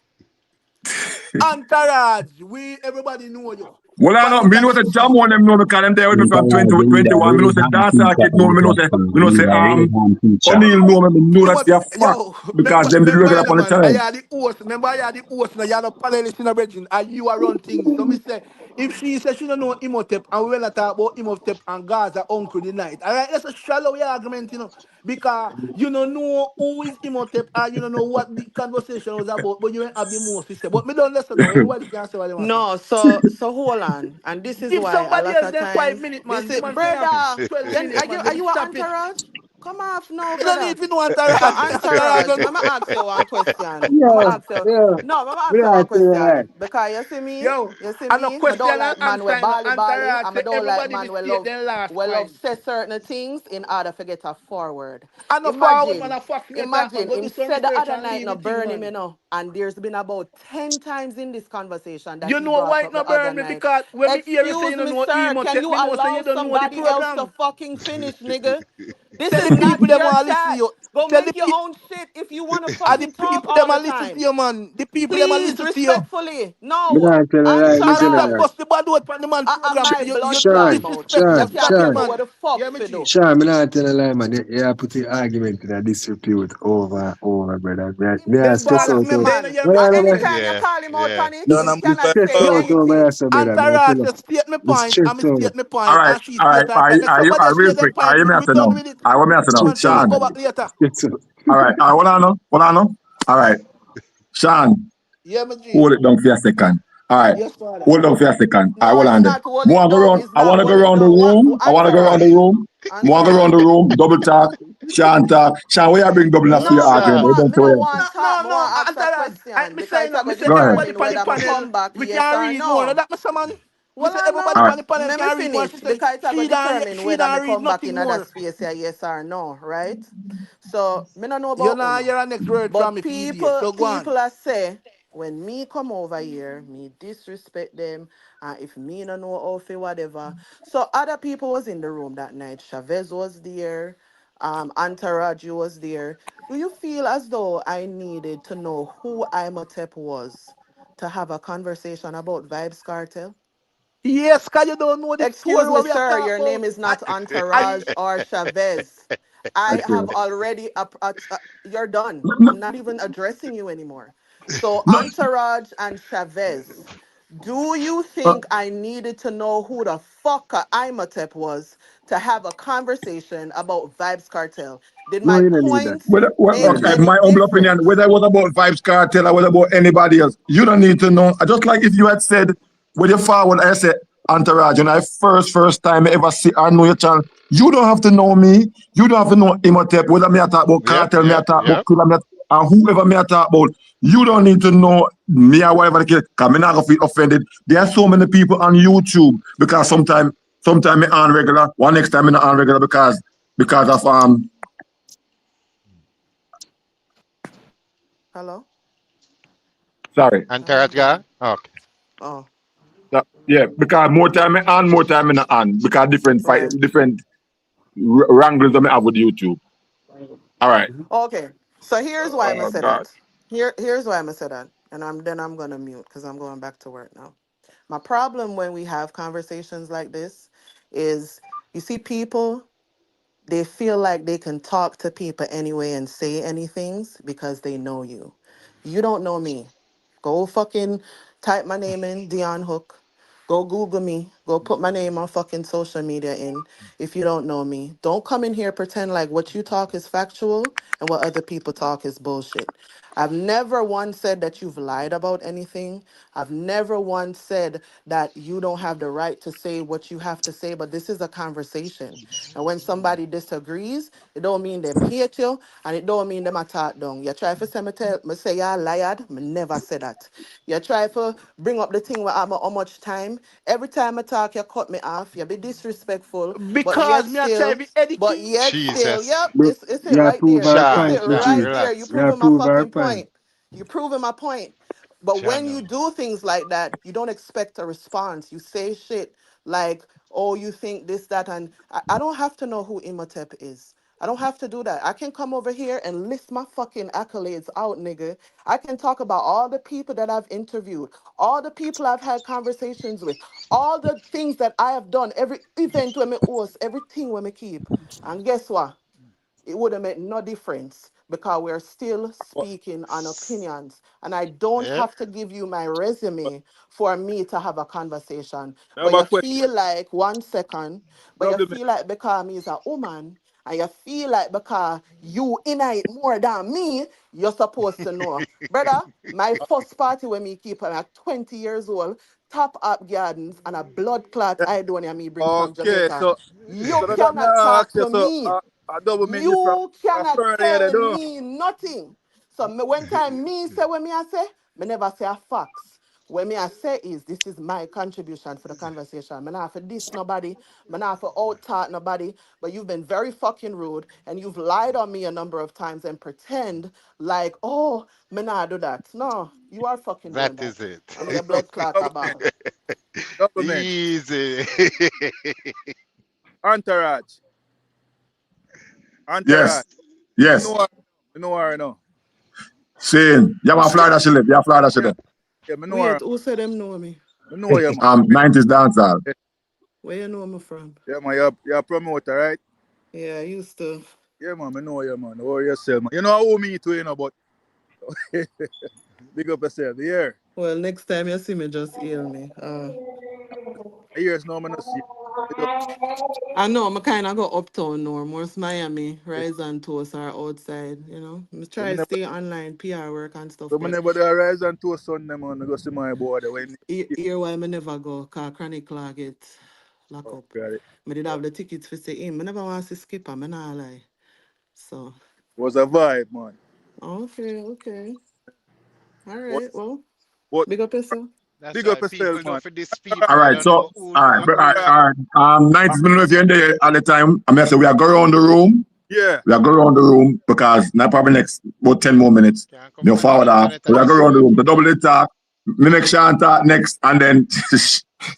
Entourage, we, everybody know you. Well, I Pan know, me know the internet jam scene. one them know because them there with me from 2021. Me know say Dancehall kid know me. Me know say O'Neal know me. Me know You that must, they are fact yo, because them did remember, regular you know, upon the man, I channel. had the host, remember, I had the host, now you had a panelist in the region, and you are run things. So, me say, if she says she don't know Imhotep, and we will not talk about Imhotep and Gaza uncle the night, all right, that's a shallow argument, you know, because you don't know who is Imhotep, and you don't know what the conversation was about, but you ain't have the most to say. But me don't listen now, everybody can say what they want to say. No, so hold on. And this is Give why a somebody lot else of them 5 times minutes, this man. The is man say have brother. 12 Then minutes, man. are you an Stop it. entourage? Come off no, You don't brother. need to know So entourage. Entourage entourage, don't Mama ask you one question. Mama Yeah, ask you yeah. no, Mama We ask you are one saying that. question. Because Yo, you see and a me, I question don't and like man we answer, you know, bally, entourage and I say don't like everybody man mistake their last we love point. say certain things in order to get a forward. And a forward man, Imagine, a fucking attack, man. imagine Go him do some said the research other and night leave no it thing, burn him, man. and there's been about 10 times in this conversation that You he know brought why it up no the other burn me? night. Because when me hear you say you Excuse don't me, know sir. Can Imhotep, you me know say allow you don't know the somebody else to program. fucking finish, nigga? This Tell is the not people them your want to listen to chat. you. Go Tell the make your people, own shit if you want to and the fucking talk people them all the want listen to time. you, man. The people them want Please, listen to you. respectfully. Me No. not tell a lie, And if that listener. Entourage. bust the bad word from the man program, My you blood clot Sean, mouth. disrespect You Sean, can't it, tell me Sean, man. what the You fuck hear me, to G? do. Sean, me not tell a lie, man. You put the argument in a disrepute over and over, brother. Him Me I Them stress fall ballot out off me, me, over. man. man. You hear me Hold And on, say? hold on. anytime you Yeah, call him out yeah. on it, Me Don't him cannot stress say out Yo, over anything. yourself, brother. Me I tell Entourage, you. just state my Me point, stress and me out. state my All point, right, and she all right, state her all right, point. If all right, somebody all else right, real state them quick. All right, point, you may have we to done know. with it. All right, what me have to Come know? on, say we Sean. go back later. Stress out. All right, hold on, no. All right, Sean. Yeah, my G. Hold it down for a second. All right. Yes, father. Hold it down for a second. All right, No, hold it's on there. not hold it Go down. around. It's I not want to go hold it around the down. What room. I want to go around the entourage? room. Want to go around Entourage. the room. Double talk. Sean talk. Sean, where you bring double up for your No, me argument? don't But you Entourage. don't want. Me say don't where. No, want talk. no, Me no, want ask a Entourage. question Me because say it's no. Me going say to Go ahead. everybody determine on the whether I panel, come back we yes can or read more. No, no. that me say, man. Me Well, say I everybody All know. right. on the panel Let me can read more. She finish say because it's going to determine she whether I don't read come back nothing in other more. space here, yes or no, right? So, me don't know You about know, uno. you're a next word from But me for idiot. So go on. people are say, when me come over here, me disrespect them, and if me no know how fi whatever. So other people was in the room that night. Chavez was there, Entourage was there. Do you feel as though I needed to know who Imhotep was to have a conversation about Vibes Cartel? Yes, cause you don't know the Excuse story me, what we are sir. talking Your name about. is not I Entourage or Chavez. I Okay. have already. You're done. No, I'm not even addressing you anymore. So, no, Entourage and Chavez, do you uh, think I needed to know who the fuck a Imhotep was to have a conversation about Vibes Cartel? Did No, my you don't need that. points make No. okay, any my humble opinion, difference? whether it was about Vibes Cartel or whether about anybody else, you don't need to know. Just like if you had said, when you forward, I said, Entourage, and I first time I ever see or know your channel, you don't have to know me. You don't have to know Imhotep, whether me I talk about Yep, cartel, me I yep, talk about yep. killer, me. and whoever me I talk about, you don't need to know me or whatever the case, because I'm not going to feel offended. There are so many people on YouTube, because sometimes me on regular, one next time me not on regular because of Hello? sorry. Entourage guy? Okay. Oh, Yeah, because more time me on, more time me not on, because right. different wrangles that me have with YouTube. All right. Okay. So here's why I'm gonna Oh say God. that. Here's why I'm gonna say that. And I'm gonna mute because I'm going back to work now. My problem when we have conversations like this is you see people, they feel like they can talk to people anyway and say anything because they know you. You don't know me. Go fucking type my name in, Dion Hook. Go Google me. Go put my name on fucking social media in if you don't know me. Don't come in here pretend like what you talk is factual and what other people talk is bullshit. I've never once said that you've lied about anything. I've never once said that you don't have the right to say what you have to say, but this is a conversation. And when somebody disagrees, it don't mean them hate you and it don't mean them attack down. You try to say me say you lied, me never say that. You try to bring up the thing where I'm how much time. Every time I talk, you cut me off. You be disrespectful, Because me I try to but educate. yet still, Jesus. yep, Bro, it's it you right approve there. our It's point, it Sean, right Eugene. there. You relax. You proving my approve our fucking point. point. You proving my point. But when you Channel. do things like that, you don't expect a response. You say shit like, oh, you think this, that, and I don't have to know who Imhotep is. I don't have to do that. I can come over here and list my fucking accolades out, nigga. I can talk about all the people that I've interviewed, all the people I've had conversations with, all the things that I have done, every event where me host, everything where me keep. And guess what? It would have made no difference because we're still speaking on opinions. And I don't Yeah. have to give you my resume for me to have a conversation. I But have a you question. feel like, 1 second, but you Double man. feel like because me is a woman, and you feel like because you in it more than me, you're supposed to know. Brother, my first party when me keep I'm at 20 years old, top up gardens and a blood clot Yeah. I don't me bring from Okay, Jamaica. so You let me cannot talk ask you. to So me. I double man you from You cannot Florida, tell you know. me nothing. So when time me say when me I say, me never say a facts. When me I say is this is my contribution for the conversation. Me not have to diss nobody, me not have to out talk nobody, but you've been very fucking rude and you've lied on me a number of times and pretend like, oh, me not do that. No, you are fucking doing That that. is it. And your blood clot Double, about. double man. Easy. Entourage. Yes. Entourage. Yes. Me know her, you know. Saying, you have a Yeah, Florida she live. You have Florida she yeah, live. yeah, me know her. Wait, who said them know me? Me know you, man. 90s dancehall. Yeah, Where you know me from? yeah, man, you're a promoter, right? Yeah, I used to. Yeah, man, me know you, man. How yourself, man. You know how me too, you know, but big up yourself. Yeah. Well, next time you see me, just heal me. Years now, man, I see. Big up. I know I'm kind of go uptown now, more Miami, Rise and Toast are outside, you know. I So try me to never, stay online, PR work and stuff, so me but never do a rise and toast Sunday, man. I go see my boy there when here why me never go, cause Chronic Law get lock oh, up. got it. Me did have the tickets for see him. I never want to skip him, I not lie. So, Was a vibe, man. okay. All But, right, well, but big up yourself. That's big up why yourself, people man. don't for these All people. right, Don't so know who all right, know who. all right. 90s minutes if you're in there at the time. I mean, I say we are going around the room. Yeah. We are going around the room because now probably next about 10 more minutes. Can't come You from forward off. internet We at are the going around the same room. The double time. the talk. Me make Sean talk next, and then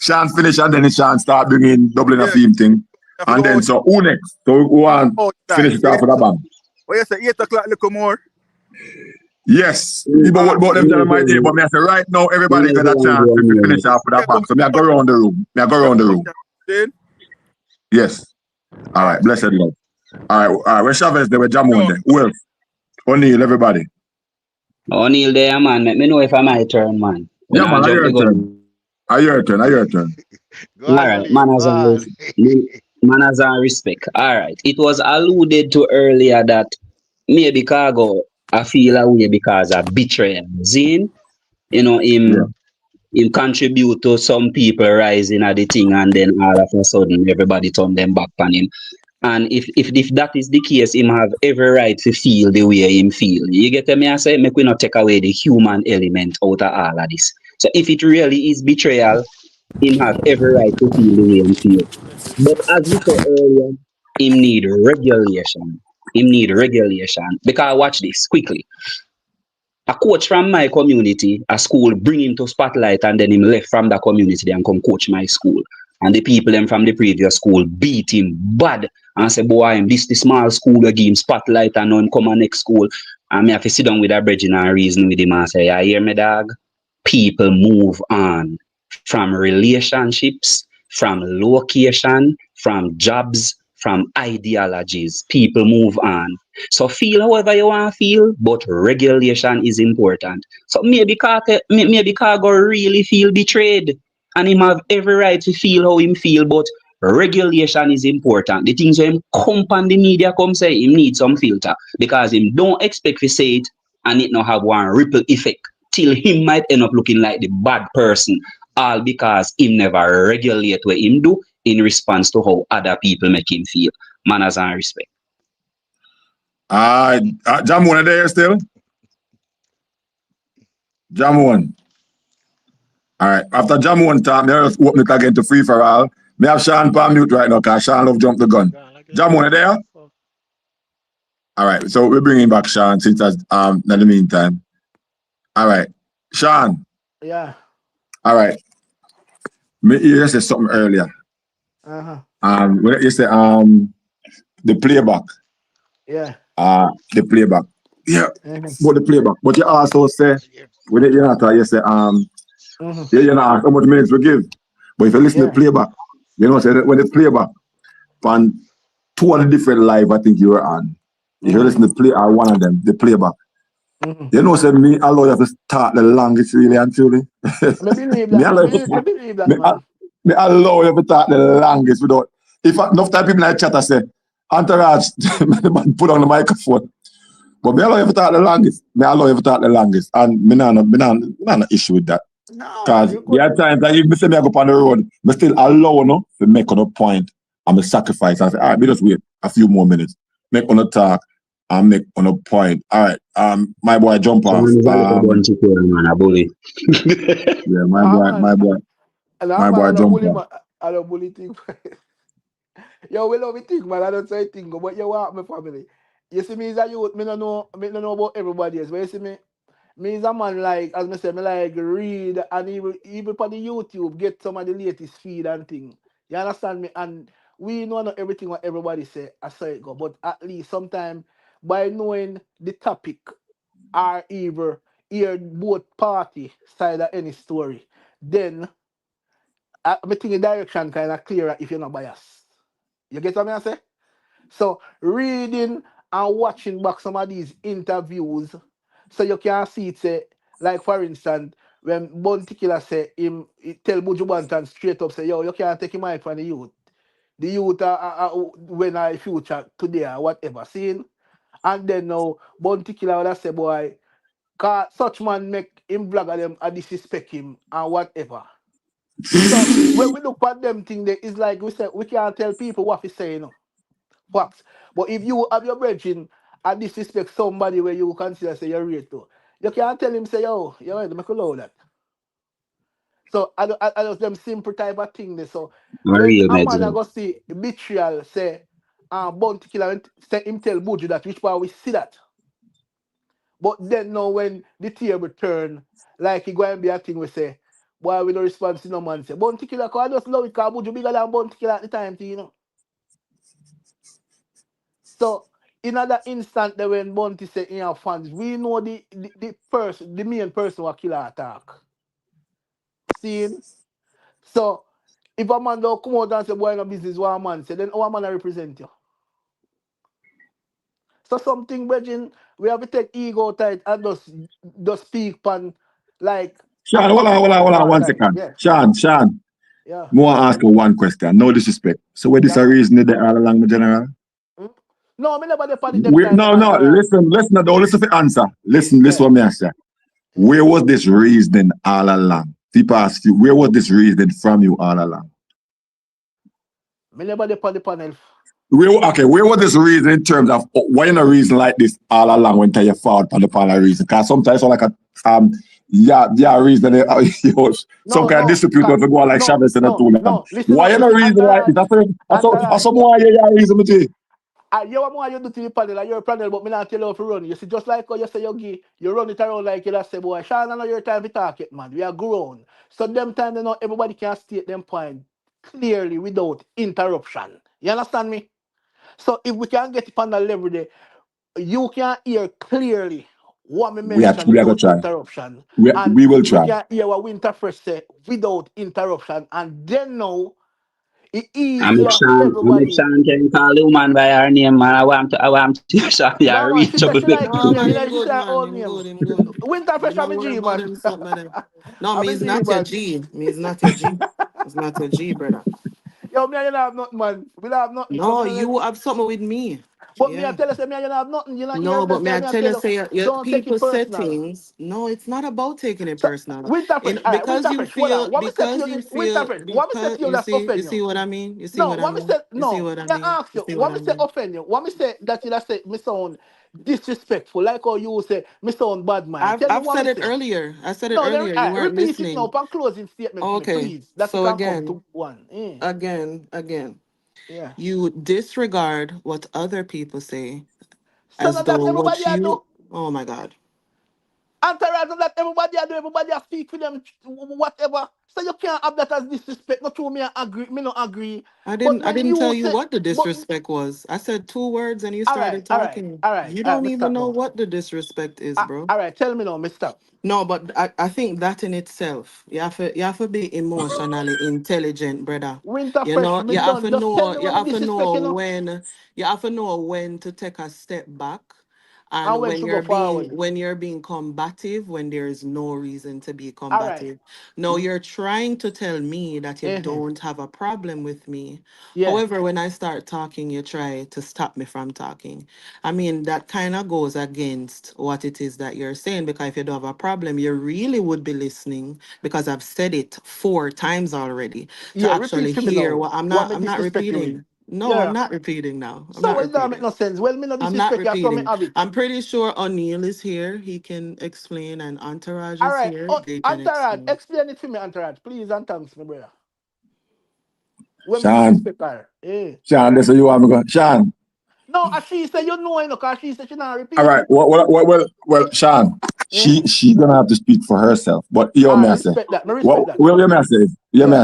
Sean finish, and then Sean start bringing doubling a Yeah. theme thing. I And forgot then out, so who next? So who want outside. finish it off with a bang? Oh, yes, 8 o'clock, little more. Yes. But Ah, what about them time might hear? But me I say right now everybody got a chance to finish off with a yeah, but bang. So me I go around the room. Me I go me around the room. then, Yes. All ah, right. Blessed Lord. All right. Where Chavez there? Where Jamon no, there? Who else? O'Neal, everybody. O'Neal there, man. Let me know if I my turn, man. When Yeah, I man. I jump your the gun. turn. I your turn. I your turn. Go All on, right, O'Neal. Go manners and on. manners and respect. All right. It was alluded to earlier that maybe Khago I feel a way because of betrayal. Zine, Yeah. him contribute to some people rising at the thing and then all of a sudden everybody turn them back on him. And if that is the case, him have every right to feel the way him feel. You get me? I say, make we not take away the human element out of all of this. So if it really is betrayal, him have every right to feel the way him feel. But as we said earlier, him need regulation. Him need regulation. Because watch this quickly. A coach from my community, a school, bring him to spotlight and then him left from the community and come coach my school. And the people them from the previous school beat him bad and say, boy, him this the small school we give him spotlight and now him come on next school. And me have to sit down with a bridging and reason with him and say, you hear me, dog? People move on from relationships, from location, from jobs, from ideologies. People move on. So feel however you want to feel, but regulation is important. So maybe Cargo really feel betrayed, and him have every right to feel how him feel, but regulation is important. The things when him come on the media come say him need some filter because him don't expect to say it and it not have one ripple effect till him might end up looking like the bad person, all because him never regulate what him do in response to how other people make him feel. Manners and respect. Jamon there still? Jamon. All right. After Jamon talk, me just open it again to free for all. Me have Sean on mute right now because Sean love jump the gun. Jamon there? All right. So we're bringing back Sean since in the meantime. All right. Sean. Yeah. All right. You said something earlier. You said the playback. Yeah. The playback. Yeah. But the playback. But you also say when you say you're not ask how much minutes we give. But if you listen to the playback, you know say when the playback on two of the different live I think you were on. If you listen to play one of them, the playback. You know, say me allow you to start the longest really and truly. I believe that, man. Me allow you to start the longest without. If enough time people in the chat I say, Entourage, put on the microphone. But me allow you to start the longest. Me allow you to start the longest. And me not no issue with that. Because there are times that you say me go up on the road, me still allow no to make on a point and me sacrifice. I say, all right, me just wait a few more minutes. Make on a talk. And make on a point. All right. My boy jump off. Yeah, my boy jump off. I don't bully thing. Yo, we love it thing, man. I don't say thing, but you want my family. You see me as a youth, me don't know about everybody else. But you see me is a man like, as I say, me like read and even for the YouTube, get some of the latest feed and thing. You understand me? And we know not everything what everybody say, I say it go. But at least sometimes by knowing the topic or either hear both party side of any story, then I think the direction kind of clearer if you're not biased. You get what I say? So reading and watching back some of these interviews, so you can see it say, like for instance, when Bontikila say him tell Buju Banton straight up say, yo, you can't take him mic from the youth. The youth are when I future today or whatever. Seeing? And then now Bontikila would have say, boy, cause such man make him vlog at them and disrespect him and whatever. So when we look at them thing there, it's like we say we can't tell people what we say, you know. Facts. But if you have your brethren and disrespect somebody where you consider say you're rate to, you can't tell him say, yo, you're right, make allow that. So I just them simple type of thing there. So when a man go see betrayal say Bounty Killer say him tell Buju that which part we see that. But then now when the table turn, like it going to be a thing we say, boy we don't respond to no man say Bounty Killer cause I just love it cause Buju bigger than Bounty Killer at the time, you know. So in other instant that when Bounty say in our fans, we know the main person who killer attack. Seeing? So if a man don't come out and say boy no business what a man say, then how a man represent you? So something, brethren, we have to take ego tight and just speak pan like Sean, hold on 1 second. Yeah. Sean. Yeah. More ask you one question. No disrespect. So what is the reason that all along the general? No, I never depend No. Listen, don't listen for answer. Listen what me I say. Where was this reasoning all along? People ask you, where was this reasoning from you all along? I never depend the panel. where was this reason in terms of why you no reason like this all along when you fought on the panel reason? Because sometimes it's like a reason some kind of dispute to go on like Chavez and too long. Why you no reason like this? That's some why you reason with it. You want more you do to the panel, you're a panel, but me not tell you how to run. You see, just like how you say you run it around like you say, boy, Sean, I know your time to talk it, man. We are grown. So them time, you know, everybody can state them point clearly without interruption. You understand me? So if we can get it on the level there, you can hear clearly what me We are mention going without to try. interruption. And We will we try. can hear what Winterfresh say without interruption. And then now, it's I'm easier for Sean everybody. can call the woman by her name, man. I want to show you No, man, she said reachable. she like his No, name. man, You him know, she good, said her man. own Him name. good, him good. Winterfresh, I'm Don't a worry G, about man. him, something like that. No, I'm me a is G, not your man. G. Me is not your G. It's not your G, brother. Yo, me and you don't have nothing, man. We don't have nothing. So No, me no let. you have something with me. But me, I Yeah. tell you, say me and you don't have nothing. You not hear No, me, but may say I me, I tell tell you, you, say your don't take people it personal. settings. No, it's not about taking it So personal. Winterfresh, all right, Because you Winterfresh, hold on. feel, What me say to you in Winterfresh? What me say to you you that offend you you? see what I mean? You see No, what I what me mean? say? You see No, what I me I mean? ask You you. see what What I me say mean? offend you? What me say that you say me sound disrespectful? Like how you say me sound bad mind. Tell me I've what me said it say. earlier. I said it No, then earlier. You weren't repeat it now. listening. Upon closing statement for me, Okay. please. That you So can come to again, one. again. Yeah. You disregard what other people say So as now that though everybody what I do. you, oh my God. Entourage that everybody I do, everybody I speak for them, whatever. So you can't have that as disrespect. Not true, me I agree, me not agree. But I when didn't tell you you say, what the but disrespect was. I said two words and you all right, started all right, talking. all right, You all right, don't me even stop know now. what the disrespect is, bro. All right, tell me now, me stop. No, but I think that in itself, you have to be emotionally intelligent, brother. Winter You fresh, know, me done. Just tell me you when me have to disrespect, know you know, you have to know when to take a step back and and when to go forward. when you're being combative when there is no reason to be All right. combative. No, you're trying to tell me that you Mm-hmm. don't have a problem with me. Yeah. However, when I start talking, you try to stop me from talking. I mean, that kind of goes against what it is that you're saying, because if you don't have a problem, you really would be listening, because I've said it 4 times already to Yeah, repeat actually for me hear now. what What me I'm not disrespect you with? repeating. No, I'm Yeah. not repeating now. I'm So not well, it don't make repeating. no sense. Well, me no I'm not disrespect you, so me repeating. have it. I'm pretty sure O'Neill is here. He can explain, and Entourage All is right. here. Oh, They can Antarad, explain. explain it for me, Antarad. Please and thanks, my brother. When me Sean, disrespect her. Eh. Sean, that's what you want me to go. Sean. No, as she said, you know, because she said she not All repeat right. it. Well, Sean, Eh? she's gonna have to speak for herself. But you I may I say, respect that. Me respect that. you may I say, Yeah.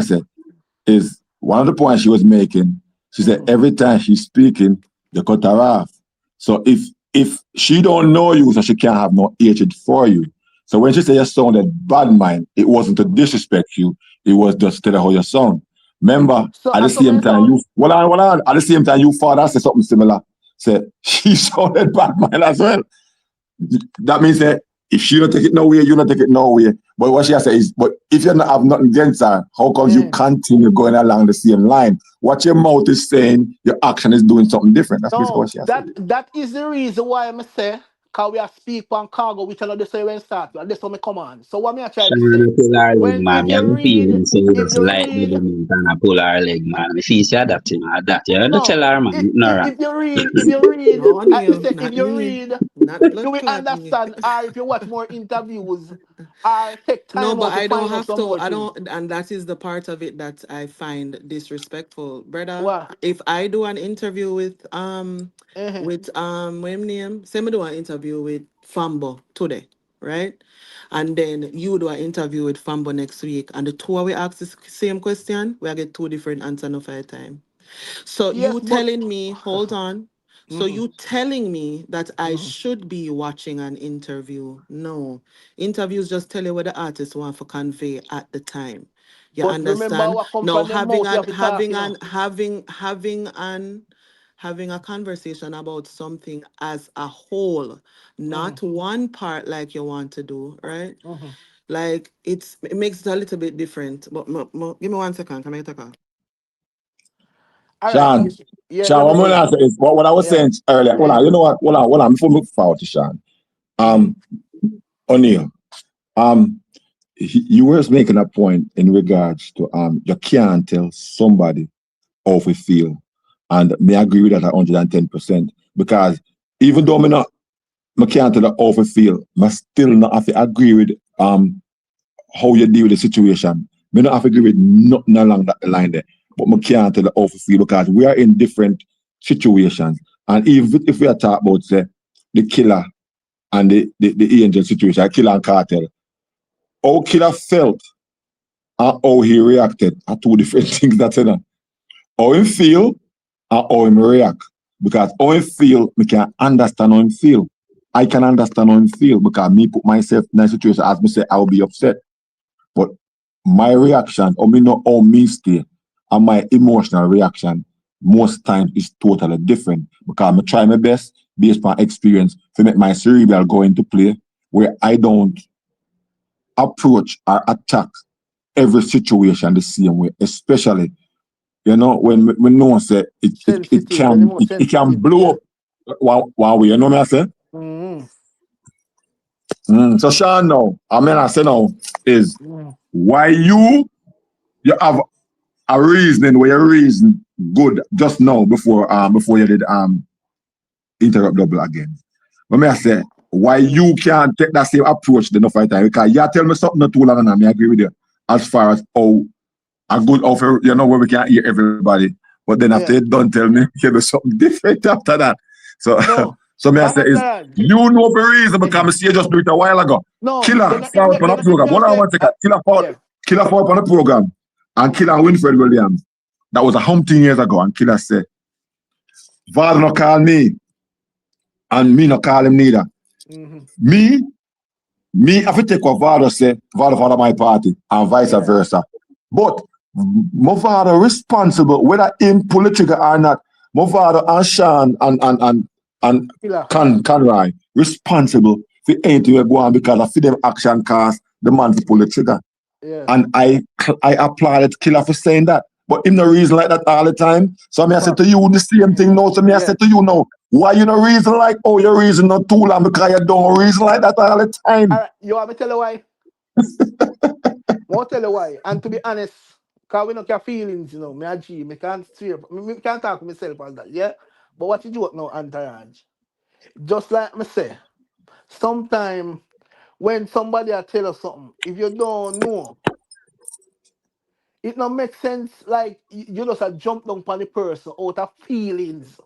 is one of the points she was making. She said Mm-hmm. every time she's speaking, you cut her off. So if she don't know you, so she can't have no hatred for you. So when she said you sounded bad mind, it wasn't to Mm-hmm. disrespect you. It was just to tell her how you sound. Remember, So at the I saw same my time, sound. at the same time, you father said something similar. Said she sounded bad mind as well. That means that if she don't take it nowhere, you don't take it nowhere. But what she has said is, but if you don't have nothing against her, how come you Eh. continue going along the same line? What your mouth is saying, your action is doing something different. That's basically what No, she has said. that is the reason why I say, because we are speak on cargo, which I know they say when start, and that's what me come on. So what me I try to Sean, say, I pull her leg, when man. if Me have you a read, feeling, so you if just you like the read, element and I pull her leg, man. Me feel say that, you know, that. You don't no, tell her, man. No, right. if you read, No, I O'Neill, say if not you me. read, Not you blood will clot me. understand, or if you watch more interviews, or take No, time but out to I don't find out have some to. more I things. don't, and that is the part of it that I find disrespectful, brother. What? If I do an interview Uh-huh. what him name? Say me do an interview with Fambo today, right? And then you do an interview with Fambo next week, and the two of we ask the same question, we get two different answers of our time. So Yes, you but telling me, hold on. So mm-hmm. you telling me that I Mm-hmm. should be watching an interview? No. Interviews just tell you what the artist want to convey at the time. You But remember understand? what come Now from them mouth, you have to talk, you know. having a conversation about something as a whole, Mm-hmm. not one part like you want to do, right? Mm-hmm. Like it makes it a little bit different. But give me 1 second. Can I take a All right. Sean, Yeah, Sean, let me what I'm know. gonna answer is what I was Yeah. saying earlier. Hold on, you know what? Hold on, before we move forward to Sean. Mm-hmm. O'Neill, you were making a point in regards to you can't tell somebody how we feel And me agree with that 110%. Because even though I can't tell you how I feel, I still not have to agree with how you deal with the situation. Me not have to agree with nothing along that line there. But I can't tell you how I feel because we are in different situations. And even if we are talking about say the killer and the angel situation, killer and cartel, how killer felt and how he reacted are two different things that's in it. How he feel and how he react. Because how he feel, me can understand how he feel. I can understand how he feel because me put myself in a situation as me say I will be upset. But my reaction, or me know how me stay, and my emotional reaction most times is totally different because I try my best based on experience to make my cerebral go into play where I don't approach or attack every situation the same way, especially when no one say it Sensitive, when the most it can sensitive, blow yeah. up one way, you know what I say? So Sean now, I say now is why you have a reasoning where you reason good just now before you did interrupt double again. But me I say why you can't take that same approach the enough time because you tell me something not too long and I agree with you as far as how a good offer, where we can hear everybody. But then after you done tell me you do something different after that. So No. so me I say is you know the reason because I see you just do it a while ago. No, Killer fall upon the program. Hold on one second. Killer fall upon the program and Killer Winfred Williams. That was 100 years ago, and Killer said, Father no call me, and me no call him neither. Me have to take what Father say, Father my party, and vice versa. But my father responsible, whether him pull the trigger or not, my father and Sean and Conroy responsible for anything we go on because I feel them action cast the man to pull the trigger. And I applauded Killer for saying that. But him no reason like that all the time. So I say to you the same thing now. So I say to you now, why you no reason like, oh, your reason not too long because you don't reason like that all the time. All right, you want me to tell you why? Won't tell you why. And to be honest, because we don't have feelings, me a G, me can't swear, me can't talk to myself as that, yeah? But what you do now, Entourage? Just like me say, sometimes when somebody tell you something, if you don't know, it don't make sense like you just jump down on the person out of feelings.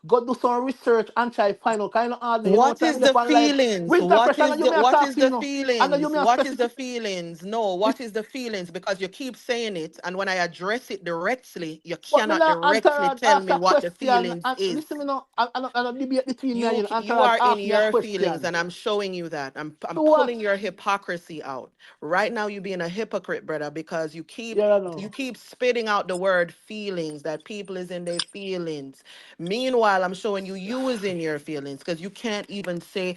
Go do some research and try find out kind of hard. What is the feelings? Winter What pressure, is and you the may what talk is to you the know. And you feelings? may What is the specific. feelings? No, what is the feelings? Because you keep saying it, and when I address it directly, you But me cannot not directly Entourage tell ask me a what the question feelings and is. listen me now. I don't debate between me and you. You Entourage are in ask me a your feelings, question. and I'm showing you that. I'm To pulling what? your hypocrisy out right now. You being a hypocrite, brother, because Yeah, I you know. keep spitting out the word feelings, that people is in their feelings. Meanwhile, I'm showing you is in your feelings because you can't even say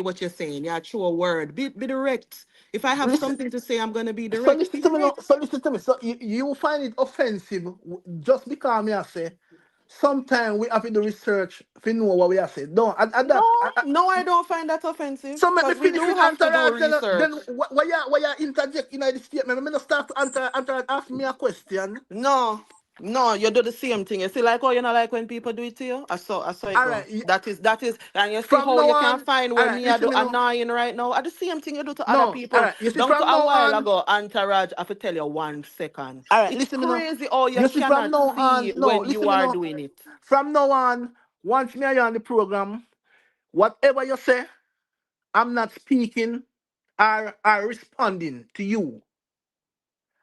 what you're saying. Yeah, true a word. Be direct. If I have Listen, something to say, I'm gonna be so direct. listen Be to me now. direct. So listen to me. So you find it offensive just because me I say sometimes we have to do research to know what we are saying. No, No, no, I don't find that offensive so let me because we finish do with have to do Entourage. Then research. why you interject in the statement? I'm gonna start to Entourage ask me a question. No, no, you do the same thing. You see, like, oh, you know, like when people do it to you. I saw it All go. right. That is, and you see From how now you can on, find all where right. me I do Listen me now. annoying right now. I the same thing you do to other No, all people. right. You see, Down to from a now while on, ago, Entourage, I have to tell you 1 second. all right. It's Listen me now. crazy how you You see, from cannot now see on, no. when you Listen me are now. doing it. From now on, once me are on the program, whatever you say, I'm not speaking or responding to you.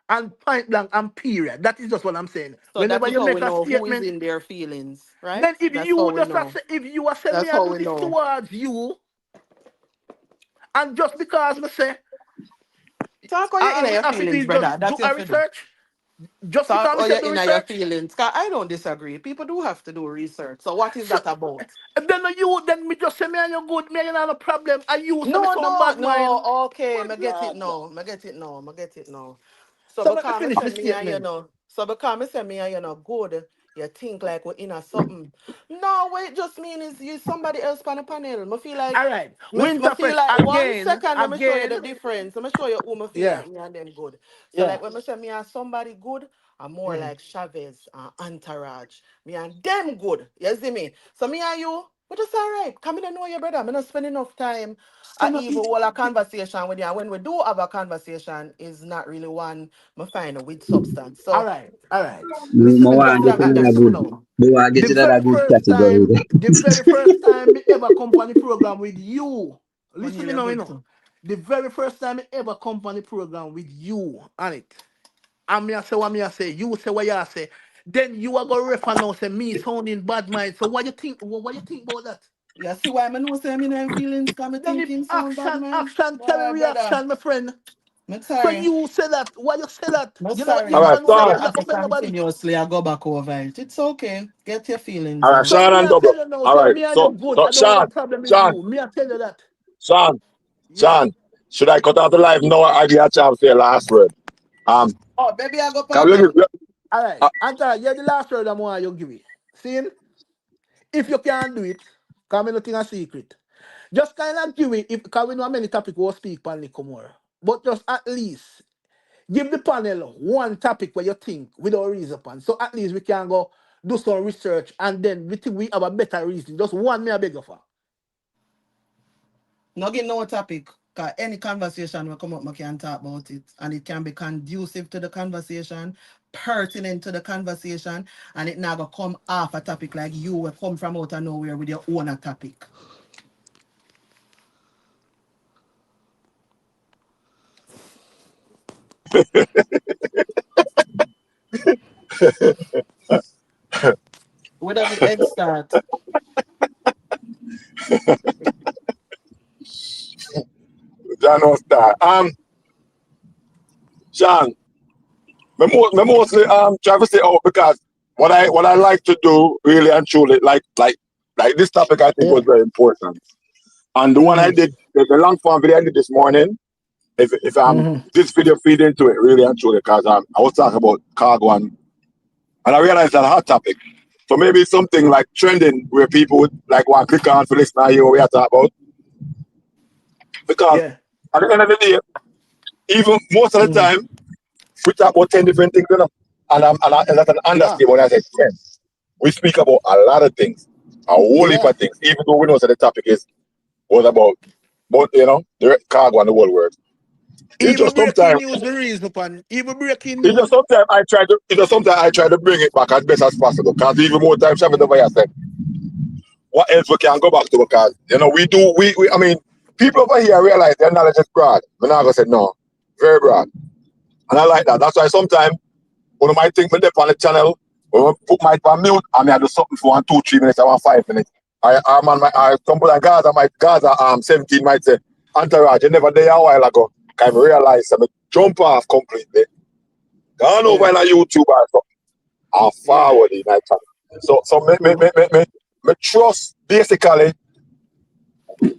And point blank and period. That is just what I'm saying. So that Whenever is you how we make a know who is statement, in their feelings, right? then if That's how you we just know. if you are saying me That's I how do we this know. towards you, and just because me say Talk how you're in we your have to feelings, do brother. just do That's your a fiddle. research, just Talk because me or say you're do in your research, feelings. 'Cause I don't disagree. People do have to do research. So what is so that about? then me just say me and you good, me and you not a problem, and you say me No, some no, bad no. mind. Okay, Good I get it lord. now. I get it now. I get it now. So So let me because me finish say my me and you statement. know. So because me say me and you know good. you think like we're in a something. No, what it just mean is you somebody else on the panel. I feel like All right. me feel Winterfresh like one again. second let me show you Again. the difference. Let me show you who I feel Yeah. like me and them good. So Yeah. like when I say me and somebody good, I'm more Mhm. like Chavez and Entourage. Me and them good. You see me? So me and you, we just all right. Come in and know your brother. I'm not spend enough time So at no, even all a conversation with you. And when we do have a conversation, is not really one me find with substance. all So right. All right. No, Listen I me want to clearly get and another listen me good, now. no, I want to The get another very good first category. time, the very first time me ever come on the program with you. Listen O'Neal, me you're now, you good know. too. The very first time me ever come on the program with you on it. And me I say what me I say, you say what you say. Then you are gonna refer now say me sounding bad mind. So what you think? What you think about that? You see why I know say me no feelings come me Then the thinking sound bad action, man. action, carry Boy, brother. reaction, my friend. I'm So sorry. you say that. Why you say that? I'm You know what? You sorry. All never right, know You that Sean. me have not to go beg nobody. continuously I go back over it. It's okay. Get your feelings All right, out. So Sean me and I Double. tell you now, All say right, me and you so, good. so I don't have Sean, a problem with Sean, you. Me I tell you that. Sean, Yeah. Sean. Should I cut out the live? No, I give you a chance for your last word. Um, Oh, baby, I go can pop we up. give, All right. uh, Anta, you're the last word I'm want you give it. See? If you can't do it, come in nothing a secret. Just kind of give it if because we know how many topic we'll speak pan Nikomor. But just at least give the panel one topic where you think without reason upon. So at least we can go do some research and then we think we have a better reason. Just one me I beg you for. Not get no topic. Cause any conversation will come up, I can talk about it. And it can be conducive to the conversation, pertinent to the conversation, and it never come off a topic like you will come from out of nowhere with your own topic. Where does the egg start? John no start. Sean, me mostly try to stay out because what I like to do really and truly like this topic I think was Yeah. very important. And the one I Mm-hmm. did, the long form video I did this morning, if Mm-hmm. this video feed into it really and truly because I was talking about cargo and I realized that a hot topic. So maybe it's something like trending where people would like want to click on for this now hear what we are talking about. Because Yeah. at the end of the day, even most of the Mm-hmm. time, we talk about 10 different things, you know. And that's an Yeah. understatement when I say 10. We speak about a lot of things, a whole heap Yeah. of things, even though we know that the topic was about you know, the cargo and the whole world. It's Even just breaking sometimes news, the reason upon. Even breaking it's just news. sometimes I try to bring it back as best as possible. Because even more times Shabbat over here said, what else we can go back to? Because you know, we I mean, people over here realize their knowledge is broad. But now I said no, very broad. And I like that. That's why sometimes one of my things when they on the channel, when I put my on mute, I may do something for 1, 2, 3 minutes, I want 5 minutes. I'm on my somebody in Gaza 17 might say, Entourage, you never there a while ago. I realize I jump off completely. Gone over Yeah. on YouTube or something. I Yeah. forward in my channel. So me trust basically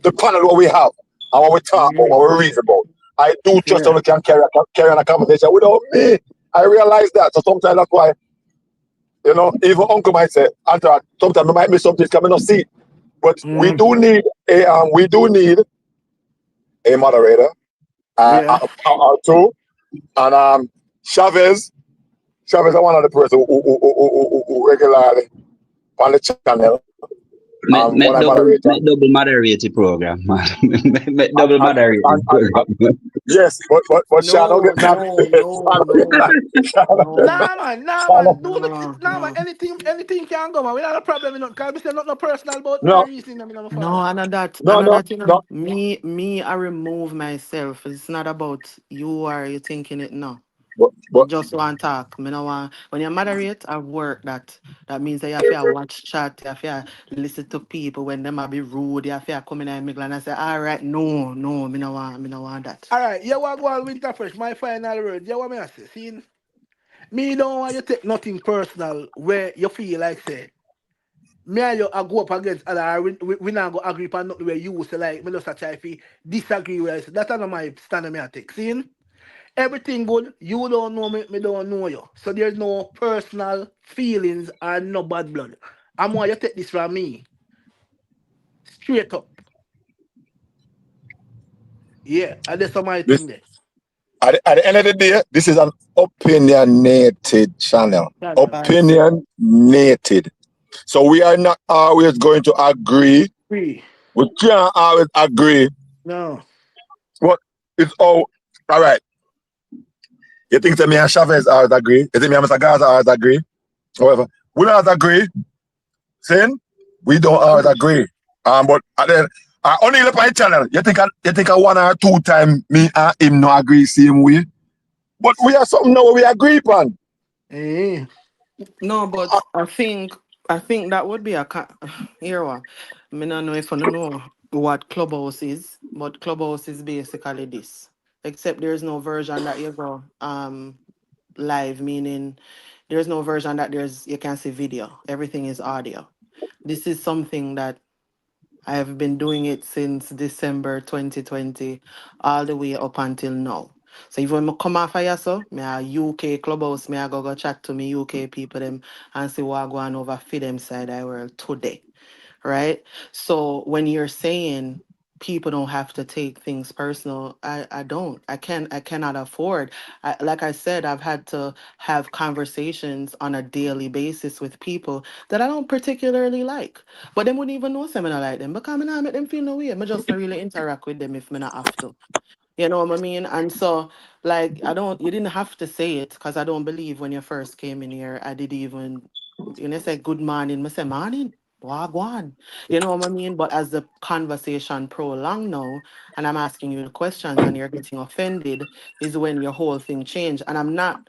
the panel what we have and what we talk about, Mm-hmm. what we read about. I do trust that Yeah. we can carry on a conversation without me. I realize that. So sometimes that's why, you know, even Uncle might say, Anton, sometimes we might miss something coming not see. But Mm-hmm. we do need a moderator, Yeah. or two. And Chavez is one of the person who regularly on the channel. One I moderator. Make double moderate the program, man. Make And, double and, moderate the program. yes, but Sean don't No, get that. no, no, no, no, Nah, man. Do the no, nah, man. no. Anything can go, man. We not a problem, you know. Cause we say nothing personal about no no, reason, I mean, no No, father. no, no, you no. know. Me, I remove myself. It's not about you or you thinking it. No, me But just want talk. Me no want. When you moderate, I work that. That means that you have to watch chat. You have to listen to people when them a be rude. You have to come in and make and I say, all right, no, no, me no want that. All right, you want to go on winter fresh. My final word. You want me to say? See, me don't want you take nothing personal where you feel like say me and you I go up against other we not go agree upon nothing where you say like me just a try to disagree with us. That's not my stand me I take. See? Everything good. You don't know me, me don't know you. So there's no personal feelings and no bad blood. I'm why you take this from me. Straight up. Yeah, and that's my This thing there. at the end of the day, this is an opinionated channel. Channel. Vibes. Opinionated. So we are not always going to agree. Free. We can't always agree. No. But it's all right. You think that me and Chavez always agree? You think me and Mr. Gaza always agree? However, we don't always agree. Saying we don't always agree. But then only the my channel. You think a 1 or 2 time me and him no agree same way? But we have something now we agree upon. Eh. No, but I think that would be a here what. I don't know if you know what Clubhouse is, but Clubhouse is basically this. Except there's no version that you go live, meaning there's no version that you can see video. Everything is audio. This is something that I have been doing it since December 2020, all the way up until now. So if when I come off of here, so me a UK clubhouse, me I go chat to me UK people them and see what going over for them side I world today, right? So when you're saying people don't have to take things personal, I don't. I cannot afford. Like I said, I've had to have conversations on a daily basis with people that I don't particularly like. But them wouldn't even know some I like them because I not make them feel no way. I just not really interact with them if I not have to. You know what I mean? And so, like, you didn't have to say it because I don't believe when you first came in here, I did even, say good morning, I say morning, wagwan. You know what I mean? But as the conversation prolonged now, and I'm asking you the questions and you're getting offended, is when your whole thing changed. And I'm not.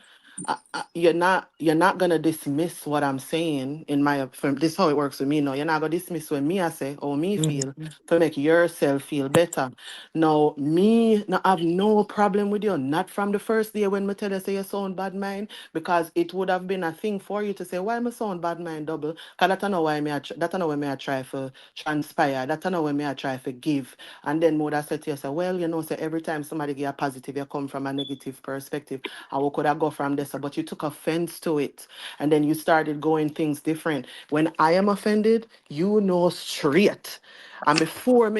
You're not gonna dismiss what I'm saying in from this is how it works with me now. You're not gonna dismiss when me I say or me feel to make yourself feel better. Now, me no have no problem with you. Not from the first day when me tell you say you sound bad mind, because it would have been a thing for you to say, why me sound bad mind double? Cause that I know why that I know when me I try for transpire, that I know when me I try for give. And then more I said to you, say, well, say every time somebody get a positive, you come from a negative perspective. And we could have go from this, but you took offense to it. And then you started going things different. When I am offended, you know straight. And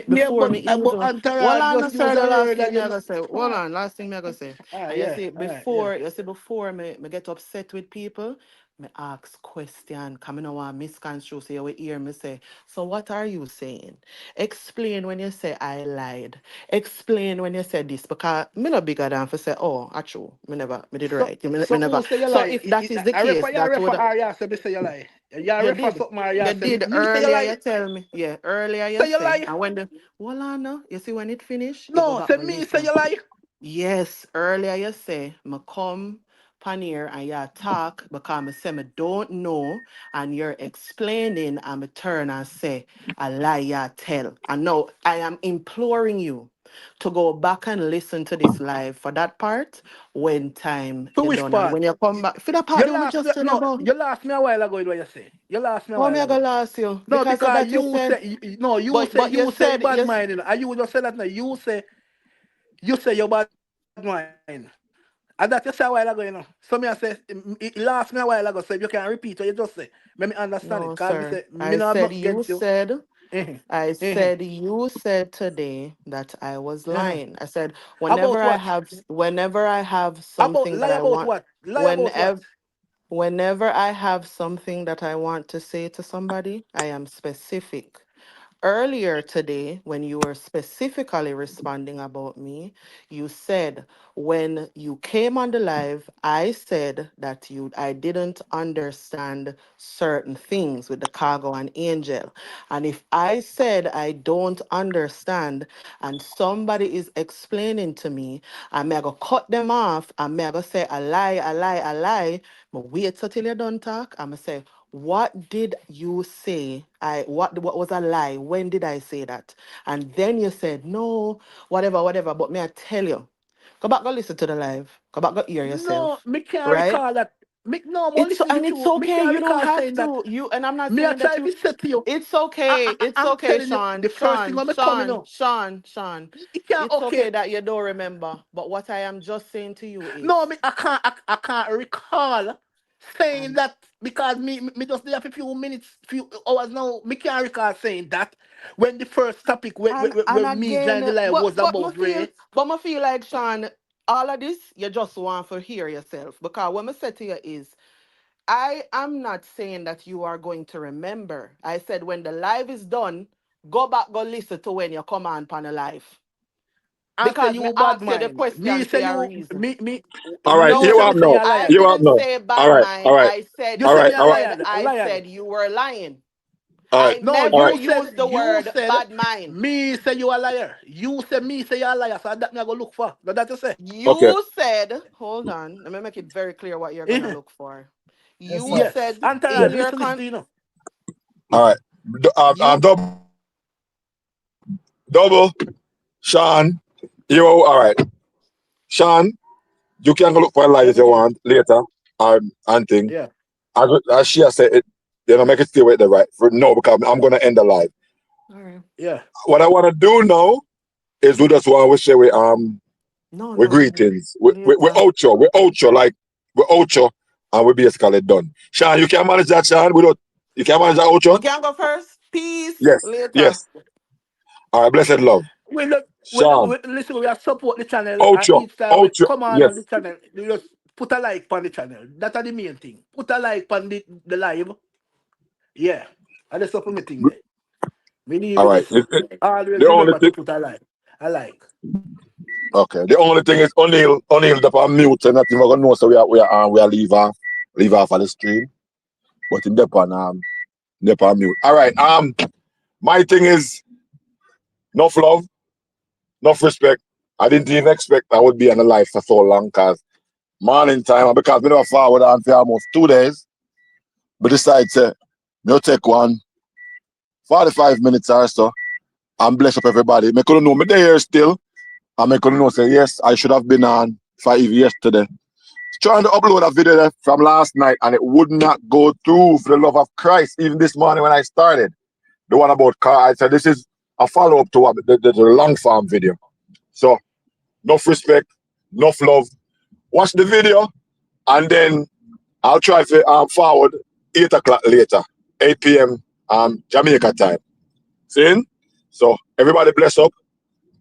Yeah, before but me but even well entourage on just the use sir, a the last word thing that me you I know. gonna say. Hold on, last thing me I gonna say. And Yeah, all right, yeah. you see before me get upset with people, me ask question, come in want misconstrue, so you will hear me say, so what are you saying? Explain when you say I lied. Explain when you said this, because me not bigger than for say, oh, actually, me did So right. Me so never. who say you So lie? if that is the I refer case, you that refer would or you say me say you lie. You you refer did. something or you You say did me say you earlier. lie. You tell me. Yeah, earlier you Say you say. lie. And when the well, I know. You see when it finish, you go No, back say and me say listen. you lie. Yes, earlier you say, me come pan here and you talk because me say me don't know and you're explaining and me turn and say a lie you tell. And now I am imploring you to go back and listen to this live for that part when time For you're which done. And part? when you come back, for the part You that we lost me. just tell you No, about. you lost me a while ago. Is what you say. You lost me a How while me I ago. gonna last you? No, Because of because that you you said, say no. but you You say said bad yes. mind. And you just say that now. You say you bad mind. And that you say a while ago, So me I say it lost me a while ago. So if you can repeat what you just say, let me understand it. No, Cause me say sir. me not have nothing against you. Mhm, mhm, You said today that I was mhm. lying. I said About what? whenever I have About something lie that I about want, what? Lie about what? whenever whenever I have something that I want to say to somebody, I am specific. Earlier today, when you were specifically responding about me, you said when you came on the live, I said that I didn't understand certain things with the cargo and angel. And if I said I don't understand and somebody is explaining to me, I'm going to cut them off and I'm going to say a lie, a lie, a lie. But wait till you don't talk. I'm going to say, what did you say? What was a lie? When did I say that? And then you said, no, whatever, whatever. But may I tell you, go back, go listen to the live. Go back, go hear No, yourself. me can't Right? recall that. no, more listen And with it's you. Me okay. can't You don't recall have saying that. to. And I'm not Me I saying that try you. to say to you. It's okay. It's I'm okay, telling you, Sean. the first thing when me come, you know. Sean. You can't It's okay. okay that you don't remember. But what I am just saying to you is, No, I can't recall saying that because me just there for a few minutes, few hours now. Me can't recall saying that when the first topic and when me again, joined the live was but about Ray. I feel like Sean, all of this you just want to hear yourself, because what I said to you is, I am not saying that you are going to remember. I said when the live is done, go listen to when you come on the live. I say Because me you bad ask you the mind. Me question for say a you reason. All right, me you say No, up you now. a I liar. You up didn't now. say All bad right, all mind. right, I said You all say right, me a all right, liar, a I liar. said you were lying. all right, I No, all never right. used the you word said bad mind. me say you a liar. You say me say you a liar. So that me I go look for. Now that you say. Okay. You said, hold on, let me make it very clear what you're gonna look for. You Yes. said Yeah. Entourage, in me your listen to you know. All right. you Double. Sean. You all right? Sean, you can go look for a light Yeah, if me you hear you. want later. And thing. Yeah. As she has said, make it stay with the right for no, because I'm gonna end the live. all right. Yeah. What I want to do now is we just want to share with No, greetings. We later. outro, like we outro, and we basically done. Sean, you can manage that, Sean. You can manage that We outro. can go first. Peace Yes, later. yes. Yeah. All right, blessed love, Sean. Listen, we are support the channel and Outro, each time we outro. come on the Yes. channel, you just put a like on the channel. That's the main thing. Put a like on the live. Yeah. And that's up for me thing there. We need All with right. this. Always The only remember to thing. put a like. A like. Okay. The only thing is O'Neil up on mute and nothing. We're gonna know, so we are leave off of the stream. But in Dep on mute. All right. My thing is enough love, enough respect. I didn't even expect I would be on the live for so long, cause morning time, and because we never forward on for almost 2 days, but decide to take 45 minutes or so and bless up everybody. Me couldn't know me there still. And me couldn't know say yes, I should have been on for even yesterday. Trying to upload a video there from last night and it would not go through for the love of Christ. Even this morning when I started, the one about car, I said this is a follow-up to the long form video. So enough respect, enough love. Watch the video and then I'll try to forward 8 o'clock later, 8 p.m. Jamaica time. See? So everybody bless up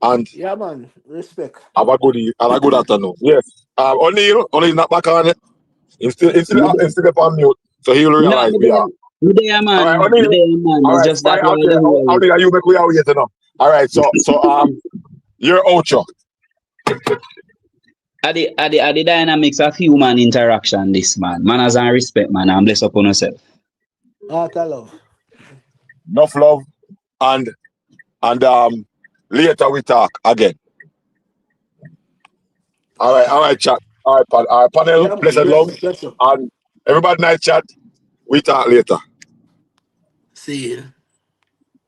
and Yeah, man. Respect. have a good afternoon. Yes. O'Neil not back on it. Instead up on mute. So he'll No, realize we are. me there, All right, man. Me O'Neil. there, man. All It's right, just all that right, why I okay. don't hear it. O'Neil, you make we out here to know. All right, so you're outro. At the dynamics of human interaction, this man. Manners and respect, man, and bless upon yourself. Heart of love. Enough love and later we talk again. All right, chat. All right, panel, Yeah, man. blessed love. Bless you. And everybody night chat. We talk later. See you.